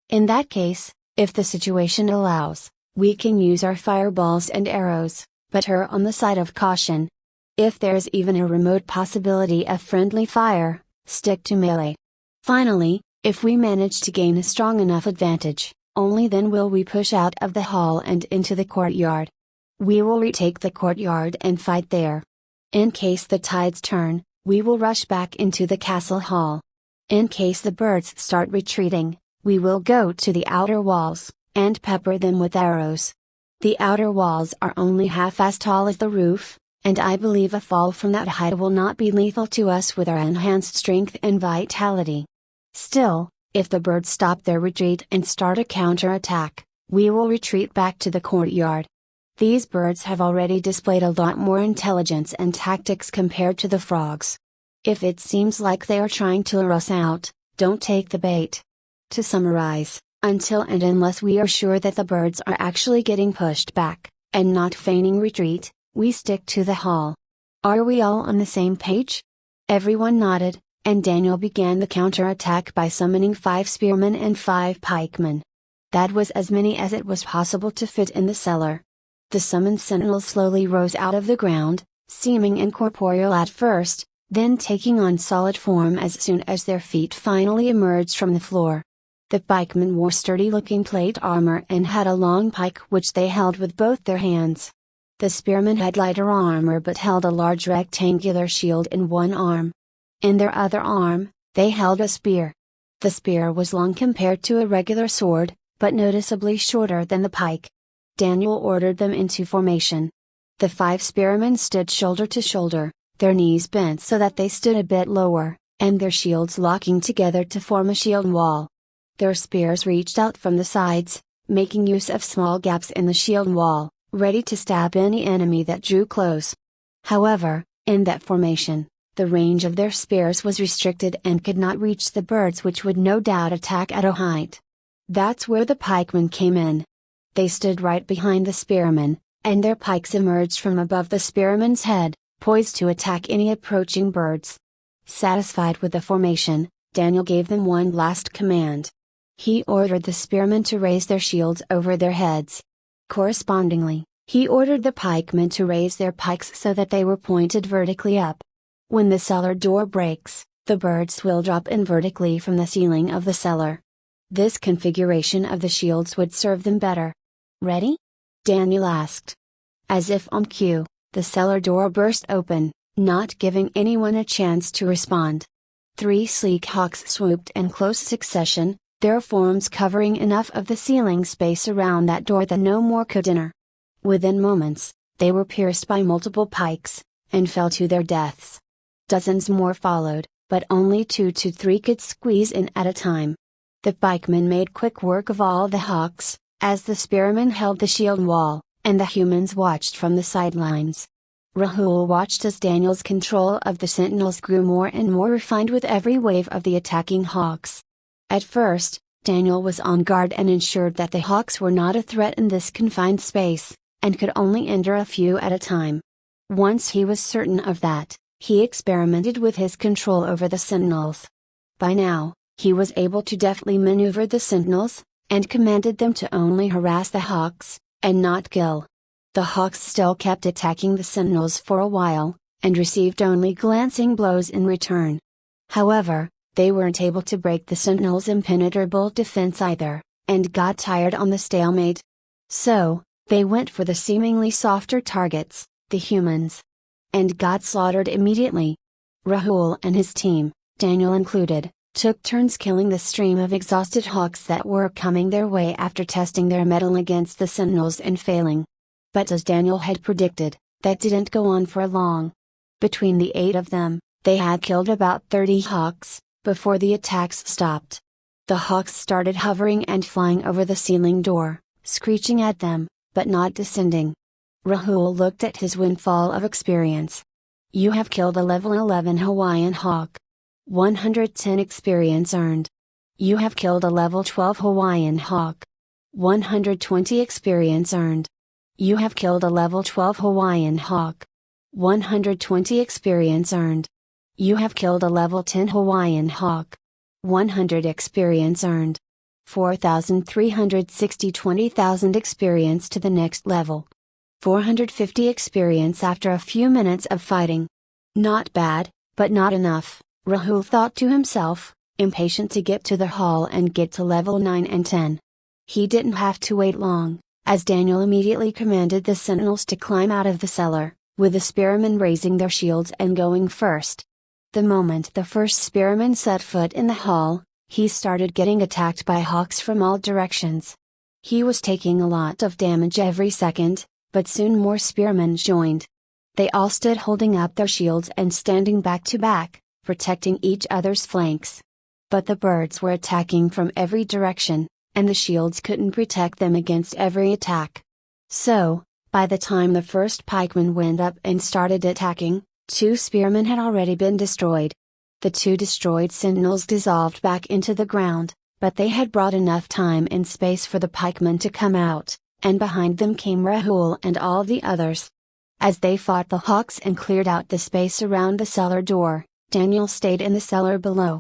In that case, if the situation allows, we can use our fireballs and arrows, but err on the side of caution. If there's even a remote possibility of friendly fire, stick to melee. Finally, if we manage to gain a strong enough advantage, Only then will we push out of the hall and into the courtyard. We will retake the courtyard and fight there. In case the tides turn, we will rush back into the castle hall. In case the birds start retreating, we will go to the outer walls, and pepper them with arrows. The outer walls are only half as tall as the roof, and I believe a fall from that height will not be lethal to us with our enhanced strength and vitality. Still, if the birds stop their retreat and start a counterattack, we will retreat back to the courtyard. These birds have already displayed a lot more intelligence and tactics compared to the frogs. If it seems like they are trying to lure us out, don't take the bait. To summarize, until and unless we are sure that the birds are actually getting pushed back, and not feigning retreat, we stick to the hall. Are we all on the same page? Everyone nodded, and Daniel began the counterattack by summoning 5 spearmen and 5 pikemen. That was as many as it was possible to fit in the cellar. The summoned sentinels slowly rose out of the ground, seeming incorporeal at first, then taking on solid form as soon as their feet finally emerged from the floor. The pikemen wore sturdy-looking plate armor and had a long pike which they held with both their hands. The spearmen had lighter armor but held a large rectangular shield in one arm. In their other arm, they held a spear. The spear was long compared to a regular sword, but noticeably shorter than the pike. Daniel ordered them into formation. The 5 spearmen stood shoulder to shoulder, their knees bent so that they stood a bit lower, and their shields locking together to form a shield wall. Their spears reached out from the sides, making use of small gaps in the shield wall, ready to stab any enemy that drew close. However, in that formation, the range of their spears was restricted and could not reach the birds which would no doubt attack at a height. That's where the pikemen came in. They stood right behind the spearmen, and their pikes emerged from above the spearman's head, poised to attack any approaching birds. Satisfied with the formation, Daniel gave them one last command. He ordered the spearmen to raise their shields over their heads. Correspondingly, he ordered the pikemen to raise their pikes so that they were pointed vertically up. When the cellar door breaks, the birds will drop in vertically from the ceiling of the cellar. This configuration of the shields would serve them better. Ready? Daniel asked. As if on cue, the cellar door burst open, not giving anyone a chance to respond. 3 sleek hawks swooped in close succession, their forms covering enough of the ceiling space around that door that no more could enter. Within moments, they were pierced by multiple pikes, and fell to their deaths. Dozens more followed, but only 2 to 3 could squeeze in at a time. The pikemen made quick work of all the hawks, as the spearmen held the shield wall, and the humans watched from the sidelines. Rahul watched as Daniel's control of the sentinels grew more and more refined with every wave of the attacking hawks. At first, Daniel was on guard and ensured that the hawks were not a threat in this confined space, and could only enter a few at a time. Once he was certain of that, he experimented with his control over the sentinels. By now, he was able to deftly maneuver the sentinels, and commanded them to only harass the hawks, and not kill. The hawks still kept attacking the sentinels for a while, and received only glancing blows in return. However, they weren't able to break the sentinels' impenetrable defense either, and got tired on the stalemate. So, they went for the seemingly softer targets, the humans. And got slaughtered immediately. Rahul and his team, Daniel included, took turns killing the stream of exhausted hawks that were coming their way after testing their mettle against the sentinels and failing. But as Daniel had predicted, that didn't go on for long. Between the 8 of them, they had killed about 30 hawks, before the attacks stopped. The hawks started hovering and flying over the ceiling door, screeching at them, but not descending. Rahul looked at his windfall of experience. You have killed a level 11 Hawaiian hawk. 110 experience earned. You have killed a level 12 Hawaiian hawk. 120 experience earned. You have killed a level 12 Hawaiian hawk. 120 experience earned. You have killed a level 10 Hawaiian hawk. 100 experience earned. 4,360 20,000 experience to the next level. 450 experience after a few minutes of fighting. Not bad, but not enough, Rahul thought to himself, impatient to get to the hall and get to level 9 and 10. He didn't have to wait long, as Daniel immediately commanded the sentinels to climb out of the cellar, with the spearmen raising their shields and going first. The moment the first spearman set foot in the hall, he started getting attacked by hawks from all directions. He was taking a lot of damage every second, but soon more spearmen joined. They all stood holding up their shields and standing back to back, protecting each other's flanks. But the birds were attacking from every direction, and the shields couldn't protect them against every attack. So, by the time the first pikeman went up and started attacking, 2 spearmen had already been destroyed. The 2 destroyed sentinels dissolved back into the ground, but they had brought enough time and space for the pikemen to come out, and behind them came Rahul and all the others. As they fought the hawks and cleared out the space around the cellar door, Daniel stayed in the cellar below.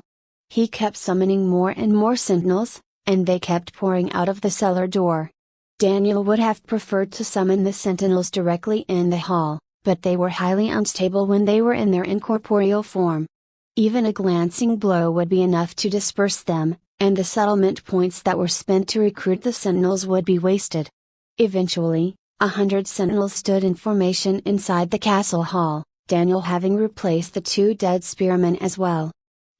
He kept summoning more and more sentinels, and they kept pouring out of the cellar door. Daniel would have preferred to summon the sentinels directly in the hall, but they were highly unstable when they were in their incorporeal form. Even a glancing blow would be enough to disperse them, and the settlement points that were spent to recruit the sentinels would be wasted. Eventually, 100 sentinels stood in formation inside the castle hall, Daniel having replaced the 2 dead spearmen as well.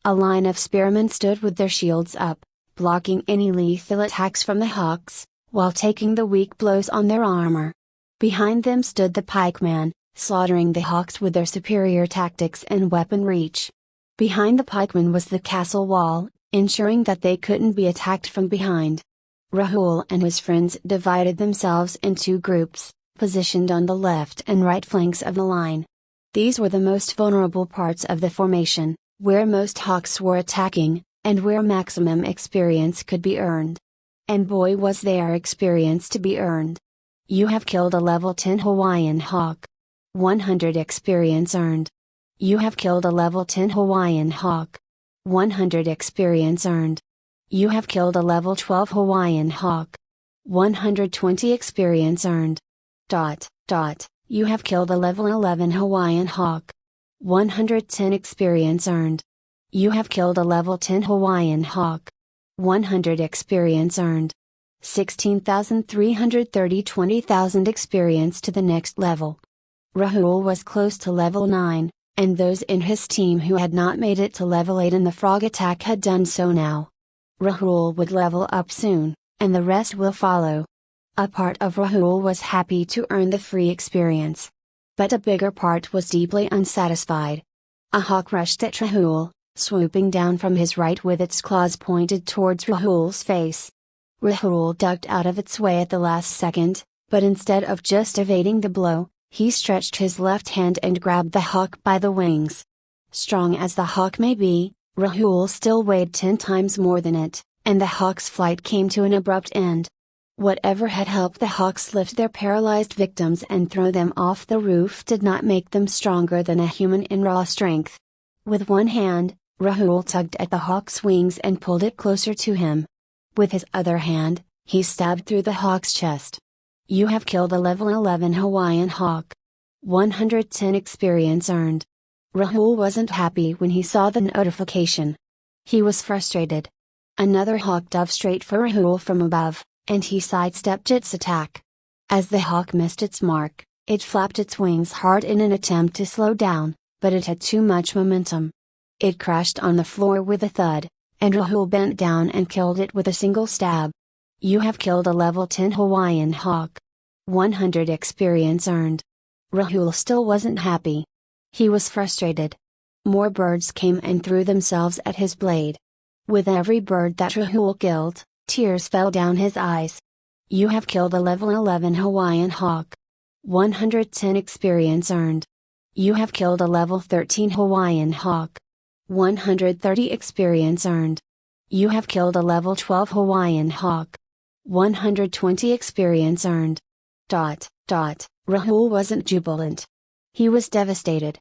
A line of spearmen stood with their shields up, blocking any lethal attacks from the hawks, while taking the weak blows on their armor. Behind them stood the pikemen, slaughtering the hawks with their superior tactics and weapon reach. Behind the pikemen was the castle wall, ensuring that they couldn't be attacked from behind. Rahul and his friends divided themselves in 2 groups, positioned on the left and right flanks of the line. These were the most vulnerable parts of the formation, where most hawks were attacking, and where maximum experience could be earned. And boy was there experience to be earned. You have killed a level 10 Hawaiian hawk. 100 experience earned. You have killed a level 10 Hawaiian hawk. 100 experience earned. You have killed a level 12 Hawaiian hawk. 120 experience earned. You have killed a level 11 Hawaiian hawk. 110 experience earned. You have killed a level 10 Hawaiian hawk. 100 experience earned. 16,330 20,000 experience to the next level. Rahul was close to level 9, and those in his team who had not made it to level 8 in the frog attack had done so now. Rahul would level up soon, and the rest will follow. A part of Rahul was happy to earn the free experience. But a bigger part was deeply unsatisfied. A hawk rushed at Rahul, swooping down from his right with its claws pointed towards Rahul's face. Rahul ducked out of its way at the last second, but instead of just evading the blow, he stretched his left hand and grabbed the hawk by the wings. Strong as the hawk may be, Rahul still weighed 10 times more than it, and the hawk's flight came to an abrupt end. Whatever had helped the hawks lift their paralyzed victims and throw them off the roof did not make them stronger than a human in raw strength. With one hand, Rahul tugged at the hawk's wings and pulled it closer to him. With his other hand, he stabbed through the hawk's chest. You have killed a level 11 Hawaiian hawk. 110 experience earned. Rahul wasn't happy when he saw the notification. He was frustrated. Another hawk dove straight for Rahul from above, and he sidestepped its attack. As the hawk missed its mark, it flapped its wings hard in an attempt to slow down, but it had too much momentum. It crashed on the floor with a thud, and Rahul bent down and killed it with a single stab. You have killed a level 10 Hawaiian hawk. 100 experience earned. Rahul still wasn't happy. He was frustrated. More birds came and threw themselves at his blade. With every bird that Rahul killed, tears fell down his eyes. You have killed a level 11 Hawaiian hawk. 110 experience earned. You have killed a level 13 Hawaiian hawk. 130 experience earned. You have killed a level 12 Hawaiian hawk. 120 experience earned. Rahul wasn't jubilant. He was devastated.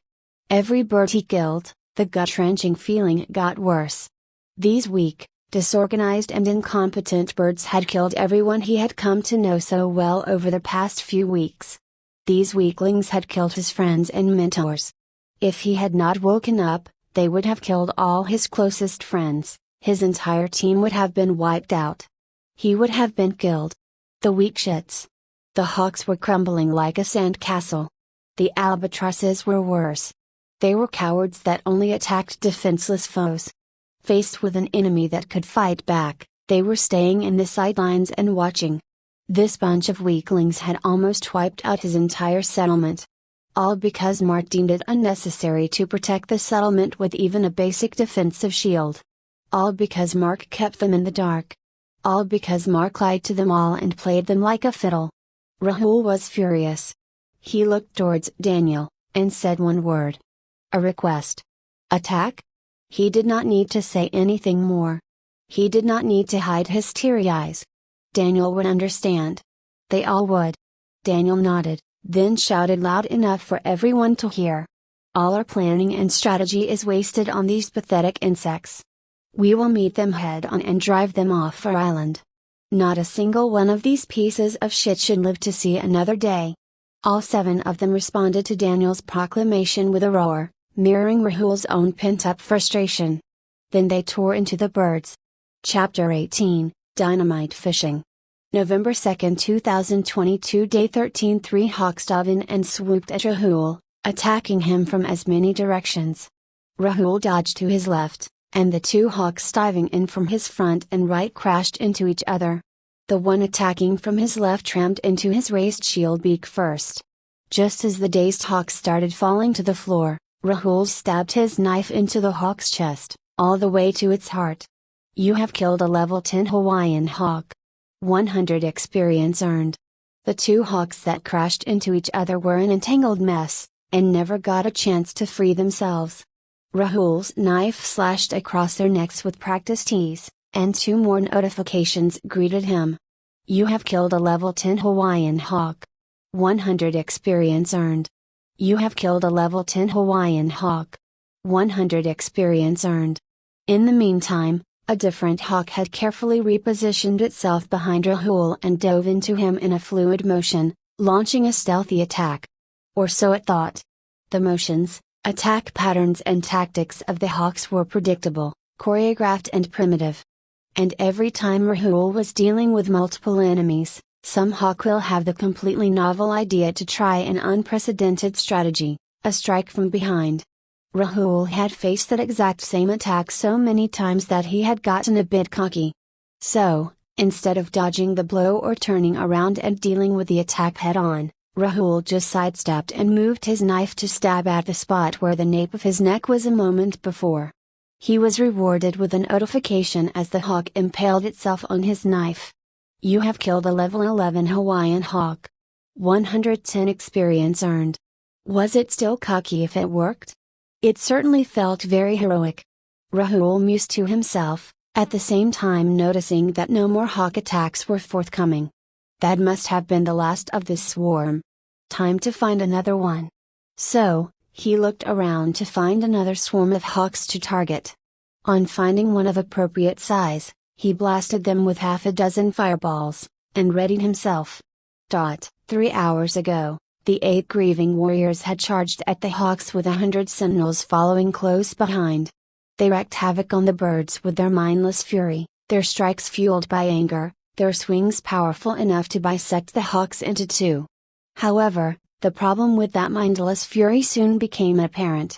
Every bird he killed, the gut-wrenching feeling got worse. These weak, disorganized and incompetent birds had killed everyone he had come to know so well over the past few weeks. These weaklings had killed his friends and mentors. If he had not woken up, they would have killed all his closest friends, his entire team would have been wiped out. he would have been killed. The weak shits. The hawks were crumbling like a sand castle. The albatrosses were worse. They were cowards that only attacked defenseless foes. Faced with an enemy that could fight back, they were staying in the sidelines and watching. This bunch of weaklings had almost wiped out his entire settlement. All because Mark deemed it unnecessary to protect the settlement with even a basic defensive shield. All because Mark kept them in the dark. All because Mark lied to them all and played them like a fiddle. Rahul was furious. He looked towards Daniel, and said one word. A request. Attack? He did not need to say anything more. He did not need to hide his teary eyes. Daniel would understand. They all would. Daniel nodded, then shouted loud enough for everyone to hear. All our planning and strategy is wasted on these pathetic insects. We will meet them head on and drive them off our island. Not a single one of these pieces of shit should live to see another day. All 7 of them responded to Daniel's proclamation with a roar, mirroring Rahul's own pent-up frustration. Then they tore into the birds. Chapter 18, Dynamite Fishing. November 2, 2022. Day 13. 3 hawks dove in and swooped at Rahul, attacking him from as many directions. Rahul dodged to his left, and the 2 hawks diving in from his front and right crashed into each other. The one attacking from his left rammed into his raised shield beak first. Just as the dazed hawk started falling to the floor, Rahul stabbed his knife into the hawk's chest, all the way to its heart. You have killed a level 10 Hawaiian hawk. 100 experience earned. The 2 hawks that crashed into each other were an entangled mess, and never got a chance to free themselves. Rahul's knife slashed across their necks with practiced ease, and 2 more notifications greeted him. You have killed a level 10 Hawaiian hawk. 100 experience earned. You have killed a level 10 Hawaiian hawk. 100 experience earned. In the meantime, a different hawk had carefully repositioned itself behind Rahul and dove into him in a fluid motion, launching a stealthy attack. Or so it thought. The motions, attack patterns and tactics of the hawks were predictable, choreographed and primitive. And every time Rahul was dealing with multiple enemies, some hawk will have the completely novel idea to try an unprecedented strategy, a strike from behind. Rahul had faced that exact same attack so many times that he had gotten a bit cocky. So, instead of dodging the blow or turning around and dealing with the attack head on, Rahul just sidestepped and moved his knife to stab at the spot where the nape of his neck was a moment before. He was rewarded with a notification as the hawk impaled itself on his knife. You have killed a level 11 Hawaiian hawk. 110 experience earned. Was it still cocky if it worked? It certainly felt very heroic. Rahul mused to himself, at the same time noticing that no more hawk attacks were forthcoming. That must have been the last of this swarm. Time to find another one. So, he looked around to find another swarm of hawks to target. On finding one of appropriate size, he blasted them with half a dozen fireballs, and readied himself. 3 hours ago, the 8 grieving warriors had charged at the hawks with 100 sentinels following close behind. They wreaked havoc on the birds with their mindless fury, their strikes fueled by anger, their swings powerful enough to bisect the hawks into 2. However, the problem with that mindless fury soon became apparent.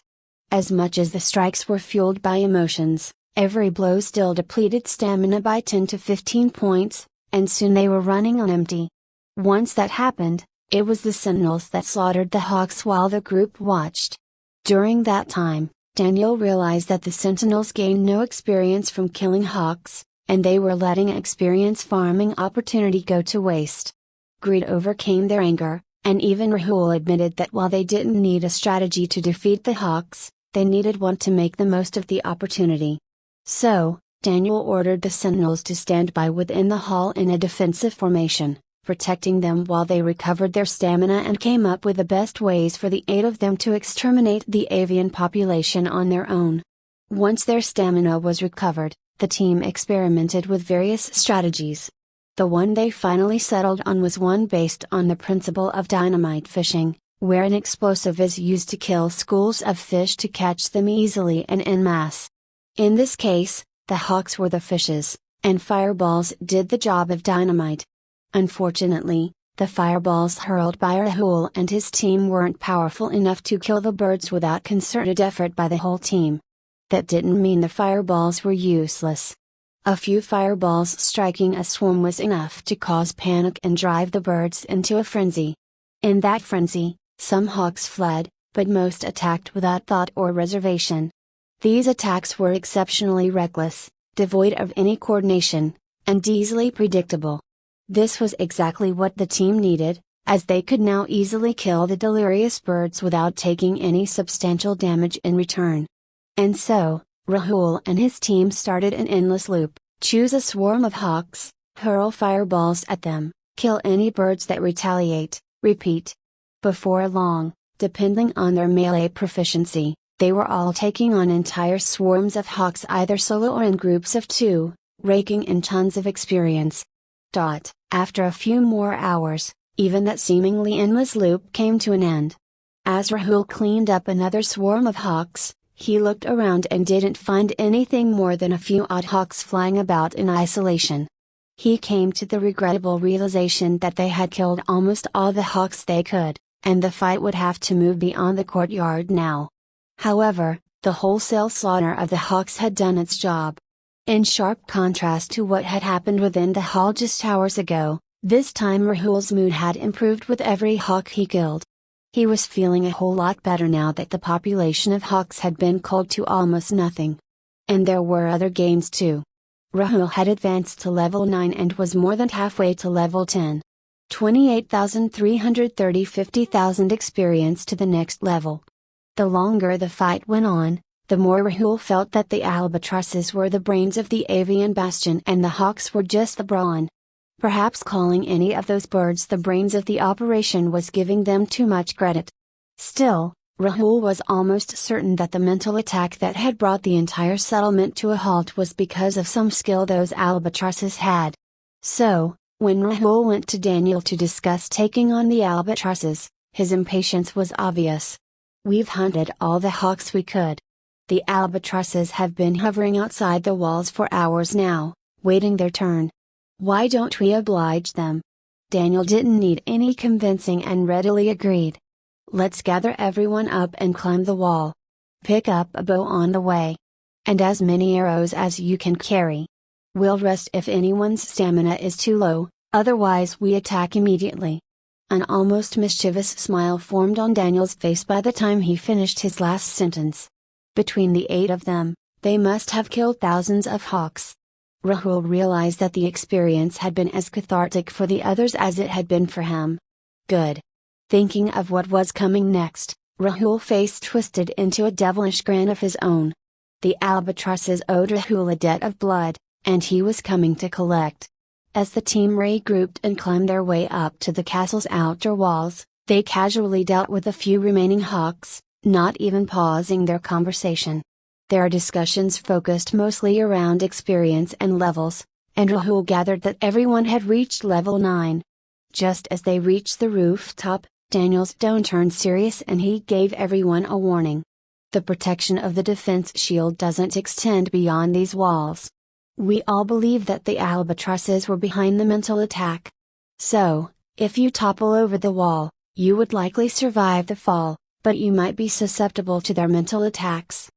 As much as the strikes were fueled by emotions, every blow still depleted stamina by 10 to 15 points, and soon they were running on empty. Once that happened, it was the sentinels that slaughtered the hawks while the group watched. During that time, Daniel realized that the sentinels gained no experience from killing hawks, and they were letting experience farming opportunity go to waste. Greed overcame their anger, and even Rahul admitted that while they didn't need a strategy to defeat the hawks, they needed one to make the most of the opportunity. So, Daniel ordered the sentinels to stand by within the hall in a defensive formation, protecting them while they recovered their stamina and came up with the best ways for the 8 of them to exterminate the avian population on their own. Once their stamina was recovered, the team experimented with various strategies. The one they finally settled on was one based on the principle of dynamite fishing, where an explosive is used to kill schools of fish to catch them easily and en masse. In this case, the hawks were the fishes, and fireballs did the job of dynamite. Unfortunately, the fireballs hurled by Rahul and his team weren't powerful enough to kill the birds without concerted effort by the whole team. That didn't mean the fireballs were useless. A few fireballs striking a swarm was enough to cause panic and drive the birds into a frenzy. In that frenzy, some hawks fled, but most attacked without thought or reservation. These attacks were exceptionally reckless, devoid of any coordination, and easily predictable. This was exactly what the team needed, as they could now easily kill the delirious birds without taking any substantial damage in return. And so, Rahul and his team started an endless loop: choose a swarm of hawks, hurl fireballs at them, kill any birds that retaliate, repeat. Before long, depending on their melee proficiency, they were all taking on entire swarms of hawks either solo or in groups of 2, raking in tons of experience. After a few more hours, even that seemingly endless loop came to an end. As Rahul cleaned up another swarm of hawks, he looked around and didn't find anything more than a few odd hawks flying about in isolation. He came to the regrettable realization that they had killed almost all the hawks they could, and the fight would have to move beyond the courtyard now. However, the wholesale slaughter of the hawks had done its job. In sharp contrast to what had happened within the hall just hours ago, this time Rahul's mood had improved with every hawk he killed. He was feeling a whole lot better now that the population of hawks had been culled to almost nothing. And there were other gains too. Rahul had advanced to level 9 and was more than halfway to level 10. 28,330 50,000 experience to the next level. The longer the fight went on, the more Rahul felt that the albatrosses were the brains of the avian bastion and the hawks were just the brawn. Perhaps calling any of those birds the brains of the operation was giving them too much credit. Still, Rahul was almost certain that the mental attack that had brought the entire settlement to a halt was because of some skill those albatrosses had. So, when Rahul went to Daniel to discuss taking on the albatrosses, his impatience was obvious. "We've hunted all the hawks we could. The albatrosses have been hovering outside the walls for hours now, waiting their turn. Why don't we oblige them?" Daniel didn't need any convincing and readily agreed. "Let's gather everyone up and climb the wall. Pick up a bow on the way. And as many arrows as you can carry. We'll rest if anyone's stamina is too low, otherwise we attack immediately." An almost mischievous smile formed on Daniel's face by the time he finished his last sentence. Between the 8 of them, they must have killed thousands of hawks. Rahul realized that the experience had been as cathartic for the others as it had been for him. Good. Thinking of what was coming next, Rahul's face twisted into a devilish grin of his own. The albatrosses owed Rahul a debt of blood, and he was coming to collect. As the team regrouped and climbed their way up to the castle's outer walls, they casually dealt with a few remaining hawks, not even pausing their conversation. Their discussions focused mostly around experience and levels, and Rahul gathered that everyone had reached level 9. Just as they reached the rooftop, Daniel's tone turned serious and he gave everyone a warning. "The protection of the defense shield doesn't extend beyond these walls. We all believe that the albatrosses were behind the mental attack. So, if you topple over the wall, you would likely survive the fall, but you might be susceptible to their mental attacks.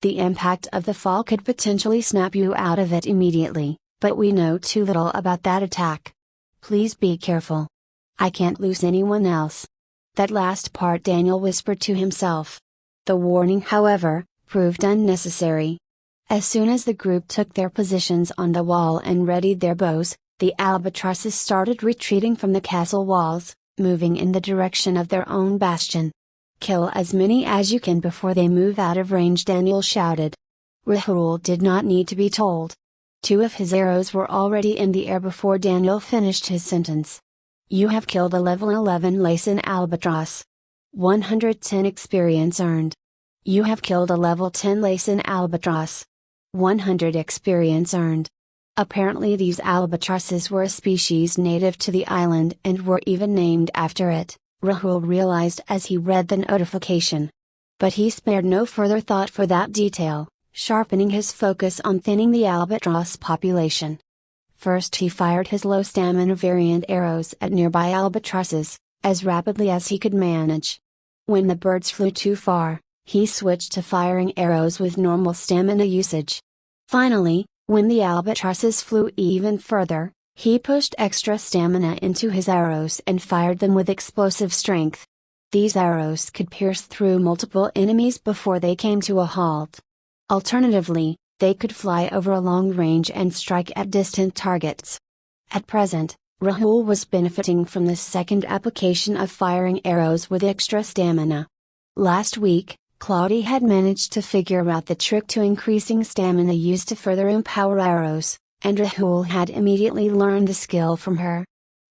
The impact of the fall could potentially snap you out of it immediately, but we know too little about that attack. Please be careful. I can't lose anyone else." That last part Daniel whispered to himself. The warning, however, proved unnecessary. As soon as the group took their positions on the wall and readied their bows, the albatrosses started retreating from the castle walls, moving in the direction of their own bastion. "Kill as many as you can before they move out of range," Daniel shouted. Rahul did not need to be told. 2 of his arrows were already in the air before Daniel finished his sentence. "You have killed a level 11 Laysan albatross. 110 experience earned. You have killed a level 10 Laysan albatross. 100 experience earned." Apparently these albatrosses were a species native to the island and were even named after it, Rahul realized as he read the notification. But he spared no further thought for that detail, sharpening his focus on thinning the albatross population. First he fired his low stamina variant arrows at nearby albatrosses, as rapidly as he could manage. When the birds flew too far, he switched to firing arrows with normal stamina usage. Finally, when the albatrosses flew even further, he pushed extra stamina into his arrows and fired them with explosive strength. These arrows could pierce through multiple enemies before they came to a halt. Alternatively, they could fly over a long range and strike at distant targets. At present, Rahul was benefiting from this second application of firing arrows with extra stamina. Last week, Claudie had managed to figure out the trick to increasing stamina used to further empower arrows, and Rahul had immediately learned the skill from her.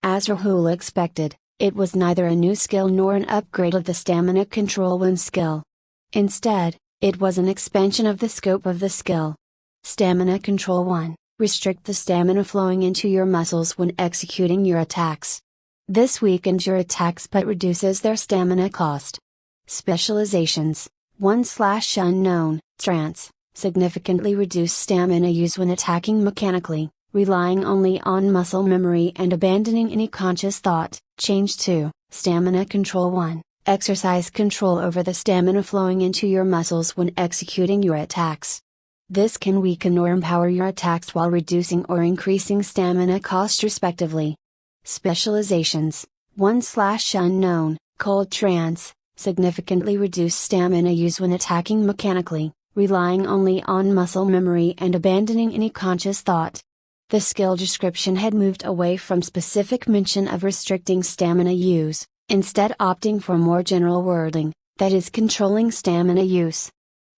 As Rahul expected, it was neither a new skill nor an upgrade of the Stamina Control 1 skill. Instead, it was an expansion of the scope of the skill. Stamina Control 1. Restrict the stamina flowing into your muscles when executing your attacks. This weakens your attacks but reduces their stamina cost. Specializations. 1/unknown, trance, significantly reduce stamina use when attacking mechanically, relying only on muscle memory and abandoning any conscious thought. Change to, Stamina Control 1, exercise control over the stamina flowing into your muscles when executing your attacks. This can weaken or empower your attacks while reducing or increasing stamina cost respectively. Specializations. 1/unknown, cold trance, significantly reduce stamina use when attacking mechanically, relying only on muscle memory and abandoning any conscious thought. The skill description had moved away from specific mention of restricting stamina use, instead opting for more general wording, that is controlling stamina use.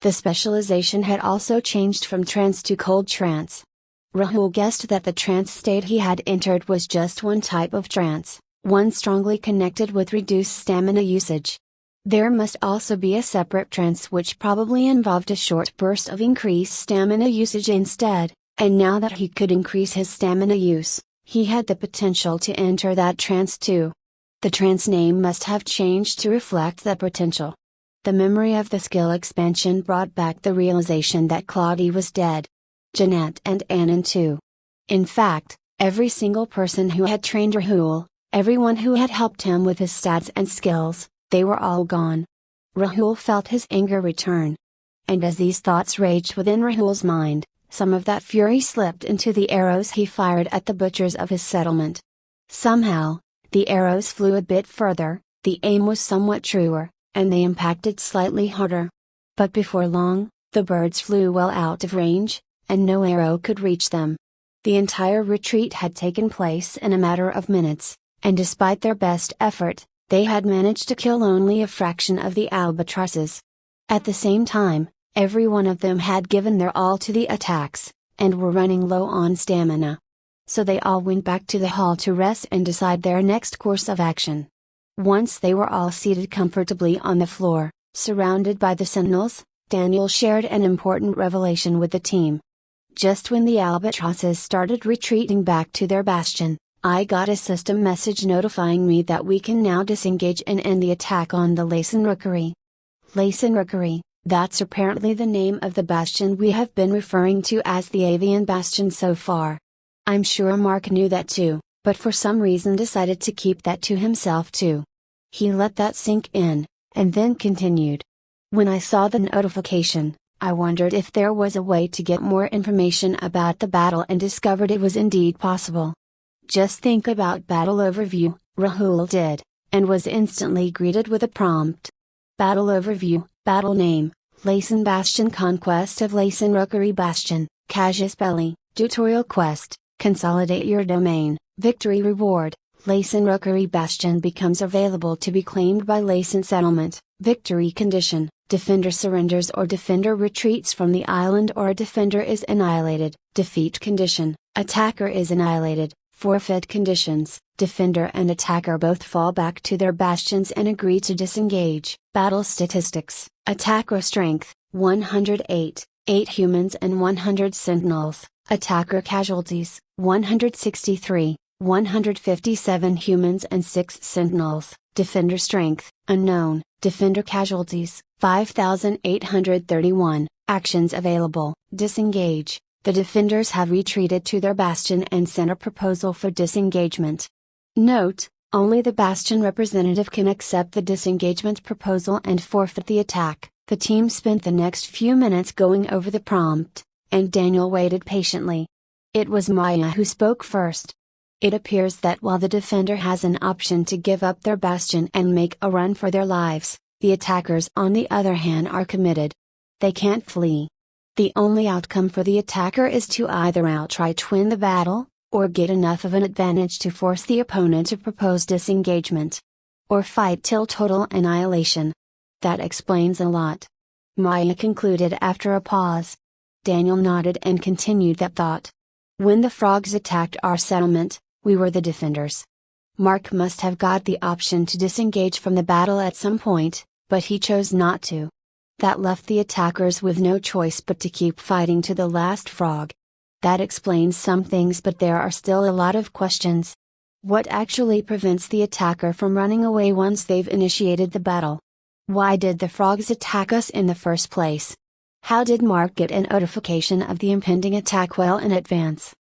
The specialization had also changed from trance to cold trance. Rahul guessed that the trance state he had entered was just one type of trance, one strongly connected with reduced stamina usage. There must also be a separate trance which probably involved a short burst of increased stamina usage instead, and now that he could increase his stamina use, he had the potential to enter that trance too. The trance name must have changed to reflect that potential. The memory of the skill expansion brought back the realization that Claudie was dead. Jeanette and Anand too. In fact, every single person who had trained Rahul, everyone who had helped him with his stats and skills, they were all gone. Rahul felt his anger return. And as these thoughts raged within Rahul's mind, some of that fury slipped into the arrows he fired at the butchers of his settlement. Somehow, the arrows flew a bit further, the aim was somewhat truer, and they impacted slightly harder. But before long, the birds flew well out of range, and no arrow could reach them. The entire retreat had taken place in a matter of minutes, and despite their best effort, they had managed to kill only a fraction of the albatrosses. At the same time, every one of them had given their all to the attacks, and were running low on stamina. So they all went back to the hall to rest and decide their next course of action. Once they were all seated comfortably on the floor, surrounded by the sentinels, Daniel shared an important revelation with the team. Just when the albatrosses started retreating back to their bastion, I got a system message notifying me that we can now disengage and end the attack on the Laysan Rookery. Laysan Rookery, that's apparently the name of the bastion we have been referring to as the Avian Bastion so far. I'm sure Mark knew that too, but for some reason decided to keep that to himself too. He let that sink in, and then continued. When I saw the notification, I wondered if there was a way to get more information about the battle and discovered it was indeed possible. Just think about battle overview, Rahul did, and was instantly greeted with a prompt. Battle overview, battle name, Laysan Bastion, Conquest of Laysan Rookery Bastion, Casus Belli, tutorial quest, consolidate your domain, victory reward, Laysan Rookery Bastion becomes available to be claimed by Laysan settlement, victory condition, defender surrenders or defender retreats from the island or a defender is annihilated, defeat condition, attacker is annihilated. Forfeit conditions, defender and attacker both fall back to their bastions and agree to disengage. Battle statistics, attacker strength, 108, 8 humans and 100 sentinels, attacker casualties, 163, 157 humans and 6 sentinels, defender strength, unknown, defender casualties, 5,831, actions available, disengage, The defenders have retreated to their bastion and sent a proposal for disengagement. Note, only the bastion representative can accept the disengagement proposal and forfeit the attack. The team spent the next few minutes going over the prompt, and Daniel waited patiently. It was Maya who spoke first. It appears that while the defender has an option to give up their bastion and make a run for their lives, the attackers on the other hand are committed. They can't flee. The only outcome for the attacker is to either outright win the battle, or get enough of an advantage to force the opponent to propose disengagement. Or fight till total annihilation. That explains a lot. Maya concluded after a pause. Daniel nodded and continued that thought. When the frogs attacked our settlement, we were the defenders. Mark must have got the option to disengage from the battle at some point, but he chose not to. That left the attackers with no choice but to keep fighting to the last frog. That explains some things, but there are still a lot of questions. What actually prevents the attacker from running away once they've initiated the battle? Why did the frogs attack us in the first place? How did Mark get a notification of the impending attack well in advance?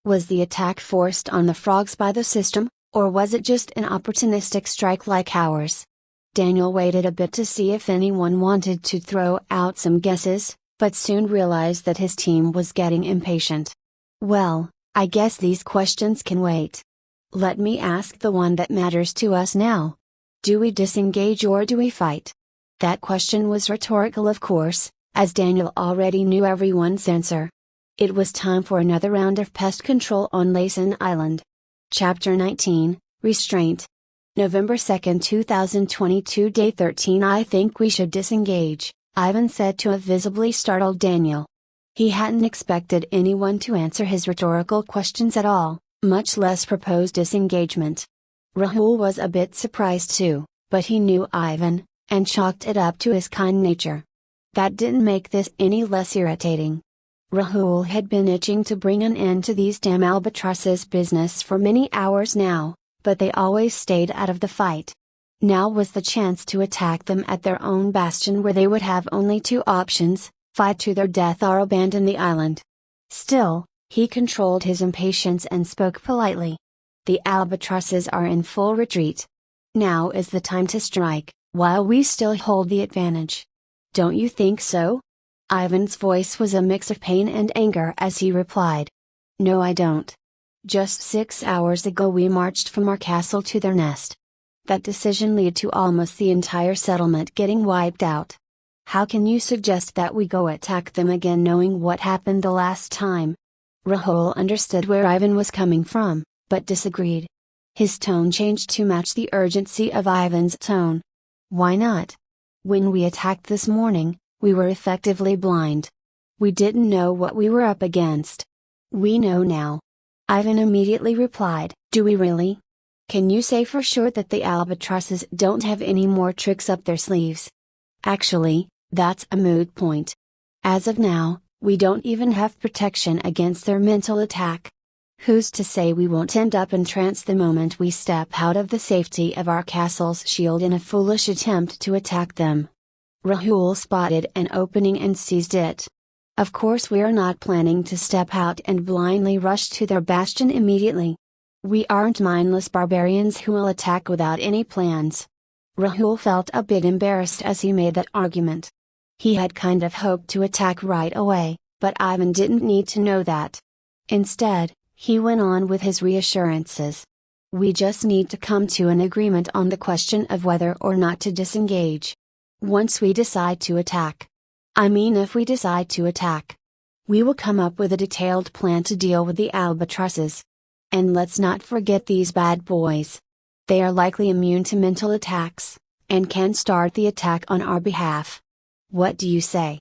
Was the attack forced on the frogs by the system, or was it just an opportunistic strike like ours? Daniel waited a bit to see if anyone wanted to throw out some guesses, but soon realized that his team was getting impatient. Well, I guess these questions can wait. Let me ask the one that matters to us now. Do we disengage or do we fight? That question was rhetorical, of course, as Daniel already knew everyone's answer. It was time for another round of pest control on Laysan Island. Chapter 19, Restraint. November 2, 2022, Day 13. I think we should disengage, Ivan said to a visibly startled Daniel. He hadn't expected anyone to answer his rhetorical questions at all, much less propose disengagement. Rahul was a bit surprised too, but he knew Ivan, and chalked it up to his kind nature. That didn't make this any less irritating. Rahul had been itching to bring an end to these damn albatrosses' business for many hours now, but they always stayed out of the fight. Now was the chance to attack them at their own bastion, where they would have only two options: fight to their death or abandon the island. Still, he controlled his impatience and spoke politely. The albatrosses are in full retreat. Now is the time to strike, while we still hold the advantage. Don't you think so? Ivan's voice was a mix of pain and anger as he replied. No, I don't. Just 6 hours ago we marched from our castle to their nest. That decision led to almost the entire settlement getting wiped out. How can you suggest that we go attack them again knowing what happened the last time? Rahul understood where Ivan was coming from, but disagreed. His tone changed to match the urgency of Ivan's tone. Why not? When we attacked this morning, we were effectively blind. We didn't know what we were up against. We know now. Ivan immediately replied, do we really? Can you say for sure that the albatrosses don't have any more tricks up their sleeves? Actually, that's a moot point. As of now, we don't even have protection against their mental attack. Who's to say we won't end up entranced the moment we step out of the safety of our castle's shield in a foolish attempt to attack them? Rahul spotted an opening and seized it. Of course we're not planning to step out and blindly rush to their bastion immediately. We aren't mindless barbarians who will attack without any plans. Rahul felt a bit embarrassed as he made that argument. He had kind of hoped to attack right away, but Ivan didn't need to know that. Instead, he went on with his reassurances. We just need to come to an agreement on the question of whether or not to disengage. Once we decide to attack. If we decide to attack. We will come up with a detailed plan to deal with the albatrosses. And let's not forget these bad boys. They are likely immune to mental attacks, and can start the attack on our behalf. What do you say?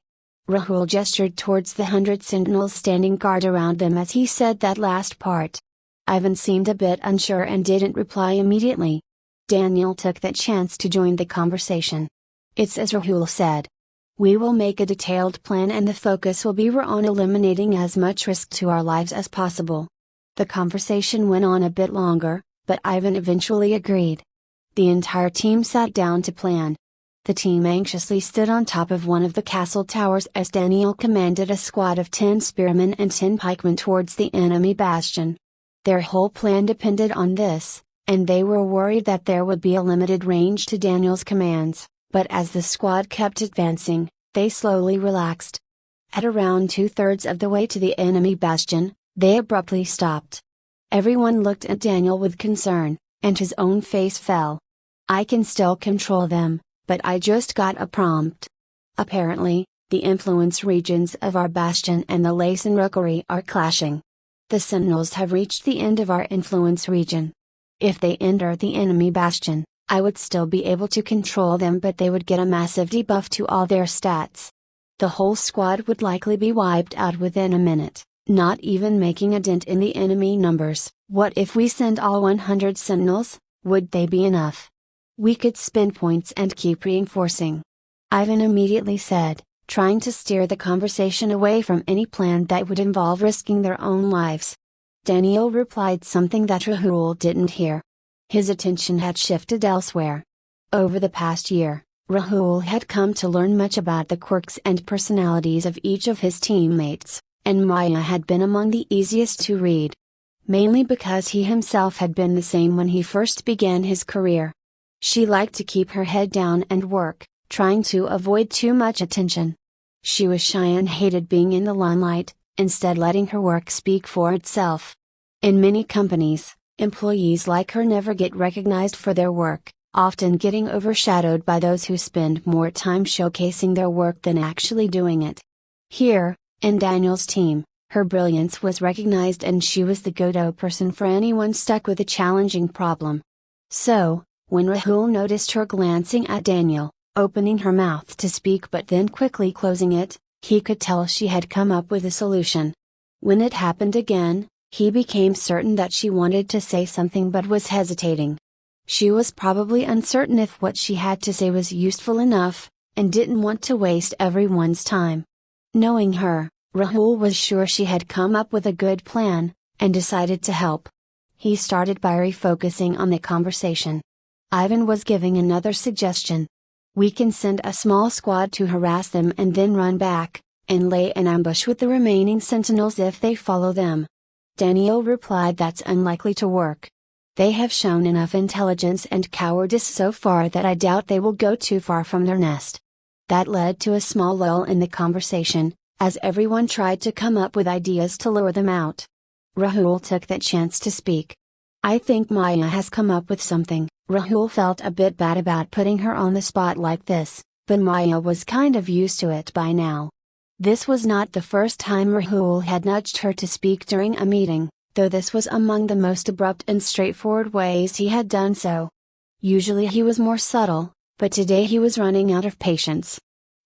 Rahul gestured towards the 100 sentinels standing guard around them as he said that last part. Ivan seemed a bit unsure and didn't reply immediately. Daniel took that chance to join the conversation. It's as Rahul said. We will make a detailed plan and the focus will be on eliminating as much risk to our lives as possible. The conversation went on a bit longer, but Ivan eventually agreed. The entire team sat down to plan. The team anxiously stood on top of one of the castle towers as Daniel commanded a squad of 10 spearmen and 10 pikemen towards the enemy bastion. Their whole plan depended on this, and they were worried that there would be a limited range to Daniel's commands, but as the squad kept advancing, they slowly relaxed. At around 2/3 of the way to the enemy bastion, they abruptly stopped. Everyone looked at Daniel with concern, and his own face fell. "I can still control them, but I just got a prompt. Apparently, the influence regions of our bastion and the Lacen Rookery are clashing. The Sentinels have reached the end of our influence region. If they enter the enemy bastion, I would still be able to control them, but they would get a massive debuff to all their stats. The whole squad would likely be wiped out within a minute, not even making a dent in the enemy numbers. What if we send all 100 Sentinels? Would they be enough? We could spend points and keep reinforcing." Ivan immediately said, trying to steer the conversation away from any plan that would involve risking their own lives. Daniel replied something that Rahul didn't hear. His attention had shifted elsewhere. Over the past year, Rahul had come to learn much about the quirks and personalities of each of his teammates, and Maya had been among the easiest to read. Mainly because he himself had been the same when he first began his career. She liked to keep her head down and work, trying to avoid too much attention. She was shy and hated being in the limelight, instead letting her work speak for itself. In many companies, employees like her never get recognized for their work, often getting overshadowed by those who spend more time showcasing their work than actually doing it. Here, in Daniel's team, her brilliance was recognized and she was the go-to person for anyone stuck with a challenging problem. So, when Rahul noticed her glancing at Daniel, opening her mouth to speak but then quickly closing it, he could tell she had come up with a solution. When it happened again, he became certain that she wanted to say something but was hesitating. She was probably uncertain if what she had to say was useful enough, and didn't want to waste everyone's time. Knowing her, Rahul was sure she had come up with a good plan, and decided to help. He started by refocusing on the conversation. Ivan was giving another suggestion. "We can send a small squad to harass them and then run back, and lay an ambush with the remaining sentinels if they follow them." Daniel replied, "That's unlikely to work. They have shown enough intelligence and cowardice so far that I doubt they will go too far from their nest." That led to a small lull in the conversation, as everyone tried to come up with ideas to lure them out. Rahul took that chance to speak. "I think Maya has come up with something." Rahul felt a bit bad about putting her on the spot like this, but Maya was kind of used to it by now. This was not the first time Rahul had nudged her to speak during a meeting, though this was among the most abrupt and straightforward ways he had done so. Usually he was more subtle, but today he was running out of patience.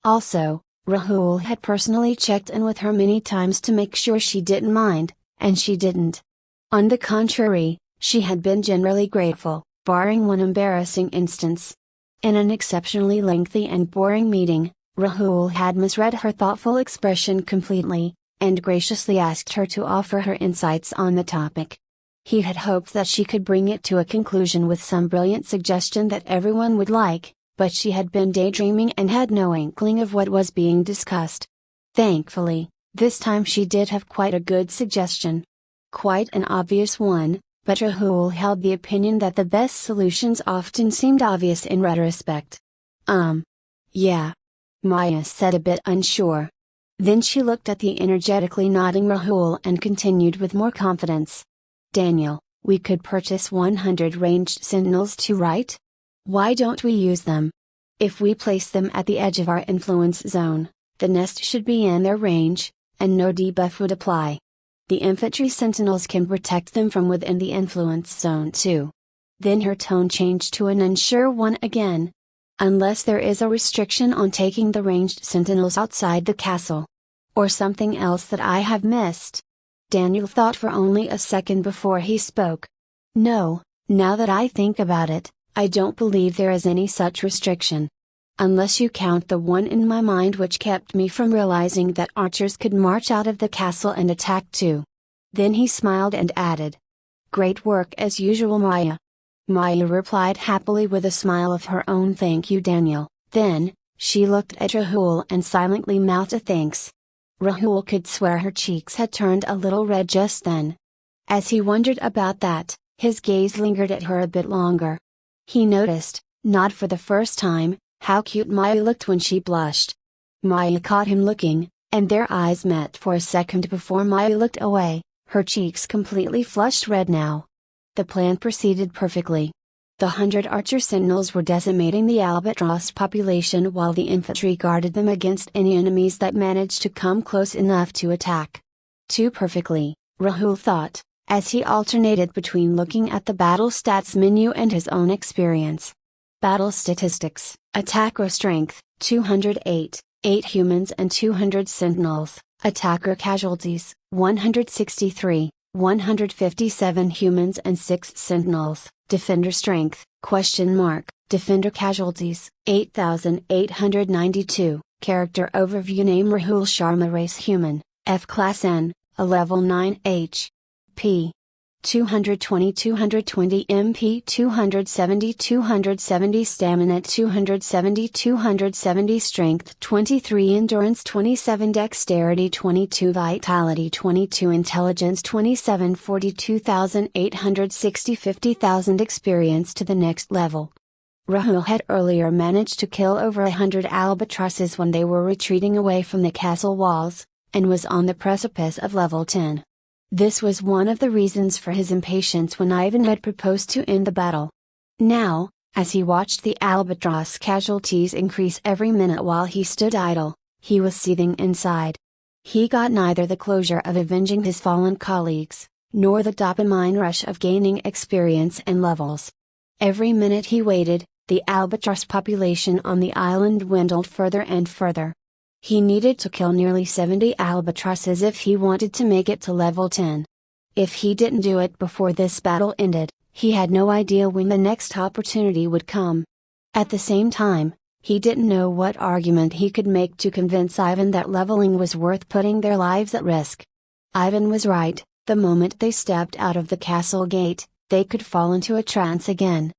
Also, Rahul had personally checked in with her many times to make sure she didn't mind, and she didn't. On the contrary, she had been generally grateful, barring one embarrassing instance. In an exceptionally lengthy and boring meeting, Rahul had misread her thoughtful expression completely, and graciously asked her to offer her insights on the topic. He had hoped that she could bring it to a conclusion with some brilliant suggestion that everyone would like, but she had been daydreaming and had no inkling of what was being discussed. Thankfully, this time she did have quite a good suggestion. Quite an obvious one, but Rahul held the opinion that the best solutions often seemed obvious in retrospect. Yeah. Maya said, a bit unsure. Then she looked at the energetically nodding Rahul and continued with more confidence. "Daniel, we could purchase 100 ranged sentinels too, right? Why don't we use them? If we place them at the edge of our influence zone, the nest should be in their range, and no debuff would apply. The infantry sentinels can protect them from within the influence zone too." Then her tone changed to an unsure one again. "Unless there is a restriction on taking the ranged sentinels outside the castle. Or something else that I have missed." Daniel thought for only a second before he spoke. "No, now that I think about it, I don't believe there is any such restriction. Unless you count the one in my mind which kept me from realizing that archers could march out of the castle and attack too." Then he smiled and added, "Great work as usual, Maya." Maya replied happily with a smile of her own. "Thank you, Daniel, Then, she looked at Rahul and silently mouthed a thanks. Rahul could swear her cheeks had turned a little red just then. As he wondered about that, his gaze lingered at her a bit longer. He noticed, not for the first time, how cute Maya looked when she blushed. Maya caught him looking, and their eyes met for a second before Maya looked away, her cheeks completely flushed red now. The plan proceeded perfectly. The 100 archer sentinels were decimating the albatross population while the infantry guarded them against any enemies that managed to come close enough to attack. Too perfectly, Rahul thought, as he alternated between looking at the battle stats menu and his own experience. Battle statistics: attacker strength, 208, 8 humans and 200 sentinels. Attacker casualties, 163, 157 humans and 6 sentinels. Defender strength, ? Defender casualties, 8,892. Character overview: name Rahul Sharma, race human, F class N, a level 9 P. 220 MP 270 stamina 270 strength 23 endurance 27 dexterity 22 vitality 22 intelligence 27 42,860 50,000 experience to the next level. Rahul had earlier managed to kill over 100 albatrosses when they were retreating away from the castle walls, and was on the precipice of level 10. This was one of the reasons for his impatience when Ivan had proposed to end the battle. Now, as he watched the albatross casualties increase every minute while he stood idle, he was seething inside. He got neither the closure of avenging his fallen colleagues, nor the dopamine rush of gaining experience and levels. Every minute he waited, the albatross population on the island dwindled further and further. He needed to kill nearly 70 albatrosses if he wanted to make it to level 10. If he didn't do it before this battle ended, he had no idea when the next opportunity would come. At the same time, he didn't know what argument he could make to convince Ivan that leveling was worth putting their lives at risk. Ivan was right, the moment they stepped out of the castle gate, they could fall into a trance again.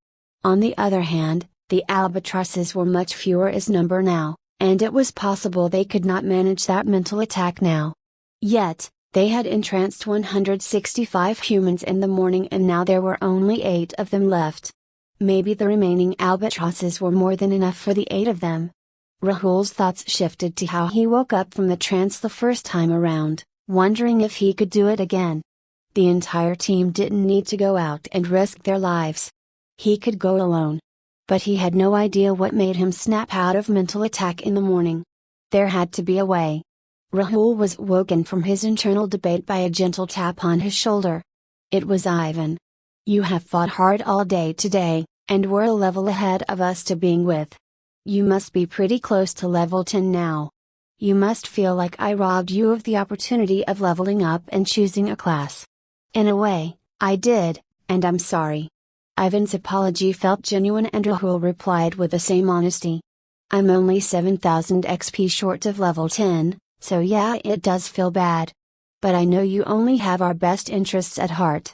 On the other hand, the albatrosses were much fewer as number now, and it was possible they could not manage that mental attack now. Yet, they had entranced 165 humans in the morning and now there were only 8 of them left. Maybe the remaining albatrosses were more than enough for the 8 of them. Rahul's thoughts shifted to how he woke up from the trance the first time around, wondering if he could do it again. The entire team didn't need to go out and risk their lives. He could go alone. But he had no idea what made him snap out of mental attack in the morning. There had to be a way. Rahul was woken from his internal debate by a gentle tap on his shoulder. It was Ivan. You have fought hard all day today, and were a level ahead of us to being with. You must be pretty close to level 10 now. You must feel like I robbed you of the opportunity of leveling up and choosing a class. In a way, I did, and I'm sorry. Ivan's apology felt genuine and Rahul replied with the same honesty. I'm only 7,000 XP short of level 10, so yeah, it does feel bad. But I know you only have our best interests at heart.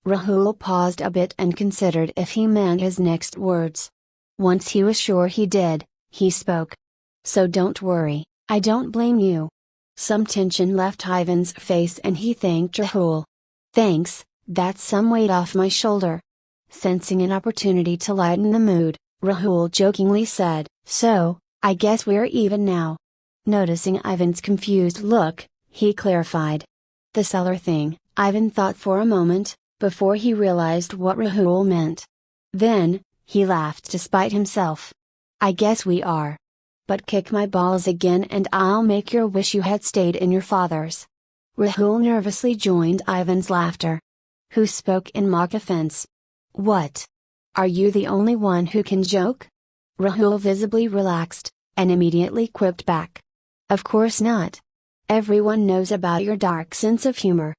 Rahul paused a bit and considered if he meant his next words. Once he was sure he did, he spoke. So don't worry, I don't blame you. Some tension left Ivan's face and he thanked Rahul. Thanks, that's some weight off my shoulder. Sensing an opportunity to lighten the mood, Rahul jokingly said, So, I guess we're even now. Noticing Ivan's confused look, he clarified. The cellar thing, Ivan thought for a moment, before he realized what Rahul meant. Then, he laughed to spite himself. I guess we are. But kick my balls again and I'll make your wish you had stayed in your father's. Rahul nervously joined Ivan's laughter. Who spoke in mock offense? What? Are you the only one who can joke? Rahul visibly relaxed, and immediately quipped back. Of course not. Everyone knows about your dark sense of humor.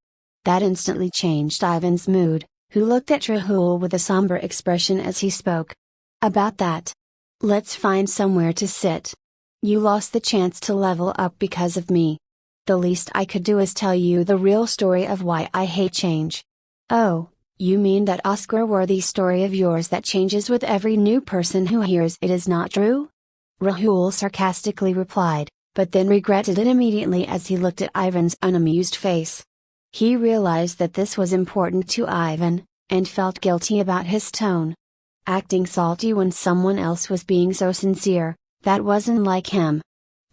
That instantly changed Ivan's mood, who looked at Rahul with a somber expression as he spoke. About that. Let's find somewhere to sit. You lost the chance to level up because of me. The least I could do is tell you the real story of why I hate change. Oh. You mean that Oscar-worthy story of yours that changes with every new person who hears it is not true? Rahul sarcastically replied, but then regretted it immediately as he looked at Ivan's unamused face. He realized that this was important to Ivan, and felt guilty about his tone. Acting salty when someone else was being so sincere, that wasn't like him.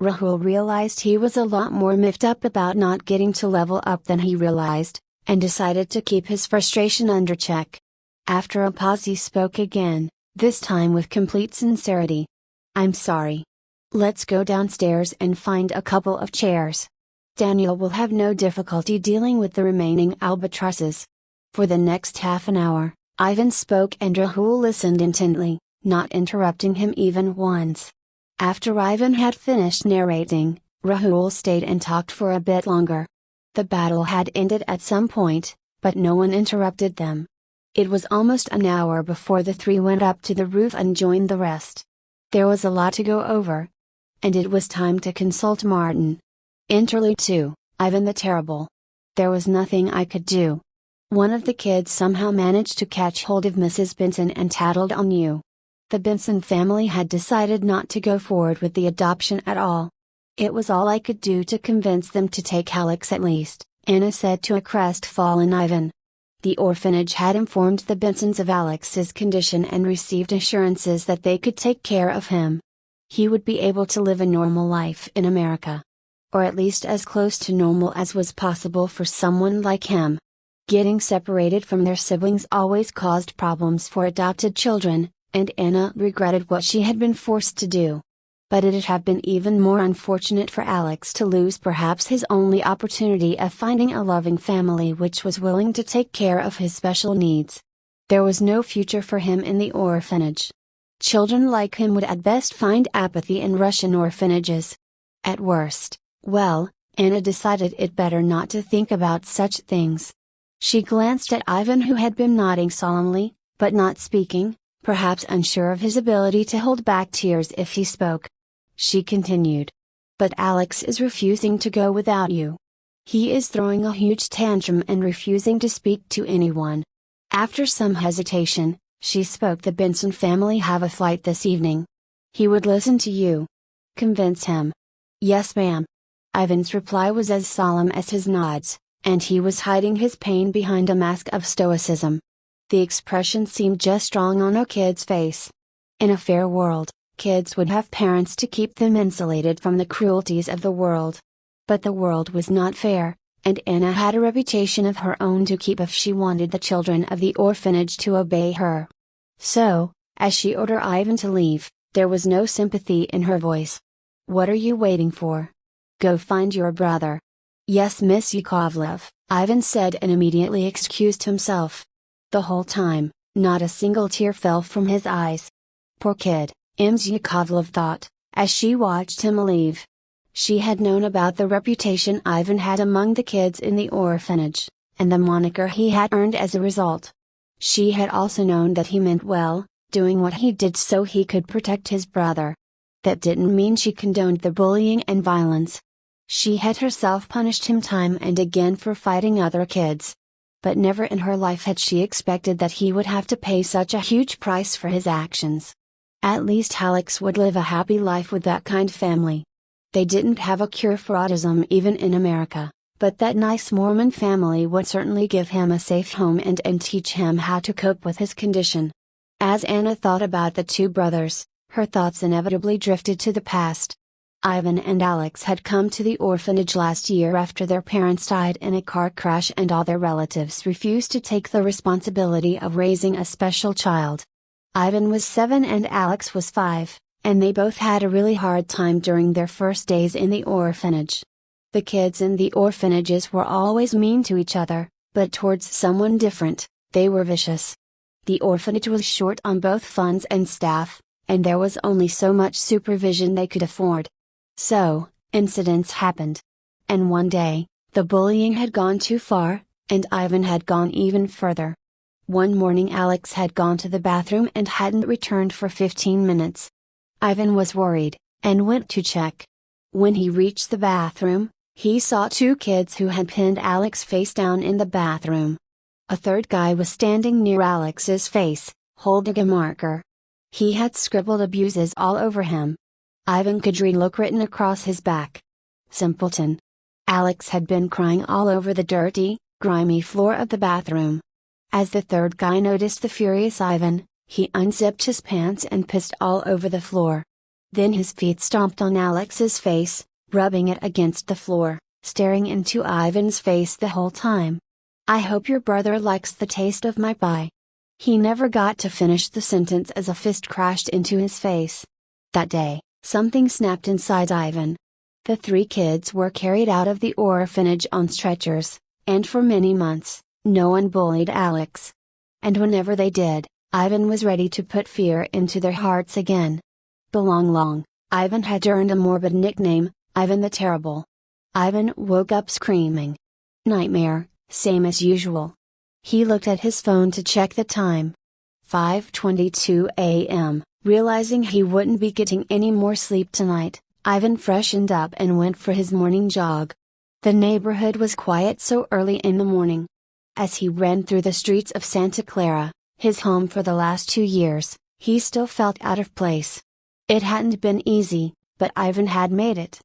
Rahul realized he was a lot more miffed up about not getting to level up than he realized, and decided to keep his frustration under check. After a pause he spoke again, this time with complete sincerity. "I'm sorry. Let's go downstairs and find a couple of chairs. Daniel will have no difficulty dealing with the remaining albatrosses." For the next half an hour, Ivan spoke and Rahul listened intently, not interrupting him even once. After Ivan had finished narrating, Rahul stayed and talked for a bit longer. The battle had ended at some point, but no one interrupted them. It was almost an hour before the three went up to the roof and joined the rest. There was a lot to go over. And it was time to consult Martin. Interlude 2, Ivan the Terrible. There was nothing I could do. One of the kids somehow managed to catch hold of Mrs. Benson and tattled on you. The Benson family had decided not to go forward with the adoption at all. It was all I could do to convince them to take Alex at least, Anna said to a crestfallen Ivan. The orphanage had informed the Bensons of Alex's condition and received assurances that they could take care of him. He would be able to live a normal life in America. Or at least as close to normal as was possible for someone like him. Getting separated from their siblings always caused problems for adopted children, and Anna regretted what she had been forced to do. But it'd have been even more unfortunate for Alex to lose perhaps his only opportunity of finding a loving family which was willing to take care of his special needs. There was no future for him in the orphanage. Children like him would at best find apathy in Russian orphanages. At worst, well, Anna decided it better not to think about such things. She glanced at Ivan who had been nodding solemnly, but not speaking, perhaps unsure of his ability to hold back tears if he spoke. She continued. "But Alex is refusing to go without you. He is throwing a huge tantrum and refusing to speak to anyone." After some hesitation, she spoke. "The Benson family have a flight this evening. He would listen to you. Convince him." "Yes, ma'am." Ivan's reply was as solemn as his nods, and he was hiding his pain behind a mask of stoicism. The expression seemed just strong on a kid's face. In a fair world, kids would have parents to keep them insulated from the cruelties of the world. But the world was not fair, and Anna had a reputation of her own to keep if she wanted the children of the orphanage to obey her. So, as she ordered Ivan to leave, there was no sympathy in her voice. "What are you waiting for? Go find your brother." "Yes, Miss Yakovlev," Ivan said and immediately excused himself. The whole time, not a single tear fell from his eyes. Poor kid, Ms. Yakovlev thought, as she watched him leave. She had known about the reputation Ivan had among the kids in the orphanage, and the moniker he had earned as a result. She had also known that he meant well, doing what he did so he could protect his brother. That didn't mean she condoned the bullying and violence. She had herself punished him time and again for fighting other kids. But never in her life had she expected that he would have to pay such a huge price for his actions. At least Alex would live a happy life with that kind family. They didn't have a cure for autism even in America, but that nice Mormon family would certainly give him a safe home and teach him how to cope with his condition. As Anna thought about the two brothers, her thoughts inevitably drifted to the past. Ivan and Alex had come to the orphanage last year after their parents died in a car crash and all their relatives refused to take the responsibility of raising a special child. Ivan was 7 and Alex was 5, and they both had a really hard time during their first days in the orphanage. The kids in the orphanages were always mean to each other, but towards someone different, they were vicious. The orphanage was short on both funds and staff, and there was only so much supervision they could afford. So, incidents happened. And one day, the bullying had gone too far, and Ivan had gone even further. One morning Alex had gone to the bathroom and hadn't returned for 15 minutes. Ivan was worried, and went to check. When he reached the bathroom, he saw 2 kids who had pinned Alex face down in the bathroom. A third guy was standing near Alex's face, holding a marker. He had scribbled abuses all over him. Ivan could read look written across his back. Simpleton. Alex had been crying all over the dirty, grimy floor of the bathroom. As the third guy noticed the furious Ivan, he unzipped his pants and pissed all over the floor. Then his feet stomped on Alex's face, rubbing it against the floor, staring into Ivan's face the whole time. "I hope your brother likes the taste of my pie." He never got to finish the sentence as a fist crashed into his face. That day, something snapped inside Ivan. The three kids were carried out of the orphanage on stretchers, and for many months, no one bullied Alex. And whenever they did, Ivan was ready to put fear into their hearts again. Long, Ivan had earned a morbid nickname, Ivan the Terrible. Ivan woke up screaming. Nightmare, same as usual. He looked at his phone to check the time. 5:22 a.m., realizing he wouldn't be getting any more sleep tonight. Ivan freshened up and went for his morning jog. The neighborhood was quiet so early in the morning. As he ran through the streets of Santa Clara, his home for the last 2 years, he still felt out of place. It hadn't been easy, but Ivan had made it.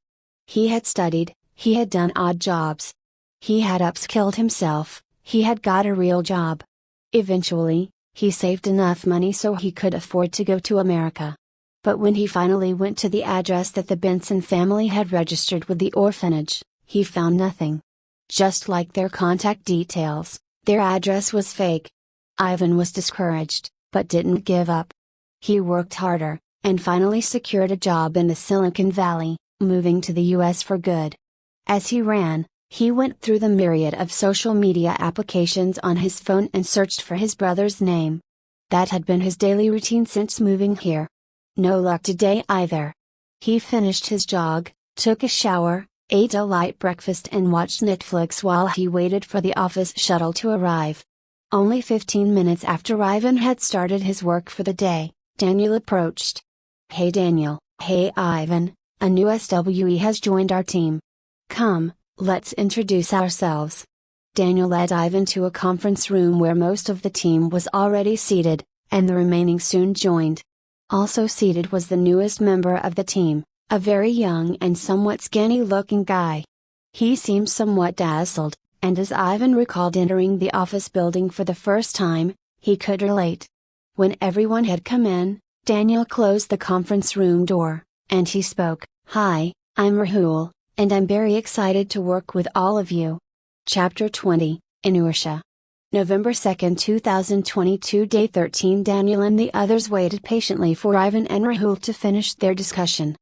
He had studied, he had done odd jobs. He had upskilled himself, he had got a real job. Eventually, he saved enough money so he could afford to go to America. But when he finally went to the address that the Benson family had registered with the orphanage, he found nothing. Just like their contact details, their address was fake. Ivan was discouraged, but didn't give up. He worked harder, and finally secured a job in the Silicon Valley, moving to the US for good. As he ran, he went through the myriad of social media applications on his phone and searched for his brother's name. That had been his daily routine since moving here. No luck today either. He finished his jog, took a shower, ate a light breakfast and watched Netflix while he waited for the office shuttle to arrive. Only 15 minutes after Ivan had started his work for the day, Daniel approached. "Hey Daniel." "Hey Ivan, a new SWE has joined our team. Come, let's introduce ourselves." Daniel led Ivan to a conference room where most of the team was already seated, and the remaining soon joined. Also seated was the newest member of the team, a very young and somewhat skinny-looking guy. He seemed somewhat dazzled, and as Ivan recalled entering the office building for the first time, he could relate. When everyone had come in, Daniel closed the conference room door, and he spoke. "Hi, I'm Rahul, and I'm very excited to work with all of you." Chapter 20, Inertia. November 2, 2022, Day 13. Daniel and the others waited patiently for Ivan and Rahul to finish their discussion.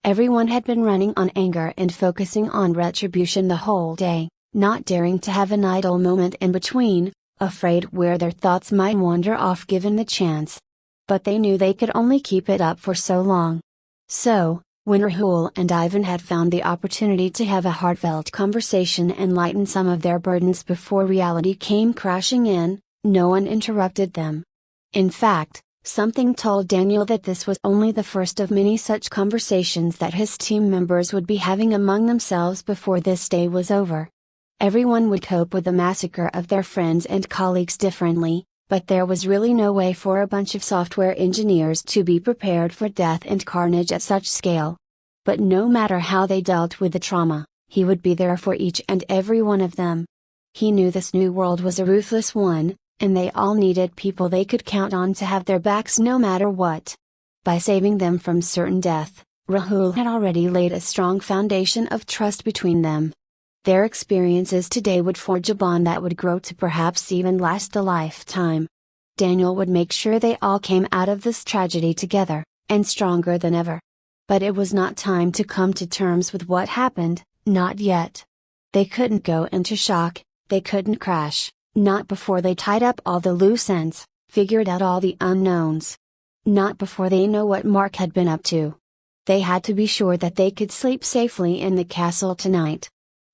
Everyone had been running on anger and focusing on retribution the whole day, not daring to have an idle moment in between, afraid where their thoughts might wander off given the chance. But they knew they could only keep it up for so long. So, when Rahul and Ivan had found the opportunity to have a heartfelt conversation and lighten some of their burdens before reality came crashing in, no one interrupted them. In fact, something told Daniel that this was only the first of many such conversations that his team members would be having among themselves before this day was over. Everyone would cope with the massacre of their friends and colleagues differently, but there was really no way for a bunch of software engineers to be prepared for death and carnage at such scale. But no matter how they dealt with the trauma, he would be there for each and every one of them. He knew this new world was a ruthless one, and they all needed people they could count on to have their backs no matter what. By saving them from certain death, Rahul had already laid a strong foundation of trust between them. Their experiences today would forge a bond that would grow to perhaps even last a lifetime. Daniel would make sure they all came out of this tragedy together, and stronger than ever. But it was not time to come to terms with what happened, not yet. They couldn't go into shock, they couldn't crash, not before they tied up all the loose ends, figured out all the unknowns. Not before they know what Mark had been up to. They had to be sure that they could sleep safely in the castle tonight.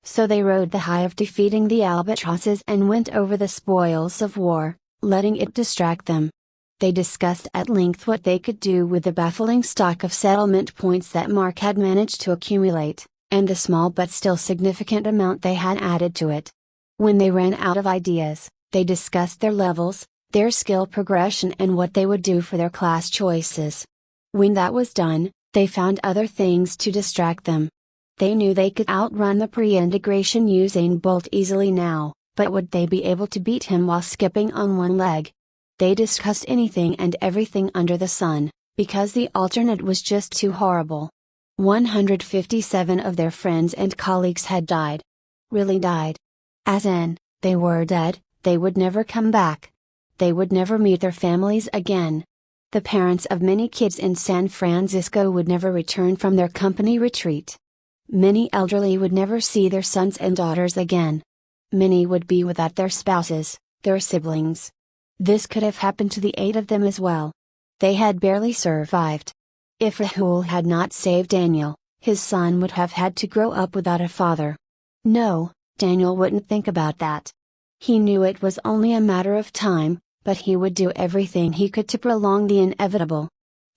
So they rode the high of defeating the albatrosses and went over the spoils of war, letting it distract them. They discussed at length what they could do with the baffling stock of settlement points that Mark had managed to accumulate, and the small but still significant amount they had added to it. When they ran out of ideas, they discussed their levels, their skill progression and what they would do for their class choices. When that was done, They found other things to distract them. They knew they could outrun the pre-integration Usain Bolt easily now, but would they be able to beat him while skipping on one leg? They discussed anything and everything under the sun, because the alternate was just too horrible. 157 of their friends and colleagues had died. Really died. As in, they were dead, they would never come back. They would never meet their families again. The parents of many kids in San Francisco would never return from their company retreat. Many elderly would never see their sons and daughters again. Many would be without their spouses, their siblings. This could have happened to the 8 of them as well. They had barely survived. If Rahul had not saved Daniel, his son would have had to grow up without a father. No, Daniel wouldn't think about that. He knew it was only a matter of time, but he would do everything he could to prolong the inevitable.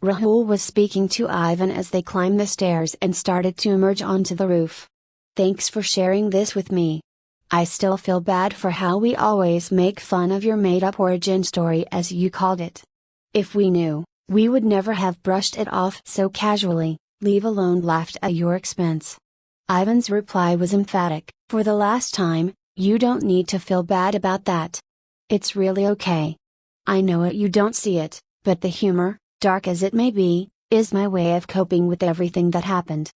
Rahul was speaking to Ivan as they climbed the stairs and started to emerge onto the roof. "Thanks for sharing this with me. I still feel bad for how we always make fun of your made-up origin story as you called it. If we knew, we would never have brushed it off so casually, leave alone laughed at your expense." Ivan's reply was emphatic. "For the last time, you don't need to feel bad about that. It's really okay. I know you don't see it, but the humor, dark as it may be, is my way of coping with everything that happened.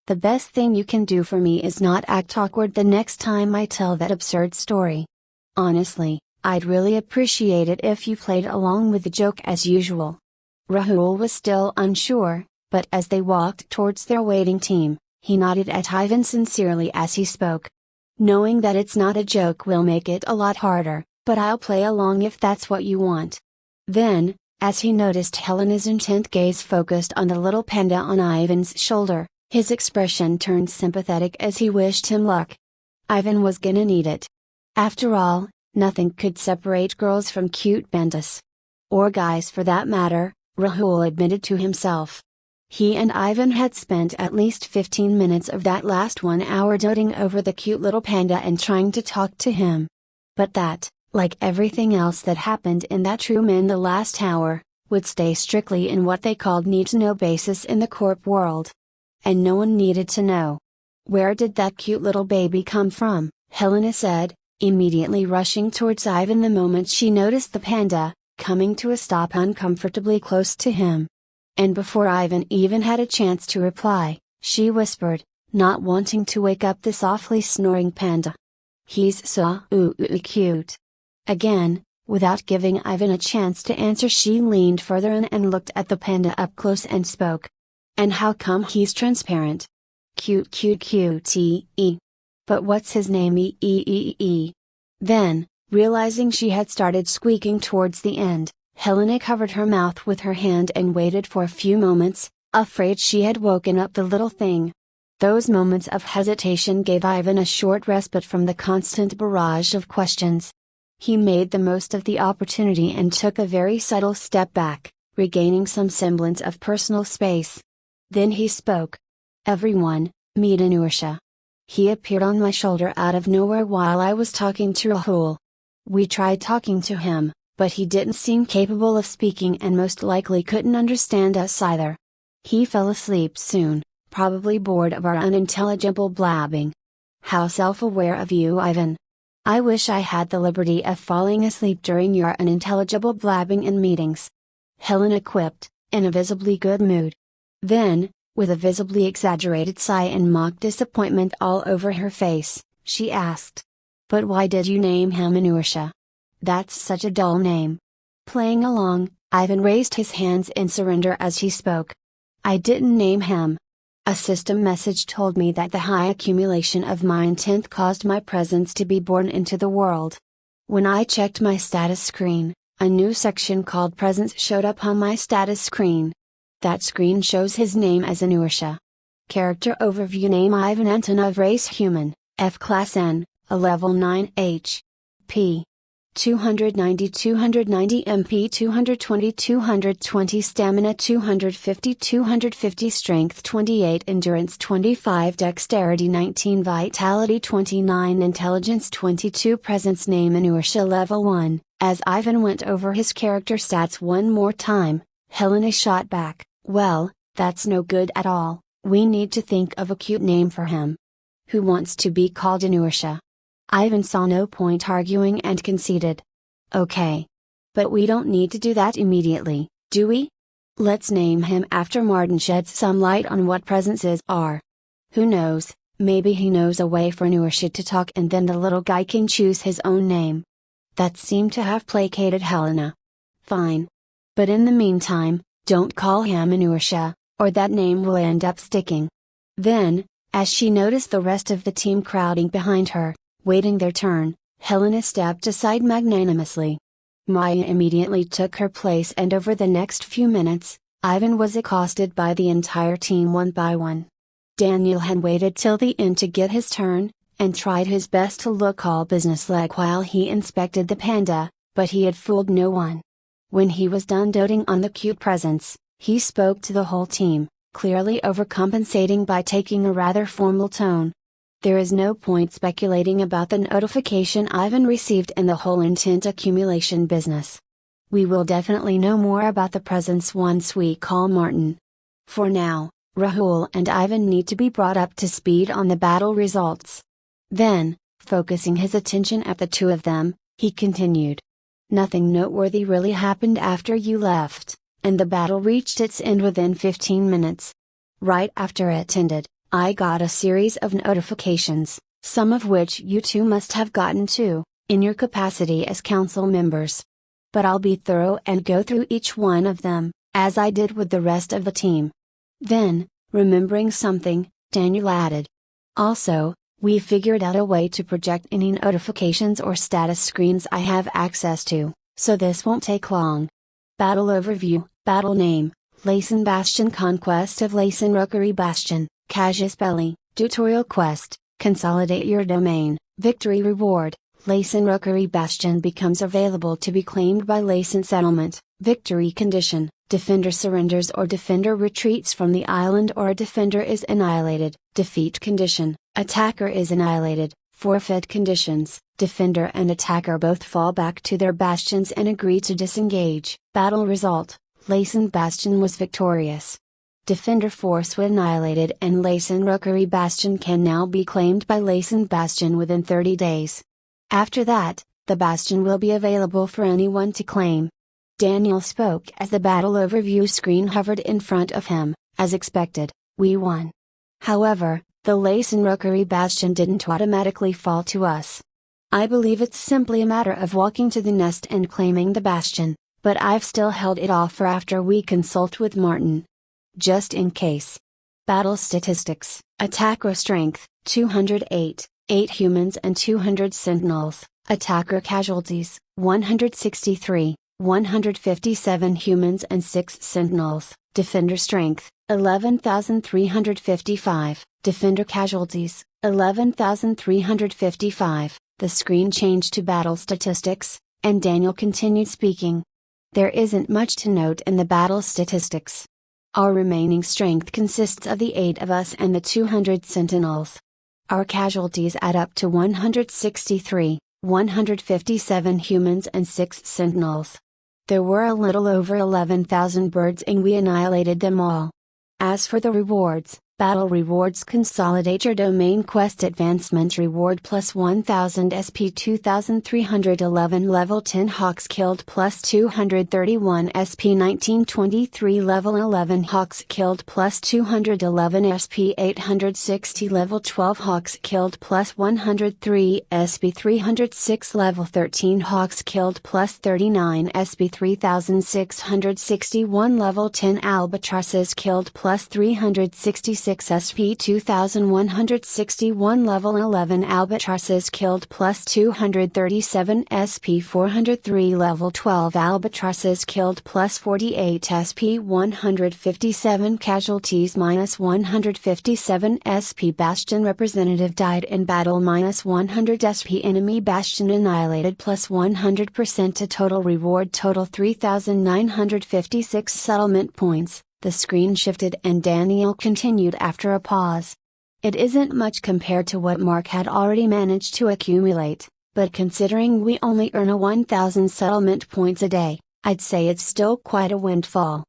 The best thing you can do for me is not act awkward the next time I tell that absurd story. Honestly, I'd really appreciate it if you played along with the joke as usual." Rahul was still unsure, but as they walked towards their waiting team, he nodded at Ivan sincerely as he spoke. "Knowing that it's not a joke will make it a lot harder, but I'll play along if that's what you want." Then, as he noticed Helena's intent gaze focused on the little panda on Ivan's shoulder, his expression turned sympathetic as he wished him luck. Ivan was gonna need it. After all, nothing could separate girls from cute pandas. Or guys for that matter, Rahul admitted to himself. He and Ivan had spent at least 15 minutes of that last 1 hour doting over the cute little panda and trying to talk to him. But that, like everything else that happened in that room in the last hour, would stay strictly in what they called need-to-know basis in the corp world. And no one needed to know. "Where did that cute little baby come from?" Helena said, immediately rushing towards Ivan the moment she noticed the panda, coming to a stop uncomfortably close to him. And before Ivan even had a chance to reply, she whispered, not wanting to wake up the softly snoring panda. "He's so cute." Again, without giving Ivan a chance to answer, she leaned further in and looked at the panda up close and spoke. "And how come he's transparent?" "Cute. But what's his name?" Then, realizing she had started squeaking towards the end, Helena covered her mouth with her hand and waited for a few moments, afraid she had woken up the little thing. Those moments of hesitation gave Ivan a short respite from the constant barrage of questions. He made the most of the opportunity and took a very subtle step back, regaining some semblance of personal space. Then he spoke. "Everyone, meet Anusha. He appeared on my shoulder out of nowhere while I was talking to Rahul. We tried talking to him, but he didn't seem capable of speaking and most likely couldn't understand us either. He fell asleep soon, probably bored of our unintelligible blabbing. How self-aware of you, Ivan. I wish I had the liberty of falling asleep during your unintelligible blabbing in meetings," Helena quipped, in a visibly good mood. Then, with a visibly exaggerated sigh and mock disappointment all over her face, she asked. "But why did you name him Anusha? That's such a dull name." Playing along, Ivan raised his hands in surrender as he spoke. "I didn't name him. A system message told me that the high accumulation of my intent caused my presence to be born into the world. When I checked my status screen, a new section called Presence showed up on my status screen. That screen shows his name as Anusha. Character overview: name Ivan Antonov, race human, F class N, a level 9 P. 290 MP, 220 stamina, 250 strength, 28 endurance, 25 dexterity, 19 vitality, 29 intelligence, 22 presence. Name Anusha, level 1. As Ivan went over his character stats one more time, Helena shot back, "Well, That's no good at all. We need to think of a cute name for him. Who wants to be called Inursha? Ivan saw no point arguing and conceded. Okay. But we don't need to do that immediately, do we? Let's name him after Martin sheds some light on what presences are. Who knows, maybe he knows a way for Inursha to talk and then the little guy can choose his own name. That seemed to have placated Helena. Fine. But in the meantime, don't call him Inursha, or that name will end up sticking. Then, as she noticed the rest of the team crowding behind her, waiting their turn, Helena stepped aside magnanimously. Maya immediately took her place, and over the next few minutes, Ivan was accosted by the entire team one by one. Daniel had waited till the end to get his turn, and tried his best to look all businesslike while he inspected the panda, but he had fooled no one. When he was done doting on the cute presents, he spoke to the whole team, clearly overcompensating by taking a rather formal tone. There is no point speculating about the notification Ivan received in the whole intent accumulation business. We will definitely know more about the presents once we call Martin. For now, Rahul and Ivan need to be brought up to speed on the battle results. Then, focusing his attention at the two of them, he continued. Nothing noteworthy really happened after you left, and the battle reached its end within 15 minutes. Right after it ended, I got a series of notifications, some of which you two must have gotten too, in your capacity as council members. But I'll be thorough and go through each one of them, as I did with the rest of the team. Then, remembering something, Daniel added. Also, we figured out a way to project any notifications or status screens I have access to, so this won't take long. Battle Overview, Battle Name, Laysan Bastion, Conquest of Laysan Rookery Bastion, Casus Belli, Tutorial Quest, Consolidate your domain, Victory Reward, Laysan Rookery Bastion becomes available to be claimed by Laysan Settlement, Victory Condition, Defender surrenders or defender retreats from the island or a defender is annihilated, Defeat Condition, Attacker is annihilated, Forfeit Conditions, Defender and attacker both fall back to their bastions and agree to disengage. Battle Result, Laysan Bastion was victorious. Defender force was annihilated and Laysan Rookery Bastion can now be claimed by Laysan Bastion within 30 days. After that, the bastion will be available for anyone to claim. Daniel spoke as the battle overview screen hovered in front of him. As expected, we won. However, the Laysan Rookery Bastion didn't automatically fall to us. I believe it's simply a matter of walking to the nest and claiming the bastion, but I've still held it off for after we consult with Martin. Just in case. Battle Statistics, Attacker Strength, 208, 8 humans and 200 sentinels, Attacker Casualties, 163, 157 humans and 6 sentinels, Defender Strength, 11,355, Defender Casualties, 11,355. The screen changed to Battle Statistics, and Daniel continued speaking. There isn't much to note in the battle statistics. Our remaining strength consists of the 8 of us and the 200 sentinels. Our casualties add up to 163, 157 humans and 6 sentinels. There were a little over 11,000 birds and we annihilated them all. As for the rewards, battle rewards: Consolidate your domain quest advancement reward plus 1000 SP, 2311 level 10 hawks killed plus 231 SP, 1923 level 11 hawks killed plus 211 SP, 860 level 12 hawks killed plus 103 SP, 306 level 13 hawks killed plus 39 SP, 3661 level 10 albatrosses killed plus 366 SP, 2161 level 11 albatrosses killed plus 237 SP, 403 level 12 albatrosses killed plus 48 SP, 157 casualties minus 157 SP. Bastion representative died in battle minus 100 SP. Enemy bastion annihilated plus 100% to total reward total 3956 settlement points. The screen shifted and Daniel continued after a pause. It isn't much compared to what Mark had already managed to accumulate, but considering we only earn a 1000 settlement points a day, I'd say it's still quite a windfall.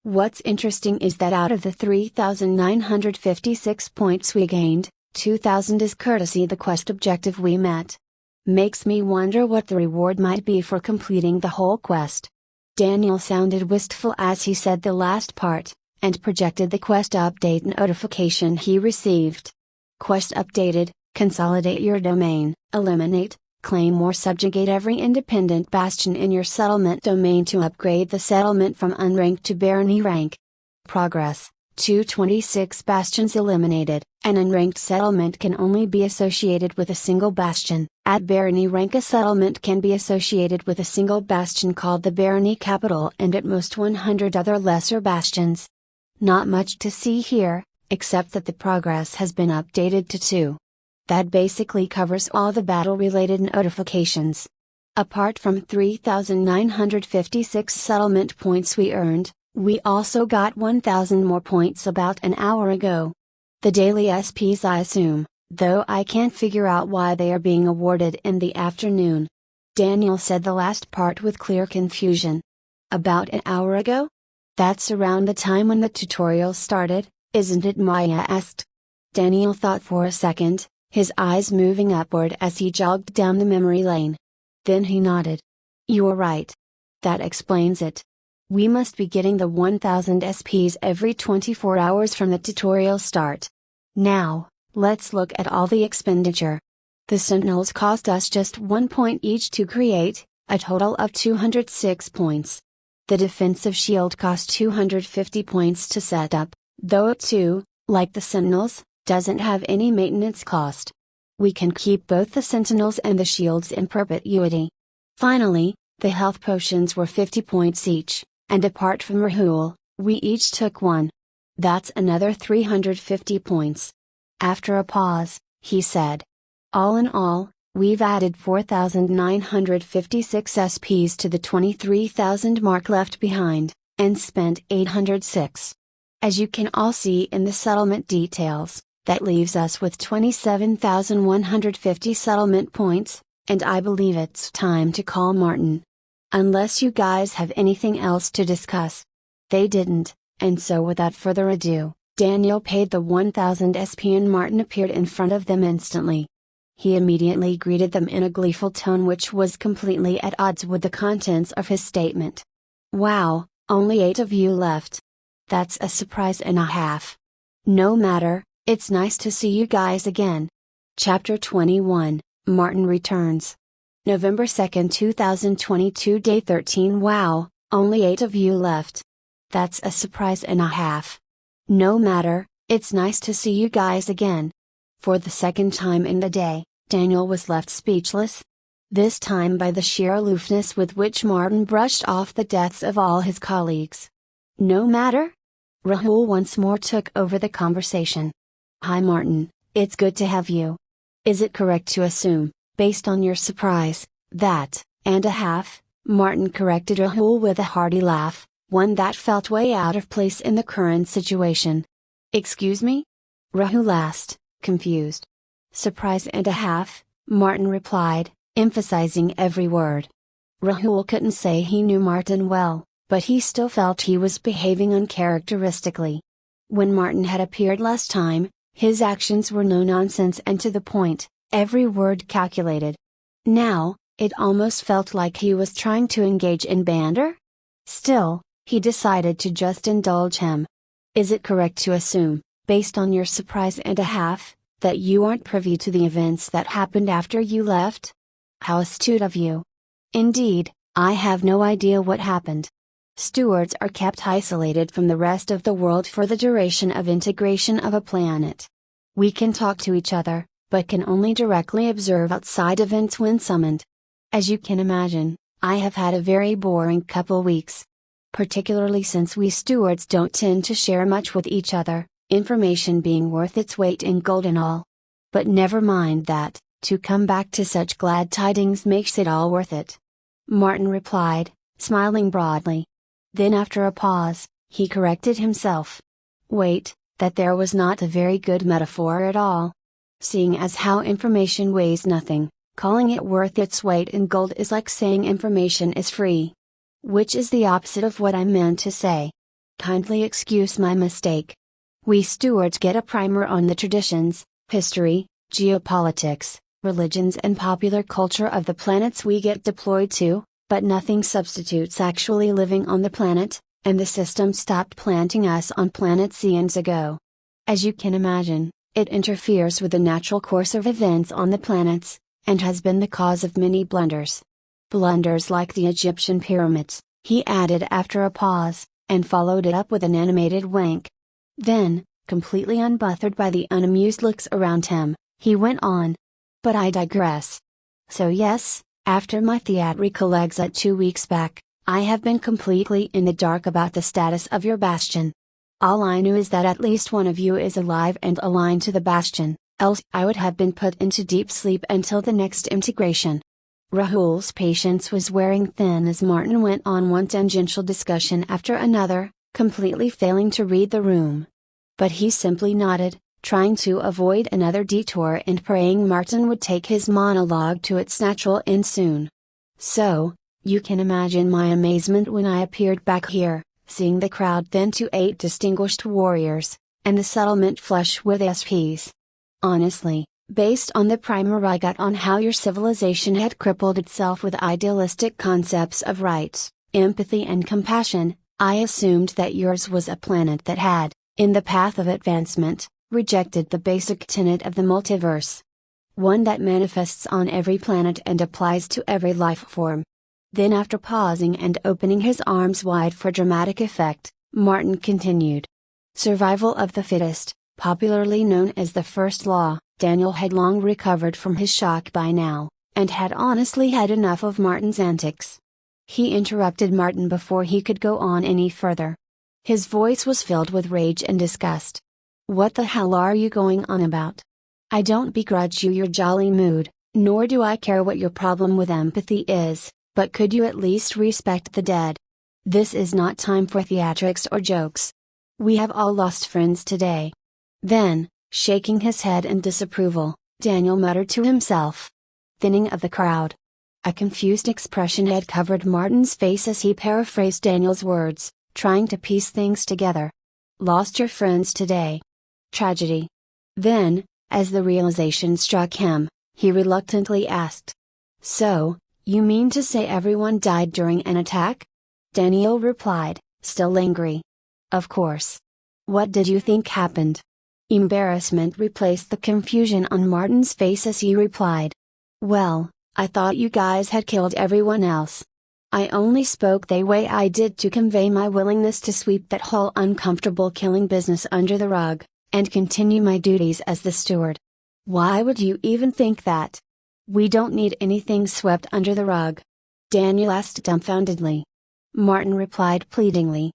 What's interesting is that out of the 3,956 points we gained, 2,000 is courtesy the quest objective we met. Makes me wonder what the reward might be for completing the whole quest. Daniel sounded wistful as he said the last part, and projected the quest update notification he received. Quest updated: consolidate your domain, eliminate, claim or subjugate every independent bastion in your settlement domain to upgrade the settlement from unranked to barony rank. Progress: 226 bastions eliminated. An unranked settlement can only be associated with a single bastion. At barony rank, a settlement can be associated with a single bastion called the barony capital and at most 100 other lesser bastions. Not much to see here, except that the progress has been updated to 2. That basically covers all the battle-related notifications. Apart from 3,956 settlement points we earned, we also got 1,000 more points about an hour ago. The daily SPs I assume, though I can't figure out why they are being awarded in the afternoon. Daniel said the last part with clear confusion. About an hour ago? That's around the time when the tutorial started, isn't it? Maya asked. Daniel thought for a second, his eyes moving upward as he jogged down the memory lane. Then he nodded. You're right. That explains it. We must be getting the 1000 SPs every 24 hours from the tutorial start. Now, let's look at all the expenditure. The Sentinels cost us just 1 point each to create, a total of 206 points. The defensive shield cost 250 points to set up, though it too, like the Sentinels, doesn't have any maintenance cost. We can keep both the Sentinels and the shields in perpetuity. Finally, the health potions were 50 points each, and apart from Rahul, we each took 1. That's another 350 points. After a pause, he said. All in all, we've added 4,956 SPs to the 23,000 mark left behind, and spent 806. As you can all see in the settlement details, that leaves us with 27,150 settlement points, and I believe it's time to call Martin. Unless you guys have anything else to discuss. They didn't, and so without further ado, Daniel paid the 1,000 SP and Martin appeared in front of them instantly. He immediately greeted them in a gleeful tone which was completely at odds with the contents of his statement. Wow, only 8 of you left. That's a surprise and a half. No matter, it's nice to see you guys again. Chapter 21, Martin Returns. November 2, 2022, Day 13. Wow, only 8 of you left. That's a surprise and a half. No matter, it's nice to see you guys again. For the second time in the day, Daniel was left speechless. This time by the sheer aloofness with which Martin brushed off the deaths of all his colleagues. No matter? Rahul once more took over the conversation. Hi Martin, it's good to have you. Is it correct to assume, based on your surprise, that, and a half, Martin corrected Rahul with a hearty laugh, one that felt way out of place in the current situation. Excuse me? Rahul asked, confused. Surprise and a half, Martin replied, emphasizing every word. Rahul couldn't say he knew Martin well, but he still felt he was behaving uncharacteristically. When Martin had appeared last time, his actions were no nonsense and to the point, every word calculated. Now, it almost felt like he was trying to engage in banter. Still, he decided to just indulge him. Is it correct to assume, based on your surprise and a half, that you aren't privy to the events that happened after you left? How astute of you. Indeed, I have no idea what happened. Stewards are kept isolated from the rest of the world for the duration of integration of a planet. We can talk to each other, but can only directly observe outside events when summoned. As you can imagine, I have had a very boring couple weeks. Particularly since we stewards don't tend to share much with each other, information being worth its weight in gold and all. But never mind that, to come back to such glad tidings makes it all worth it. Martin replied, smiling broadly. Then after a pause, he corrected himself. Wait, that there was not a very good metaphor at all. Seeing as how information weighs nothing, calling it worth its weight in gold is like saying information is free. Which is the opposite of what I meant to say. Kindly excuse my mistake. We stewards get a primer on the traditions, history, geopolitics, religions and popular culture of the planets we get deployed to, but nothing substitutes actually living on the planet, and the system stopped planting us on planets eons ago. As you can imagine, it interferes with the natural course of events on the planets, and has been the cause of many blunders. Blunders like the Egyptian pyramids, he added after a pause, and followed it up with an animated wink. Then, completely unbothered by the unamused looks around him, he went on. But I digress. So yes, after my theatrical exit 2 weeks back, I have been completely in the dark about the status of your Bastion. All I knew is that at least one of you is alive and aligned to the Bastion, else I would have been put into deep sleep until the next integration. Rahul's patience was wearing thin as Martin went on one tangential discussion after another, completely failing to read the room. But he simply nodded, trying to avoid another detour and praying Martin would take his monologue to its natural end soon. So, you can imagine my amazement when I appeared back here, seeing the crowd thin to 8 distinguished warriors, and the settlement flush with SPs. Honestly, based on the primer I got on how your civilization had crippled itself with idealistic concepts of rights, empathy and compassion, I assumed that yours was a planet that had, in the path of advancement, rejected the basic tenet of the multiverse. One that manifests on every planet and applies to every life form. Then after pausing and opening his arms wide for dramatic effect, Martin continued. Survival of the fittest, popularly known as the first law. Daniel had long recovered from his shock by now, and had honestly had enough of Martin's antics. He interrupted Martin before he could go on any further. His voice was filled with rage and disgust. What the hell are you going on about? I don't begrudge you your jolly mood, nor do I care what your problem with empathy is, but could you at least respect the dead? This is not time for theatrics or jokes. We have all lost friends today. Then, shaking his head in disapproval, Daniel muttered to himself. Thinning of the crowd. A confused expression had covered Martin's face as he paraphrased Daniel's words, trying to piece things together. Lost your friends today. Tragedy. Then, as the realization struck him, he reluctantly asked. So, you mean to say everyone died during an attack? Daniel replied, still angry. Of course. What did you think happened? Embarrassment replaced the confusion on Martin's face as he replied. Well, I thought you guys had killed everyone else. I only spoke the way I did to convey my willingness to sweep that whole uncomfortable killing business under the rug, and continue my duties as the steward. Why would you even think that? We don't need anything swept under the rug. Daniel asked dumbfoundedly. Martin replied pleadingly.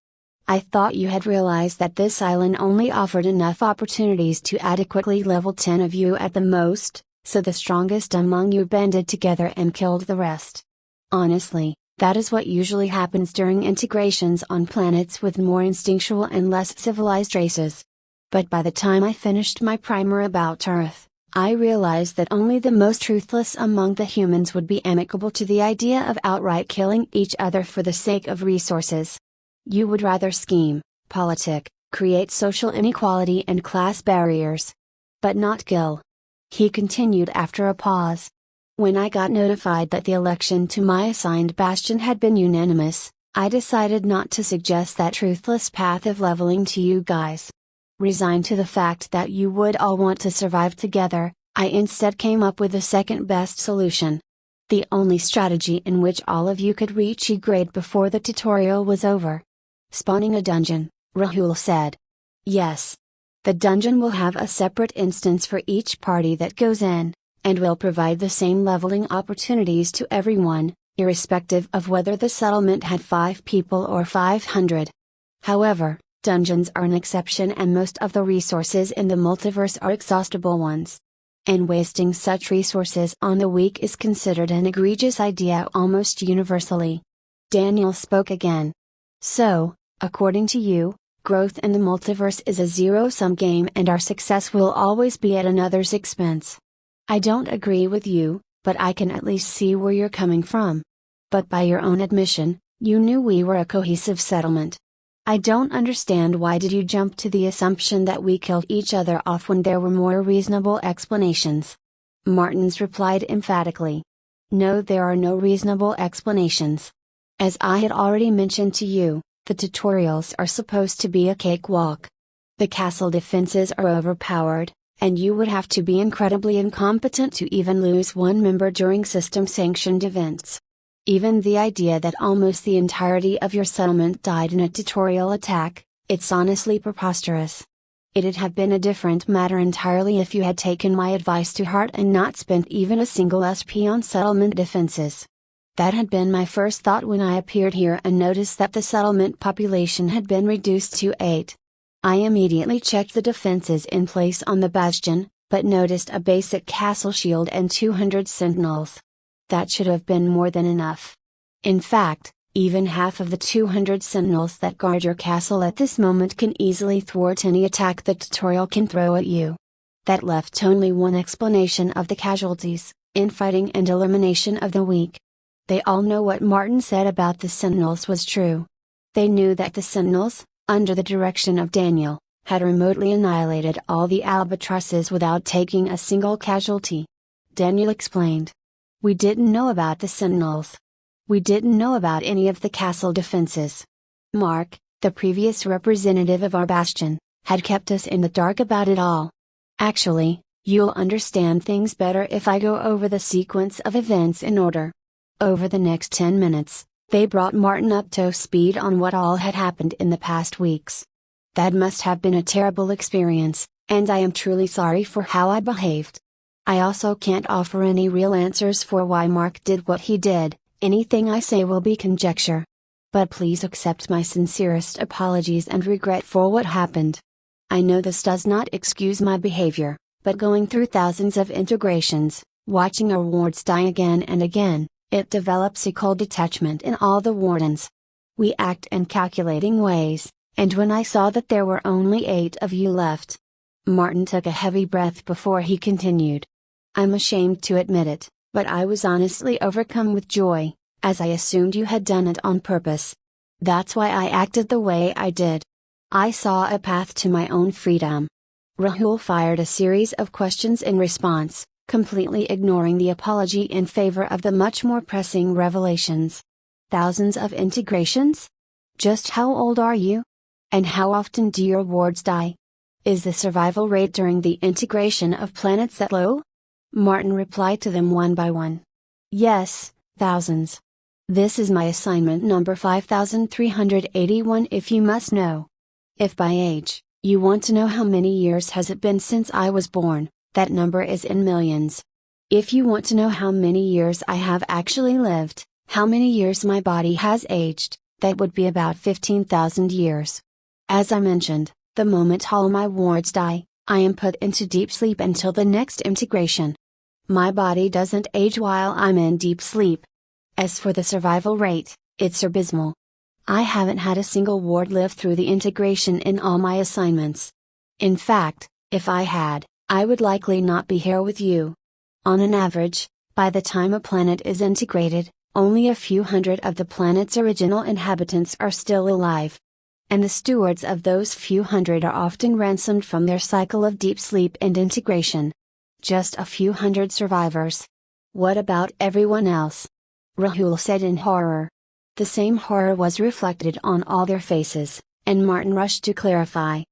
I thought you had realized that this island only offered enough opportunities to adequately level 10 of you at the most, so the strongest among you banded together and killed the rest. Honestly, that is what usually happens during integrations on planets with more instinctual and less civilized races. But by the time I finished my primer about Earth, I realized that only the most ruthless among the humans would be amicable to the idea of outright killing each other for the sake of resources. You would rather scheme, politic, create social inequality and class barriers. But not kill. He continued after a pause. When I got notified that the election to my assigned bastion had been unanimous, I decided not to suggest that ruthless path of leveling to you guys. Resigned to the fact that you would all want to survive together, I instead came up with the second best solution. The only strategy in which all of you could reach E grade before the tutorial was over. Spawning a dungeon, Rahul said. Yes. The dungeon will have a separate instance for each party that goes in, and will provide the same leveling opportunities to everyone, irrespective of whether the settlement had 5 people or 500. However, dungeons are an exception and most of the resources in the multiverse are exhaustible ones. And wasting such resources on the weak is considered an egregious idea almost universally. Daniel spoke again. So, according to you, growth in the multiverse is a zero-sum game and our success will always be at another's expense. I don't agree with you, but I can at least see where you're coming from. But by your own admission, you knew we were a cohesive settlement. I don't understand why did you jump to the assumption that we killed each other off when there were more reasonable explanations? Martins replied emphatically. No, there are no reasonable explanations. As I had already mentioned to you, the tutorials are supposed to be a cakewalk. The castle defenses are overpowered, and you would have to be incredibly incompetent to even lose one member during system-sanctioned events. Even the idea that almost the entirety of your settlement died in a tutorial attack, it's honestly preposterous. It'd have been a different matter entirely if you had taken my advice to heart and not spent even a single SP on settlement defenses. That had been my first thought when I appeared here and noticed that the settlement population had been reduced to 8. I immediately checked the defenses in place on the bastion, but noticed a basic castle shield and 200 sentinels. That should have been more than enough. In fact, even half of the 200 sentinels that guard your castle at this moment can easily thwart any attack the tutorial can throw at you. That left only one explanation of the casualties: infighting and elimination of the weak. They all know what Martin said about the sentinels was true. They knew that the sentinels, under the direction of Daniel, had remotely annihilated all the albatrosses without taking a single casualty. Daniel explained. We didn't know about the sentinels. We didn't know about any of the castle defenses. Mark, the previous representative of our bastion, had kept us in the dark about it all. Actually, you'll understand things better if I go over the sequence of events in order. Over the next 10 minutes, they brought Martin up to speed on what all had happened in the past weeks. That must have been a terrible experience, and I am truly sorry for how I behaved. I also can't offer any real answers for why Mark did what he did. Anything I say will be conjecture. But please accept my sincerest apologies and regret for what happened. I know this does not excuse my behavior, but going through thousands of integrations, watching our wards die again and again, it develops a cold detachment in all the wardens. We act in calculating ways, and when I saw that there were only 8 of you left. Martin took a heavy breath before he continued. I'm ashamed to admit it, but I was honestly overcome with joy, as I assumed you had done it on purpose. That's why I acted the way I did. I saw a path to my own freedom. Rahul fired a series of questions in response, completely ignoring the apology in favor of the much more pressing revelations. Thousands of integrations? Just how old are you? And how often do your wards die? Is the survival rate during the integration of planets that low? Martin replied to them one by one. Yes, thousands. This is my assignment number 5381 if you must know. If by age, you want to know how many years has it been since I was born, that number is in millions. If you want to know how many years I have actually lived, how many years my body has aged, that would be about 15,000 years. As I mentioned, the moment all my wards die, I am put into deep sleep until the next integration. My body doesn't age while I'm in deep sleep. As for the survival rate, it's abysmal. I haven't had a single ward live through the integration in all my assignments. In fact, if I had, I would likely not be here with you. On an average, by the time a planet is integrated, only a few hundred of the planet's original inhabitants are still alive. And the stewards of those few hundred are often ransomed from their cycle of deep sleep and integration. Just a few hundred survivors. What about everyone else? Rahul said in horror. The same horror was reflected on all their faces, and Martin rushed to clarify.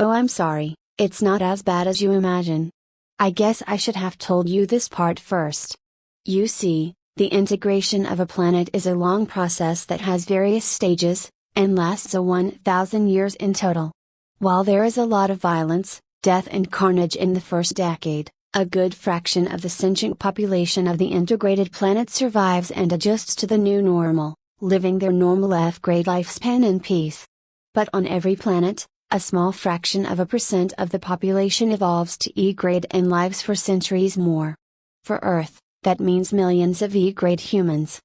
Oh, I'm sorry, it's not as bad as you imagine. I guess I should have told you this part first. You see, the integration of a planet is a long process that has various stages, and lasts 1,000 years in total. While there is a lot of violence, death and carnage in the first decade, a good fraction of the sentient population of the integrated planet survives and adjusts to the new normal, living their normal F-grade lifespan in peace. But on every planet, a small fraction of a % of the population evolves to E-grade and lives for centuries more. For Earth, that means millions of E-grade humans.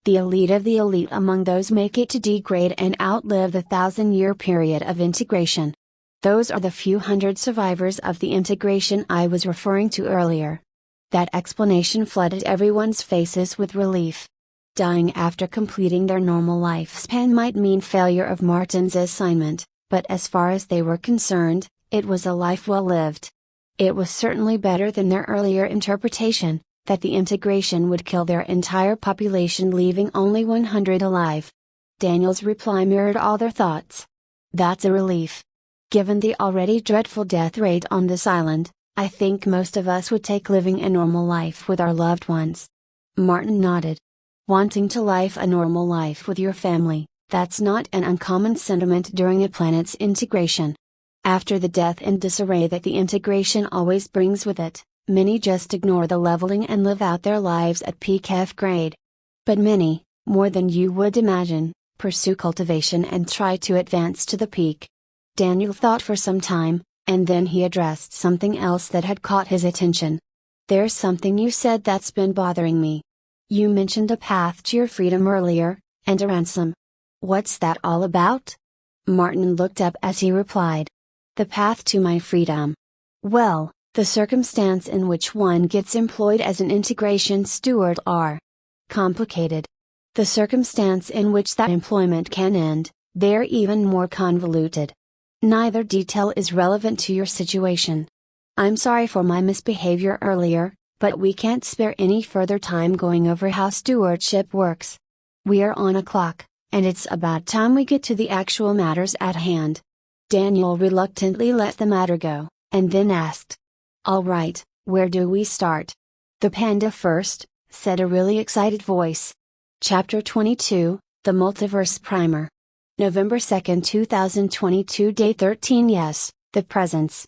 The elite of the elite among those make it to D-grade and outlive the 1,000-year period of integration. Those are the few hundred survivors of the integration I was referring to earlier. That explanation flooded everyone's faces with relief. Dying after completing their normal lifespan might mean failure of Martin's assignment, but as far as they were concerned, it was a life well lived. It was certainly better than their earlier interpretation, that the integration would kill their entire population, leaving only 100 alive. Daniel's reply mirrored all their thoughts. That's a relief. Given the already dreadful death rate on this island, I think most of us would take living a normal life with our loved ones. Martin nodded. Wanting to live a normal life with your family, that's not an uncommon sentiment during a planet's integration. After the death and disarray that the integration always brings with it, many just ignore the leveling and live out their lives at peak F grade. But many, more than you would imagine, pursue cultivation and try to advance to the peak. Daniel thought for some time, and then he addressed something else that had caught his attention. There's something you said that's been bothering me. You mentioned a path to your freedom earlier, and a ransom. What's that all about? Martin looked up as he replied. The path to my freedom. Well, the circumstance in which one gets employed as an integration steward are complicated. The circumstance in which that employment can end, they're even more convoluted. Neither detail is relevant to your situation. I'm sorry for my misbehavior earlier, but we can't spare any further time going over how stewardship works. We are on a clock, and it's about time we get to the actual matters at hand. Daniel reluctantly let the matter go, and then asked. All right, where do we start? The panda first, said a really excited voice. Chapter 22, The Multiverse Primer. November 2, 2022, Day 13. Yes, the presence.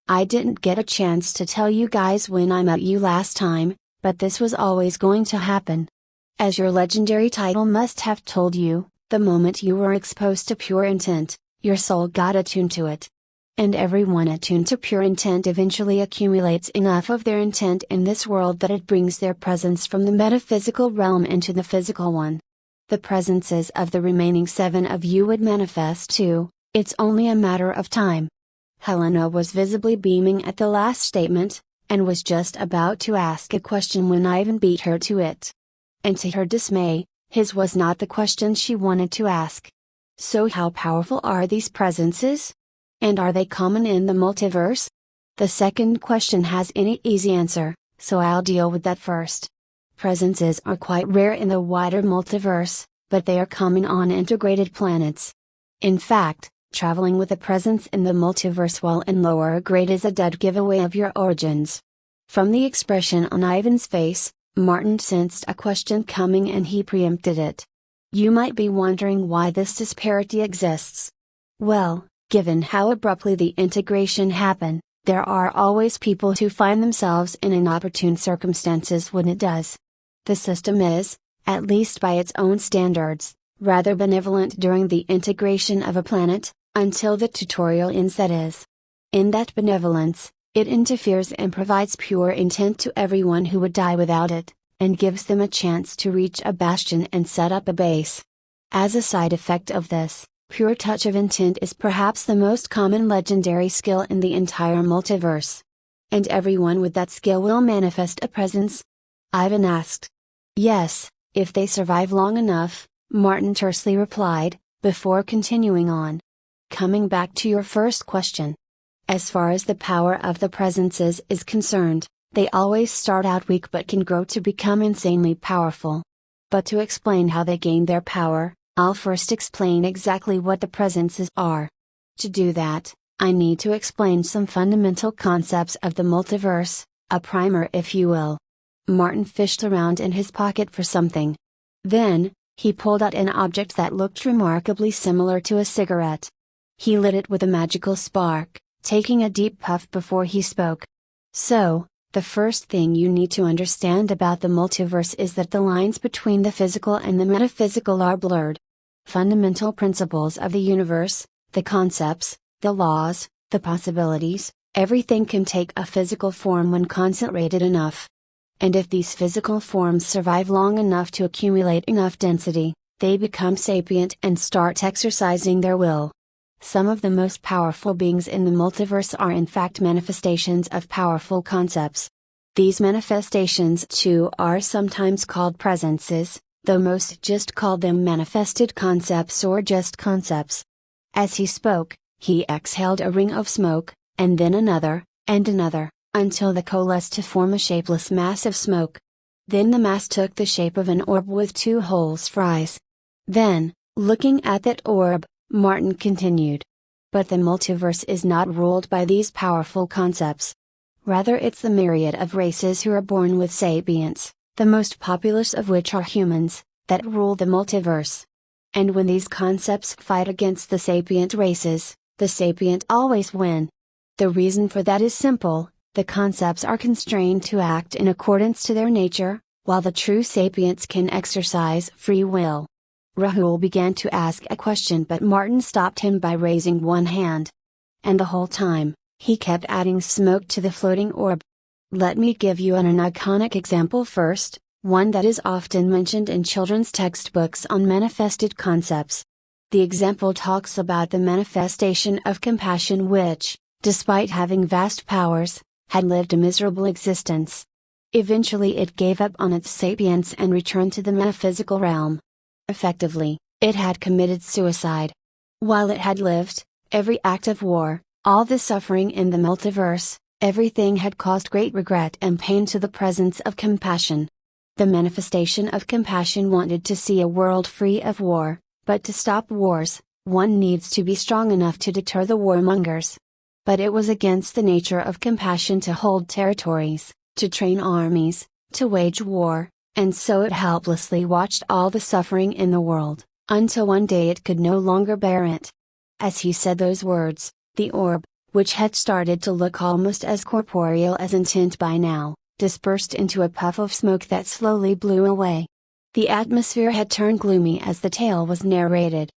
I didn't get a chance to tell you guys when I met you last time, but this was always going to happen. As your legendary title must have told you, the moment you were exposed to pure intent, your soul got attuned to it. And everyone attuned to pure intent eventually accumulates enough of their intent in this world that it brings their presence from the metaphysical realm into the physical one. The presences of the remaining 7 of you would manifest too, it's only a matter of time. Helena was visibly beaming at the last statement, and was just about to ask a question when Ivan beat her to it. And to her dismay, his was not the question she wanted to ask. So how powerful are these presences? And are they common in the multiverse? The second question has an easy answer, so I'll deal with that first. Presences are quite rare in the wider multiverse, but they are common on integrated planets. In fact, traveling with a presence in the multiverse while in lower grade is a dead giveaway of your origins. From the expression on Ivan's face, Martin sensed a question coming and he preempted it. You might be wondering why this disparity exists. Well, given how abruptly the integration happened, there are always people who find themselves in inopportune circumstances when it does. The system is, at least by its own standards, rather benevolent during the integration of a planet, until the tutorial ends, that is. In that benevolence, it interferes and provides pure intent to everyone who would die without it, and gives them a chance to reach a bastion and set up a base. As a side effect of this, pure touch of intent is perhaps the most common legendary skill in the entire multiverse. And everyone with that skill will manifest a presence? Ivan asked. Yes, if they survive long enough, Martin tersely replied, before continuing on. Coming back to your first question. As far as the power of the presences is concerned, they always start out weak but can grow to become insanely powerful. But to explain how they gain their power, I'll first explain exactly what the presences are. To do that, I need to explain some fundamental concepts of the multiverse, a primer if you will. Martin fished around in his pocket for something. Then, he pulled out an object that looked remarkably similar to a cigarette. He lit it with a magical spark, taking a deep puff before he spoke. So, the first thing you need to understand about the multiverse is that the lines between the physical and the metaphysical are blurred. Fundamental principles of the universe, the concepts, the laws, the possibilities, everything can take a physical form when concentrated enough. And if these physical forms survive long enough to accumulate enough density, they become sapient and start exercising their will. Some of the most powerful beings in the multiverse are in fact manifestations of powerful concepts. These manifestations too are sometimes called presences, though most just called them manifested concepts or just concepts. As he spoke, he exhaled a ring of smoke, and then another, and another, until they coalesced to form a shapeless mass of smoke. Then the mass took the shape of an orb with 2 holes for eyes. Then, looking at that orb, Martin continued. But the multiverse is not ruled by these powerful concepts. Rather, it's the myriad of races who are born with sapience, the most populous of which are humans, that rule the multiverse. And when these concepts fight against the sapient races, the sapient always win. The reason for that is simple: the concepts are constrained to act in accordance to their nature, while the true sapients can exercise free will. Rahul began to ask a question, but Martin stopped him by raising one hand. And the whole time, he kept adding smoke to the floating orb. Let me give you an iconic example first, one that is often mentioned in children's textbooks on manifested concepts. The example talks about the manifestation of compassion which, despite having vast powers, had lived a miserable existence. Eventually it gave up on its sapience and returned to the metaphysical realm. Effectively, it had committed suicide. While it had lived, every act of war, all the suffering in the multiverse, everything had caused great regret and pain to the presence of compassion. The manifestation of compassion wanted to see a world free of war, but to stop wars, one needs to be strong enough to deter the warmongers. But it was against the nature of compassion to hold territories, to train armies, to wage war, and so it helplessly watched all the suffering in the world, until one day it could no longer bear it. As he said those words, the orb, which had started to look almost as corporeal as intent by now, dispersed into a puff of smoke that slowly blew away. The atmosphere had turned gloomy as the tale was narrated.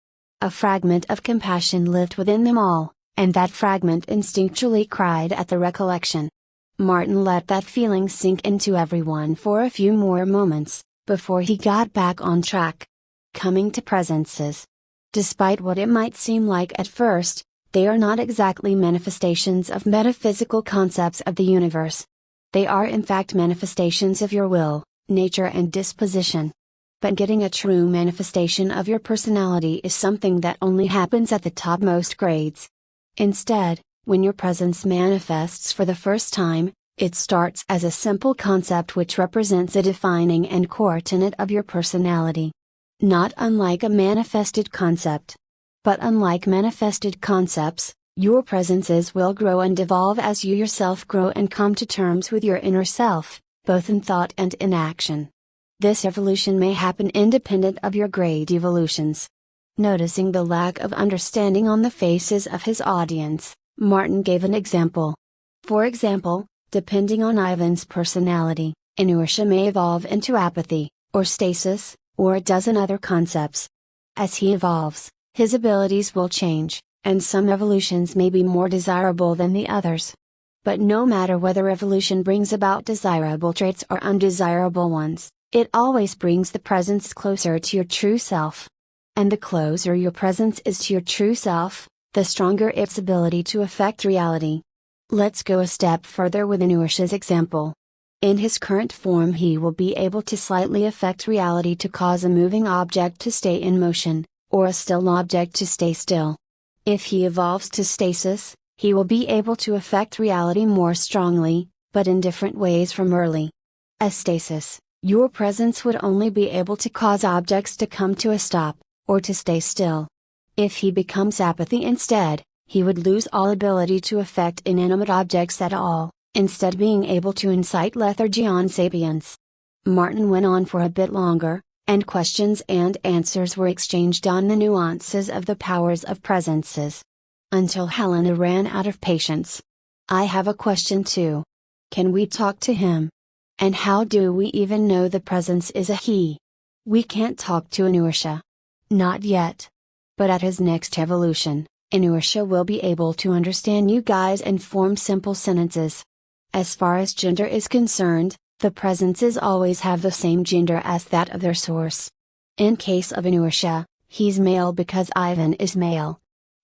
A fragment of compassion lived within them all, and that fragment instinctually cried at the recollection. Martin let that feeling sink into everyone for a few more moments, before he got back on track. Coming to presences. Despite what it might seem like at first, they are not exactly manifestations of metaphysical concepts of the universe. They are in fact manifestations of your will, nature and disposition. But getting a true manifestation of your personality is something that only happens at the topmost grades. Instead, when your presence manifests for the first time, it starts as a simple concept which represents a defining and core tenet of your personality. Not unlike a manifested concept. But unlike manifested concepts, your presences will grow and evolve as you yourself grow and come to terms with your inner self, both in thought and in action. This evolution may happen independent of your grade evolutions. Noticing the lack of understanding on the faces of his audience, Martin gave an example. For example, depending on Ivan's personality, inertia may evolve into apathy, or stasis, or a dozen other concepts. As he evolves, his abilities will change, and some evolutions may be more desirable than the others. But no matter whether evolution brings about desirable traits or undesirable ones, it always brings the presence closer to your true self. And the closer your presence is to your true self, the stronger its ability to affect reality. Let's go a step further with inertia's example. In his current form, he will be able to slightly affect reality to cause a moving object to stay in motion, or a still object to stay still. If he evolves to stasis, he will be able to affect reality more strongly, but in different ways from early. As stasis, your presence would only be able to cause objects to come to a stop, or to stay still. If he becomes apathy instead, he would lose all ability to affect inanimate objects at all, instead being able to incite lethargy on sapience. Martin went on for a bit longer, and questions and answers were exchanged on the nuances of the powers of presences. Until Helena ran out of patience. I have a question too. Can we talk to him? And how do we even know the presence is a he? We can't talk to inertia. Not yet. But at his next evolution, inertia will be able to understand you guys and form simple sentences. As far as gender is concerned, the presences always have the same gender as that of their source. In case of inertia, he's male because Ivan is male.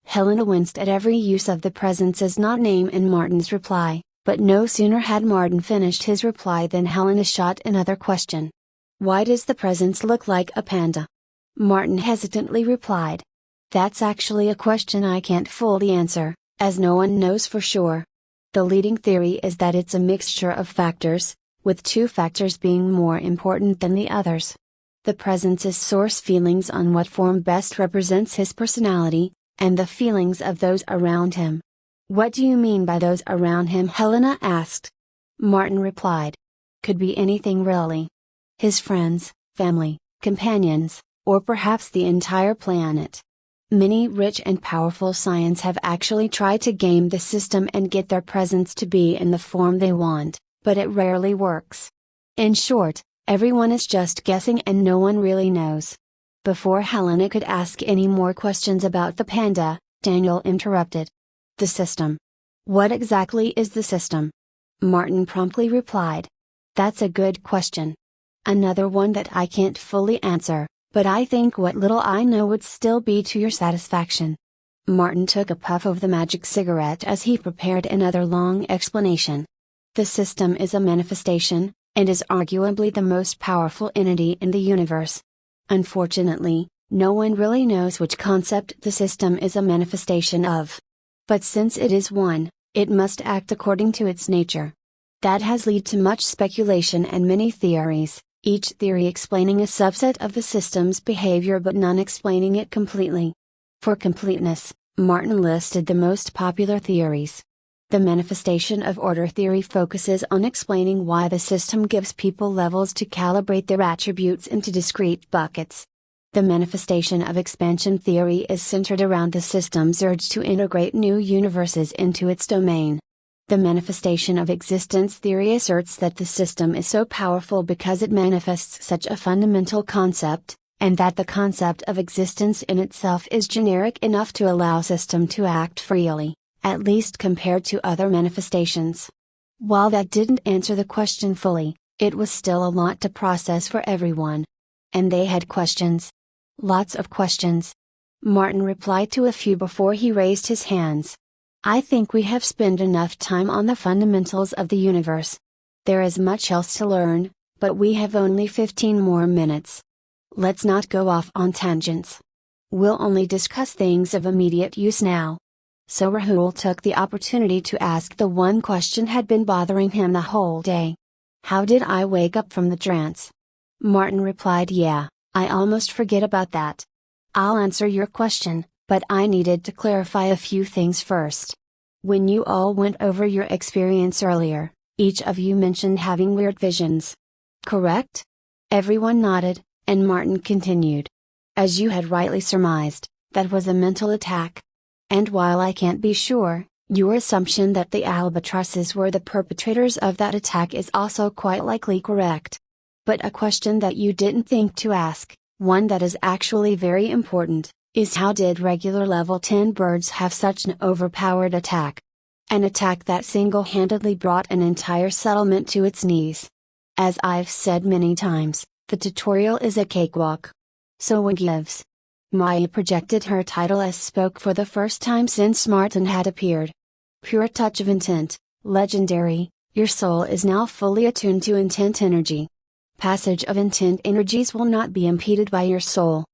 Helena winced at every use of the presences not name in Martin's reply, but no sooner had Martin finished his reply than Helena shot another question. Why does the presence look like a panda? Martin hesitantly replied. That's actually a question I can't fully answer, as no one knows for sure. The leading theory is that it's a mixture of factors, with two factors being more important than the others. The presence's source feelings on what form best represents his personality, and the feelings of those around him. What do you mean by those around him? Helena asked. Martin replied. Could be anything really. His friends, family, companions, or perhaps the entire planet. Many rich and powerful science have actually tried to game the system and get their presence to be in the form they want, but it rarely works. In short, everyone is just guessing and no one really knows. Before Helena could ask any more questions about the panda, Daniel interrupted. The system. What exactly is the system? Martin promptly replied. That's a good question. Another one that I can't fully answer, but I think what little I know would still be to your satisfaction. Martin took a puff of the magic cigarette as he prepared another long explanation. The system is a manifestation, and is arguably the most powerful entity in the universe. Unfortunately, no one really knows which concept the system is a manifestation of. But since it is one, it must act according to its nature. That has led to much speculation and many theories, each theory explaining a subset of the system's behavior but none explaining it completely. For completeness, Martin listed the most popular theories. The manifestation of order theory focuses on explaining why the system gives people levels to calibrate their attributes into discrete buckets. The manifestation of expansion theory is centered around the system's urge to integrate new universes into its domain. The manifestation of existence theory asserts that the system is so powerful because it manifests such a fundamental concept, and that the concept of existence in itself is generic enough to allow system to act freely, at least compared to other manifestations. While that didn't answer the question fully, it was still a lot to process for everyone. And they had questions. Lots of questions. Martin replied to a few before he raised his hands. I think we have spent enough time on the fundamentals of the universe. There is much else to learn, but we have only 15 more minutes. Let's not go off on tangents. We'll only discuss things of immediate use now. So Rahul took the opportunity to ask the one question had been bothering him the whole day. How did I wake up from the trance? Martin replied, yeah, I almost forget about that. I'll answer your question, but I needed to clarify a few things first. When you all went over your experience earlier, each of you mentioned having weird visions. Correct? Everyone nodded, and Martin continued. As you had rightly surmised, that was a mental attack. And while I can't be sure, your assumption that the albatrosses were the perpetrators of that attack is also quite likely correct. But a question that you didn't think to ask, one that is actually very important, is how did regular level 10 birds have such an overpowered attack? An attack that single-handedly brought an entire settlement to its knees. As I've said many times, the tutorial is a cakewalk. So what gives? Maya projected her title as spoke for the first time since Martin had appeared. Pure touch of intent, legendary, your soul is now fully attuned to intent energy. Passage of intent energies will not be impeded by your soul.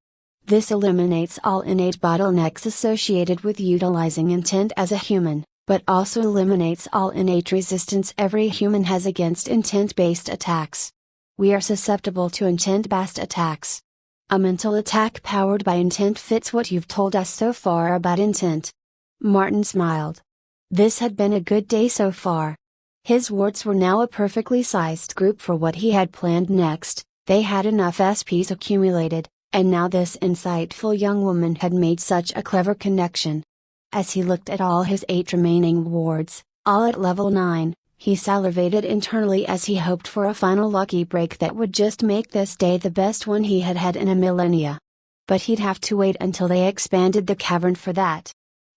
This eliminates all innate bottlenecks associated with utilizing intent as a human, but also eliminates all innate resistance every human has against intent-based attacks. We are susceptible to intent-based attacks. A mental attack powered by intent fits what you've told us so far about intent. Martin smiled. This had been a good day so far. His wards were now a perfectly sized group for what he had planned next. They had enough SPs accumulated, and now this insightful young woman had made such a clever connection. As he looked at all his 8 remaining wards, all at level 9, he salivated internally as he hoped for a final lucky break that would just make this day the best one he had had in a millennia. But he'd have to wait until they expanded the cavern for that.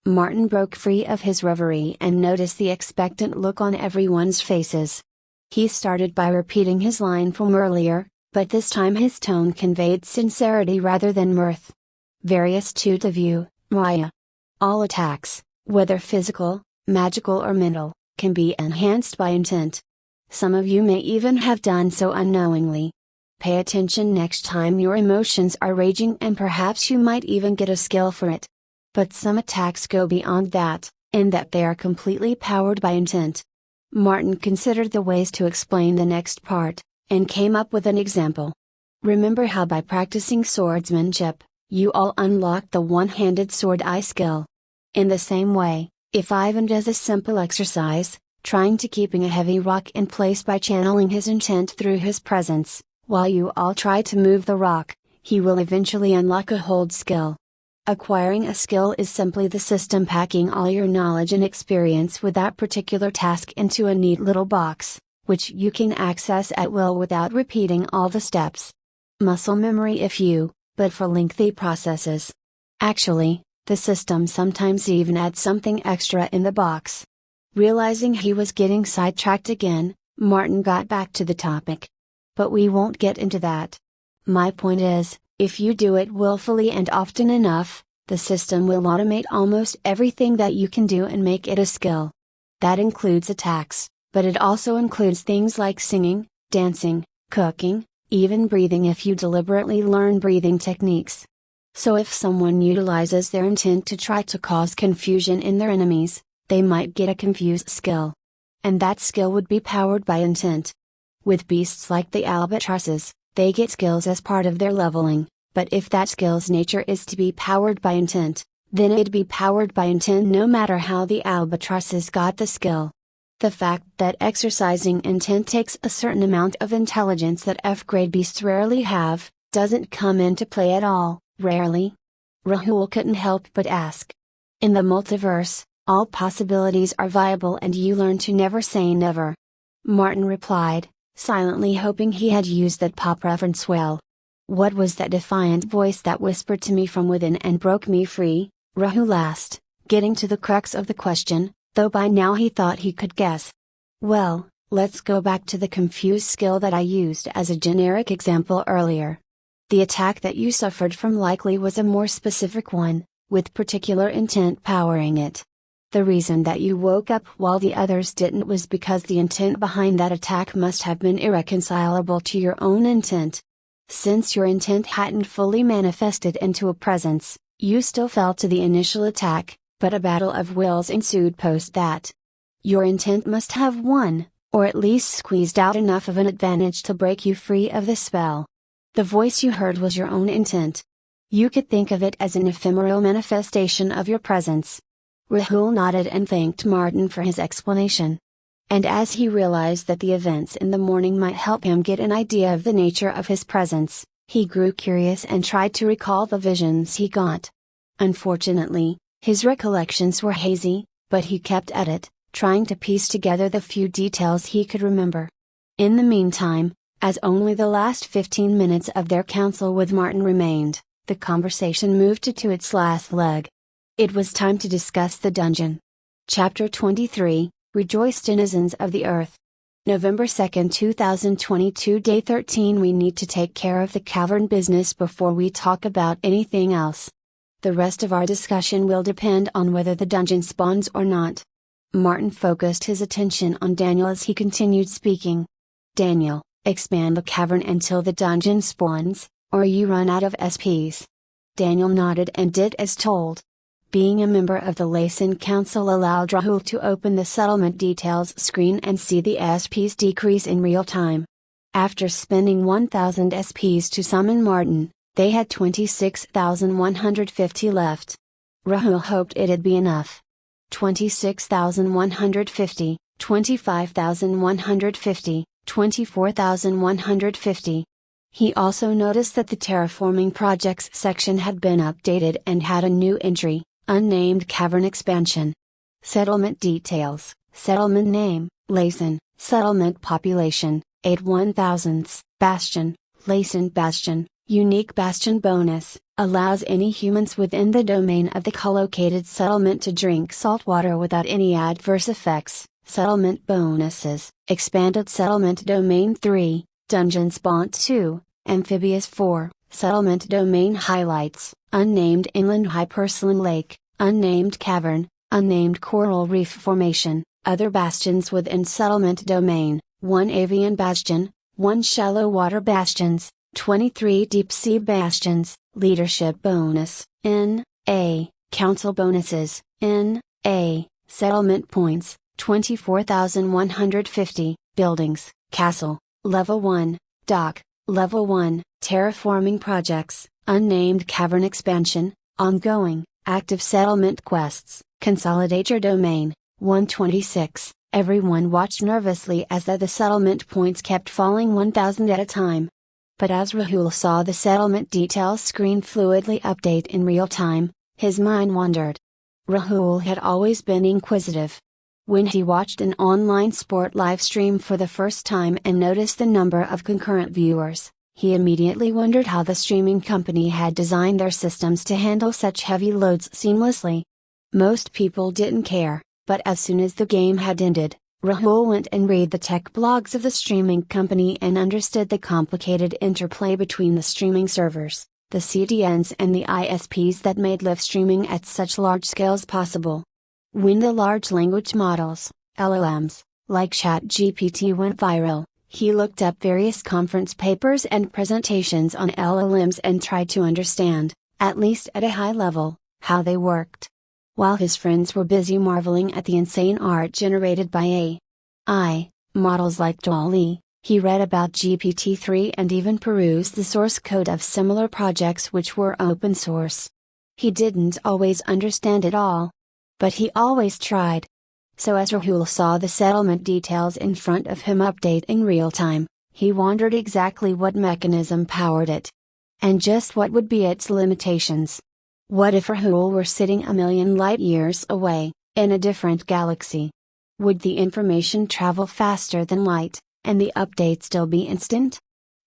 Martin broke free of his reverie and noticed the expectant look on everyone's faces. He started by repeating his line from earlier, but this time his tone conveyed sincerity rather than mirth. Very astute of you, Maya. All attacks, whether physical, magical or mental, can be enhanced by intent. Some of you may even have done so unknowingly. pay attention next time your emotions are raging, and perhaps you might even get a skill for it. But some attacks go beyond that, in that they are completely powered by intent. Martin considered the ways to explain the next part, and came up with an example. Remember how by practicing swordsmanship, you all unlocked the one-handed sword eye skill? In the same way, if Ivan does a simple exercise, trying to keeping a heavy rock in place by channeling his intent through his presence, while you all try to move the rock, he will eventually unlock a hold skill. Acquiring a skill is simply the system packing all your knowledge and experience with that particular task into a neat little box, which you can access at will without repeating all the steps. Muscle memory if you, but for lengthy processes. Actually, the system sometimes even adds something extra in the box. Realizing he was getting sidetracked again, Martin got back to the topic. But we won't get into that. My point is, if you do it willfully and often enough, the system will automate almost everything that you can do and make it a skill. That includes attacks, but it also includes things like singing, dancing, cooking, even breathing if you deliberately learn breathing techniques. So if someone utilizes their intent to try to cause confusion in their enemies, they might get a confuse skill. And that skill would be powered by intent. With beasts like the albatrosses, they get skills as part of their leveling, but if that skill's nature is to be powered by intent, then it'd be powered by intent no matter how the albatrosses got the skill. The fact that exercising intent takes a certain amount of intelligence that F-grade beasts rarely have, doesn't come into play at all, rarely. Rahul couldn't help but ask. In the multiverse, all possibilities are viable and you learn to never say never. Martin replied, silently hoping he had used that pop reference well. What was that defiant voice that whispered to me from within and broke me free? Rahul asked, getting to the crux of the question, though by now he thought he could guess. Well, let's go back to the confused skill that I used as a generic example earlier. The attack that you suffered from likely was a more specific one, with particular intent powering it. The reason that you woke up while the others didn't was because the intent behind that attack must have been irreconcilable to your own intent. Since your intent hadn't fully manifested into a presence, you still fell to the initial attack, but a battle of wills ensued post that. Your intent must have won, or at least squeezed out enough of an advantage to break you free of the spell. The voice you heard was your own intent. You could think of it as an ephemeral manifestation of your presence. Rahul nodded and thanked Martin for his explanation. And as he realized that the events in the morning might help him get an idea of the nature of his presence, he grew curious and tried to recall the visions he got. Unfortunately, his recollections were hazy, but he kept at it, trying to piece together the few details he could remember. In the meantime, as only the last 15 minutes of their counsel with Martin remained, the conversation moved to its last leg. It was time to discuss the dungeon. Chapter 23, Rejoice Denizens of the Earth. November 2, 2022, Day 13. We need to take care of the cavern business before we talk about anything else. The rest of our discussion will depend on whether the dungeon spawns or not. Martin focused his attention on Daniel as he continued speaking. Daniel, expand the cavern until the dungeon spawns, or you run out of SPs. Daniel nodded and did as told. Being a member of the Laysan Council allowed Rahul to open the settlement details screen and see the SPs decrease in real time. After spending 1000 SPs to summon Martin, they had 26,150 left. Rahul hoped it'd be enough. 26,150, 25,150, 24,150. He also noticed that the terraforming projects section had been updated and had a new entry, unnamed cavern expansion. Settlement details, settlement name, Laysan, settlement population, 8/1000, Bastion, Laysan Bastion, unique Bastion bonus, allows any humans within the domain of the collocated settlement to drink salt water without any adverse effects. Settlement bonuses, expanded settlement domain 3, dungeon spawn 2, amphibious 4, settlement domain highlights, unnamed inland hypersaline lake, unnamed cavern, unnamed coral reef formation, other bastions within settlement domain, 1 avian bastion, 1 shallow water bastions, 23 deep sea bastions, leadership bonus, N.A., council bonuses, N.A., settlement points, 24,150, buildings, castle, level 1, dock, level 1, terraforming projects, unnamed cavern expansion, ongoing, active settlement quests, consolidate your domain, 126. Everyone watched nervously as the settlement points kept falling 1,000 at a time. But as Rahul saw the settlement details screen fluidly update in real time, his mind wandered. Rahul had always been inquisitive. When he watched an online sport live stream for the first time and noticed the number of concurrent viewers, he immediately wondered how the streaming company had designed their systems to handle such heavy loads seamlessly. Most people didn't care, but as soon as the game had ended, Rahul went and read the tech blogs of the streaming company and understood the complicated interplay between the streaming servers, the CDNs and the ISPs that made live streaming at such large scales possible. When the large language models, LLMs, like ChatGPT went viral, he looked up various conference papers and presentations on LLMs and tried to understand, at least at a high level, how they worked. While his friends were busy marveling at the insane art generated by AI models like DALL-E, he read about GPT-3 and even perused the source code of similar projects which were open source. He didn't always understand it all, but he always tried. So as Rahul saw the settlement details in front of him update in real time, he wondered exactly what mechanism powered it. And just what would be its limitations. What if Rahul were sitting a million light years away, in a different galaxy? Would the information travel faster than light, and the update still be instant?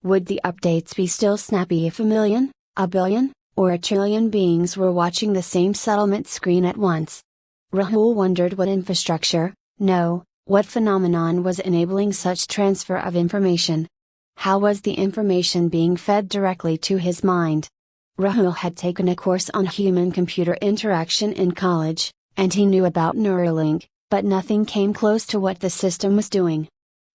Would the updates be still snappy if a million, a billion, or a trillion beings were watching the same settlement screen at once? Rahul wondered what infrastructure, no, what phenomenon was enabling such transfer of information. How was the information being fed directly to his mind? Rahul had taken a course on human-computer interaction in college, and he knew about Neuralink, but nothing came close to what the system was doing.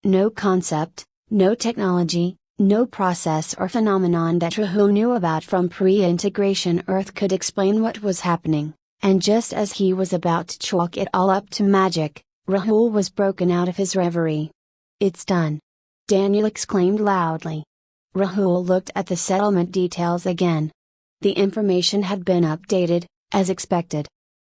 No concept, no technology, no process or phenomenon that Rahul knew about from pre-integration Earth could explain what was happening, and just as he was about to chalk it all up to magic, Rahul was broken out of his reverie. "It's done!" Daniel exclaimed loudly. Rahul looked at the settlement details again. The information had been updated, as expected.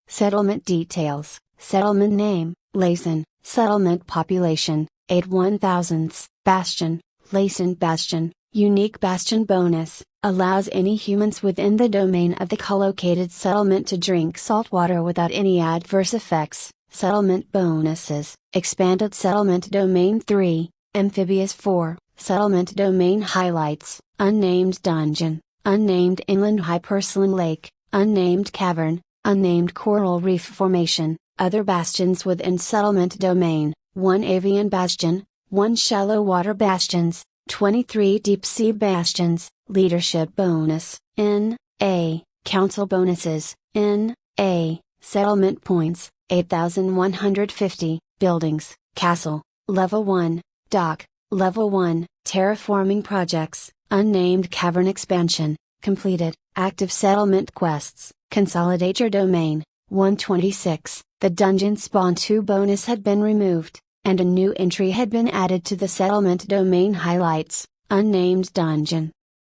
Settlement details, settlement name, Laysan, settlement population, 8/1000, Bastion, Laysan Bastion, unique Bastion bonus, allows any humans within the domain of the collocated settlement to drink salt water without any adverse effects. Settlement bonuses, expanded settlement domain 3, amphibious 4, settlement domain highlights, unnamed dungeon, unnamed inland hyperslan lake, unnamed cavern, unnamed coral reef formation, other bastions within settlement domain, 1 avian bastion, 1 shallow water bastions, 23 deep sea bastions, leadership bonus, N.A., council bonuses, N.A., settlement points, 8,150, buildings, castle, level 1, dock, level 1, terraforming projects, unnamed cavern expansion, completed, active settlement quests, consolidate your domain, 126, the dungeon spawn 2 bonus had been removed, and a new entry had been added to the settlement domain highlights, unnamed dungeon.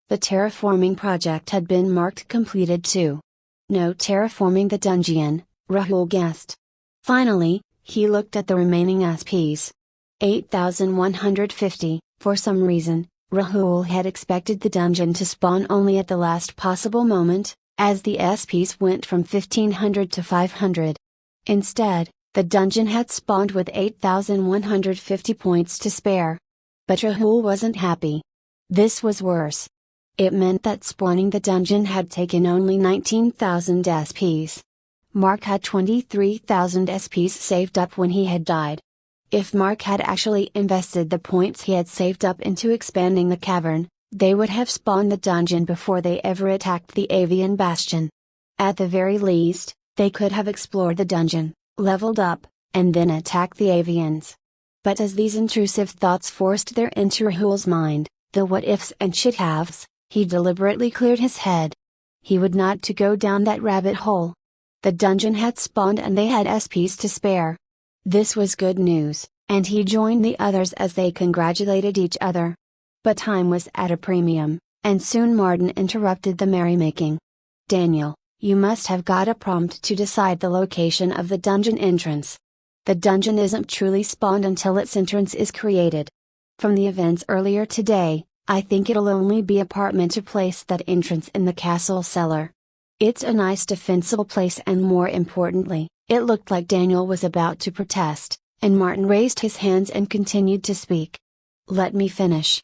The terraforming project had been marked completed too. No terraforming the dungeon, Rahul guessed. Finally, he looked at the remaining SPs. 8,150, for some reason, Rahul had expected the dungeon to spawn only at the last possible moment, as the SPs went from 1,500 to 500. Instead, the dungeon had spawned with 8,150 points to spare. But Rahul wasn't happy. This was worse. It meant that spawning the dungeon had taken only 19,000 SPs. Mark had 23,000 SPs saved up when he had died. If Mark had actually invested the points he had saved up into expanding the cavern, they would have spawned the dungeon before they ever attacked the avian bastion. At the very least, they could have explored the dungeon, leveled up, and then attacked the avians. But as these intrusive thoughts forced their into Rahul's mind, the what-ifs and should-haves, he deliberately cleared his head. He would not to go down that rabbit hole. The dungeon had spawned and they had SPs to spare. This was good news, and he joined the others as they congratulated each other. But time was at a premium, and soon Martin interrupted the merrymaking. "Daniel, you must have got a prompt to decide the location of the dungeon entrance. The dungeon isn't truly spawned until its entrance is created. From the events earlier today, I think it'll only be apartment to place that entrance in the castle cellar. It's a nice defensible place, and more importantly, it looked like Daniel was about to protest, and Martin raised his hands and continued to speak. Let me finish.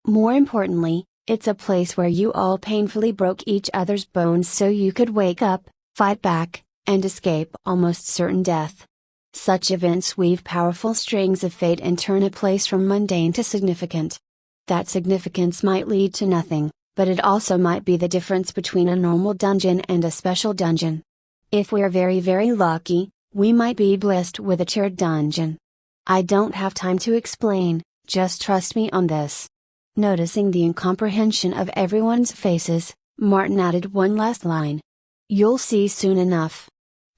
More importantly, it's a place where you all painfully broke each other's bones so you could wake up, fight back, and escape almost certain death. Such events weave powerful strings of fate and turn a place from mundane to significant. That significance might lead to nothing, but it also might be the difference between a normal dungeon and a special dungeon. If we're very lucky, we might be blessed with a tiered dungeon. I don't have time to explain, just trust me on this." Noticing the incomprehension of everyone's faces, Martin added one last line. "You'll see soon enough.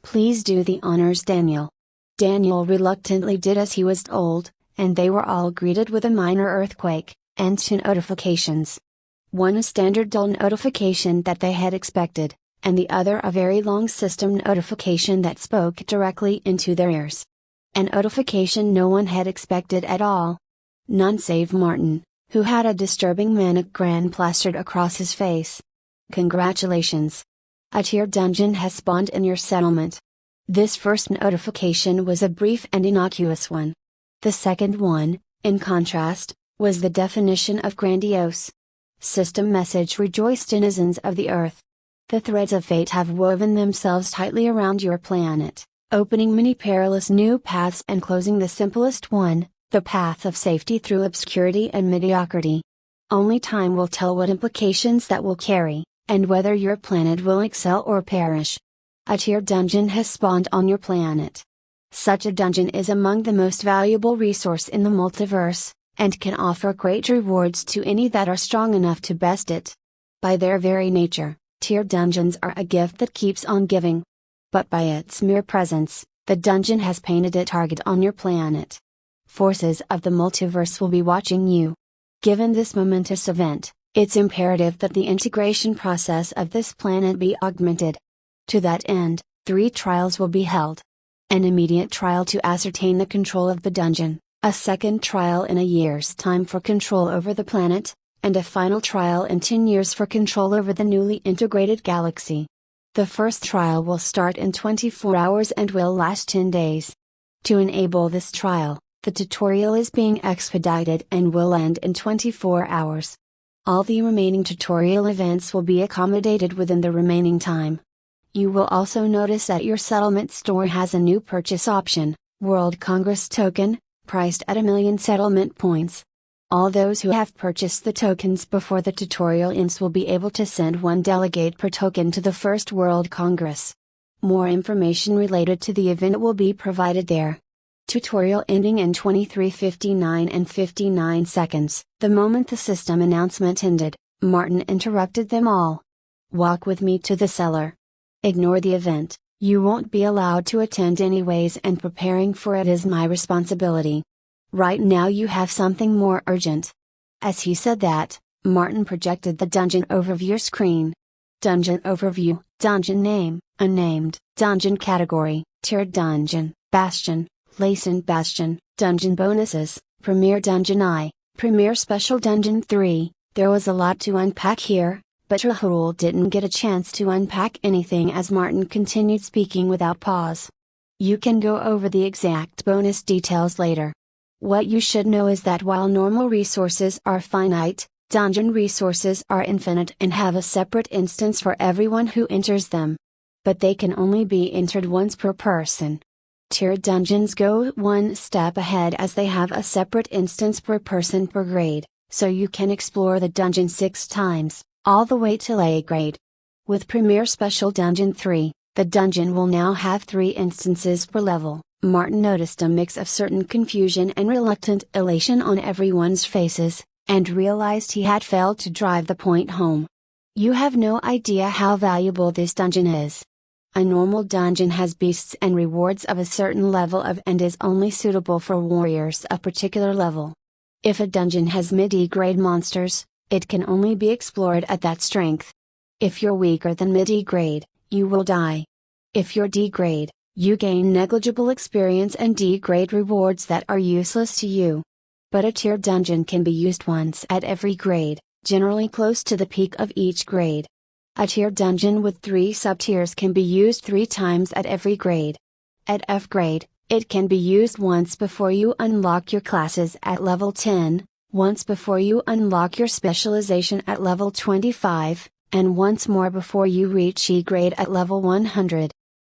Please do the honors, Daniel." Daniel reluctantly did as he was told, and they were all greeted with a minor earthquake, and two notifications. One a standard dull notification that they had expected, and the other a very long system notification that spoke directly into their ears. An notification no one had expected at all. None save Martin, who had a disturbing manic grin plastered across his face. "Congratulations! A tier dungeon has spawned in your settlement." This first notification was a brief and innocuous one. The second one, in contrast, was the definition of grandiose. System message: rejoice denizens of the earth. The threads of fate have woven themselves tightly around your planet, opening many perilous new paths and closing the simplest one, the path of safety through obscurity and mediocrity. Only time will tell what implications that will carry, and whether your planet will excel or perish. A tier dungeon has spawned on your planet. Such a dungeon is among the most valuable resource in the multiverse, and can offer great rewards to any that are strong enough to best it. By their very nature, tier dungeons are a gift that keeps on giving. But by its mere presence, the dungeon has painted a target on your planet. Forces of the multiverse will be watching you. Given this momentous event, it's imperative that the integration process of this planet be augmented. To that end, 3 trials will be held. An immediate trial to ascertain the control of the dungeon, a second trial in a year's time for control over the planet, and a final trial in 10 years for control over the newly integrated galaxy. The first trial will start in 24 hours and will last 10 days. To enable this trial, the tutorial is being expedited and will end in 24 hours. All the remaining tutorial events will be accommodated within the remaining time. You will also notice that your settlement store has a new purchase option, World Congress Token, priced at 1,000,000 settlement points. All those who have purchased the tokens before the tutorial ends will be able to send 1 delegate per token to the first World Congress. More information related to the event will be provided there. Tutorial ending in 23:59 and 59 seconds. The moment the system announcement ended, Martin interrupted them all. "Walk with me to the cellar. Ignore the event, you won't be allowed to attend anyways, and preparing for it is my responsibility. Right now you have something more urgent." As he said that, Martin projected the dungeon overview screen. Dungeon overview, dungeon name, unnamed, dungeon category, tiered dungeon, bastion, Latent Bastion, dungeon bonuses, Premier Dungeon I, Premier Special Dungeon 3. There was a lot to unpack here, but Rahul didn't get a chance to unpack anything as Martin continued speaking without pause. You can go over the exact bonus details later. What you should know is that while normal resources are finite, dungeon resources are infinite and have a separate instance for everyone who enters them. But they can only be entered once per person. Tiered dungeons go one step ahead as they have a separate instance per person per grade, so you can explore the dungeon 6 times, all the way till A grade. With Premier Special Dungeon 3, the dungeon will now have 3 instances per level, Martin noticed a mix of certain confusion and reluctant elation on everyone's faces, and realized he had failed to drive the point home. You have no idea how valuable this dungeon is. A normal dungeon has beasts and rewards of a certain level and is only suitable for warriors of particular level. If a dungeon has midi-grade monsters, it can only be explored at that strength. If you're weaker than midi-grade, you will die. If you're D-grade, you gain negligible experience and D-grade rewards that are useless to you. But a tier dungeon can be used once at every grade, generally close to the peak of each grade. A tier dungeon with 3 sub-tiers can be used 3 times at every grade. At F grade, it can be used once before you unlock your classes at level 10, once before you unlock your specialization at level 25, and once more before you reach E grade at level 100.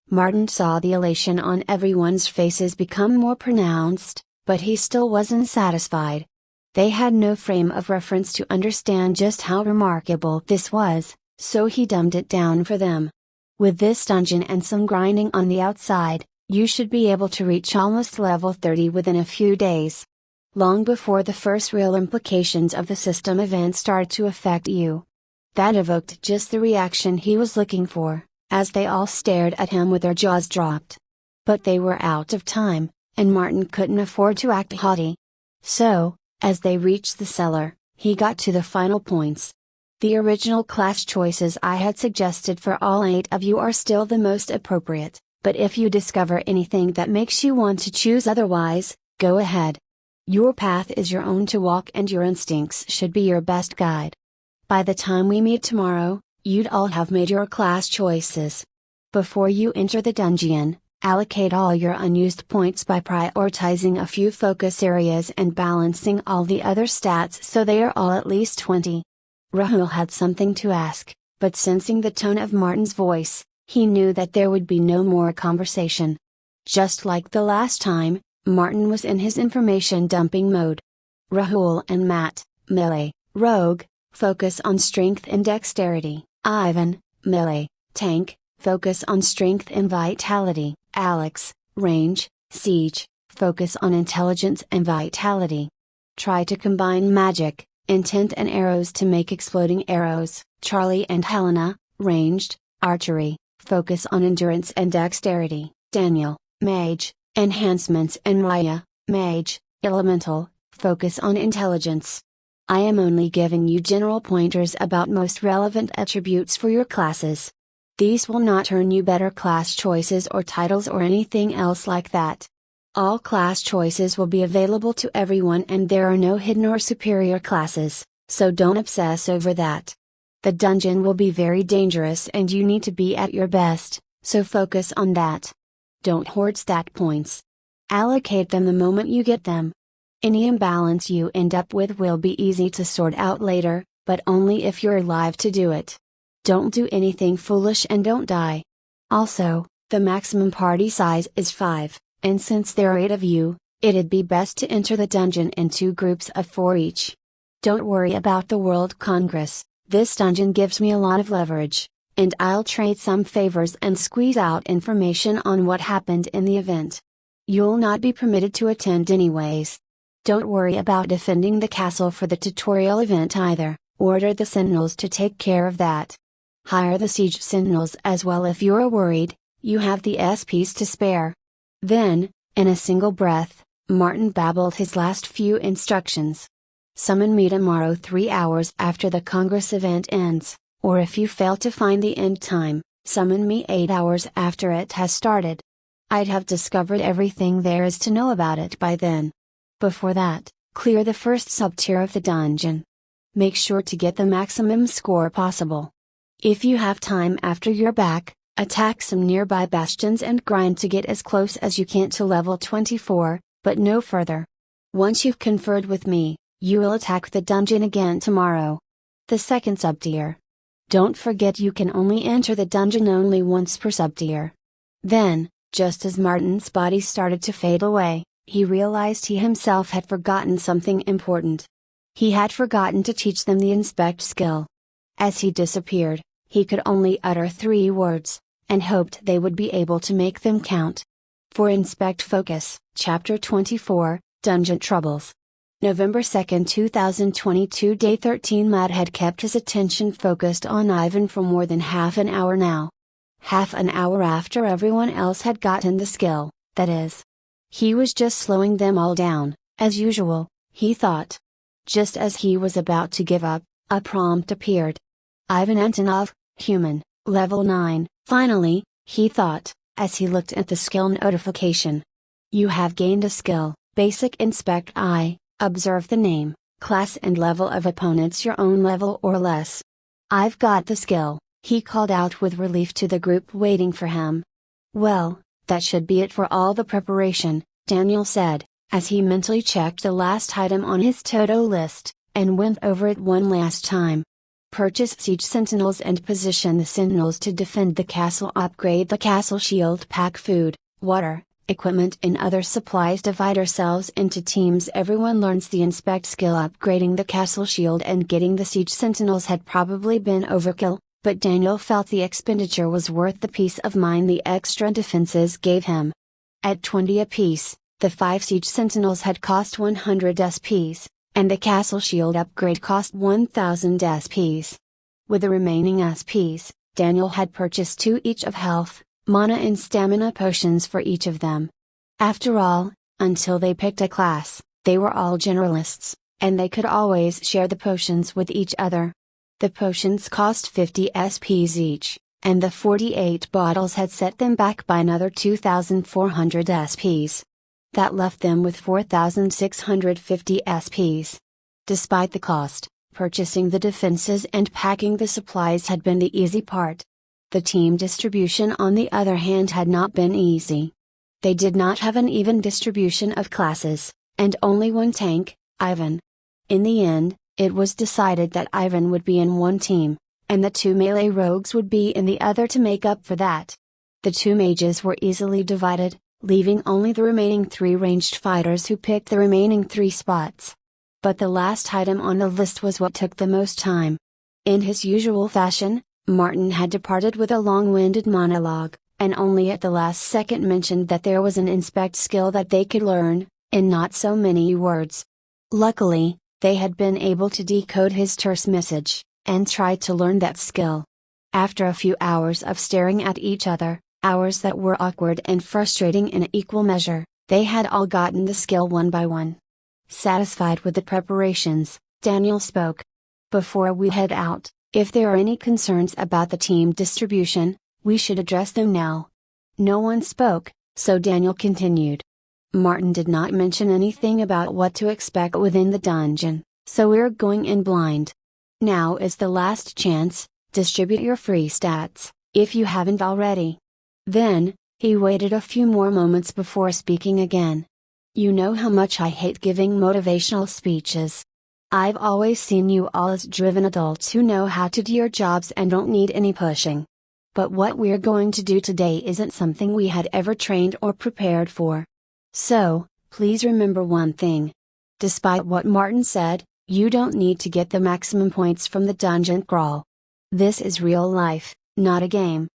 Martin saw the elation on everyone's faces become more pronounced, but he still wasn't satisfied. They had no frame of reference to understand just how remarkable this was, so he dumbed it down for them. With this dungeon and some grinding on the outside, you should be able to reach almost level 30 within a few days. Long before the first real implications of the system event started to affect you. That evoked just the reaction he was looking for, as they all stared at him with their jaws dropped. But they were out of time, and Martin couldn't afford to act haughty. So, as they reached the cellar, he got to the final points. The original class choices I had suggested for all 8 of you are still the most appropriate, but if you discover anything that makes you want to choose otherwise, go ahead. Your path is your own to walk and your instincts should be your best guide. By the time we meet tomorrow, you'd all have made your class choices. Before you enter the dungeon, allocate all your unused points by prioritizing a few focus areas and balancing all the other stats so they are all at least 20. Rahul had something to ask, but sensing the tone of Martin's voice, he knew that there would be no more conversation. Just like the last time, Martin was in his information dumping mode. Rahul and Matt, melee, rogue, focus on strength and dexterity. Ivan, melee, tank, focus on strength and vitality. Alex, range, siege, focus on intelligence and vitality. Try to combine magic, intent and arrows to make exploding arrows. Charlie and Helena, ranged, archery, focus on endurance and dexterity. Daniel, mage, enhancements. And Raya, mage, elemental, focus on intelligence. I am only giving you general pointers about most relevant attributes for your classes. These will not earn you better class choices or titles or anything else like that. All class choices will be available to everyone and there are no hidden or superior classes, so don't obsess over that. The dungeon will be very dangerous and you need to be at your best, so focus on that. Don't hoard stat points. Allocate them the moment you get them. Any imbalance you end up with will be easy to sort out later, but only if you're alive to do it. Don't do anything foolish and don't die. Also, the maximum party size is 5. And since there are 8 of you, it'd be best to enter the dungeon in 2 groups of 4 each. Don't worry about the World Congress, this dungeon gives me a lot of leverage, and I'll trade some favors and squeeze out information on what happened in the event. You'll not be permitted to attend anyways. Don't worry about defending the castle for the tutorial event either, order the sentinels to take care of that. Hire the siege sentinels as well if you're worried, you have the SPs to spare. Then, in a single breath, Martin babbled his last few instructions. Summon me tomorrow 3 hours after the Congress event ends, or if you fail to find the end time, summon me 8 hours after it has started. I'd have discovered everything there is to know about it by then. Before that, clear the first sub-tier of the dungeon. Make sure to get the maximum score possible. If you have time after you're back, attack some nearby bastions and grind to get as close as you can to level 24, but no further. Once you've conferred with me, you will attack the dungeon again tomorrow. The second sub-tier. Don't forget you can only enter the dungeon only once per sub-tier. Then, just as Martin's body started to fade away, he realized he himself had forgotten something important. He had forgotten to teach them the inspect skill. As he disappeared, he could only utter 3 words, and hoped they would be able to make them count. For Inspect Focus, Chapter 24, Dungeon Troubles. November 2, 2022, Day 13. Matt had kept his attention focused on Ivan for more than half an hour now. Half an hour after everyone else had gotten the skill, that is. He was just slowing them all down, as usual, he thought. Just as he was about to give up, a prompt appeared. Ivan Antonov, human, level 9, finally, he thought, as he looked at the skill notification. You have gained a skill, Basic Inspect I, observe the name, class and level of opponents your own level or less. I've got the skill, he called out with relief to the group waiting for him. Well, that should be it for all the preparation, Daniel said, as he mentally checked the last item on his to-do list, and went over it one last time. Purchase siege sentinels and position the sentinels to defend the castle. Upgrade the castle shield. Pack food, water, equipment and other supplies. Divide ourselves into teams. Everyone learns the inspect skill. Upgrading the castle shield and getting the siege sentinels had probably been overkill, but Daniel felt the expenditure was worth the peace of mind the extra defenses gave him. At 20 apiece, the 5 siege sentinels had cost 100 SPs, and the castle shield upgrade cost 1000 SPs. With the remaining SPs, Daniel had purchased 2 each of health, mana and stamina potions for each of them. After all, until they picked a class, they were all generalists, and they could always share the potions with each other. The potions cost 50 SPs each, and the 48 bottles had set them back by another 2400 SPs. That left them with 4650 SPs. Despite the cost, purchasing the defenses and packing the supplies had been the easy part. The team distribution on the other hand had not been easy. They did not have an even distribution of classes, and only one tank, Ivan. In the end, it was decided that Ivan would be in one team, and the 2 melee rogues would be in the other to make up for that. The 2 mages were easily divided, leaving only the remaining 3 ranged fighters who picked the remaining 3 spots. But the last item on the list was what took the most time. In his usual fashion, Martin had departed with a long-winded monologue, and only at the last second mentioned that there was an inspect skill that they could learn, in not so many words. Luckily, they had been able to decode his terse message, and tried to learn that skill. After a few hours of staring at each other, hours that were awkward and frustrating in equal measure, they had all gotten the skill one by one. Satisfied with the preparations, Daniel spoke. Before we head out, if there are any concerns about the team distribution, we should address them now. No one spoke, so Daniel continued. Martin did not mention anything about what to expect within the dungeon, so we're going in blind. Now is the last chance, distribute your free stats, if you haven't already. Then, he waited a few more moments before speaking again. You know how much I hate giving motivational speeches. I've always seen you all as driven adults who know how to do your jobs and don't need any pushing. But what we're going to do today isn't something we had ever trained or prepared for. So, please remember one thing. Despite what Martin said, you don't need to get the maximum points from the dungeon crawl. This is real life, not a game.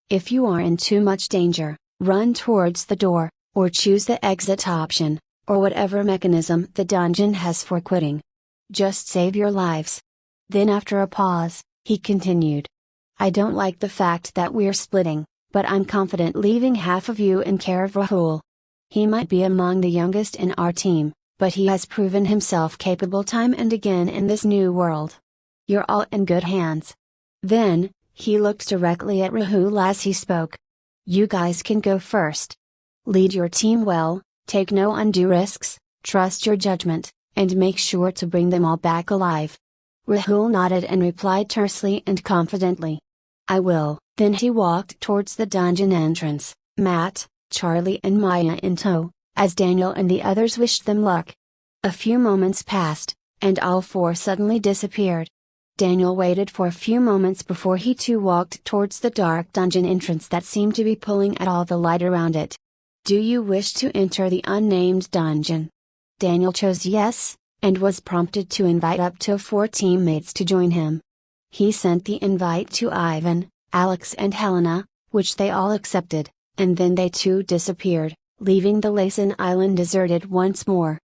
If you are in too much danger, run towards the door, or choose the exit option, or whatever mechanism the dungeon has for quitting. Just save your lives. Then after a pause, he continued. I don't like the fact that we're splitting, but I'm confident leaving half of you in care of Rahul. He might be among the youngest in our team, but he has proven himself capable time and again in this new world. You're all in good hands. Then, he looked directly at Rahul as he spoke. You guys can go first. Lead your team well, take no undue risks, trust your judgment, and make sure to bring them all back alive. Rahul nodded and replied tersely and confidently. I will. Then he walked towards the dungeon entrance, Matt, Charlie and Maya in tow, as Daniel and the others wished them luck. A few moments passed, and all 4 suddenly disappeared. Daniel waited for a few moments before he too walked towards the dark dungeon entrance that seemed to be pulling at all the light around it. Do you wish to enter the unnamed dungeon? Daniel chose yes, and was prompted to invite up to 4 teammates to join him. He sent the invite to Ivan, Alex and Helena, which they all accepted, and then they too disappeared, leaving the Laysan island deserted once more.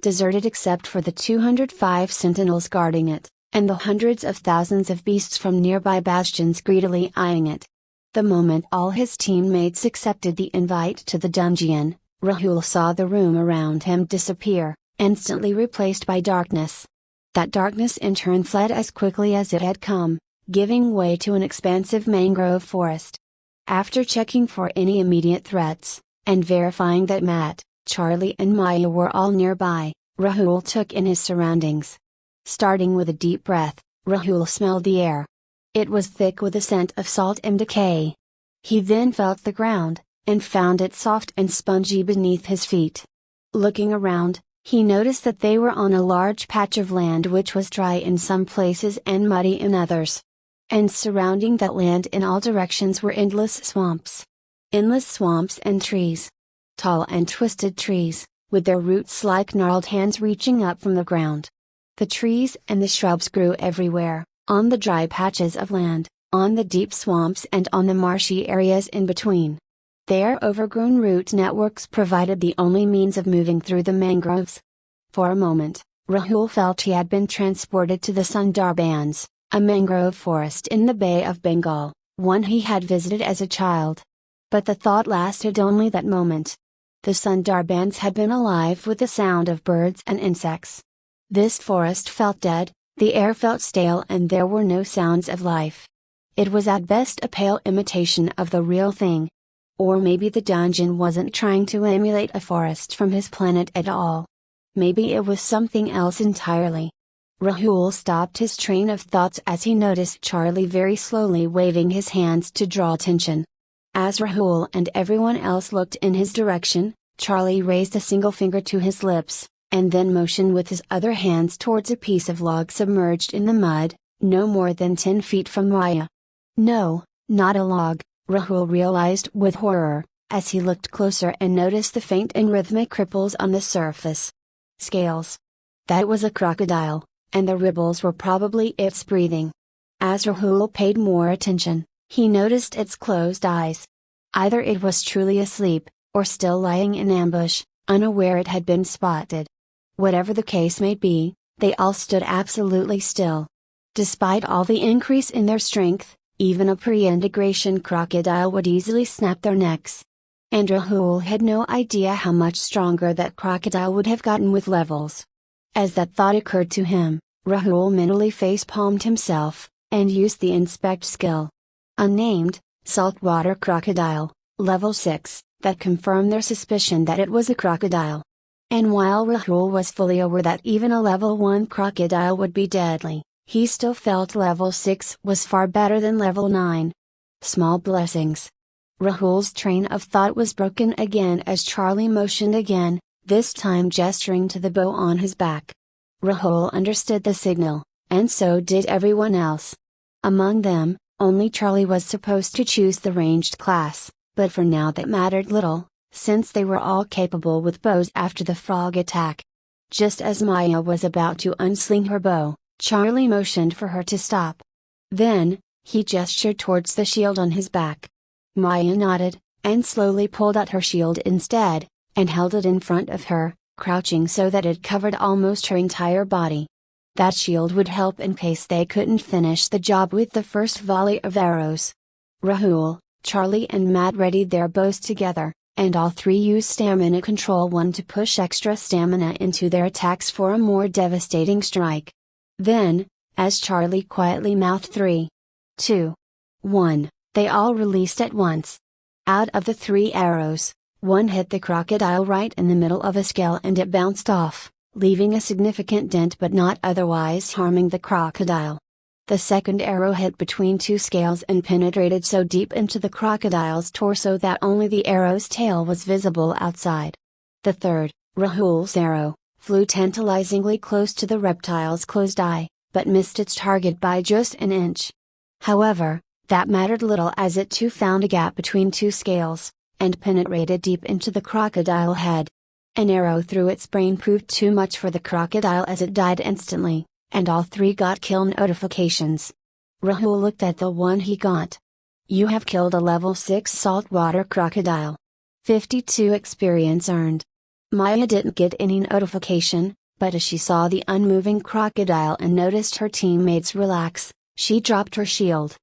Deserted except for the 205 sentinels guarding it, and the hundreds of thousands of beasts from nearby bastions greedily eyeing it. The moment all his teammates accepted the invite to the dungeon, Rahul saw the room around him disappear, instantly replaced by darkness. That darkness in turn fled as quickly as it had come, giving way to an expansive mangrove forest. After checking for any immediate threats, and verifying that Matt, Charlie and Maya were all nearby, Rahul took in his surroundings. Starting with a deep breath, Rahul smelled the air. It was thick with a scent of salt and decay. He then felt the ground, and found it soft and spongy beneath his feet. Looking around, he noticed that they were on a large patch of land which was dry in some places and muddy in others. And surrounding that land in all directions were endless swamps. Endless swamps and trees. Tall and twisted trees, with their roots like gnarled hands reaching up from the ground. The trees and the shrubs grew everywhere, on the dry patches of land, on the deep swamps and on the marshy areas in between. Their overgrown root networks provided the only means of moving through the mangroves. For a moment, Rahul felt he had been transported to the Sundarbans, a mangrove forest in the Bay of Bengal, one he had visited as a child. But the thought lasted only that moment. The Sundarbans had been alive with the sound of birds and insects. This forest felt dead, the air felt stale and there were no sounds of life. It was at best a pale imitation of the real thing. Or maybe the dungeon wasn't trying to emulate a forest from his planet at all. Maybe it was something else entirely. Rahul stopped his train of thoughts as he noticed Charlie very slowly waving his hands to draw attention. As Rahul and everyone else looked in his direction, Charlie raised a single finger to his lips, and then motioned with his other hands towards a piece of log submerged in the mud, no more than 10 feet from Maya. No, not a log, Rahul realized with horror, as he looked closer and noticed the faint and rhythmic ripples on the surface. Scales. That was a crocodile, and the ripples were probably its breathing. As Rahul paid more attention, he noticed its closed eyes. Either it was truly asleep, or still lying in ambush, unaware it had been spotted. Whatever the case may be, they all stood absolutely still. Despite all the increase in their strength, even a pre-integration crocodile would easily snap their necks. And Rahul had no idea how much stronger that crocodile would have gotten with levels. As that thought occurred to him, Rahul mentally face-palmed himself, and used the inspect skill. Unnamed, saltwater crocodile, level 6, that confirmed their suspicion that it was a crocodile. And while Rahul was fully aware that even a level 1 crocodile would be deadly, he still felt level 6 was far better than level 9. Small blessings. Rahul's train of thought was broken again as Charlie motioned again, this time gesturing to the bow on his back. Rahul understood the signal, and so did everyone else. Among them, only Charlie was supposed to choose the ranged class, but for now that mattered little, since they were all capable with bows after the frog attack. Just as Maya was about to unsling her bow, Charlie motioned for her to stop. Then, he gestured towards the shield on his back. Maya nodded, and slowly pulled out her shield instead, and held it in front of her, crouching so that it covered almost her entire body. That shield would help in case they couldn't finish the job with the first volley of arrows. Rahul, Charlie and Matt readied their bows together, and all three used Stamina Control 1 to push extra stamina into their attacks for a more devastating strike. Then, as Charlie quietly mouthed 3, 2, 1, they all released at once. Out of the 3 arrows, one hit the crocodile right in the middle of a scale and it bounced off, leaving a significant dent but not otherwise harming the crocodile. The second arrow hit between 2 scales and penetrated so deep into the crocodile's torso that only the arrow's tail was visible outside. The third, Rahul's arrow, flew tantalizingly close to the reptile's closed eye, but missed its target by just an inch. However, that mattered little as it too found a gap between 2 scales, and penetrated deep into the crocodile head. An arrow through its brain proved too much for the crocodile as it died instantly, and all 3 got kill notifications. Rahul looked at the one he got. You have killed a level 6 saltwater crocodile. 52 experience earned. Maya didn't get any notification, but as she saw the unmoving crocodile and noticed her teammates relax, she dropped her shield.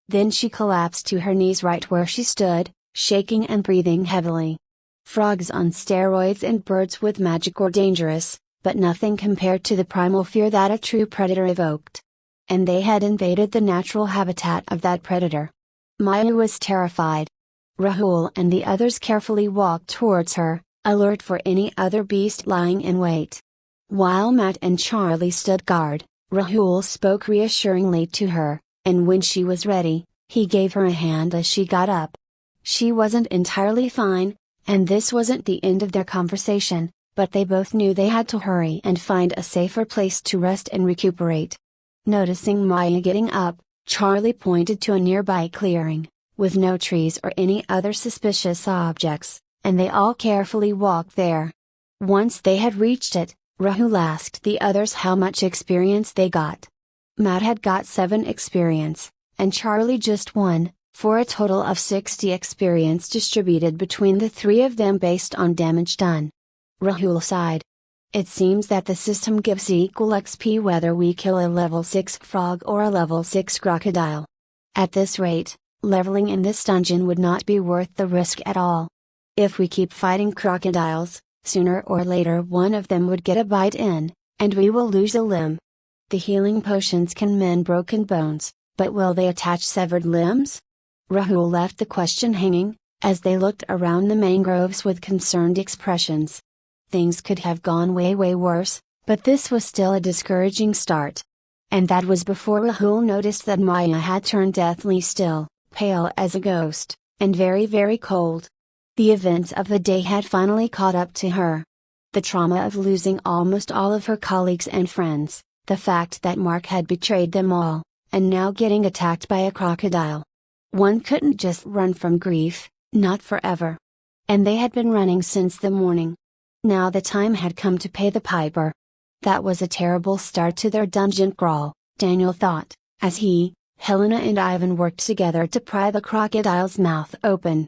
Then she collapsed to her knees right where she stood, shaking and breathing heavily. Frogs on steroids and birds with magic were dangerous, but nothing compared to the primal fear that a true predator evoked. And they had invaded the natural habitat of that predator. Maya was terrified. Rahul and the others carefully walked towards her, alert for any other beast lying in wait. While Matt and Charlie stood guard, Rahul spoke reassuringly to her, and when she was ready, he gave her a hand as she got up. She wasn't entirely fine, and this wasn't the end of their conversation, but they both knew they had to hurry and find a safer place to rest and recuperate. Noticing Maya getting up, Charlie pointed to a nearby clearing, with no trees or any other suspicious objects, and they all carefully walked there. Once they had reached it, Rahul asked the others how much experience they got. Matt had got 7 experience, and Charlie just 1, for a total of 60 experience distributed between the 3 of them based on damage done. Rahul sighed. It seems that the system gives equal XP whether we kill a level 6 frog or a level 6 crocodile. At this rate, leveling in this dungeon would not be worth the risk at all. If we keep fighting crocodiles, sooner or later one of them would get a bite in, and we will lose a limb. The healing potions can mend broken bones, but will they attach severed limbs? Rahul left the question hanging, as they looked around the mangroves with concerned expressions. Things could have gone way worse, but this was still a discouraging start. And that was before Rahul noticed that Maya had turned deathly still, pale as a ghost, and very cold. The events of the day had finally caught up to her. The trauma of losing almost all of her colleagues and friends, the fact that Mark had betrayed them all, and now getting attacked by a crocodile. One couldn't just run from grief, not forever. And they had been running since the morning. Now the time had come to pay the piper. That was a terrible start to their dungeon crawl, Daniel thought, as he, Helena and Ivan worked together to pry the crocodile's mouth open.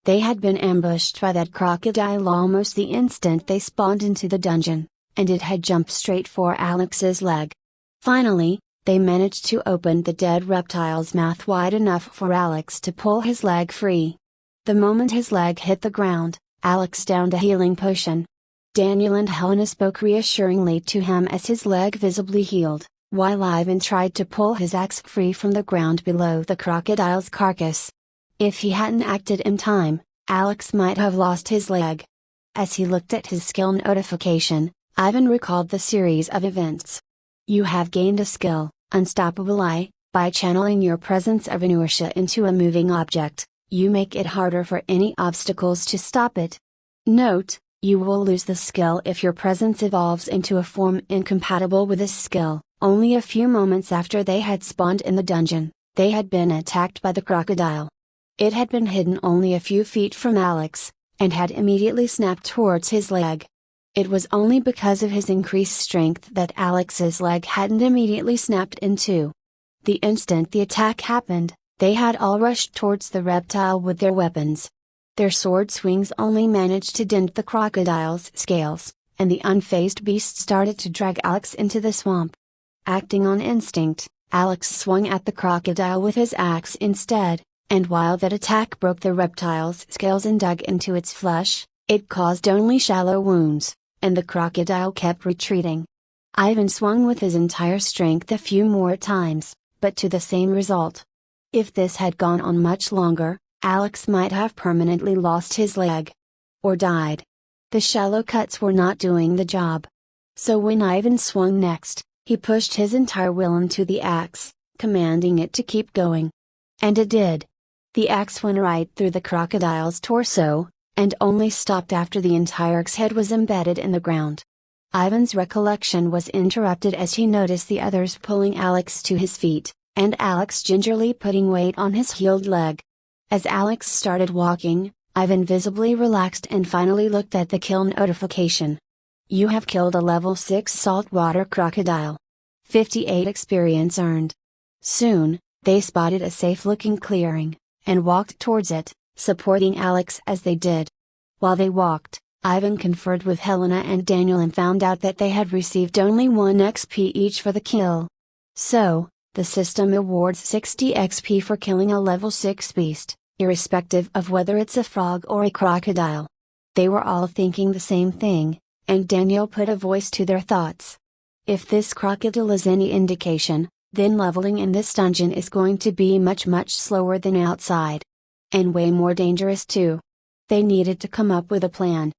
They had been ambushed by that crocodile almost the instant they spawned into the dungeon, and it had jumped straight for Alex's leg. Finally, they managed to open the dead reptile's mouth wide enough for Alex to pull his leg free. The moment his leg hit the ground, Alex downed a healing potion. Daniel and Helena spoke reassuringly to him as his leg visibly healed, while Ivan tried to pull his axe free from the ground below the crocodile's carcass. If he hadn't acted in time, Alex might have lost his leg. As he looked at his skill notification, Ivan recalled the series of events. You have gained a skill, Unstoppable Eye. By channeling your presence of inertia into a moving object, you make it harder for any obstacles to stop it. Note, you will lose the skill if your presence evolves into a form incompatible with this skill. Only a few moments after they had spawned in the dungeon, they had been attacked by the crocodile. It had been hidden only a few feet from Alex, and had immediately snapped towards his leg. It was only because of his increased strength that Alex's leg hadn't immediately snapped in two. The instant the attack happened, they had all rushed towards the reptile with their weapons. Their sword swings only managed to dent the crocodile's scales, and the unfazed beast started to drag Alex into the swamp. Acting on instinct, Alex swung at the crocodile with his axe instead, and while that attack broke the reptile's scales and dug into its flesh, it caused only shallow wounds, and the crocodile kept retreating. Ivan swung with his entire strength a few more times, but to the same result. If this had gone on much longer, Alex might have permanently lost his leg. Or died. The shallow cuts were not doing the job. So when Ivan swung next, he pushed his entire will into the axe, commanding it to keep going. And it did. The axe went right through the crocodile's torso, and only stopped after the entire axe head was embedded in the ground. Ivan's recollection was interrupted as he noticed the others pulling Alex to his feet, and Alex gingerly putting weight on his healed leg. As Alex started walking, Ivan visibly relaxed and finally looked at the kill notification. You have killed a level 6 saltwater crocodile. 58 experience earned. Soon, they spotted a safe-looking clearing, and walked towards it, supporting Alex as they did. While they walked, Ivan conferred with Helena and Daniel and found out that they had received only 1 XP each for the kill. So, the system awards 60 XP for killing a level 6 beast, irrespective of whether it's a frog or a crocodile. They were all thinking the same thing, and Daniel put a voice to their thoughts. If this crocodile is any indication, then leveling in this dungeon is going to be much slower than outside. And way more dangerous too. They needed to come up with a plan.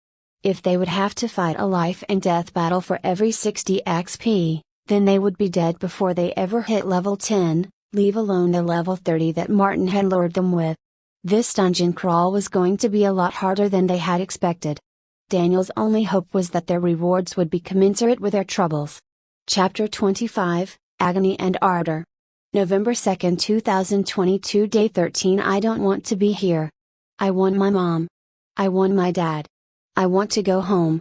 If they would have to fight a life and death battle for every 60 XP, then they would be dead before they ever hit level 10, leave alone the level 30 that Martin had lured them with. This dungeon crawl was going to be a lot harder than they had expected. Daniel's only hope was that their rewards would be commensurate with their troubles. Chapter 25, Agony and Ardor. November 2, 2022, Day 13. I don't want to be here. I want my mom. I want my dad. I want to go home.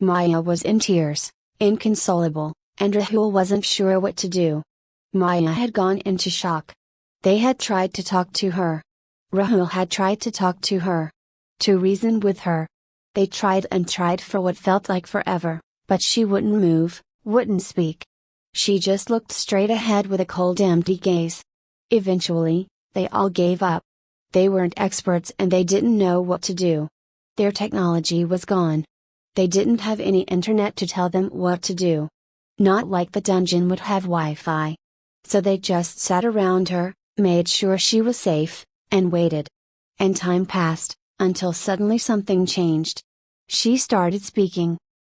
Maya was in tears, inconsolable, and Rahul wasn't sure what to do. Maya had gone into shock. They had tried to talk to her. Rahul had tried to talk to her. To reason with her. They tried and tried for what felt like forever, but she wouldn't move, wouldn't speak. She just looked straight ahead with a cold empty gaze. Eventually, they all gave up. They weren't experts and they didn't know what to do. Their technology was gone. They didn't have any internet to tell them what to do. Not like the dungeon would have Wi-Fi. So they just sat around her, made sure she was safe, and waited. And time passed, until suddenly something changed. She started speaking.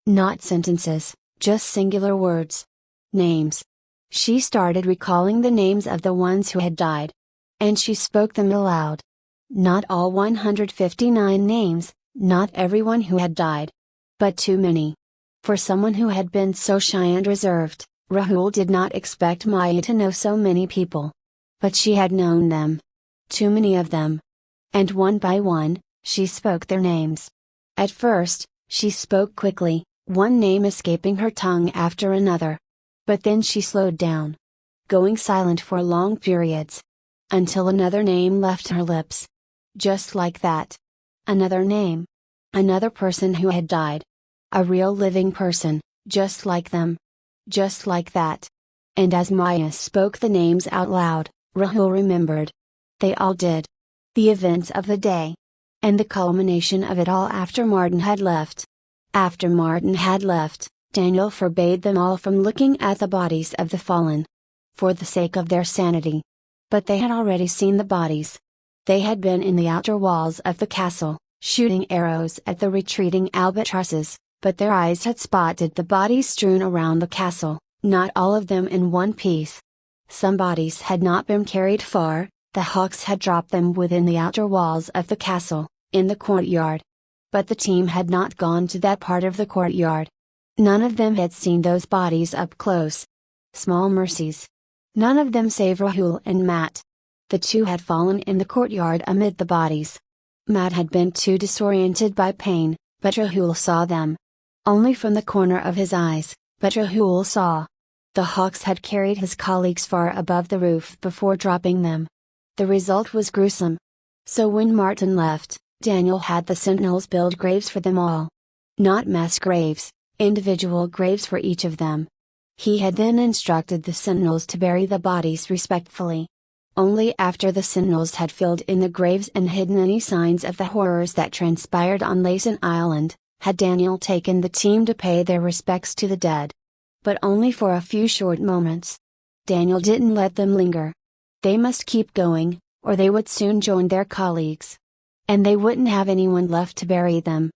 Not sentences, just singular words. Names. She started recalling the names of the ones who had died. And she spoke them aloud. Not all 159 names, not everyone who had died. But too many. For someone who had been so shy and reserved, Rahul did not expect Maya to know so many people. But she had known them. Too many of them. And one by one, she spoke their names. At first, she spoke quickly, one name escaping her tongue after another. But then she slowed down. Going silent for long periods. Until another name left her lips. Just like that. Another name. Another person who had died. A real living person, just like them. Just like that. And as Maya spoke the names out loud, Rahul remembered. They all did. The events of the day. And the culmination of it all after Martin had left. After Martin had left, Daniel forbade them all from looking at the bodies of the fallen. For the sake of their sanity. But they had already seen the bodies. They had been in the outer walls of the castle, shooting arrows at the retreating albatrosses, but their eyes had spotted the bodies strewn around the castle, not all of them in one piece. Some bodies had not been carried far, the hawks had dropped them within the outer walls of the castle, in the courtyard. But the team had not gone to that part of the courtyard. None of them had seen those bodies up close. Small mercies. None of them save Rahul and Matt. The two had fallen in the courtyard amid the bodies. Matt had been too disoriented by pain, but Rahul saw them. Only from the corner of his eyes, but Rahul saw. The hawks had carried his colleagues far above the roof before dropping them. The result was gruesome. So when Martin left, Daniel had the sentinels build graves for them all. Not mass graves, individual graves for each of them. He had then instructed the sentinels to bury the bodies respectfully. Only after the sentinels had filled in the graves and hidden any signs of the horrors that transpired on Laysan Island, had Daniel taken the team to pay their respects to the dead. But only for a few short moments. Daniel didn't let them linger. They must keep going, or they would soon join their colleagues. And they wouldn't have anyone left to bury them.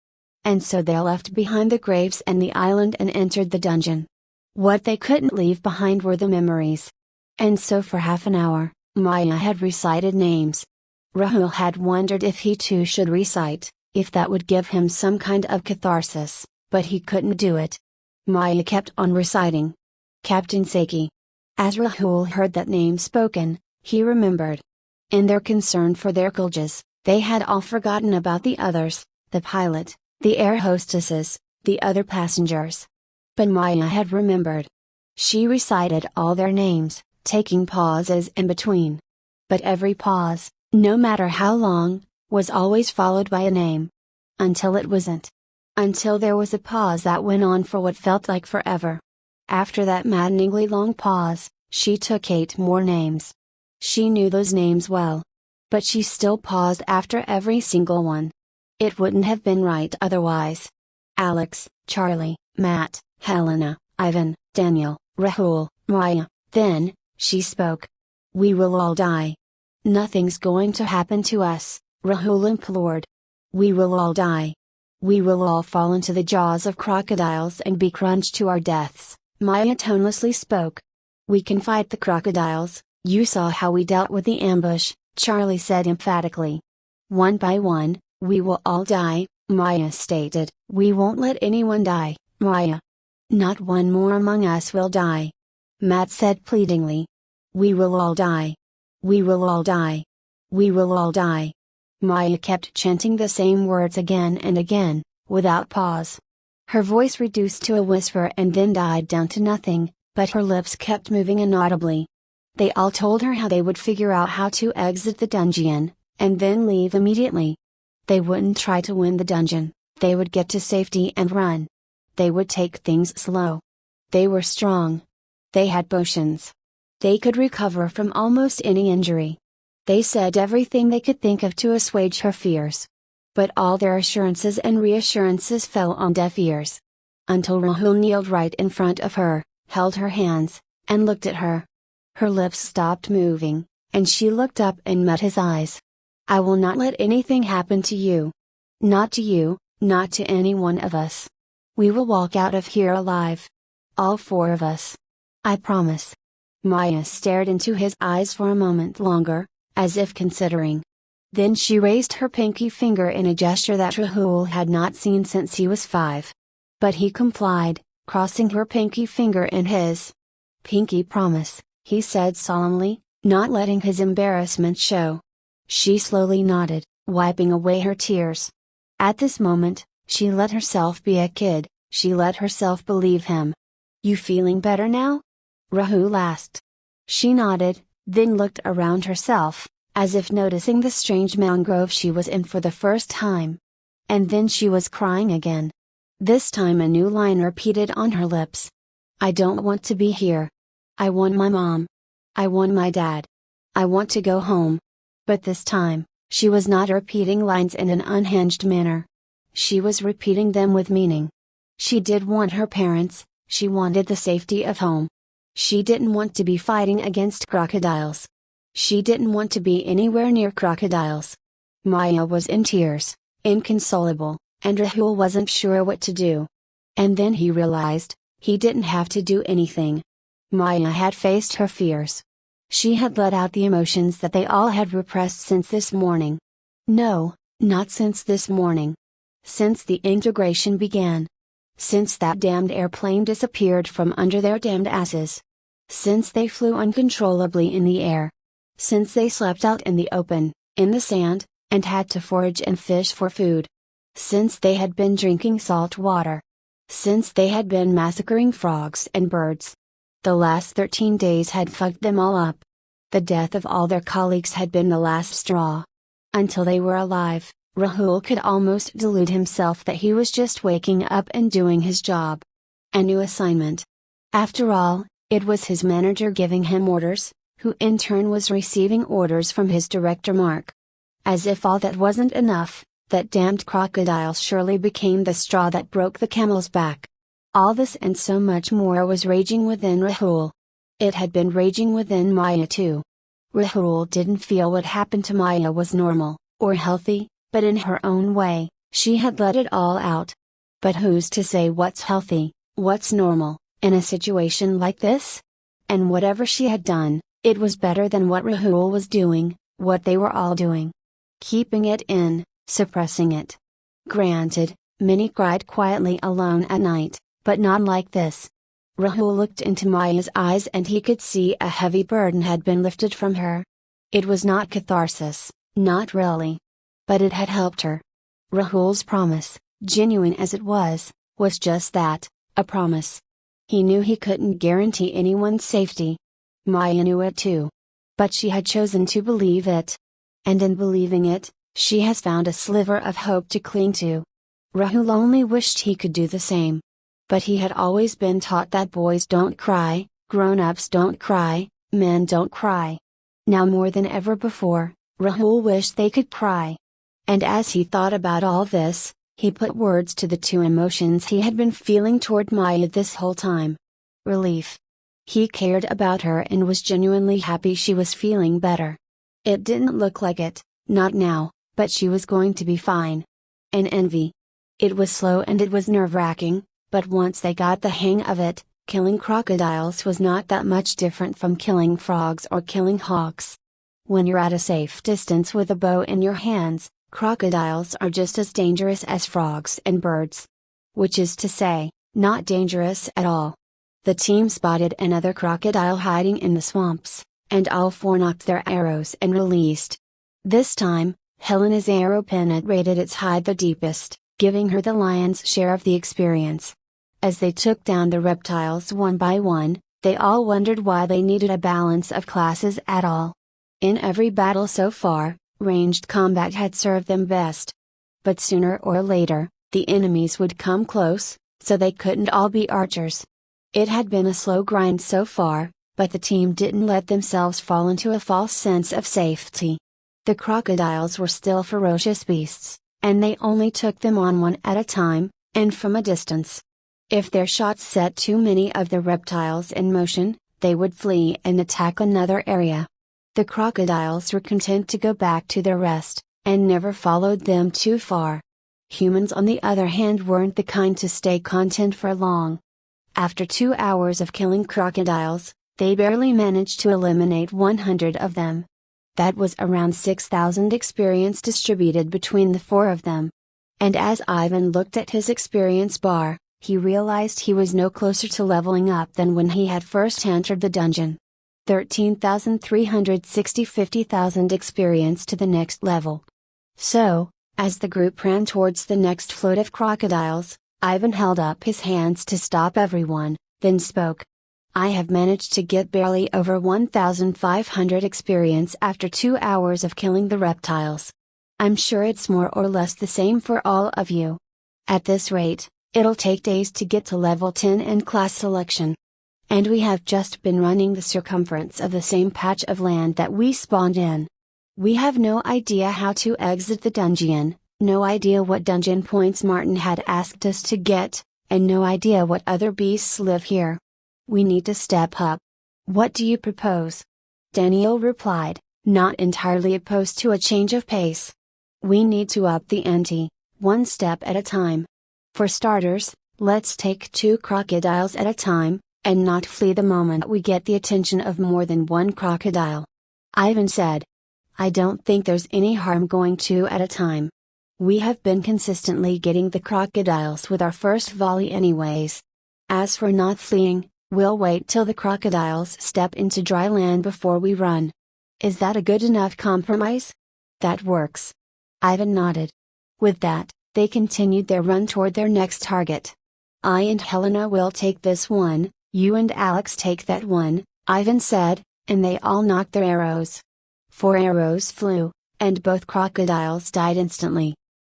And so they left behind the graves and the island and entered the dungeon. What they couldn't leave behind were the memories. And so for half an hour, Maya had recited names. Rahul had wondered if he too should recite, if that would give him some kind of catharsis, but he couldn't do it. Maya kept on reciting. Captain Seki. As Rahul heard that name spoken, he remembered. In their concern for their kuljas, they had all forgotten about the others, the pilot, the air hostesses, the other passengers. But Maya had remembered. She recited all their names, taking pauses in between. But every pause, no matter how long, was always followed by a name. Until it wasn't. Until there was a pause that went on for what felt like forever. After that maddeningly long pause, she took 8 more names. She knew those names well. But she still paused after every single one. It wouldn't have been right otherwise. Alex, Charlie, Matt, Helena, Ivan, Daniel, Rahul, Maya. Then, she spoke. "We will all die. Nothing's going to happen to us," Rahul implored. "We will all die. We will all fall into the jaws of crocodiles and be crunched to our deaths," Maya tonelessly spoke. "We can fight the crocodiles, you saw how we dealt with the ambush," Charlie said emphatically. "One by one, we will all die," Maya stated. "We won't let anyone die, Maya. Not one more among us will die." Matt said pleadingly. "We will all die. We will all die. We will all die." Maya kept chanting the same words again and again, without pause. Her voice reduced to a whisper and then died down to nothing, but her lips kept moving inaudibly. They all told her how they would figure out how to exit the dungeon, and then leave immediately. They wouldn't try to win the dungeon, they would get to safety and run. They would take things slow. They were strong. They had potions. They could recover from almost any injury. They said everything they could think of to assuage her fears. But all their assurances and reassurances fell on deaf ears. Until Rahul kneeled right in front of her, held her hands, and looked at her. Her lips stopped moving, and she looked up and met his eyes. "I will not let anything happen to you. Not to you, not to any one of us. We will walk out of here alive. All 4 of us. I promise." Maya stared into his eyes for a moment longer, as if considering. Then she raised her pinky finger in a gesture that Rahul had not seen since he was 5. But he complied, crossing her pinky finger in his. "Pinky promise," he said solemnly, not letting his embarrassment show. She slowly nodded, wiping away her tears. At this moment, she let herself be a kid, she let herself believe him. "You feeling better now?" Rahul asked. She nodded, then looked around herself, as if noticing the strange mangrove she was in for the first time. And then she was crying again. This time a new line repeated on her lips. "I don't want to be here. I want my mom. I want my dad. I want to go home." But this time, she was not repeating lines in an unhinged manner. She was repeating them with meaning. She did want her parents, she wanted the safety of home. She didn't want to be fighting against crocodiles. She didn't want to be anywhere near crocodiles. Maya was in tears, inconsolable, and Rahul wasn't sure what to do. And then he realized, he didn't have to do anything. Maya had faced her fears. She had let out the emotions that they all had repressed since this morning. No, not since this morning. Since the integration began. Since that damned airplane disappeared from under their damned asses. Since they flew uncontrollably in the air. Since they slept out in the open, in the sand, and had to forage and fish for food. Since they had been drinking salt water. Since they had been massacring frogs and birds. The last 13 days had fucked them all up. The death of all their colleagues had been the last straw. Until they were alive, Rahul could almost delude himself that he was just waking up and doing his job. A new assignment. After all, it was his manager giving him orders, who in turn was receiving orders from his director Mark. As if all that wasn't enough, that damned crocodile surely became the straw that broke the camel's back. All this and so much more was raging within Rahul. It had been raging within Maya too. Rahul didn't feel what happened to Maya was normal, or healthy, but in her own way, she had let it all out. But who's to say what's healthy, what's normal, in a situation like this? And whatever she had done, it was better than what Rahul was doing, what they were all doing. Keeping it in, suppressing it. Granted, many cried quietly alone at night, but not like this. Rahul looked into Maya's eyes and he could see a heavy burden had been lifted from her. It was not catharsis, not really. But it had helped her. Rahul's promise, genuine as it was just that, a promise. He knew he couldn't guarantee anyone's safety. Maya knew it too. But she had chosen to believe it. And in believing it, She has found a sliver of hope to cling to. Rahul only wished he could do the same. But he had always been taught that boys don't cry, grown-ups don't cry, men don't cry. Now more than ever before, Rahul wished they could cry. And as he thought about all this, he put words to the two emotions he had been feeling toward Maya this whole time. Relief. He cared about her and was genuinely happy she was feeling better. It didn't look like it, not now, but she was going to be fine. And envy. It was slow and it was nerve-wracking, but once they got the hang of it, killing crocodiles was not that much different from killing frogs or killing hawks. When you're at a safe distance with a bow in your hands, crocodiles are just as dangerous as frogs and birds. Which is to say, not dangerous at all. The team spotted another crocodile hiding in the swamps, and all four knocked their arrows and released. This time, Helena's arrow penetrated its hide the deepest, giving her the lion's share of the experience. As they took down the reptiles one by one, they all wondered why they needed a balance of classes at all. In every battle so far, ranged combat had served them best. But sooner or later, the enemies would come close, so they couldn't all be archers. It had been a slow grind so far, but the team didn't let themselves fall into a false sense of safety. The crocodiles were still ferocious beasts, and they only took them on one at a time, and from a distance. If their shots set too many of the reptiles in motion, they would flee and attack another area. The crocodiles were content to go back to their rest, and never followed them too far. Humans on the other hand weren't the kind to stay content for long. After 2 hours of killing crocodiles, they barely managed to eliminate 100 of them. That was around 6,000 experience distributed between the four of them. And as Ivan looked at his experience bar, he realized he was no closer to leveling up than when he had first entered the dungeon. 13,360 50,000 experience to the next level. So, as the group ran towards the next float of crocodiles, Ivan held up his hands to stop everyone, then spoke. I have managed to get barely over 1,500 experience after 2 hours of killing the reptiles. I'm sure it's more or less the same for all of you. At this rate, it'll take days to get to level 10 in class selection. And we have just been running the circumference of the same patch of land that we spawned in. We have no idea how to exit the dungeon, no idea what dungeon points Martin had asked us to get, and no idea what other beasts live here. We need to step up. What do you propose? Daniel replied, not entirely opposed to a change of pace. We need to up the ante, one step at a time. For starters, let's take 2 crocodiles at a time, and not flee the moment we get the attention of more than one crocodile. Ivan said. I don't think there's any harm going 2 at a time. We have been consistently getting the crocodiles with our first volley anyways. As for not fleeing, we'll wait till the crocodiles step into dry land before we run. Is that a good enough compromise? That works. Ivan nodded. With that, they continued their run toward their next target. I and Helena will take this one, you and Alex take that one, Ivan said, and they all knocked their arrows. 4 arrows flew, and both crocodiles died instantly.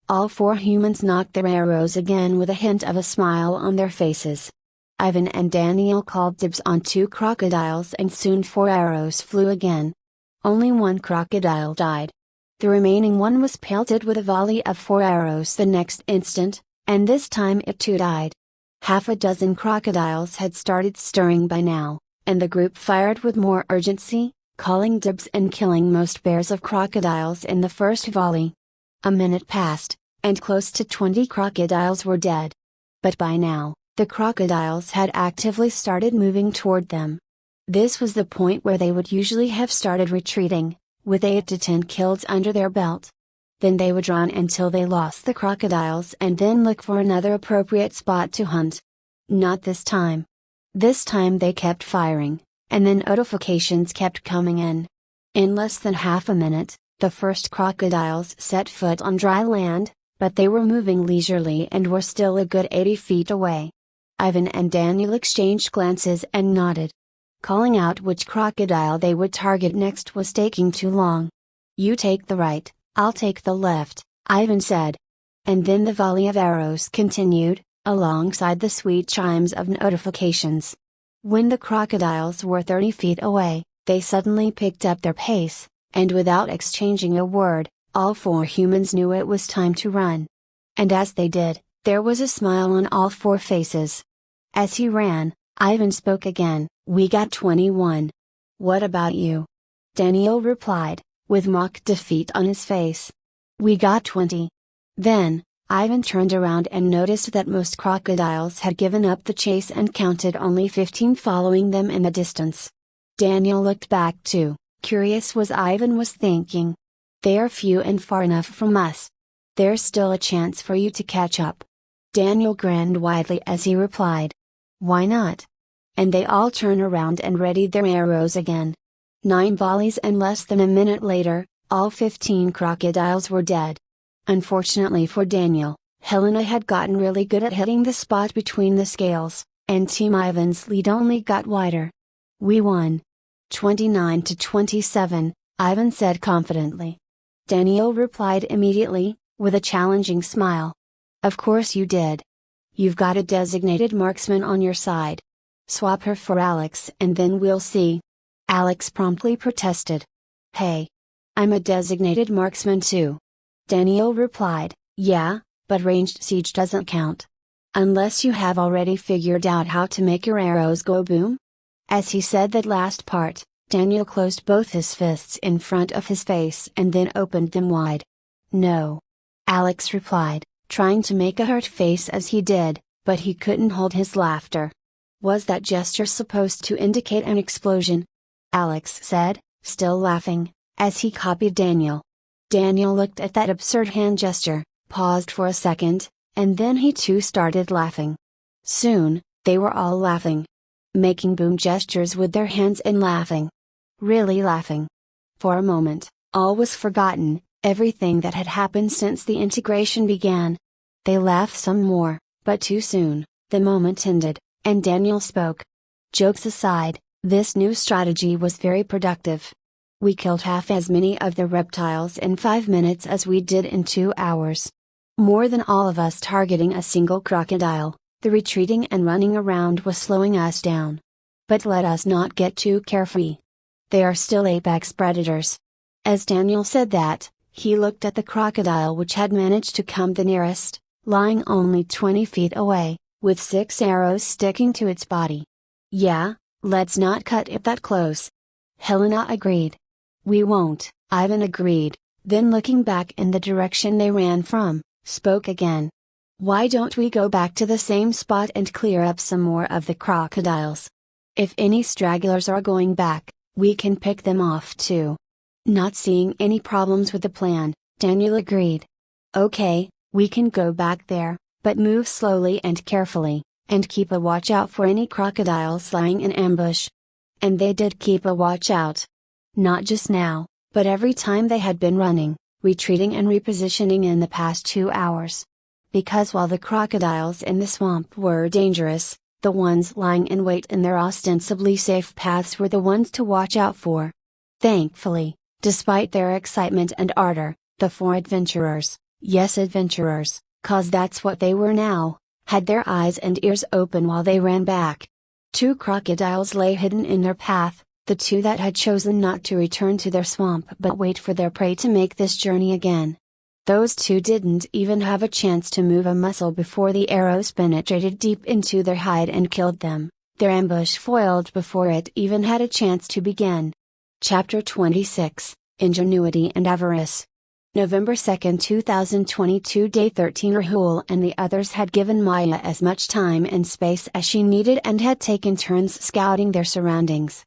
All 4 humans knocked their arrows again with a hint of a smile on their faces. Ivan and Daniel called dibs on 2 crocodiles and soon 4 arrows flew again. Only 1 crocodile died. The remaining one was pelted with a volley of 4 arrows the next instant, and this time it too died. Half a dozen crocodiles had started stirring by now, and the group fired with more urgency, calling dibs and killing most pairs of crocodiles in the first volley. A minute passed, and close to 20 crocodiles were dead. But by now, the crocodiles had actively started moving toward them. This was the point where they would usually have started retreating, with 8 to 10 kills under their belt. Then they would run until they lost the crocodiles and then look for another appropriate spot to hunt. Not this time. This time they kept firing, and then notifications kept coming in. In less than half a minute, the first crocodiles set foot on dry land, but they were moving leisurely and were still a good 80 feet away. Ivan and Daniel exchanged glances and nodded. Calling out which crocodile they would target next was taking too long. You take the right, "I'll take the left," Ivan said. And then the volley of arrows continued, alongside the sweet chimes of notifications. When the crocodiles were 30 feet away, they suddenly picked up their pace, and without exchanging a word, all four humans knew it was time to run. And as they did, there was a smile on all four faces. As he ran, Ivan spoke again. "We got 21. What about you?" Daniel replied, with mock defeat on his face. "We got 20. Then, Ivan turned around and noticed that most crocodiles had given up the chase and counted only 15 following them in the distance. Daniel looked back too, curious what Ivan was thinking. "They are few and far enough from us. There's still a chance for you to catch up." Daniel grinned widely as he replied, "Why not?" And they all turned around and readied their arrows again. 9 volleys and less than a minute later, all 15 crocodiles were dead. Unfortunately for Daniel, Helena had gotten really good at hitting the spot between the scales, and Team Ivan's lead only got wider. "We won. 29-27, Ivan said confidently. Daniel replied immediately, with a challenging smile. "Of course you did. You've got a designated marksman on your side. Swap her for Alex and then we'll see." Alex promptly protested. "Hey! I'm a designated marksman too." Daniel replied, "Yeah, but ranged siege doesn't count. Unless you have already figured out how to make your arrows go boom?" As he said that last part, Daniel closed both his fists in front of his face and then opened them wide. "No." Alex replied, trying to make a hurt face as he did, but he couldn't hold his laughter. "Was that gesture supposed to indicate an explosion?" Alex said, still laughing, as he copied Daniel. Daniel looked at that absurd hand gesture, paused for a second, and then he too started laughing. Soon, they were all laughing. Making boom gestures with their hands and laughing. Really laughing. For a moment, all was forgotten, everything that had happened since the integration began. They laughed some more, but too soon, the moment ended, and Daniel spoke. "Jokes aside, this new strategy was very productive. We killed half as many of the reptiles in 5 minutes as we did in 2 hours. More than all of us targeting a single crocodile, the retreating and running around was slowing us down. But let us not get too carefree. They are still apex predators." As Daniel said that, he looked at the crocodile which had managed to come the nearest, lying only 20 feet away, with 6 arrows sticking to its body. "Yeah, let's not cut it that close." Helena agreed. "We won't," Ivan agreed, then looking back in the direction they ran from, spoke again. "Why don't we go back to the same spot and clear up some more of the crocodiles? If any stragglers are going back, we can pick them off too." Not seeing any problems with the plan, Daniel agreed. "Okay, we can go back there, but move slowly and carefully, and keep a watch out for any crocodiles lying in ambush." And they did keep a watch out. Not just now, but every time they had been running, retreating and repositioning in the past 2 hours. Because while the crocodiles in the swamp were dangerous, the ones lying in wait in their ostensibly safe paths were the ones to watch out for. Thankfully, despite their excitement and ardor, the 4 adventurers, yes adventurers, 'cause that's what they were now, had their eyes and ears open while they ran back. 2 crocodiles lay hidden in their path, the 2 that had chosen not to return to their swamp but wait for their prey to make this journey again. Those 2 didn't even have a chance to move a muscle before the arrows penetrated deep into their hide and killed them, their ambush foiled before it even had a chance to begin. Chapter 26, Ingenuity and Avarice. November 2, 2022. Day 13. Rahul and the others had given Maya as much time and space as she needed and had taken turns scouting their surroundings.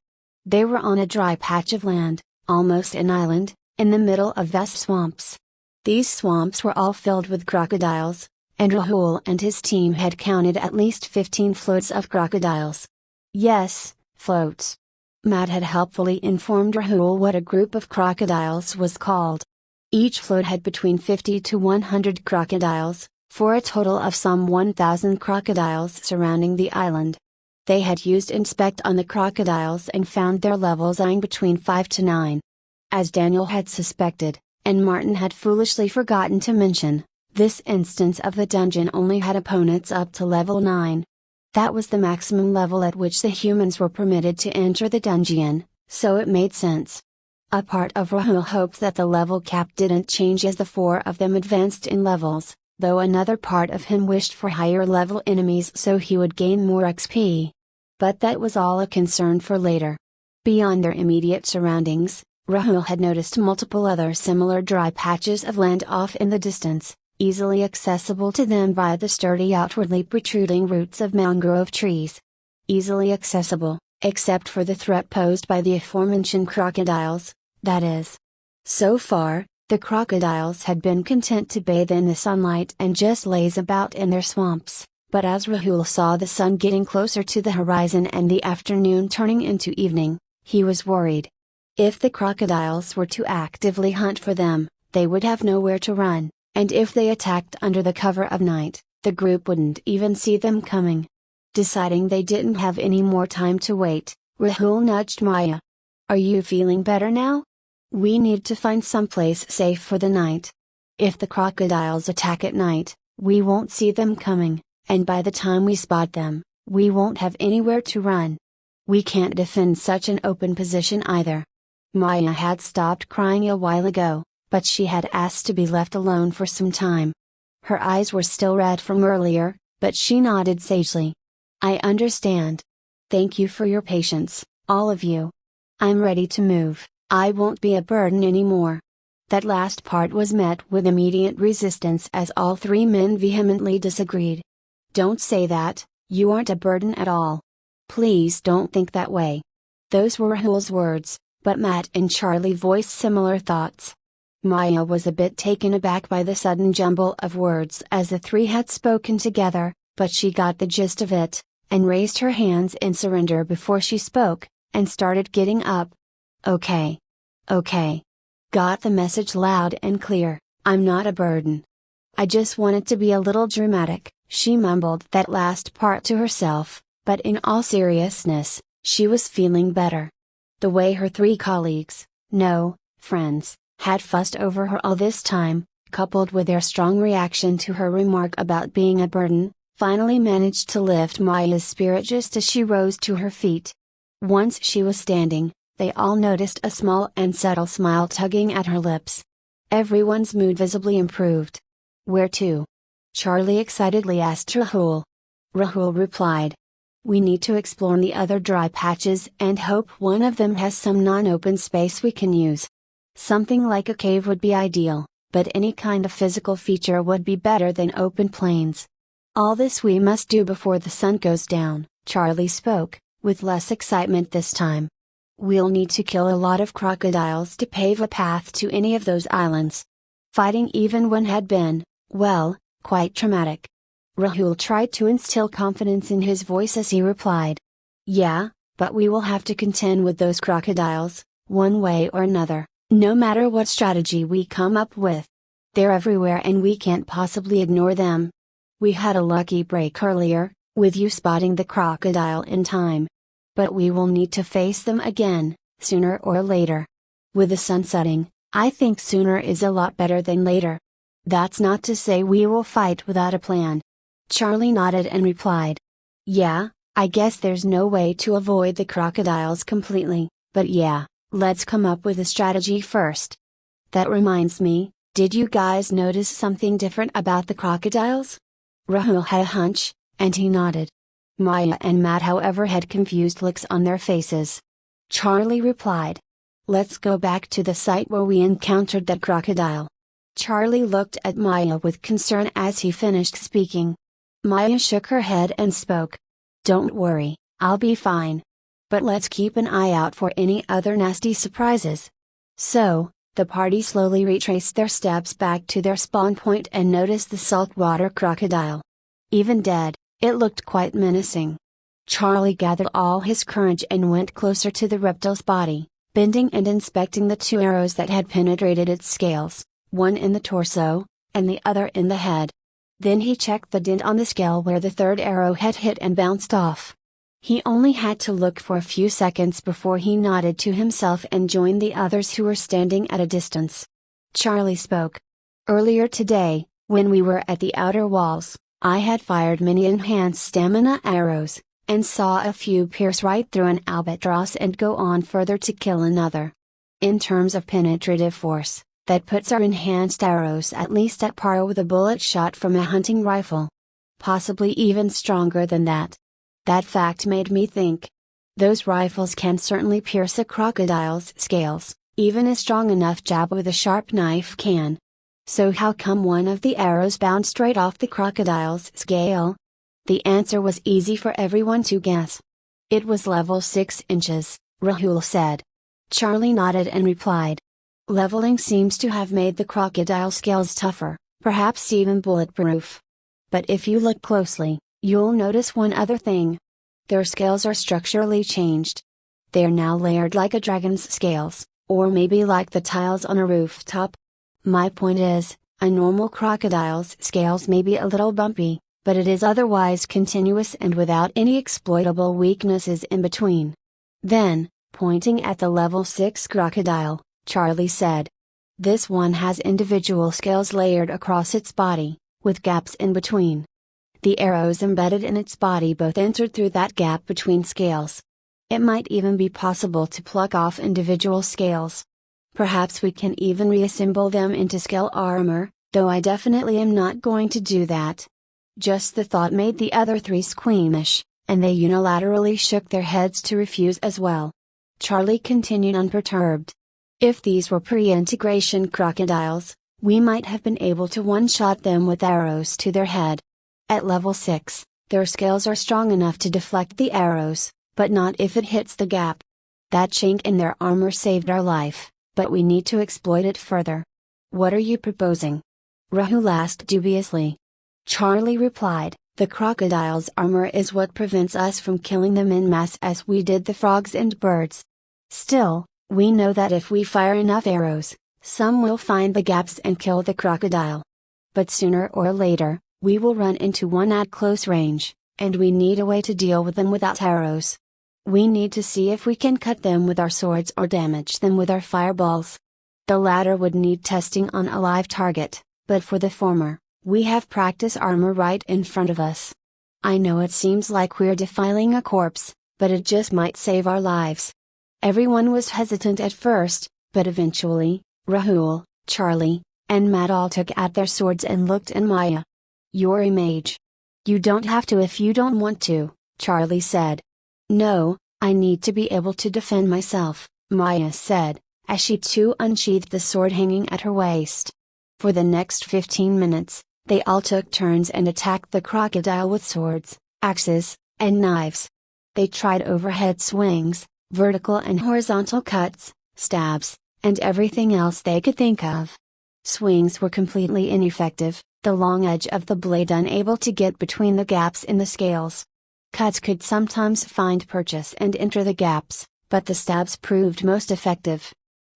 They were on a dry patch of land, almost an island, in the middle of vast swamps. These swamps were all filled with crocodiles, and Rahul and his team had counted at least 15 floats of crocodiles. Yes, floats. Matt had helpfully informed Rahul what a group of crocodiles was called. Each float had between 50 to 100 crocodiles, for a total of some 1,000 crocodiles surrounding the island. They had used Inspect on the crocodiles and found their levels lying between 5 to 9. As Daniel had suspected, And Martin had foolishly forgotten to mention, this instance of the dungeon only had opponents up to level 9. That was the maximum level at which the humans were permitted to enter the dungeon, so it made sense. A part of Rahul hoped that the level cap didn't change as the 4 of them advanced in levels, though another part of him wished for higher level enemies so he would gain more XP. But that was all a concern for later. Beyond their immediate surroundings, Rahul had noticed multiple other similar dry patches of land off in the distance, easily accessible to them via the sturdy outwardly protruding roots of mangrove trees. Easily accessible, except for the threat posed by the aforementioned crocodiles, that is. So far, the crocodiles had been content to bathe in the sunlight and just laze about in their swamps, but as Rahul saw the sun getting closer to the horizon and the afternoon turning into evening, he was worried. If the crocodiles were to actively hunt for them, they would have nowhere to run, and if they attacked under the cover of night, the group wouldn't even see them coming. Deciding they didn't have any more time to wait, Rahul nudged Maya. "Are you feeling better now? We need to find someplace safe for the night. If the crocodiles attack at night, we won't see them coming, and by the time we spot them, we won't have anywhere to run. We can't defend such an open position either." Maya had stopped crying a while ago, but she had asked to be left alone for some time. Her eyes were still red from earlier, but she nodded sagely. "I understand. Thank you for your patience, all of you. I'm ready to move, I won't be a burden anymore." That last part was met with immediate resistance as all 3 men vehemently disagreed. "Don't say that, you aren't a burden at all. Please don't think that way." Those were Rahul's words, but Matt and Charlie voiced similar thoughts. Maya was a bit taken aback by the sudden jumble of words as the 3 had spoken together, but she got the gist of it, and raised her hands in surrender before she spoke, and started getting up. Okay. Got the message loud and clear, I'm not a burden. I just wanted to be a little dramatic. She mumbled that last part to herself, but in all seriousness, she was feeling better. The way her 3 colleagues, no, friends, had fussed over her all this time, coupled with their strong reaction to her remark about being a burden, finally managed to lift Maya's spirit just as she rose to her feet. Once she was standing, they all noticed a small and subtle smile tugging at her lips. Everyone's mood visibly improved. "Where to?" Charlie excitedly asked Rahul. Rahul replied. "We need to explore the other dry patches and hope one of them has some non-open space we can use. Something like a cave would be ideal, but any kind of physical feature would be better than open plains. All this we must do before the sun goes down," Charlie spoke, with less excitement this time. "We'll need to kill a lot of crocodiles to pave a path to any of those islands. Fighting even one had been, well, quite traumatic." Rahul tried to instill confidence in his voice as he replied. "Yeah, but we will have to contend with those crocodiles, one way or another, no matter what strategy we come up with. They're everywhere and we can't possibly ignore them. We had a lucky break earlier, with you spotting the crocodile in time. But we will need to face them again, sooner or later. With the sun setting, I think sooner is a lot better than later. That's not to say we will fight without a plan." Charlie nodded and replied. "Yeah, I guess there's no way to avoid the crocodiles completely, but yeah, let's come up with a strategy first. That reminds me, did you guys notice something different about the crocodiles?" Rahul had a hunch, and he nodded. Maya and Matt however had confused looks on their faces. Charlie replied. "Let's go back to the site where we encountered that crocodile." Charlie looked at Maya with concern as he finished speaking. Maya shook her head and spoke. "Don't worry, I'll be fine. But let's keep an eye out for any other nasty surprises." So, the party slowly retraced their steps back to their spawn point and noticed the saltwater crocodile. Even dead, it looked quite menacing. Charlie gathered all his courage and went closer to the reptile's body, bending and inspecting the 2 arrows that had penetrated its scales, one in the torso, and the other in the head. Then he checked the dent on the scale where the 3rd arrow had hit and bounced off. He only had to look for a few seconds before he nodded to himself and joined the others who were standing at a distance. Charlie spoke. Earlier today, when we were at the outer walls, I had fired many enhanced stamina arrows, and saw a few pierce right through an albatross and go on further to kill another. In terms of penetrative force, that puts our enhanced arrows at least at par with a bullet shot from a hunting rifle. Possibly even stronger than that. That fact made me think. Those rifles can certainly pierce a crocodile's scales, even a strong enough jab with a sharp knife can. So how come one of the arrows bounced straight off the crocodile's scale? The answer was easy for everyone to guess. It was level 6 inches, Rahul said. Charlie nodded and replied. Leveling seems to have made the crocodile scales tougher, perhaps even bulletproof. But if you look closely, you'll notice one other thing. Their scales are structurally changed. They are now layered like a dragon's scales, or maybe like the tiles on a rooftop. My point is, a normal crocodile's scales may be a little bumpy, but it is otherwise continuous and without any exploitable weaknesses in between. Then, pointing at the level 6 crocodile, Charlie said. This one has individual scales layered across its body, with gaps in between. The arrows embedded in its body both entered through that gap between scales. It might even be possible to pluck off individual scales. Perhaps we can even reassemble them into scale armor, though I definitely am not going to do that. Just the thought made the other three squeamish, and they unilaterally shook their heads to refuse as well. Charlie continued unperturbed. If these were pre-integration crocodiles, we might have been able to one-shot them with arrows to their head. At level 6, their scales are strong enough to deflect the arrows, but not if it hits the gap. That chink in their armor saved our life, but we need to exploit it further. What are you proposing? Rahul asked dubiously. Charlie replied, the crocodile's armor is what prevents us from killing them en masse as we did the frogs and birds. Still, we know that if we fire enough arrows, some will find the gaps and kill the crocodile. But sooner or later, we will run into one at close range, and we need a way to deal with them without arrows. We need to see if we can cut them with our swords or damage them with our fireballs. The latter would need testing on a live target, but for the former, we have practice armor right in front of us. I know it seems like we're defiling a corpse, but it just might save our lives. Everyone was hesitant at first, but eventually, Rahul, Charlie, and Matt all took out their swords and looked at Maya. You're a mage. You don't have to if you don't want to, Charlie said. No, I need to be able to defend myself, Maya said, as she too unsheathed the sword hanging at her waist. For the next 15 minutes, they all took turns and attacked the crocodile with swords, axes, and knives. They tried overhead swings, vertical and horizontal cuts, stabs, and everything else they could think of. Swings were completely ineffective, the long edge of the blade unable to get between the gaps in the scales. Cuts could sometimes find purchase and enter the gaps, but the stabs proved most effective.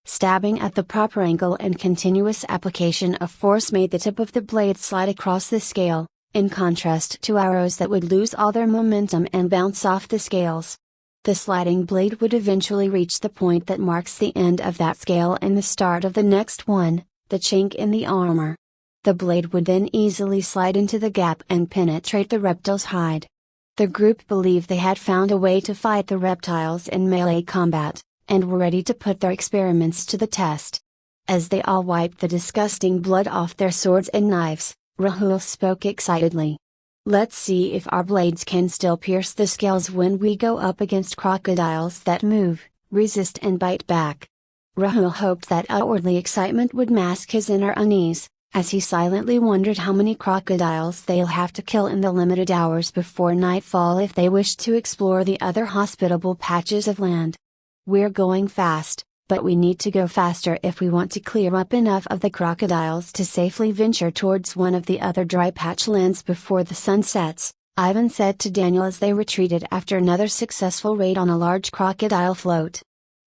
Stabbing at the proper angle and continuous application of force made the tip of the blade slide across the scale, in contrast to arrows that would lose all their momentum and bounce off the scales. The sliding blade would eventually reach the point that marks the end of that scale and the start of the next one, the chink in the armor. The blade would then easily slide into the gap and penetrate the reptile's hide. The group believed they had found a way to fight the reptiles in melee combat, and were ready to put their experiments to the test. As they all wiped the disgusting blood off their swords and knives, Rahul spoke excitedly. Let's see if our blades can still pierce the scales when we go up against crocodiles that move, resist and bite back. Rahul hoped that outwardly excitement would mask his inner unease, as he silently wondered how many crocodiles they'll have to kill in the limited hours before nightfall if they wish to explore the other hospitable patches of land. We're going fast, but we need to go faster if we want to clear up enough of the crocodiles to safely venture towards one of the other dry patch lands before the sun sets, Ivan said to Daniel as they retreated after another successful raid on a large crocodile float.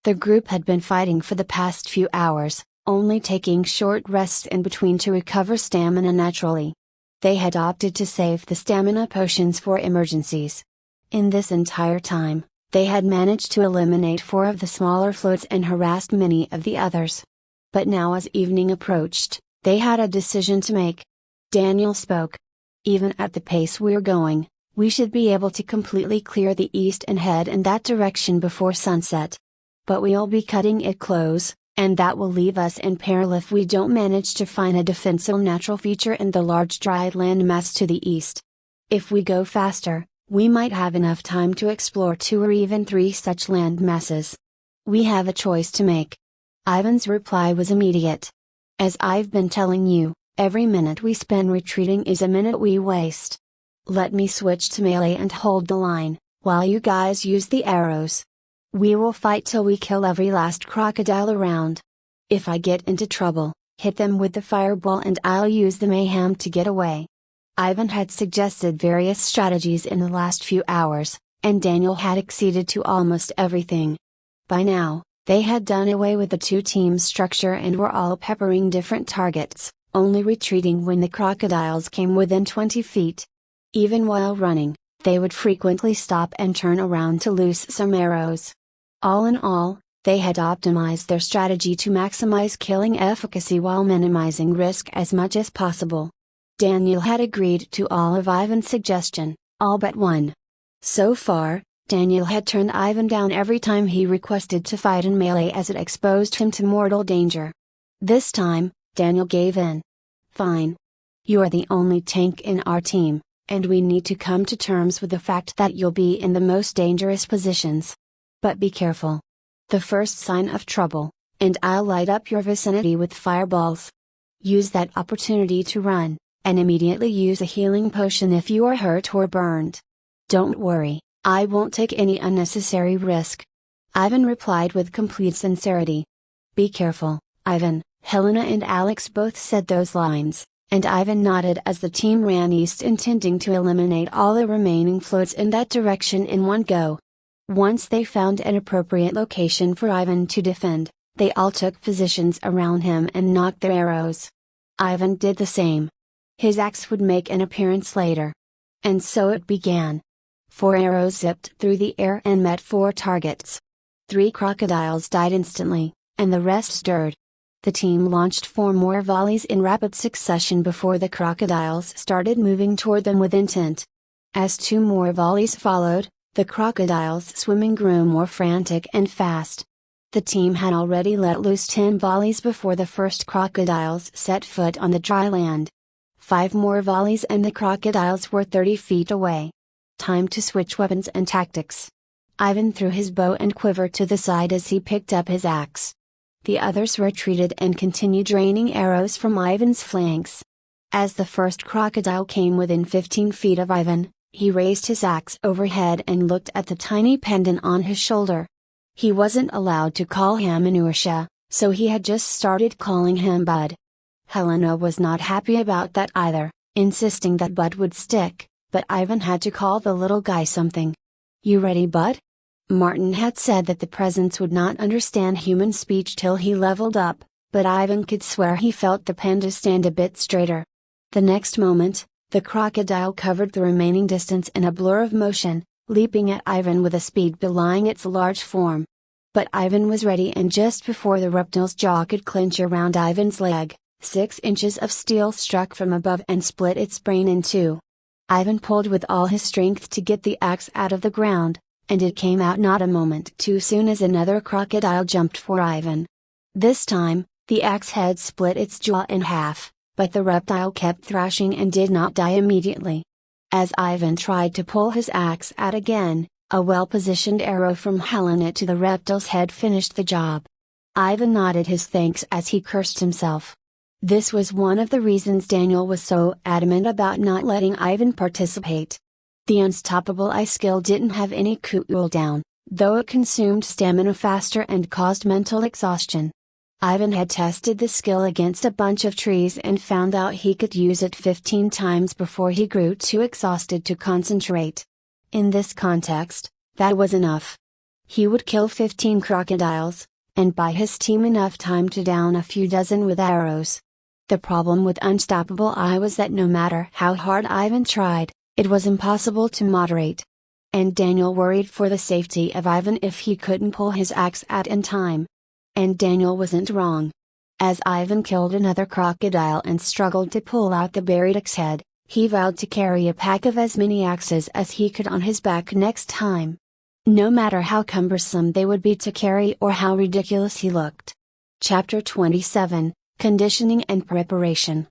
The group had been fighting for the past few hours, only taking short rests in between to recover stamina naturally. They had opted to save the stamina potions for emergencies. In this entire time, they had managed to eliminate 4 of the smaller floats and harassed many of the others. But now as evening approached, they had a decision to make. Daniel spoke. Even at the pace we're going, we should be able to completely clear the east and head in that direction before sunset. But we'll be cutting it close, and that will leave us in peril if we don't manage to find a defensible natural feature in the large dry land mass to the east. If we go faster, we might have enough time to explore 2 or even 3 such land masses. We have a choice to make. Ivan's reply was immediate. As I've been telling you, every minute we spend retreating is a minute we waste. Let me switch to melee and hold the line, while you guys use the arrows. We will fight till we kill every last crocodile around. If I get into trouble, hit them with the fireball and I'll use the mayhem to get away. Ivan had suggested various strategies in the last few hours, and Daniel had acceded to almost everything. By now, they had done away with the 2-team structure and were all peppering different targets, only retreating when the crocodiles came within 20 feet. Even while running, they would frequently stop and turn around to loose some arrows. All in all, they had optimized their strategy to maximize killing efficacy while minimizing risk as much as possible. Daniel had agreed to all of Ivan's suggestion, all but one. So far, Daniel had turned Ivan down every time he requested to fight in melee as it exposed him to mortal danger. This time, Daniel gave in. Fine. You're the only tank in our team, and we need to come to terms with the fact that you'll be in the most dangerous positions. But be careful. The first sign of trouble, and I'll light up your vicinity with fireballs. Use that opportunity to run, and immediately use a healing potion if you are hurt or burned. Don't worry, I won't take any unnecessary risk. Ivan replied with complete sincerity. Be careful, Ivan. Helena and Alex both said those lines, and Ivan nodded as the team ran east intending to eliminate all the remaining floats in that direction in one go. Once they found an appropriate location for Ivan to defend, they all took positions around him and knocked their arrows. Ivan did the same. His axe would make an appearance later. And so it began. 4 arrows zipped through the air and met 4 targets. 3 crocodiles died instantly, and the rest stirred. The team launched 4 more volleys in rapid succession before the crocodiles started moving toward them with intent. As 2 more volleys followed, the crocodiles swimming grew more frantic and fast. The team had already let loose 10 volleys before the first crocodiles set foot on the dry land. 5 more volleys and the crocodiles were 30 feet away. Time to switch weapons and tactics. Ivan threw his bow and quiver to the side as he picked up his axe. The others retreated and continued raining arrows from Ivan's flanks. As the first crocodile came within 15 feet of Ivan, he raised his axe overhead and looked at the tiny pendant on his shoulder. He wasn't allowed to call him Inursha, so he had just started calling him Bud. Helena was not happy about that either, insisting that Bud would stick, but Ivan had to call the little guy something. You ready, Bud? Martin had said that the presence would not understand human speech till he leveled up, but Ivan could swear he felt the panda stand a bit straighter. The next moment, the crocodile covered the remaining distance in a blur of motion, leaping at Ivan with a speed belying its large form. But Ivan was ready, and just before the reptile's jaw could clench around Ivan's leg, 6 inches of steel struck from above and split its brain in 2. Ivan pulled with all his strength to get the axe out of the ground, and it came out not a moment too soon as another crocodile jumped for Ivan. This time, the axe head split its jaw in half, but the reptile kept thrashing and did not die immediately. As Ivan tried to pull his axe out again, a well-positioned arrow from Helena to the reptile's head finished the job. Ivan nodded his thanks as he cursed himself. This was one of the reasons Daniel was so adamant about not letting Ivan participate. The unstoppable ice skill didn't have any cooldown, though it consumed stamina faster and caused mental exhaustion. Ivan had tested the skill against a bunch of trees and found out he could use it 15 times before he grew too exhausted to concentrate. In this context, that was enough. He would kill 15 crocodiles, and buy his team enough time to down a few dozen with arrows. The problem with Unstoppable Eye was that no matter how hard Ivan tried, it was impossible to moderate. And Daniel worried for the safety of Ivan if he couldn't pull his axe out in time. And Daniel wasn't wrong. As Ivan killed another crocodile and struggled to pull out the buried axe head, he vowed to carry a pack of as many axes as he could on his back next time. No matter how cumbersome they would be to carry or how ridiculous he looked. Chapter 27, Conditioning and Preparation.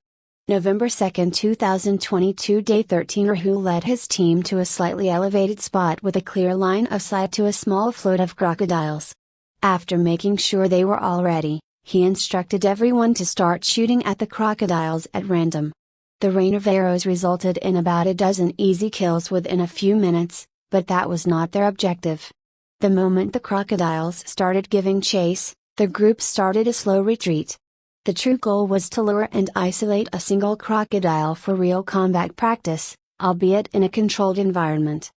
November 2, 2022, Day 13. Rahul led his team to a slightly elevated spot with a clear line of sight to a small float of crocodiles. After making sure they were all ready, he instructed everyone to start shooting at the crocodiles at random. The rain of arrows resulted in about a dozen easy kills within a few minutes, but that was not their objective. The moment the crocodiles started giving chase, the group started a slow retreat. The true goal was to lure and isolate a single crocodile for real combat practice, albeit in a controlled environment.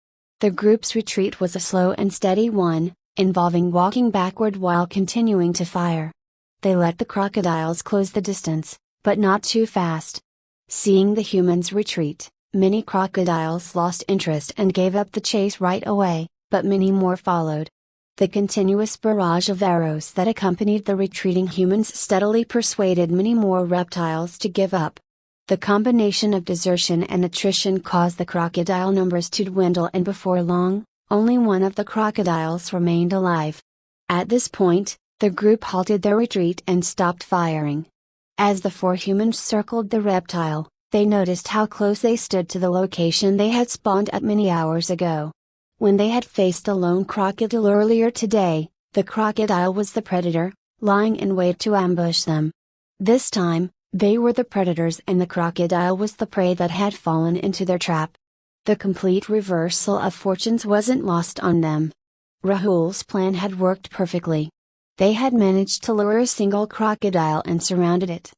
The group's retreat was a slow and steady one, involving walking backward while continuing to fire. They let the crocodiles close the distance, but not too fast. Seeing the humans retreat, many crocodiles lost interest and gave up the chase right away, but many more followed. The continuous barrage of arrows that accompanied the retreating humans steadily persuaded many more reptiles to give up. The combination of desertion and attrition caused the crocodile numbers to dwindle, and before long, only one of the crocodiles remained alive. At this point, the group halted their retreat and stopped firing. As the four humans circled the reptile, they noticed how close they stood to the location they had spawned at many hours ago. When they had faced a lone crocodile earlier today, the crocodile was the predator, lying in wait to ambush them. This time, they were the predators and the crocodile was the prey that had fallen into their trap. The complete reversal of fortunes wasn't lost on them. Rahul's plan had worked perfectly. They had managed to lure a single crocodile and surrounded it.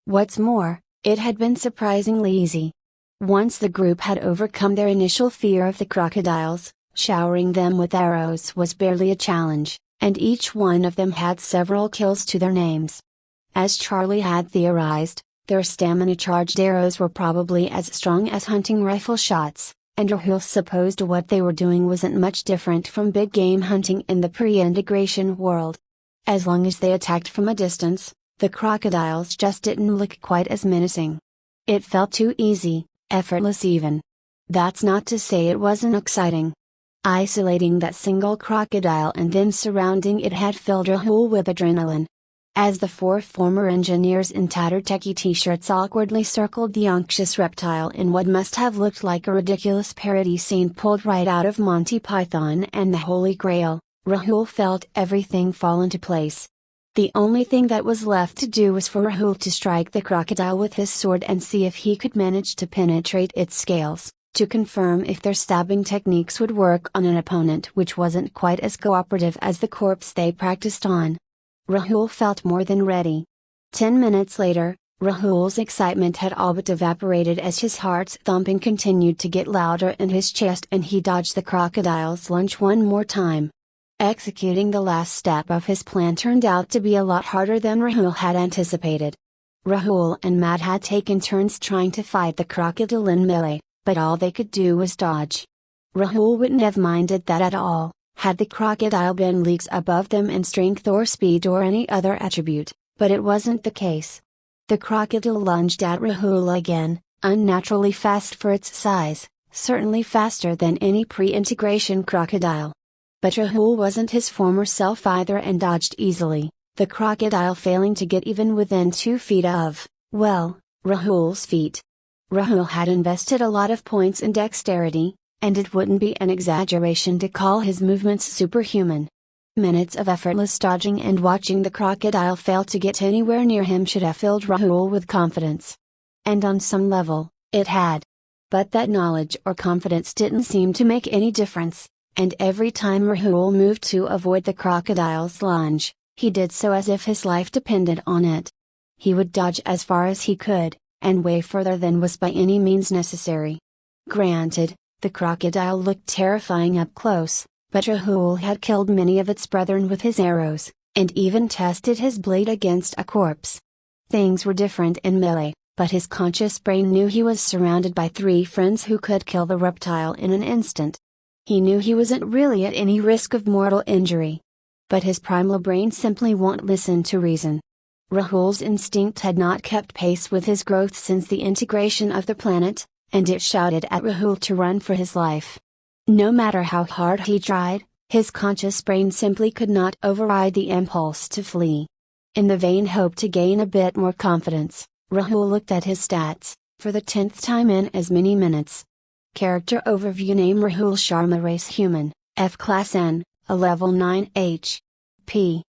What's more, it had been surprisingly easy. Once the group had overcome their initial fear of the crocodiles, showering them with arrows was barely a challenge, and each one of them had several kills to their names. As Charlie had theorized, their stamina-charged arrows were probably as strong as hunting rifle shots, and Rahul supposed what they were doing wasn't much different from big game hunting in the pre-integration world. As long as they attacked from a distance, the crocodiles just didn't look quite as menacing. It felt too easy, effortless even. That's not to say it wasn't exciting. Isolating that single crocodile and then surrounding it had filled Rahul with adrenaline. As the four former engineers in tattered techie t-shirts awkwardly circled the unctuous reptile in what must have looked like a ridiculous parody scene pulled right out of Monty Python and the Holy Grail, Rahul felt everything fall into place. The only thing that was left to do was for Rahul to strike the crocodile with his sword and see if he could manage to penetrate its scales, to confirm if their stabbing techniques would work on an opponent which wasn't quite as cooperative as the corpse they practiced on. Rahul felt more than ready. 10 minutes later, Rahul's excitement had all but evaporated as his heart's thumping continued to get louder in his chest and he dodged the crocodile's lunge one more time. Executing the last step of his plan turned out to be a lot harder than Rahul had anticipated. Rahul and Matt had taken turns trying to fight the crocodile in melee, but all they could do was dodge. Rahul wouldn't have minded that at all, had the crocodile been leagues above them in strength or speed or any other attribute, but it wasn't the case. The crocodile lunged at Rahul again, unnaturally fast for its size, certainly faster than any pre-integration crocodile. But Rahul wasn't his former self either and dodged easily, the crocodile failing to get even within 2 feet of, well, Rahul's feet. Rahul had invested a lot of points in dexterity, and it wouldn't be an exaggeration to call his movements superhuman. Minutes of effortless dodging and watching the crocodile fail to get anywhere near him should have filled Rahul with confidence. And on some level, it had. But that knowledge or confidence didn't seem to make any difference. And every time Rahul moved to avoid the crocodile's lunge, he did so as if his life depended on it. He would dodge as far as he could, and way further than was by any means necessary. Granted, the crocodile looked terrifying up close, but Rahul had killed many of its brethren with his arrows, and even tested his blade against a corpse. Things were different in melee, but his conscious brain knew he was surrounded by 3 friends who could kill the reptile in an instant. He knew he wasn't really at any risk of mortal injury. But his primal brain simply won't listen to reason. Rahul's instinct had not kept pace with his growth since the integration of the planet, and it shouted at Rahul to run for his life. No matter how hard he tried, his conscious brain simply could not override the impulse to flee. In the vain hope to gain a bit more confidence, Rahul looked at his stats, for the 10th time in as many minutes. Character overview: name Rahul Sharma, race human, F class N, a level 9 P.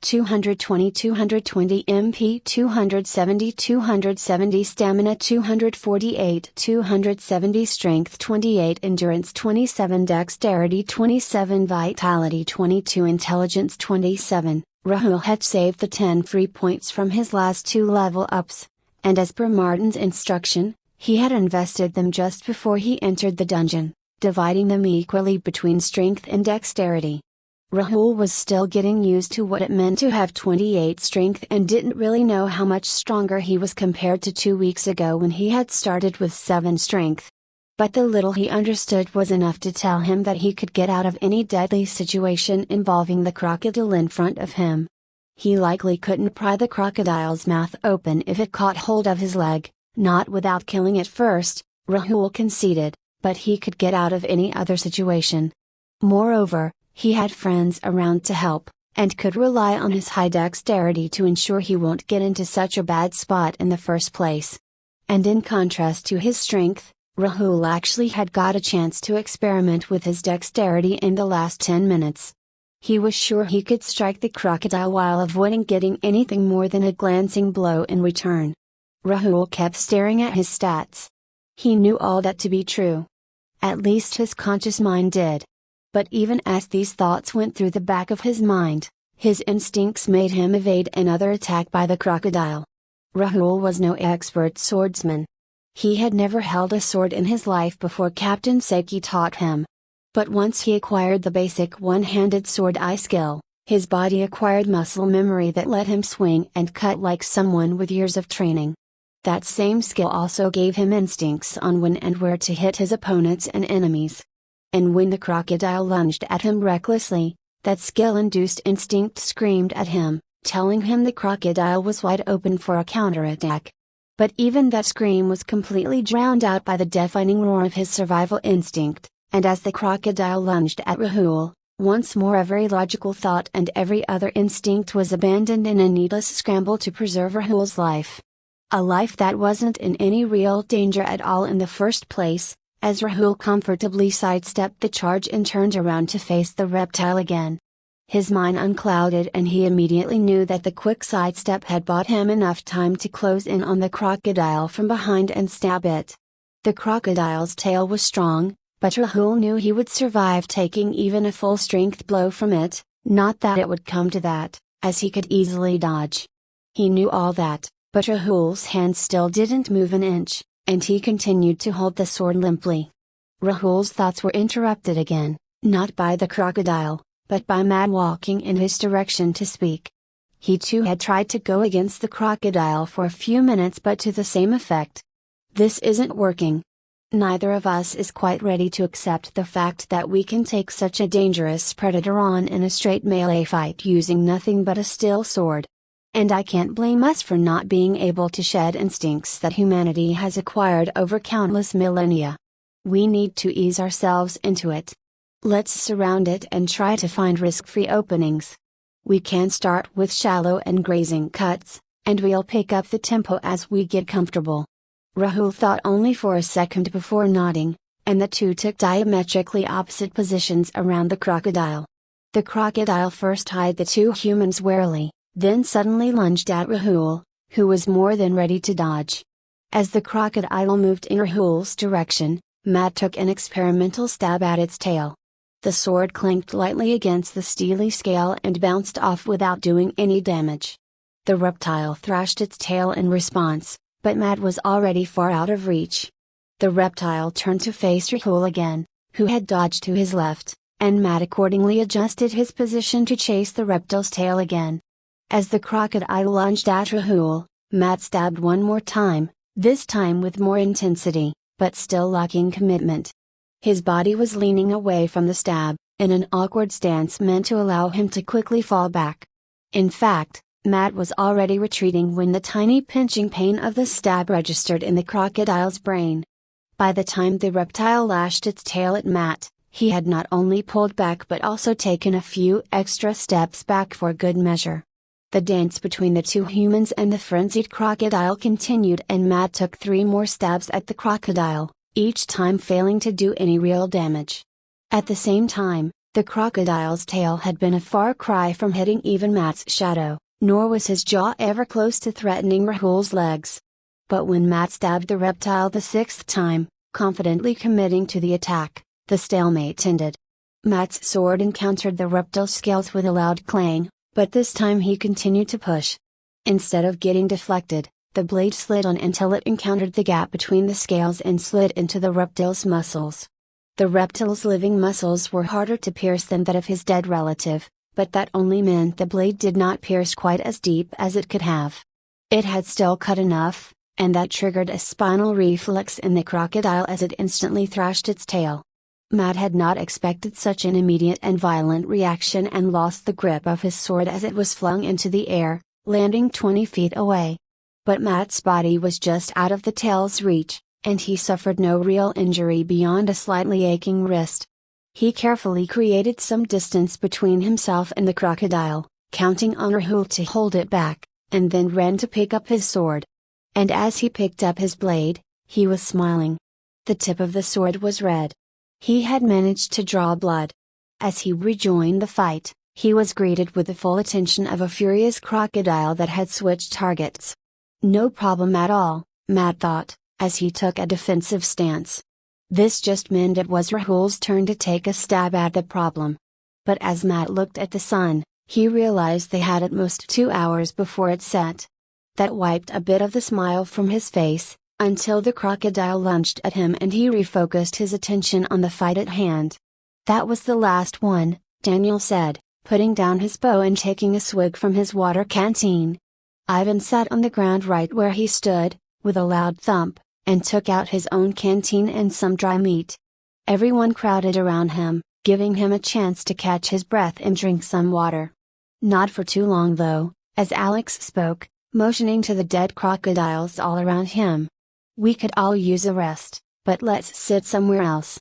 220 MP 270 stamina 270 strength 28 endurance 27 dexterity 27 vitality 22 intelligence 27. Rahul had saved the 10 free points from his last 2 level ups, and as per Martin's instruction, he had invested them just before he entered the dungeon, dividing them equally between strength and dexterity. Rahul was still getting used to what it meant to have 28 strength and didn't really know how much stronger he was compared to 2 weeks ago when he had started with 7 strength. But the little he understood was enough to tell him that he could get out of any deadly situation involving the crocodile in front of him. He likely couldn't pry the crocodile's mouth open if it caught hold of his leg, not without killing it first, Rahul conceded, but he could get out of any other situation. Moreover, he had friends around to help, and could rely on his high dexterity to ensure he won't get into such a bad spot in the first place. And in contrast to his strength, Rahul actually had got a chance to experiment with his dexterity in the last 10 minutes. He was sure he could strike the crocodile while avoiding getting anything more than a glancing blow in return. Rahul kept staring at his stats. He knew all that to be true. At least his conscious mind did. But even as these thoughts went through the back of his mind, his instincts made him evade another attack by the crocodile. Rahul was no expert swordsman. He had never held a sword in his life before Captain Seki taught him. But once he acquired the basic one-handed sword eye skill, his body acquired muscle memory that let him swing and cut like someone with years of training. That same skill also gave him instincts on when and where to hit his opponents and enemies. And when the crocodile lunged at him recklessly, that skill-induced instinct screamed at him, telling him the crocodile was wide open for a counterattack. But even that scream was completely drowned out by the deafening roar of his survival instinct, and as the crocodile lunged at Rahul, once more every logical thought and every other instinct was abandoned in a needless scramble to preserve Rahul's life. A life that wasn't in any real danger at all in the first place, as Rahul comfortably sidestepped the charge and turned around to face the reptile again. His mind unclouded and he immediately knew that the quick sidestep had bought him enough time to close in on the crocodile from behind and stab it. The crocodile's tail was strong, but Rahul knew he would survive taking even a full-strength blow from it, not that it would come to that, as he could easily dodge. He knew all that, but Rahul's hand still didn't move an inch, and he continued to hold the sword limply. Rahul's thoughts were interrupted again, not by the crocodile, but by Mad walking in his direction to speak. He too had tried to go against the crocodile for a few minutes but to the same effect. This isn't working. Neither of us is quite ready to accept the fact that we can take such a dangerous predator on in a straight melee fight using nothing but a steel sword. And I can't blame us for not being able to shed instincts that humanity has acquired over countless millennia. We need to ease ourselves into it. Let's surround it and try to find risk-free openings. We can start with shallow and grazing cuts, and we'll pick up the tempo as we get comfortable. Rahul thought only for a second before nodding, and the two took diametrically opposite positions around the crocodile. The crocodile first eyed the two humans warily, then suddenly lunged at Rahul, who was more than ready to dodge. As the crocodile moved in Rahul's direction, Matt took an experimental stab at its tail. The sword clinked lightly against the steely scale and bounced off without doing any damage. The reptile thrashed its tail in response, but Matt was already far out of reach. The reptile turned to face Rahul again, who had dodged to his left, and Matt accordingly adjusted his position to chase the reptile's tail again. As the crocodile lunged at Rahul, Matt stabbed one more time, this time with more intensity, but still lacking commitment. His body was leaning away from the stab, in an awkward stance meant to allow him to quickly fall back. In fact, Matt was already retreating when the tiny pinching pain of the stab registered in the crocodile's brain. By the time the reptile lashed its tail at Matt, he had not only pulled back but also taken a few extra steps back for good measure. The dance between the two humans and the frenzied crocodile continued, and Matt took 3 more stabs at the crocodile, each time failing to do any real damage. At the same time, the crocodile's tail had been a far cry from hitting even Matt's shadow, nor was his jaw ever close to threatening Rahul's legs. But when Matt stabbed the reptile the 6th time, confidently committing to the attack, the stalemate ended. Matt's sword encountered the reptile's scales with a loud clang, but this time he continued to push. Instead of getting deflected, the blade slid on until it encountered the gap between the scales and slid into the reptile's muscles. The reptile's living muscles were harder to pierce than that of his dead relative, but that only meant the blade did not pierce quite as deep as it could have. It had still cut enough, and that triggered a spinal reflex in the crocodile as it instantly thrashed its tail. Matt had not expected such an immediate and violent reaction and lost the grip of his sword as it was flung into the air, landing 20 feet away. But Matt's body was just out of the tail's reach, and he suffered no real injury beyond a slightly aching wrist. He carefully created some distance between himself and the crocodile, counting on Rahul to hold it back, and then ran to pick up his sword. And as he picked up his blade, he was smiling. The tip of the sword was red. He had managed to draw blood. As he rejoined the fight, he was greeted with the full attention of a furious crocodile that had switched targets. No problem at all, Matt thought, as he took a defensive stance. This just meant it was Rahul's turn to take a stab at the problem. But as Matt looked at the sun, he realized they had at most 2 hours before it set. That wiped a bit of the smile from his face, until the crocodile lunged at him and he refocused his attention on the fight at hand. That was the last one, Daniel said, putting down his bow and taking a swig from his water canteen. Ivan sat on the ground right where he stood, with a loud thump, and took out his own canteen and some dry meat. Everyone crowded around him, giving him a chance to catch his breath and drink some water. Not for too long though, as Alex spoke, motioning to the dead crocodiles all around him. We could all use a rest, but let's sit somewhere else.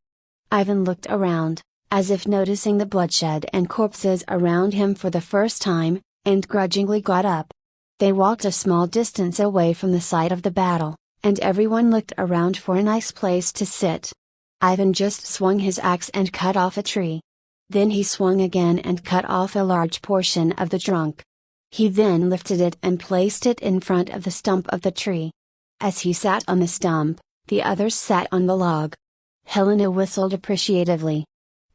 Ivan looked around, as if noticing the bloodshed and corpses around him for the first time, and grudgingly got up. They walked a small distance away from the site of the battle, and everyone looked around for a nice place to sit. Ivan just swung his axe and cut off a tree. Then he swung again and cut off a large portion of the trunk. He then lifted it and placed it in front of the stump of the tree. As he sat on the stump, the others sat on the log. Helena whistled appreciatively.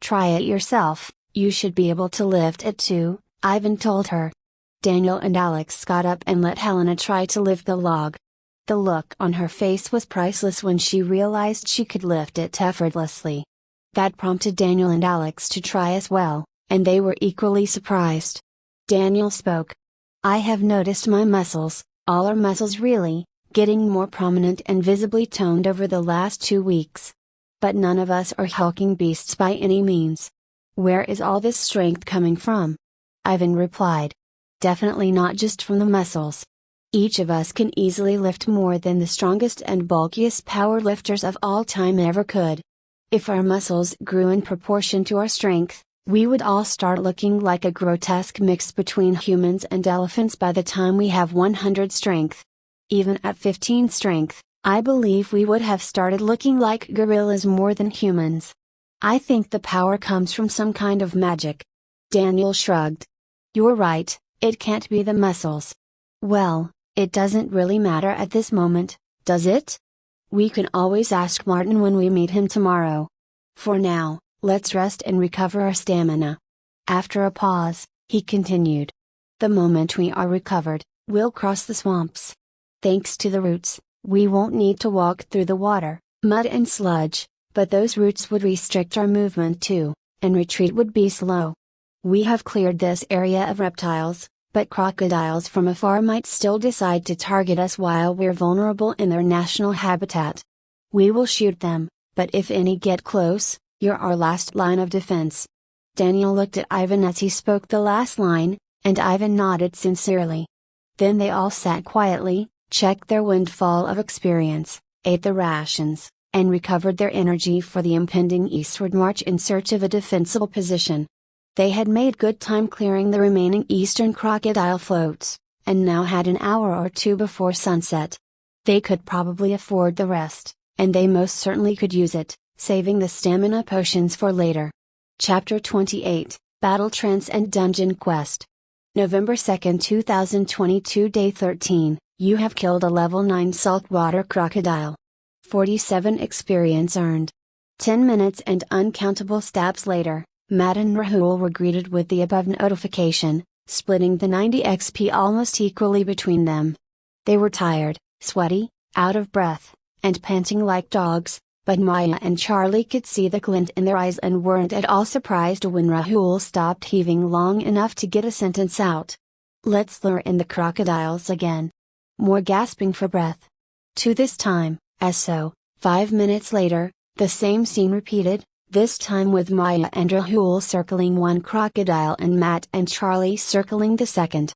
"Try it yourself, you should be able to lift it too," Ivan told her. Daniel and Alex got up and let Helena try to lift the log. The look on her face was priceless when she realized she could lift it effortlessly. That prompted Daniel and Alex to try as well, and they were equally surprised. Daniel spoke. "I have noticed my muscles, all our muscles really, getting more prominent and visibly toned over the last 2 weeks. But none of us are hulking beasts by any means. Where is all this strength coming from?" Ivan replied. "Definitely not just from the muscles. Each of us can easily lift more than the strongest and bulkiest power lifters of all time ever could. If our muscles grew in proportion to our strength, we would all start looking like a grotesque mix between humans and elephants by the time we have 100 strength. Even at 15 strength, I believe we would have started looking like gorillas more than humans. I think the power comes from some kind of magic." Daniel shrugged. "You're right, it can't be the muscles." "Well, it doesn't really matter at this moment, does it? We can always ask Martin when we meet him tomorrow. For now, let's rest and recover our stamina." After a pause, he continued. "The moment we are recovered, we'll cross the swamps. Thanks to the roots, we won't need to walk through the water, mud and sludge, but those roots would restrict our movement too, and retreat would be slow. We have cleared this area of reptiles, but crocodiles from afar might still decide to target us while we're vulnerable in their national habitat. We will shoot them, but if any get close, you're our last line of defense." Daniel looked at Ivan as he spoke the last line, and Ivan nodded sincerely, Then they all sat quietly, checked their windfall of experience, ate the rations, and recovered their energy for the impending eastward march in search of a defensible position. They had made good time clearing the remaining eastern crocodile floats, and now had an hour or two before sunset. They could probably afford the rest, and they most certainly could use it, saving the stamina potions for later. Chapter 28, Battle Trance and Dungeon Quest. November 2, 2022. Day 13, you have killed a level 9 saltwater crocodile. 47 experience earned. 10 minutes and uncountable stabs later, Matt and Rahul were greeted with the above notification, splitting the 90 XP almost equally between them. They were tired, sweaty, out of breath, and panting like dogs, but Maya and Charlie could see the glint in their eyes and weren't at all surprised when Rahul stopped heaving long enough to get a sentence out. Let's lure in the crocodiles again. More gasping for breath. To this time, as so, 5 minutes later, the same scene repeated, this time with Maya and Rahul circling one crocodile and Matt and Charlie circling the second.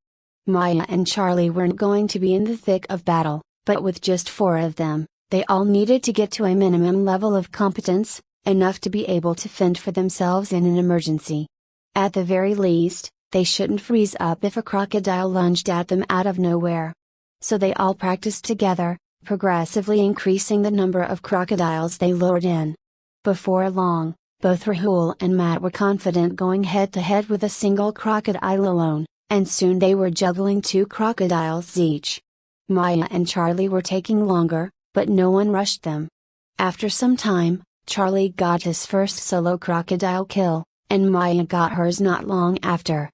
Maya and Charlie weren't going to be in the thick of battle, but with just 4 of them, they all needed to get to a minimum level of competence, enough to be able to fend for themselves in an emergency. At the very least, they shouldn't freeze up if a crocodile lunged at them out of nowhere. So they all practiced together, progressively increasing the number of crocodiles they lured in. Before long, both Rahul and Matt were confident going head to head with a single crocodile alone, and soon they were juggling 2 crocodiles each. Maya and Charlie were taking longer, but no one rushed them. After some time, Charlie got his first solo crocodile kill, and Maya got hers not long after.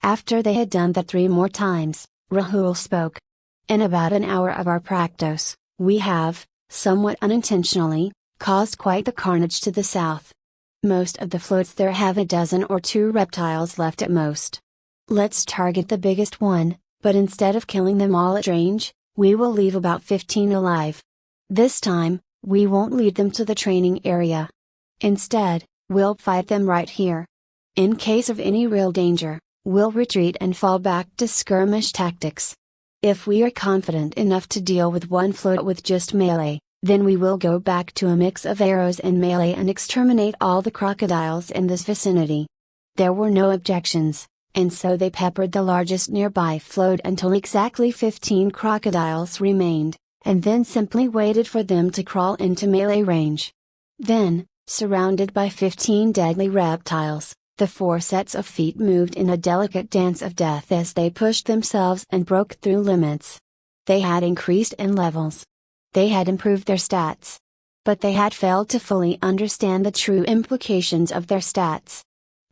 After they had done that 3 more times, Rahul spoke. In about an hour of our practice, we have, somewhat unintentionally, caused quite the carnage to the south. Most of the floats there have a dozen or 2 reptiles left at most. Let's target the biggest one, but instead of killing them all at range, we will leave about 15 alive. This time, we won't lead them to the training area. Instead, we'll fight them right here. In case of any real danger, we'll retreat and fall back to skirmish tactics. If we are confident enough to deal with one float with just melee, then we will go back to a mix of arrows and melee and exterminate all the crocodiles in this vicinity. There were no objections, and so they peppered the largest nearby float until exactly 15 crocodiles remained, and then simply waited for them to crawl into melee range. Then, surrounded by 15 deadly reptiles, the 4 sets of feet moved in a delicate dance of death as they pushed themselves and broke through limits. They had increased in levels. They had improved their stats. But they had failed to fully understand the true implications of their stats.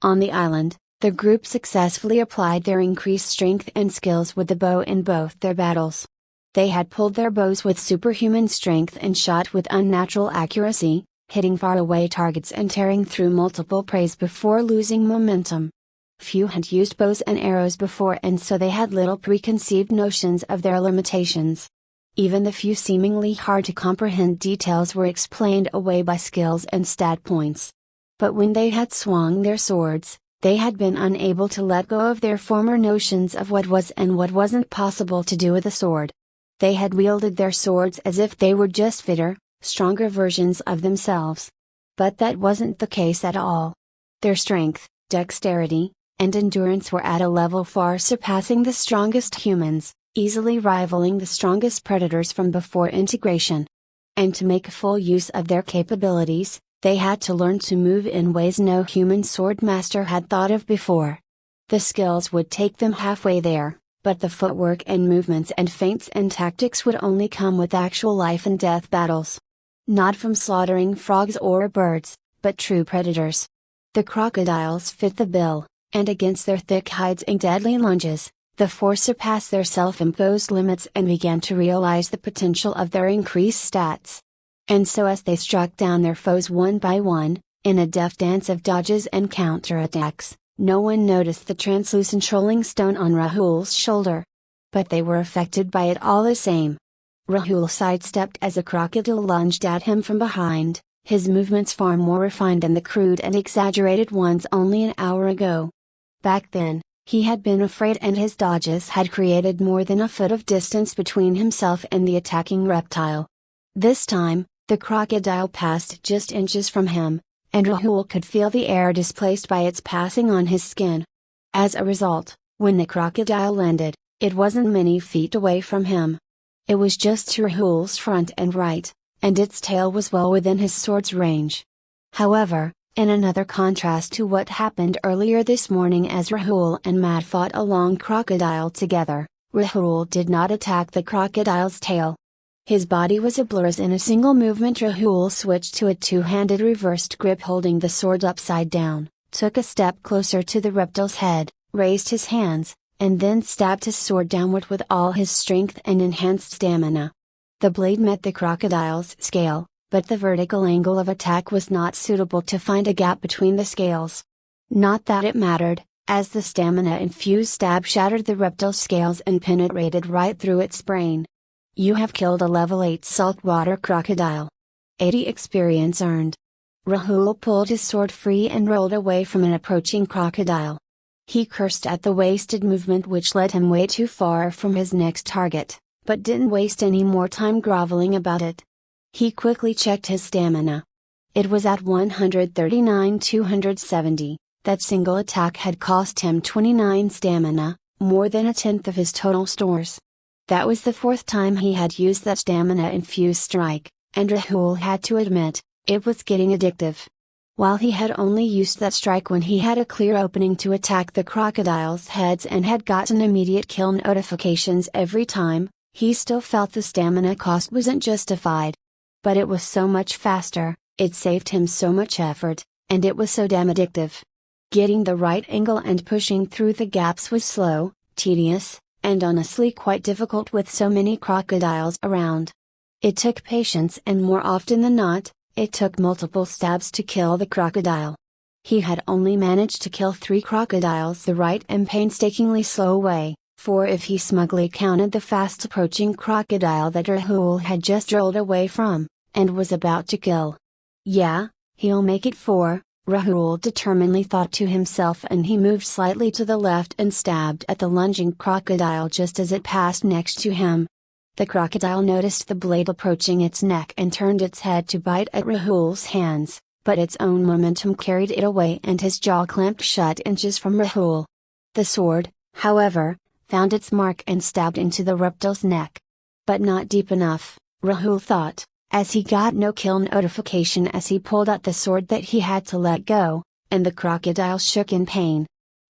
On the island, the group successfully applied their increased strength and skills with the bow in both their battles. They had pulled their bows with superhuman strength and shot with unnatural accuracy, hitting faraway targets and tearing through multiple preys before losing momentum. Few had used bows and arrows before, and so they had little preconceived notions of their limitations. Even the few seemingly hard to comprehend details were explained away by skills and stat points. But when they had swung their swords, they had been unable to let go of their former notions of what was and what wasn't possible to do with a sword. They had wielded their swords as if they were just fitter, stronger versions of themselves. But that wasn't the case at all. Their strength, dexterity, and endurance were at a level far surpassing the strongest humans, easily rivaling the strongest predators from before integration. And to make full use of their capabilities, they had to learn to move in ways no human sword master had thought of before. The skills would take them halfway there, but the footwork and movements and feints and tactics would only come with actual life and death battles. Not from slaughtering frogs or birds, but true predators. The crocodiles fit the bill, and against their thick hides and deadly lunges, the 4 surpassed their self-imposed limits and began to realize the potential of their increased stats. And so as they struck down their foes one by one, in a deft dance of dodges and counterattacks, no one noticed the translucent rolling stone on Rahul's shoulder. But they were affected by it all the same. Rahul sidestepped as a crocodile lunged at him from behind, his movements far more refined than the crude and exaggerated ones only an hour ago. Back then, He had been afraid and his dodges had created more than a foot of distance between himself and the attacking reptile. This time, the crocodile passed just inches from him, and Rahul could feel the air displaced by its passing on his skin. As a result, when the crocodile landed, it wasn't many feet away from him. It was just to Rahul's front and right, and its tail was well within his sword's range. However, in another contrast to what happened earlier this morning as Rahul and Matt fought a long crocodile together, Rahul did not attack the crocodile's tail. His body was a blur as in a single movement Rahul switched to a two-handed reversed grip holding the sword upside down, took a step closer to the reptile's head, raised his hands, and then stabbed his sword downward with all his strength and enhanced stamina. The blade met the crocodile's scale, but the vertical angle of attack was not suitable to find a gap between the scales. Not that it mattered, as the stamina-infused stab shattered the reptile's scales and penetrated right through its brain. You have killed a level 8 saltwater crocodile. 80 experience earned. Rahul pulled his sword free and rolled away from an approaching crocodile. He cursed at the wasted movement which led him way too far from his next target, but didn't waste any more time groveling about it. He quickly checked his stamina. It was at 139,270, that single attack had cost him 29 stamina, more than a tenth of his total stores. That was the fourth time he had used that stamina-infused strike, and Rahul had to admit, it was getting addictive. While he had only used that strike when he had a clear opening to attack the crocodile's heads and had gotten immediate kill notifications every time, he still felt the stamina cost wasn't justified. But it was so much faster, it saved him so much effort, and it was so damn addictive. Getting the right angle and pushing through the gaps was slow, tedious, and honestly quite difficult with so many crocodiles around. It took patience and more often than not, it took multiple stabs to kill the crocodile. He had only managed to kill 3 crocodiles the right and painstakingly slow way, 4 if he smugly counted the fast approaching crocodile that Rahul had just rolled away from, and was about to kill. Yeah, he'll make it 4, Rahul determinedly thought to himself, and he moved slightly to the left and stabbed at the lunging crocodile just as it passed next to him. The crocodile noticed the blade approaching its neck and turned its head to bite at Rahul's hands, but its own momentum carried it away and his jaw clamped shut inches from Rahul. The sword, however, found its mark and stabbed into the reptile's neck. But not deep enough, Rahul thought, as he got no kill notification as he pulled out the sword that he had to let go, and the crocodile shook in pain.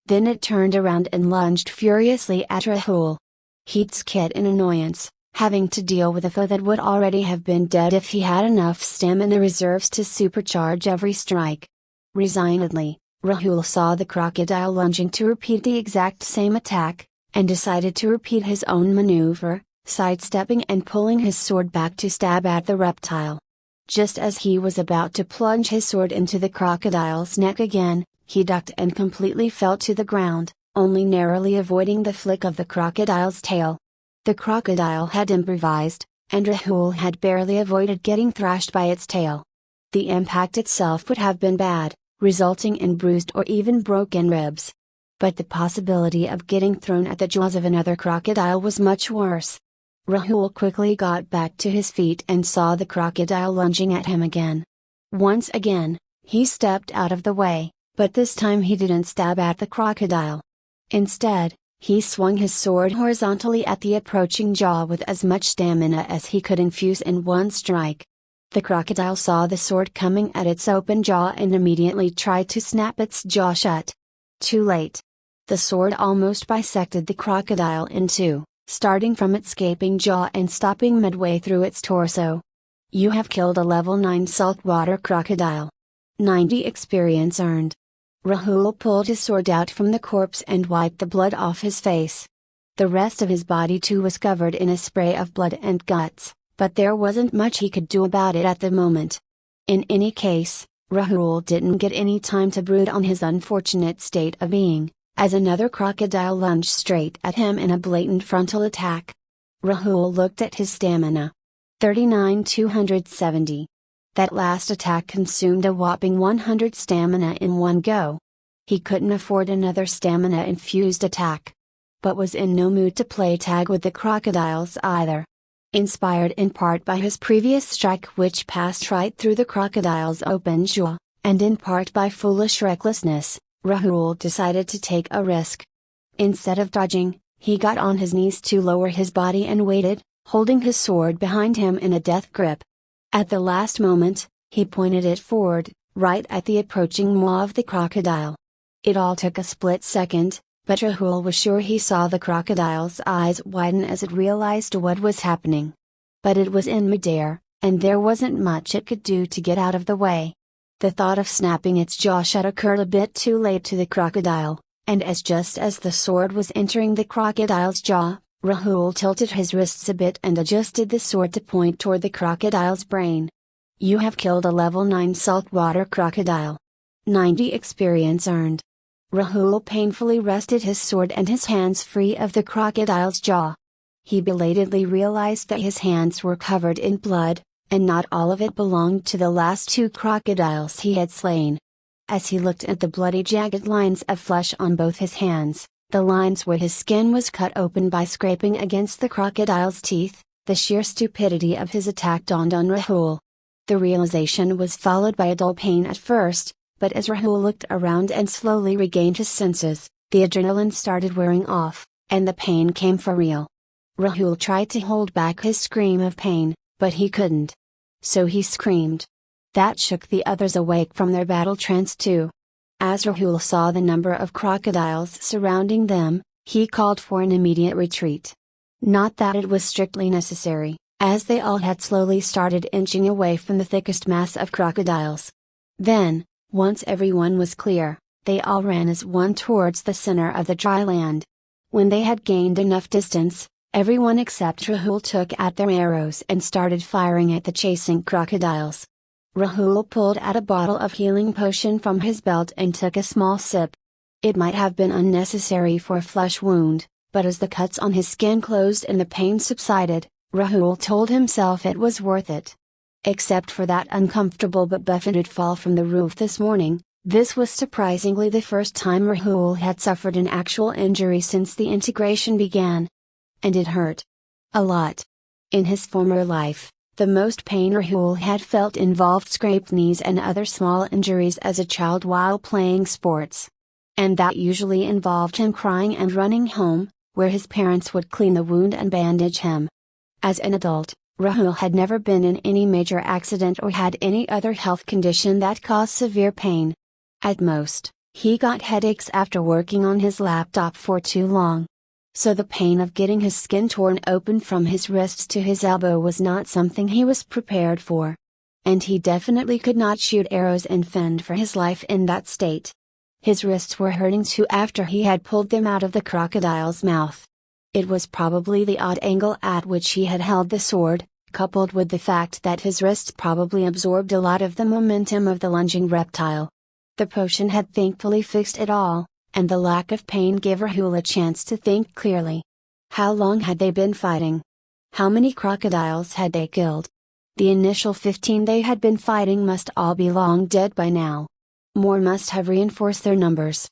Then it turned around and lunged furiously at Rahul. He'd skid in annoyance, having to deal with a foe that would already have been dead if he had enough stamina reserves to supercharge every strike. Resignedly, Rahul saw the crocodile lunging to repeat the exact same attack, and decided to repeat his own maneuver, sidestepping and pulling his sword back to stab at the reptile. Just as he was about to plunge his sword into the crocodile's neck again, he ducked and completely fell to the ground, only narrowly avoiding the flick of the crocodile's tail. The crocodile had improvised, and Rahul had barely avoided getting thrashed by its tail. The impact itself would have been bad, resulting in bruised or even broken ribs. But the possibility of getting thrown at the jaws of another crocodile was much worse. Rahul quickly got back to his feet and saw the crocodile lunging at him again. Once again, he stepped out of the way, but this time he didn't stab at the crocodile. Instead, he swung his sword horizontally at the approaching jaw with as much stamina as he could infuse in one strike. The crocodile saw the sword coming at its open jaw and immediately tried to snap its jaw shut. Too late. The sword almost bisected the crocodile in two, starting from its gaping jaw and stopping midway through its torso. You have killed a level 9 saltwater crocodile. 90 experience earned. Rahul pulled his sword out from the corpse and wiped the blood off his face. The rest of his body too was covered in a spray of blood and guts, but there wasn't much he could do about it at the moment. In any case, Rahul didn't get any time to brood on his unfortunate state of being, as another crocodile lunged straight at him in a blatant frontal attack. Rahul looked at his stamina. 39,270. That last attack consumed a whopping 100 stamina in one go. He couldn't afford another stamina-infused attack. But was in no mood to play tag with the crocodiles either. Inspired in part by his previous strike which passed right through the crocodile's open jaw, and in part by foolish recklessness, Rahul decided to take a risk. Instead of dodging, he got on his knees to lower his body and waited, holding his sword behind him in a death grip. At the last moment, he pointed it forward, right at the approaching maw of the crocodile. It all took a split second, but Rahul was sure he saw the crocodile's eyes widen as it realized what was happening. But it was in midair, and there wasn't much it could do to get out of the way. The thought of snapping its jaw shut occurred a bit too late to the crocodile, and just as the sword was entering the crocodile's jaw, Rahul tilted his wrists a bit and adjusted the sword to point toward the crocodile's brain. You have killed a level 9 saltwater crocodile. 90 experience earned. Rahul painfully wrested his sword and his hands free of the crocodile's jaw. He belatedly realized that his hands were covered in blood, and not all of it belonged to the last 2 crocodiles he had slain. As he looked at the bloody jagged lines of flesh on both his hands, the lines where his skin was cut open by scraping against the crocodile's teeth, the sheer stupidity of his attack dawned on Rahul. The realization was followed by a dull pain at first, but as Rahul looked around and slowly regained his senses, the adrenaline started wearing off, and the pain came for real. Rahul tried to hold back his scream of pain, but he couldn't. So he screamed. That shook the others awake from their battle trance too. As Rahul saw the number of crocodiles surrounding them, he called for an immediate retreat. Not that it was strictly necessary, as they all had slowly started inching away from the thickest mass of crocodiles. Then, once everyone was clear, they all ran as one towards the center of the dry land. When they had gained enough distance, everyone except Rahul took out their arrows and started firing at the chasing crocodiles. Rahul pulled out a bottle of healing potion from his belt and took a small sip. It might have been unnecessary for a flesh wound, but as the cuts on his skin closed and the pain subsided, Rahul told himself it was worth it. Except for that uncomfortable but buffeted fall from the roof this morning, this was surprisingly the first time Rahul had suffered an actual injury since the integration began. And it hurt. A lot. In his former life, the most pain Rahul had felt involved scraped knees and other small injuries as a child while playing sports. And that usually involved him crying and running home, where his parents would clean the wound and bandage him. As an adult, Rahul had never been in any major accident or had any other health condition that caused severe pain. At most, he got headaches after working on his laptop for too long. So the pain of getting his skin torn open from his wrists to his elbow was not something he was prepared for. And he definitely could not shoot arrows and fend for his life in that state. His wrists were hurting too after he had pulled them out of the crocodile's mouth. It was probably the odd angle at which he had held the sword, coupled with the fact that his wrists probably absorbed a lot of the momentum of the lunging reptile. The potion had thankfully fixed it all, and the lack of pain gave Rahul a chance to think clearly. How long had they been fighting? How many crocodiles had they killed? The initial 15 they had been fighting must all be long dead by now. More must have reinforced their numbers.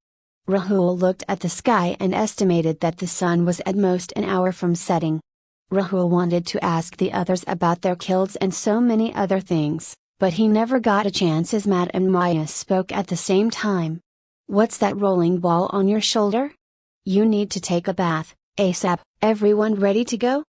Rahul looked at the sky and estimated that the sun was at most an hour from setting. Rahul wanted to ask the others about their kills and so many other things, but he never got a chance as Matt and Maya spoke at the same time. What's that rolling ball on your shoulder? You need to take a bath, ASAP. Everyone ready to go?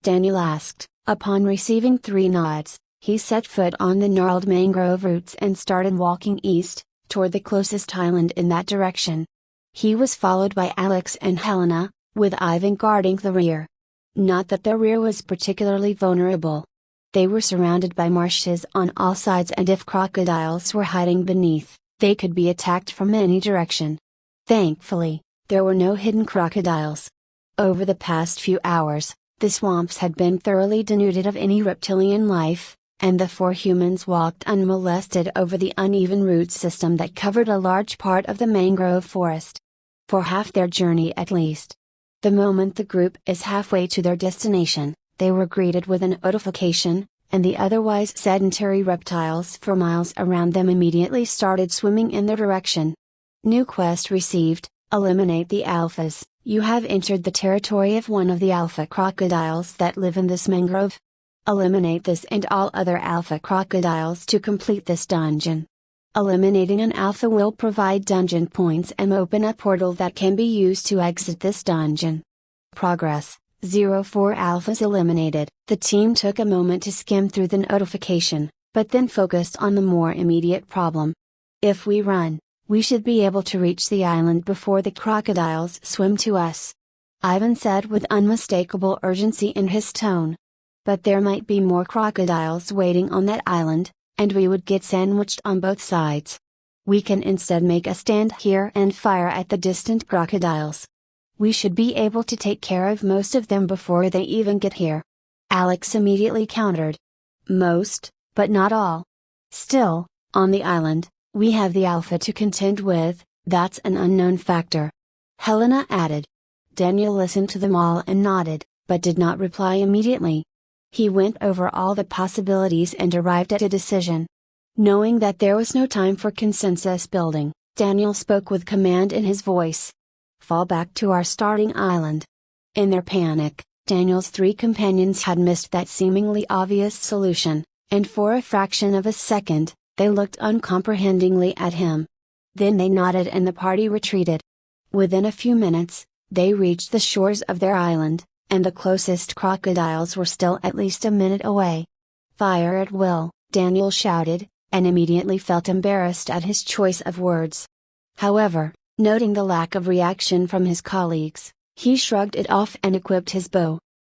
Daniel asked. Upon receiving 3 nods, he set foot on the gnarled mangrove roots and started walking east, toward the closest island in that direction. He was followed by Alex and Helena, with Ivan guarding the rear. Not that the rear was particularly vulnerable. They were surrounded by marshes on all sides, and if crocodiles were hiding beneath, they could be attacked from any direction. Thankfully, there were no hidden crocodiles. Over the past few hours, the swamps had been thoroughly denuded of any reptilian life, and the 4 humans walked unmolested over the uneven root system that covered a large part of the mangrove forest. For half their journey at least. The moment the group is halfway to their destination, they were greeted with an notification, and the otherwise sedentary reptiles for miles around them immediately started swimming in their direction. New quest received, eliminate the alphas. You have entered the territory of one of the alpha crocodiles that live in this mangrove. Eliminate this and all other alpha crocodiles to complete this dungeon. Eliminating an alpha will provide dungeon points and open a portal that can be used to exit this dungeon. Progress: 04 alphas eliminated. The team took a moment to skim through the notification, but then focused on the more immediate problem. If we run, we should be able to reach the island before the crocodiles swim to us. Ivan said with unmistakable urgency in his tone. But there might be more crocodiles waiting on that island, and we would get sandwiched on both sides. We can instead make a stand here and fire at the distant crocodiles. We should be able to take care of most of them before they even get here. Alex immediately countered. Most, but not all. Still, on the island, we have the alpha to contend with, that's an unknown factor. Helena added. Daniel listened to them all and nodded, but did not reply immediately. He went over all the possibilities and arrived at a decision. Knowing that there was no time for consensus building, Daniel spoke with command in his voice. Fall back to our starting island. In their panic, Daniel's 3 companions had missed that seemingly obvious solution, and for a fraction of a second, they looked uncomprehendingly at him. Then they nodded and the party retreated. Within a few minutes, they reached the shores of their island, and the closest crocodiles were still at least a minute away. Fire at will, Daniel shouted, and immediately felt embarrassed at his choice of words. However, noting the lack of reaction from his colleagues, he shrugged it off and equipped his bow.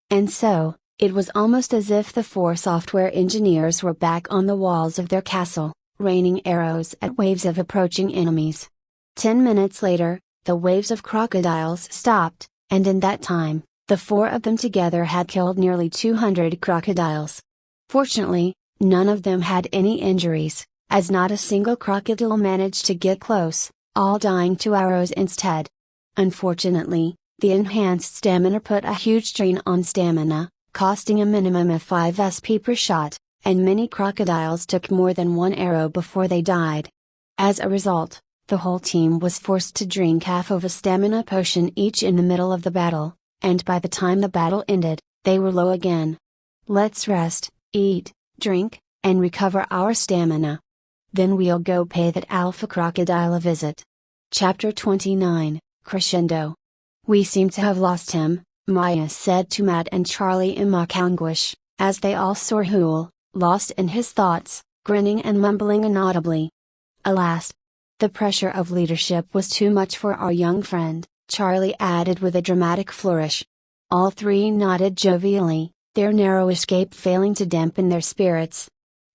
And so, it was almost as if the 4 software engineers were back on the walls of their castle, raining arrows at waves of approaching enemies. 10 minutes later, the waves of crocodiles stopped, and in that time, the 4 of them together had killed nearly 200 crocodiles. Fortunately, none of them had any injuries, as not a single crocodile managed to get close, all dying to arrows instead. Unfortunately, the enhanced stamina put a huge strain on stamina, costing a minimum of 5 SP per shot, and many crocodiles took more than 1 arrow before they died. As a result, the whole team was forced to drink half of a stamina potion each in the middle of the battle, and by the time the battle ended, they were low again. Let's rest, eat, drink, and recover our stamina. Then we'll go pay that alpha crocodile a visit. Chapter 29, Crescendo. We seem to have lost him, Maya said to Matt and Charlie in mock anguish, as they all saw Rahul, lost in his thoughts, grinning and mumbling inaudibly. Alas! The pressure of leadership was too much for our young friend, Charlie added with a dramatic flourish. All 3 nodded jovially, their narrow escape failing to dampen their spirits.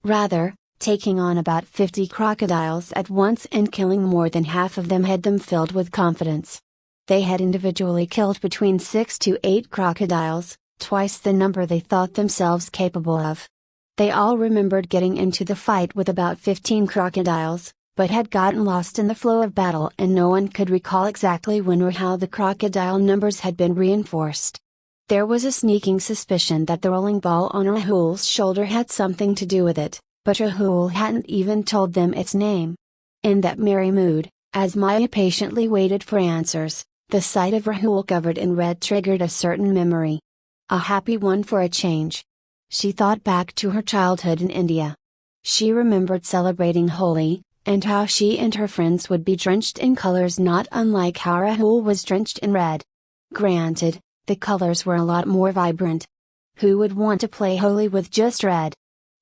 Rather, taking on about 50 crocodiles at once and killing more than half of them had them filled with confidence. They had individually killed between 6 to 8 crocodiles, twice the number they thought themselves capable of. They all remembered getting into the fight with about 15 crocodiles, but had gotten lost in the flow of battle and no one could recall exactly when or how the crocodile numbers had been reinforced. There was a sneaking suspicion that the rolling ball on Rahul's shoulder had something to do with it, but Rahul hadn't even told them its name. In that merry mood, as Maya patiently waited for answers, the sight of Rahul covered in red triggered a certain memory. A happy one for a change. She thought back to her childhood in India. She remembered celebrating Holi, and how she and her friends would be drenched in colors not unlike how Rahul was drenched in red. Granted, the colors were a lot more vibrant. Who would want to play Holi with just red?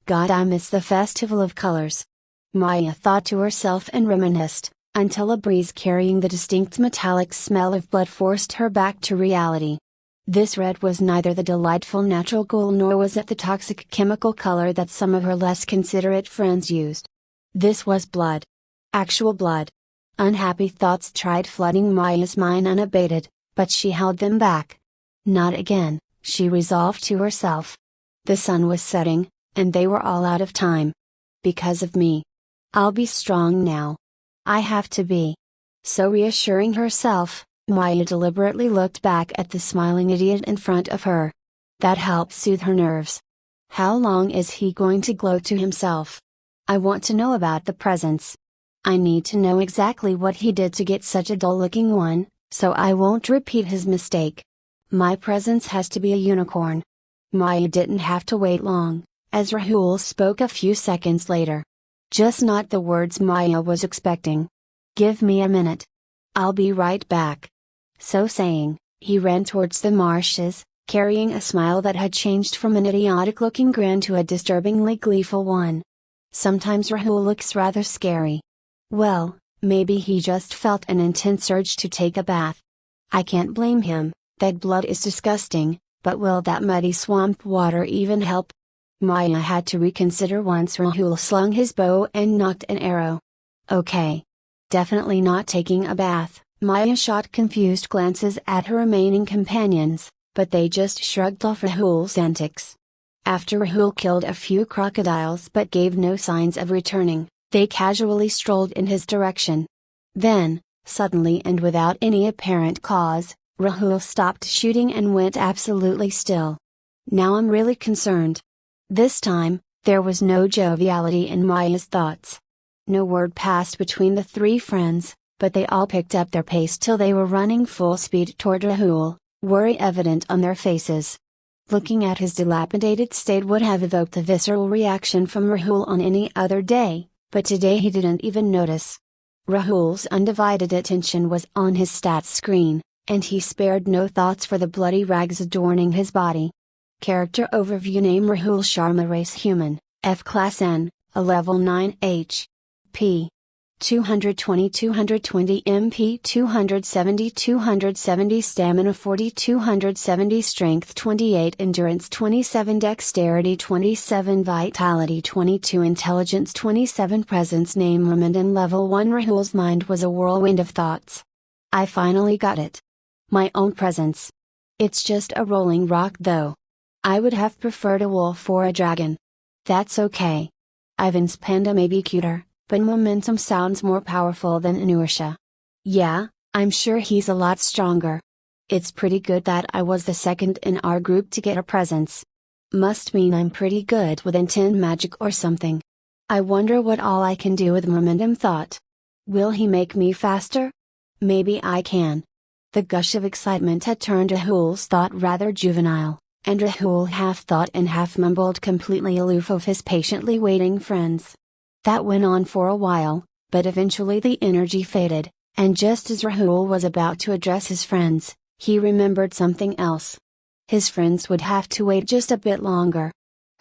God, I miss the festival of colors. Maya thought to herself and reminisced, until a breeze carrying the distinct metallic smell of blood forced her back to reality. This red was neither the delightful natural ghoul nor was it the toxic chemical color that some of her less considerate friends used. This was blood. Actual blood. Unhappy thoughts tried flooding Maya's mind unabated, but she held them back. Not again, she resolved to herself. The sun was setting, and they were all out of time. Because of me. I'll be strong now. I have to be. So reassuring herself, Maya deliberately looked back at the smiling idiot in front of her. That helped soothe her nerves. How long is he going to gloat to himself? I want to know about the presents. I need to know exactly what he did to get such a dull-looking one, so I won't repeat his mistake. My presence has to be a unicorn. Maya didn't have to wait long, as Rahul spoke a few seconds later. Just not the words Maya was expecting. Give me a minute. I'll be right back. So saying, he ran towards the marshes, carrying a smile that had changed from an idiotic-looking grin to a disturbingly gleeful one. Sometimes Rahul looks rather scary. Well, maybe he just felt an intense urge to take a bath. I can't blame him, that blood is disgusting, but will that muddy swamp water even help? Maya had to reconsider once Rahul slung his bow and nocked an arrow. Okay. Definitely not taking a bath. Maya shot confused glances at her remaining companions, but they just shrugged off Rahul's antics. After Rahul killed a few crocodiles but gave no signs of returning, they casually strolled in his direction. Then, suddenly and without any apparent cause, Rahul stopped shooting and went absolutely still. Now I'm really concerned. This time, there was no joviality in Maya's thoughts. No word passed between the three friends, but they all picked up their pace till they were running full speed toward Rahul, worry evident on their faces. Looking at his dilapidated state would have evoked a visceral reaction from Rahul on any other day, but today he didn't even notice. Rahul's undivided attention was on his stats screen, and he spared no thoughts for the bloody rags adorning his body. Character overview: name Rahul Sharma, race human, F class N, a level 9 P. 220 MP, 270 stamina 40, 270 strength 28, endurance 27, dexterity 27, vitality 22, intelligence 27, presence. Name Ramadan, level 1. Rahul's mind was a whirlwind of thoughts. I finally got it. My own presence. It's just a rolling rock though. I would have preferred a wolf or a dragon. That's okay. Ivan's panda may be cuter, but momentum sounds more powerful than inertia. Yeah, I'm sure he's a lot stronger. It's pretty good that I was the second in our group to get a presence. Must mean I'm pretty good with intent magic or something. I wonder what all I can do with momentum. Thought. Will he make me faster? Maybe I can. The gush of excitement had turned Rahul's thought rather juvenile, and Rahul half thought and half mumbled, completely aloof of his patiently waiting friends. That went on for a while, but eventually the energy faded, and just as Rahul was about to address his friends, he remembered something else. His friends would have to wait just a bit longer.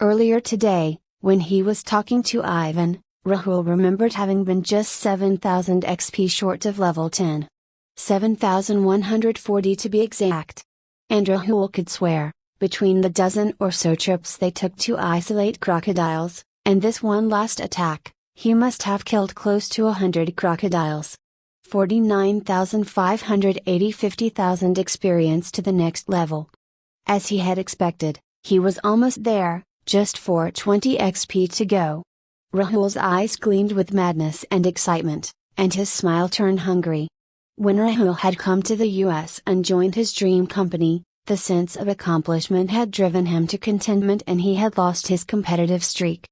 Earlier today, when he was talking to Ivan, Rahul remembered having been just 7,000 XP short of level 10. 7,140 to be exact. And Rahul could swear, between the dozen or so trips they took to isolate crocodiles, and this one last attack, he must have killed close to 100 crocodiles. 49,580, 50,000 experience to the next level. As he had expected, he was almost there, just 420 XP to go. Rahul's eyes gleamed with madness and excitement, and his smile turned hungry. When Rahul had come to the US and joined his dream company, the sense of accomplishment had driven him to contentment and he had lost his competitive streak.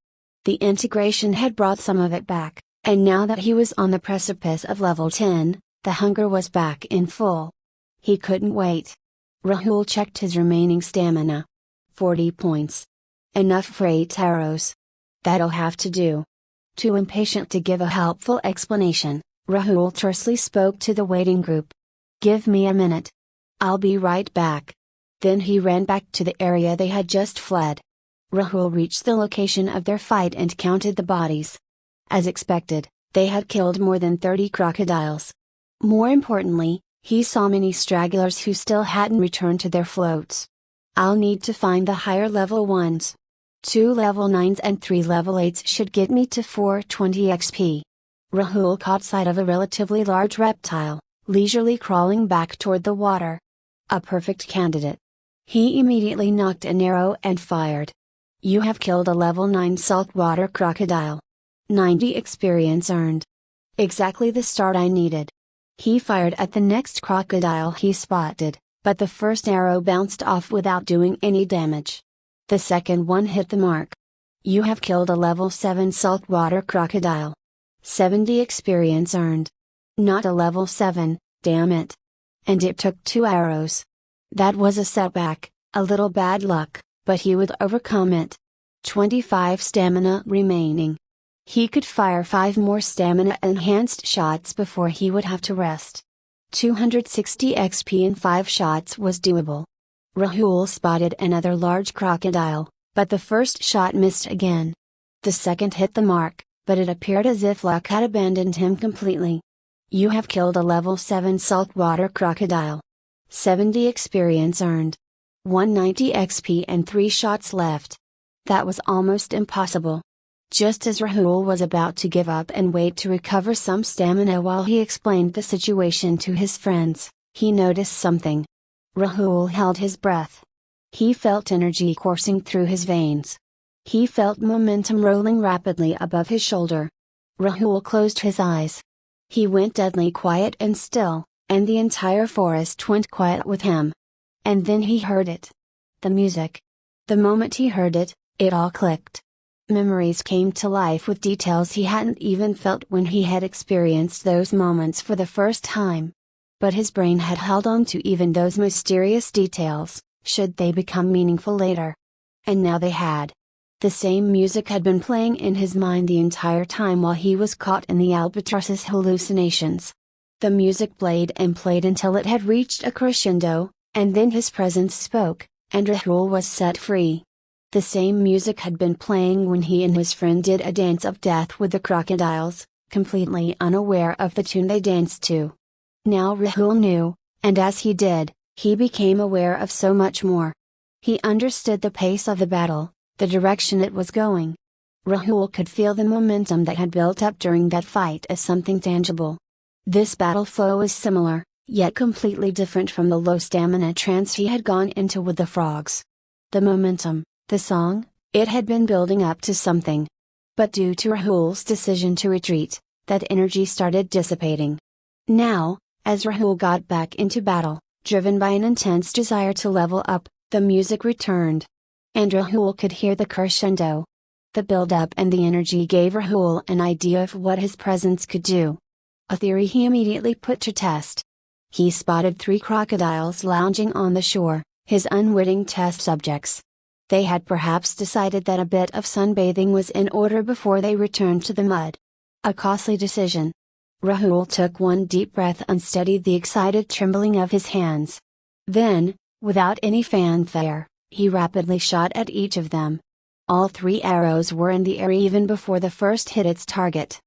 The integration had brought some of it back, and now that he was on the precipice of level 10, the hunger was back in full. He couldn't wait. Rahul checked his remaining stamina. 40 points. Enough for 8 arrows. That'll have to do. Too impatient to give a helpful explanation, Rahul tersely spoke to the waiting group. Give me a minute. I'll be right back. Then he ran back to the area they had just fled. Rahul reached the location of their fight and counted the bodies. As expected, they had killed more than 30 crocodiles. More importantly, he saw many stragglers who still hadn't returned to their floats. I'll need to find the higher level ones. 2 level 9s and 3 level 8s should get me to 420 XP. Rahul caught sight of a relatively large reptile, leisurely crawling back toward the water. A perfect candidate. He immediately nocked an arrow and fired. You have killed a level 9 saltwater crocodile. 90 experience earned. Exactly the start I needed. He fired at the next crocodile he spotted, but the first arrow bounced off without doing any damage. The second one hit the mark. You have killed a level 7 saltwater crocodile. 70 experience earned. Not a level 7, damn it. And it took 2 arrows. That was a setback, a little bad luck, but he would overcome it. 25 stamina remaining. He could fire 5 more stamina enhanced shots before he would have to rest. 260 XP in 5 shots was doable. Rahul spotted another large crocodile, but the first shot missed again. The second hit the mark, but it appeared as if luck had abandoned him completely. You have killed a level 7 saltwater crocodile. 70 experience earned. 190 XP and 3 shots left. That was almost impossible. Just as Rahul was about to give up and wait to recover some stamina while he explained the situation to his friends, he noticed something. Rahul held his breath. He felt energy coursing through his veins. He felt momentum rolling rapidly above his shoulder. Rahul closed his eyes. He went deadly quiet and still, and the entire forest went quiet with him. And then he heard it. The music. The moment he heard it, it all clicked. Memories came to life with details he hadn't even felt when he had experienced those moments for the first time. But his brain had held on to even those mysterious details, should they become meaningful later. And now they had. The same music had been playing in his mind the entire time while he was caught in the albatross's hallucinations. The music played and played until it had reached a crescendo, and then his presence spoke, and Rahul was set free. The same music had been playing when he and his friend did a dance of death with the crocodiles, completely unaware of the tune they danced to. Now Rahul knew, and as he did, he became aware of so much more. He understood the pace of the battle, the direction it was going. Rahul could feel the momentum that had built up during that fight as something tangible. This battle flow was similar, yet completely different from the low stamina trance he had gone into with the frogs. The momentum, the song, it had been building up to something. But due to Rahul's decision to retreat, that energy started dissipating. Now, as Rahul got back into battle, driven by an intense desire to level up, the music returned. And Rahul could hear the crescendo. The build-up and the energy gave Rahul an idea of what his presence could do. A theory he immediately put to test. He spotted 3 crocodiles lounging on the shore, his unwitting test subjects. They had perhaps decided that a bit of sunbathing was in order before they returned to the mud. A costly decision. Rahul took one deep breath and steadied the excited trembling of his hands. Then, without any fanfare, he rapidly shot at each of them. All 3 arrows were in the air even before the first hit its target.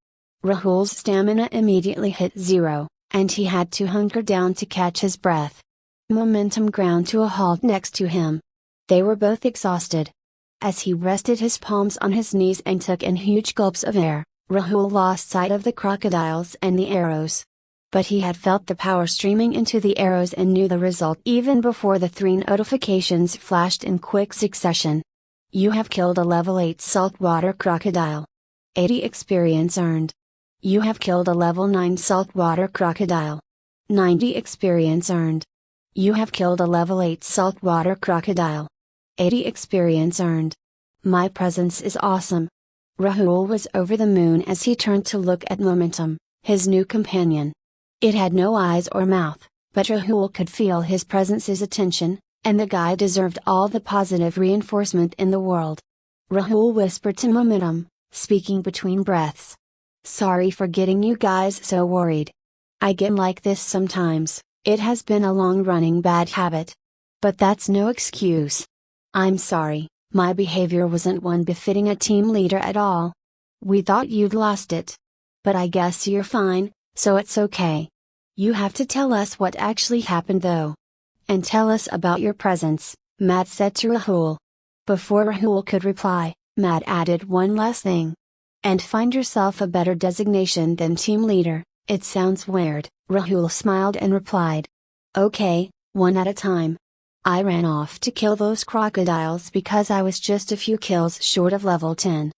Rahul's stamina immediately hit 0, and he had to hunker down to catch his breath. Momentum ground to a halt next to him. They were both exhausted. As he rested his palms on his knees and took in huge gulps of air, Rahul lost sight of the crocodiles and the arrows. But he had felt the power streaming into the arrows and knew the result even before the 3 notifications flashed in quick succession. You have killed a level 8 saltwater crocodile. 80 experience earned. You have killed a level 9 saltwater crocodile. 90 experience earned. You have killed a level 8 saltwater crocodile. 80 experience earned. My presence is awesome. Rahul was over the moon as he turned to look at Momentum, his new companion. It had no eyes or mouth, but Rahul could feel his presence's attention, and the guy deserved all the positive reinforcement in the world. Rahul whispered to Momentum, speaking between breaths. Sorry for getting you guys so worried. I get like this sometimes, it has been a long-running bad habit. But that's no excuse. I'm sorry, my behavior wasn't one befitting a team leader at all. We thought you'd lost it. But I guess you're fine, so it's okay. You have to tell us what actually happened though. And tell us about your presence, Matt said to Rahul. Before Rahul could reply, Matt added one last thing. And find yourself a better designation than team leader. It sounds weird, Rahul smiled and replied. Okay, one at a time. I ran off to kill those crocodiles because I was just a few kills short of level 10.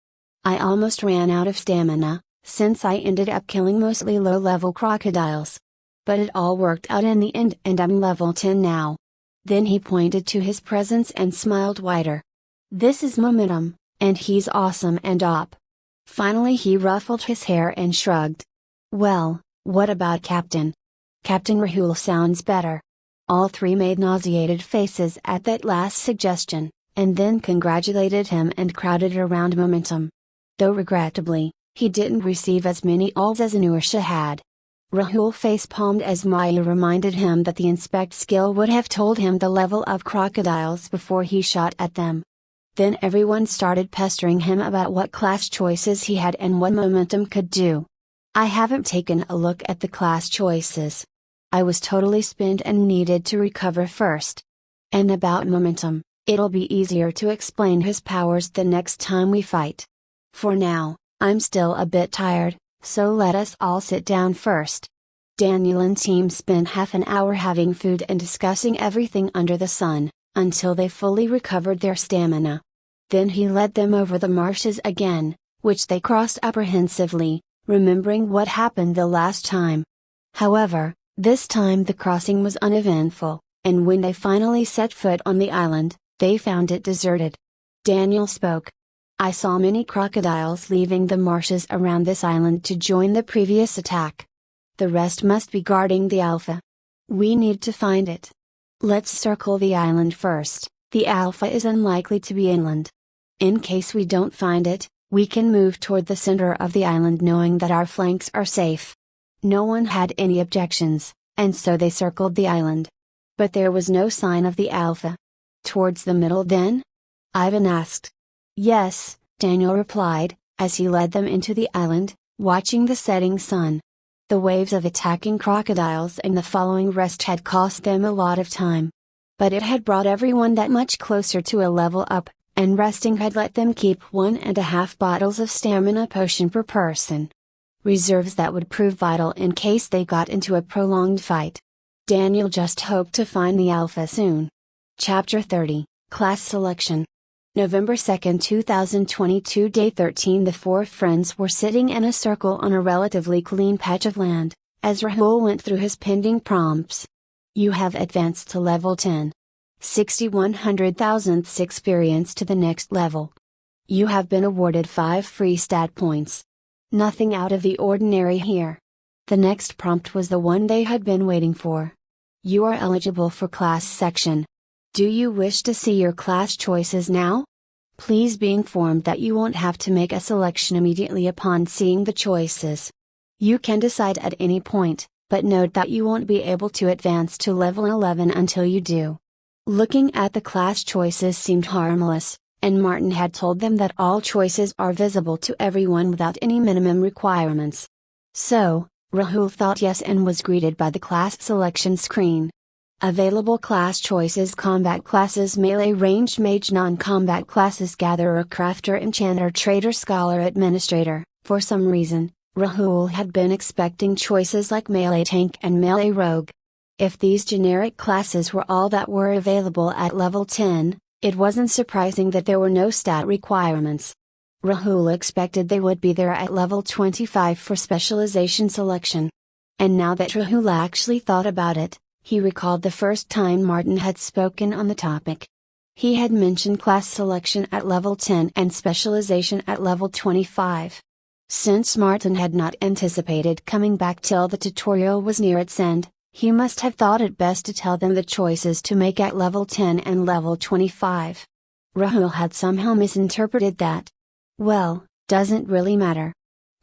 I almost ran out of stamina, since I ended up killing mostly low-level crocodiles. But it all worked out in the end and I'm level 10 now. Then he pointed to his presence and smiled wider. This is Momentum, and he's awesome and op. Finally he ruffled his hair and shrugged. Well, what about Captain? Captain Rahul sounds better. All three made nauseated faces at that last suggestion, and then congratulated him and crowded around Momentum. Though regrettably, he didn't receive as many alls as Anusha had. Rahul face-palmed as Maya reminded him that the inspect skill would have told him the level of crocodiles before he shot at them. Then everyone started pestering him about what class choices he had and what Momentum could do. I haven't taken a look at the class choices. I was totally spent and needed to recover first. And about Momentum, it'll be easier to explain his powers the next time we fight. For now, I'm still a bit tired, so let us all sit down first. Daniel and team spent half an hour having food and discussing everything under the sun, until they fully recovered their stamina. Then he led them over the marshes again, which they crossed apprehensively, remembering what happened the last time. However, this time the crossing was uneventful, and when they finally set foot on the island, they found it deserted. Daniel spoke. I saw many crocodiles leaving the marshes around this island to join the previous attack. The rest must be guarding the Alpha. We need to find it. Let's circle the island first. The Alpha is unlikely to be inland. In case we don't find it, we can move toward the center of the island knowing that our flanks are safe. No one had any objections, and so they circled the island. But there was no sign of the Alpha. Towards the middle then? Ivan asked. Yes, Daniel replied, as he led them into the island, watching the setting sun. The waves of attacking crocodiles and the following rest had cost them a lot of time. But it had brought everyone that much closer to a level up, and resting had let them keep 1.5 bottles of stamina potion per person. Reserves that would prove vital in case they got into a prolonged fight. Daniel just hoped to find the Alpha soon. Chapter 30, Class Selection. November 2, 2022, Day 13. The four friends were sitting in a circle on a relatively clean patch of land, as Rahul went through his pending prompts. You have advanced to level 10. 6,100,000 experience to the next level. You have been awarded 5 free stat points. Nothing out of the ordinary here. The next prompt was the one they had been waiting for. You are eligible for class section. Do you wish to see your class choices now? Please be informed that you won't have to make a selection immediately upon seeing the choices. You can decide at any point, but note that you won't be able to advance to level 11 until you do. Looking at the class choices seemed harmless, and Martin had told them that all choices are visible to everyone without any minimum requirements. So, Rahul thought yes and was greeted by the class selection screen. Available class choices: Combat classes, Melee, Ranged Mage, Non-Combat classes, Gatherer, Crafter, Enchanter, Trader, Scholar, Administrator. For some reason, Rahul had been expecting choices like Melee Tank and Melee Rogue. If these generic classes were all that were available at level 10, it wasn't surprising that there were no stat requirements. Rahul expected they would be there at level 25 for specialization selection. And now that Rahul actually thought about it, he recalled the first time Martin had spoken on the topic. He had mentioned class selection at level 10 and specialization at level 25. Since Martin had not anticipated coming back till the tutorial was near its end, he must have thought it best to tell them the choices to make at level 10 and level 25. Rahul had somehow misinterpreted that. Well, doesn't really matter.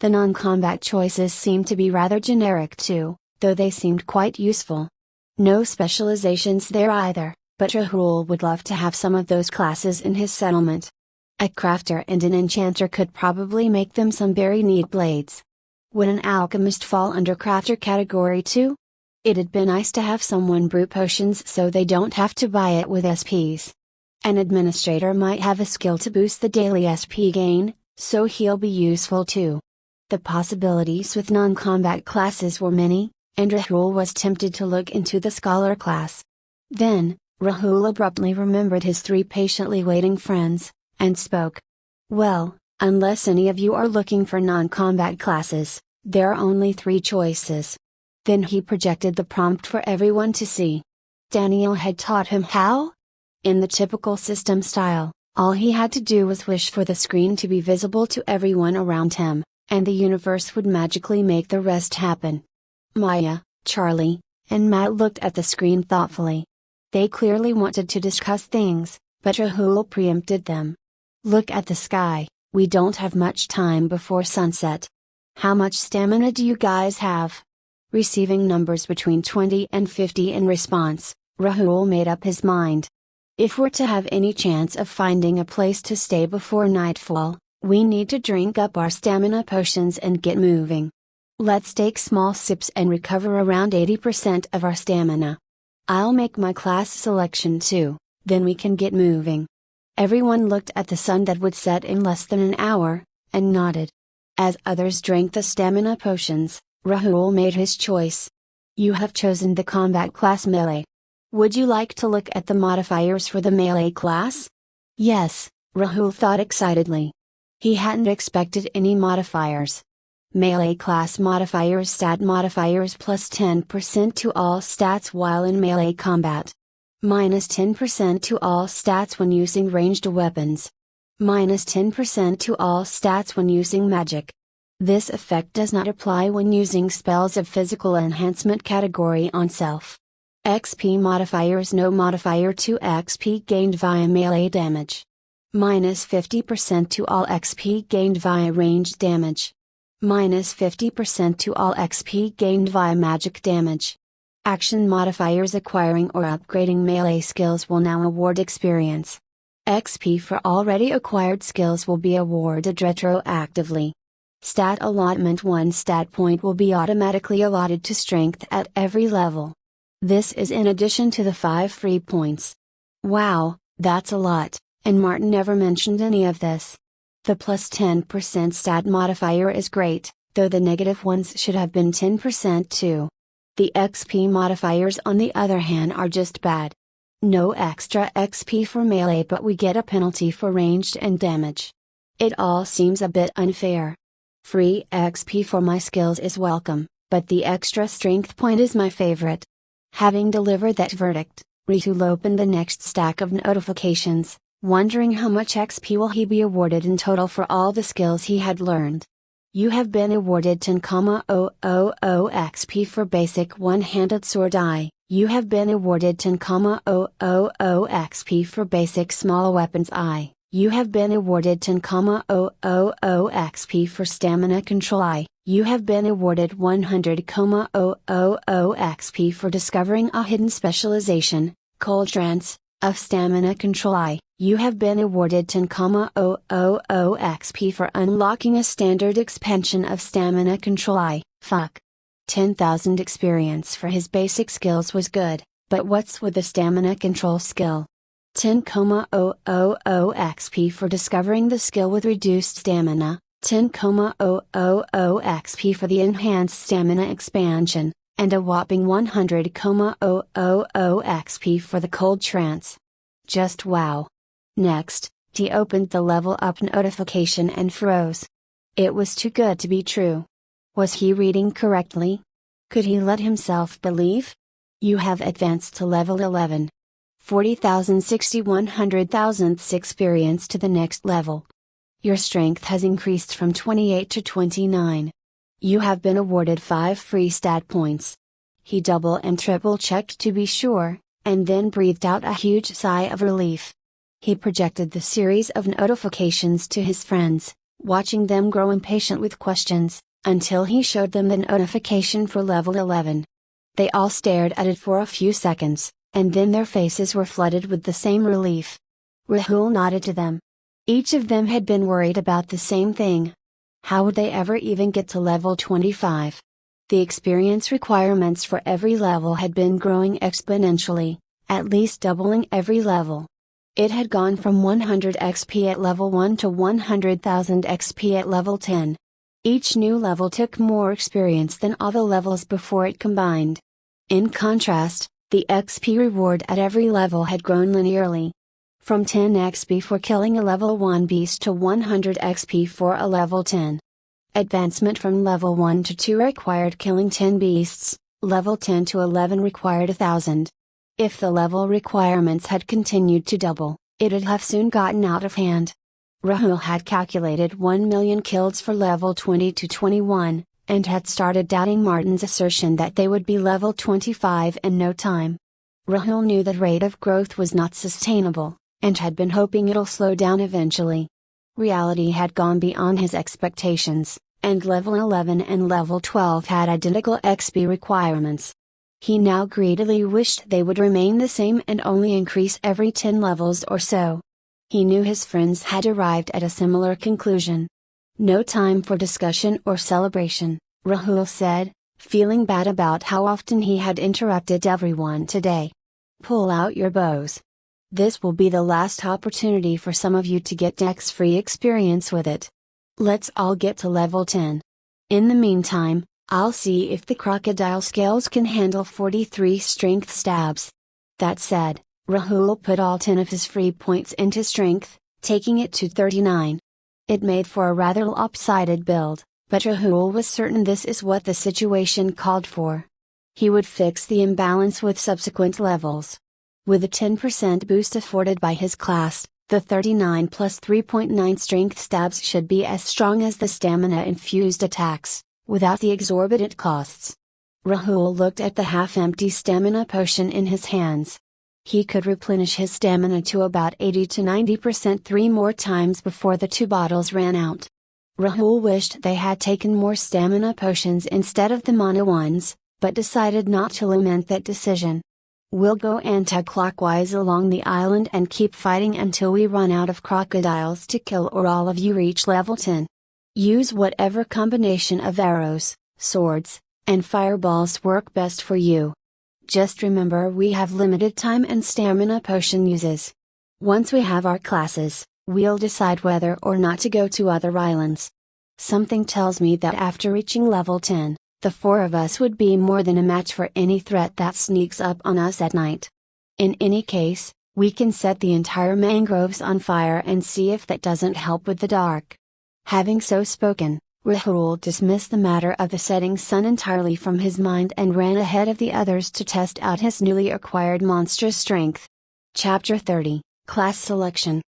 The non-combat choices seemed to be rather generic too, though they seemed quite useful. No specializations there either, but Rahul would love to have some of those classes in his settlement. A crafter and an enchanter could probably make them some very neat blades. Would an alchemist fall under crafter category too? It'd be nice to have someone brew potions so they don't have to buy it with SPs. An administrator might have a skill to boost the daily SP gain, so he'll be useful too. The possibilities with non-combat classes were many, and Rahul was tempted to look into the scholar class. Then, Rahul abruptly remembered his 3 patiently waiting friends, and spoke. Well, unless any of you are looking for non-combat classes, there are only 3 choices. Then he projected the prompt for everyone to see. Daniel had taught him how? In the typical system style, All he had to do was wish for the screen to be visible to everyone around him, and the universe would magically make the rest happen. Maya, Charlie, and Matt looked at the screen thoughtfully. They clearly wanted to discuss things, but Rahul preempted them. Look at the sky, we don't have much time before sunset. How much stamina do you guys have? Receiving numbers between 20 and 50 in response, Rahul made up his mind. If we're to have any chance of finding a place to stay before nightfall, we need to drink up our stamina potions and get moving. Let's take small sips and recover around 80% of our stamina. I'll make my class selection too, then we can get moving. Everyone looked at the sun that would set in less than an hour, and nodded. As others drank the stamina potions, Rahul made his choice. You have chosen the combat class melee. Would you like to look at the modifiers for the melee class? Yes, Rahul thought excitedly. He hadn't expected any modifiers. Melee class modifiers: stat modifiers plus 10% to all stats while in melee combat. Minus 10% to all stats when using ranged weapons. Minus 10% to all stats when using magic. This effect does not apply when using spells of physical enhancement category on self. XP modifiers: no modifier to XP gained via melee damage. Minus 50% to all XP gained via ranged damage. Minus 50% to all XP gained via magic damage. Action modifiers: acquiring or upgrading melee skills will now award experience. XP for already acquired skills will be awarded retroactively. Stat allotment: 1 stat point will be automatically allotted to strength at every level. This is in addition to the 5 free points. Wow, that's a lot, and Martin never mentioned any of this. The plus 10% stat modifier is great, though the negative ones should have been 10% too. The XP modifiers on the other hand are just bad. No extra XP for melee, but we get a penalty for ranged and damage. It all seems a bit unfair. Free XP for my skills is welcome, but the extra strength point is my favorite. Having delivered that verdict, Ritu opened the next stack of notifications, wondering how much XP will he be awarded in total for all the skills he had learned. You have been awarded 10,000 XP for basic one-handed sword I. You have been awarded 10,000 XP for basic small weapons I. You have been awarded 10,000 XP for stamina control I. You have been awarded 100,000 XP for discovering a hidden specialization, cold trance, of stamina control I. You have been awarded 10,000 XP for unlocking a standard expansion of stamina control I. Fuck. 10,000 experience for his basic skills was good, but what's with the stamina control skill? 10,000 XP for discovering the skill with reduced stamina, 10,000 XP for the enhanced stamina expansion, and a whopping 100,000 XP for the cold trance. Just wow. Next, he opened the level up notification and froze. It was too good to be true. Was he reading correctly? Could he let himself believe? You have advanced to level 11. 40,000 100,000 experience to the next level. Your strength has increased from 28 to 29. You have been awarded 5 free stat points. He double and triple checked to be sure, and then breathed out a huge sigh of relief. He projected the series of notifications to his friends, watching them grow impatient with questions, until he showed them the notification for level 11. They all stared at it for a few seconds, and then their faces were flooded with the same relief. Rahul nodded to them. Each of them had been worried about the same thing. How would they ever even get to level 25? The experience requirements for every level had been growing exponentially, at least doubling every level. It had gone from 100 XP at level 1 to 100,000 XP at level 10. Each new level took more experience than all the levels before it combined. In contrast, the XP reward at every level had grown linearly. From 10 XP for killing a level 1 beast to 100 XP for a level 10. Advancement from level 1 to 2 required killing 10 beasts, level 10 to 11 required 1,000. If the level requirements had continued to double, It'd have soon gotten out of hand. Rahul had calculated 1 million kills for level 20 to 21, and had started doubting Martin's assertion that they would be level 25 in no time. Rahul knew that rate of growth was not sustainable, and had been hoping it'll slow down eventually. Reality had gone beyond his expectations, and level 11 and level 12 had identical XP requirements. He now greedily wished they would remain the same and only increase every 10 levels or so. He knew his friends had arrived at a similar conclusion. No time for discussion or celebration, Rahul said, feeling bad about how often he had interrupted everyone today. Pull out your bows. This will be the last opportunity for some of you to get dex-free experience with it. Let's all get to level 10. In the meantime, I'll see if the crocodile scales can handle 43 strength stabs. That said, Rahul put all 10 of his free points into strength, taking it to 39. It made for a rather lopsided build, but Rahul was certain this is what the situation called for. He would fix the imbalance with subsequent levels. With a 10% boost afforded by his class, the 39 plus 3.9 strength stabs should be as strong as the stamina-infused attacks, without the exorbitant costs. Rahul looked at the half-empty stamina potion in his hands. He could replenish his stamina to about 80 to 90% 3 more times before the 2 bottles ran out. Rahul wished they had taken more stamina potions instead of the mana ones, but decided not to lament that decision. We'll go anti-clockwise along the island and keep fighting until we run out of crocodiles to kill or all of you reach level 10. Use whatever combination of arrows, swords, and fireballs work best for you. Just remember we have limited time and stamina potion uses. Once we have our classes, we'll decide whether or not to go to other islands. Something tells me that after reaching level 10, the 4 of us would be more than a match for any threat that sneaks up on us at night. In any case, we can set the entire mangroves on fire and see if that doesn't help with the dark. Having so spoken, Rahul dismissed the matter of the setting sun entirely from his mind and ran ahead of the others to test out his newly acquired monstrous strength. Chapter 30, Class Selection.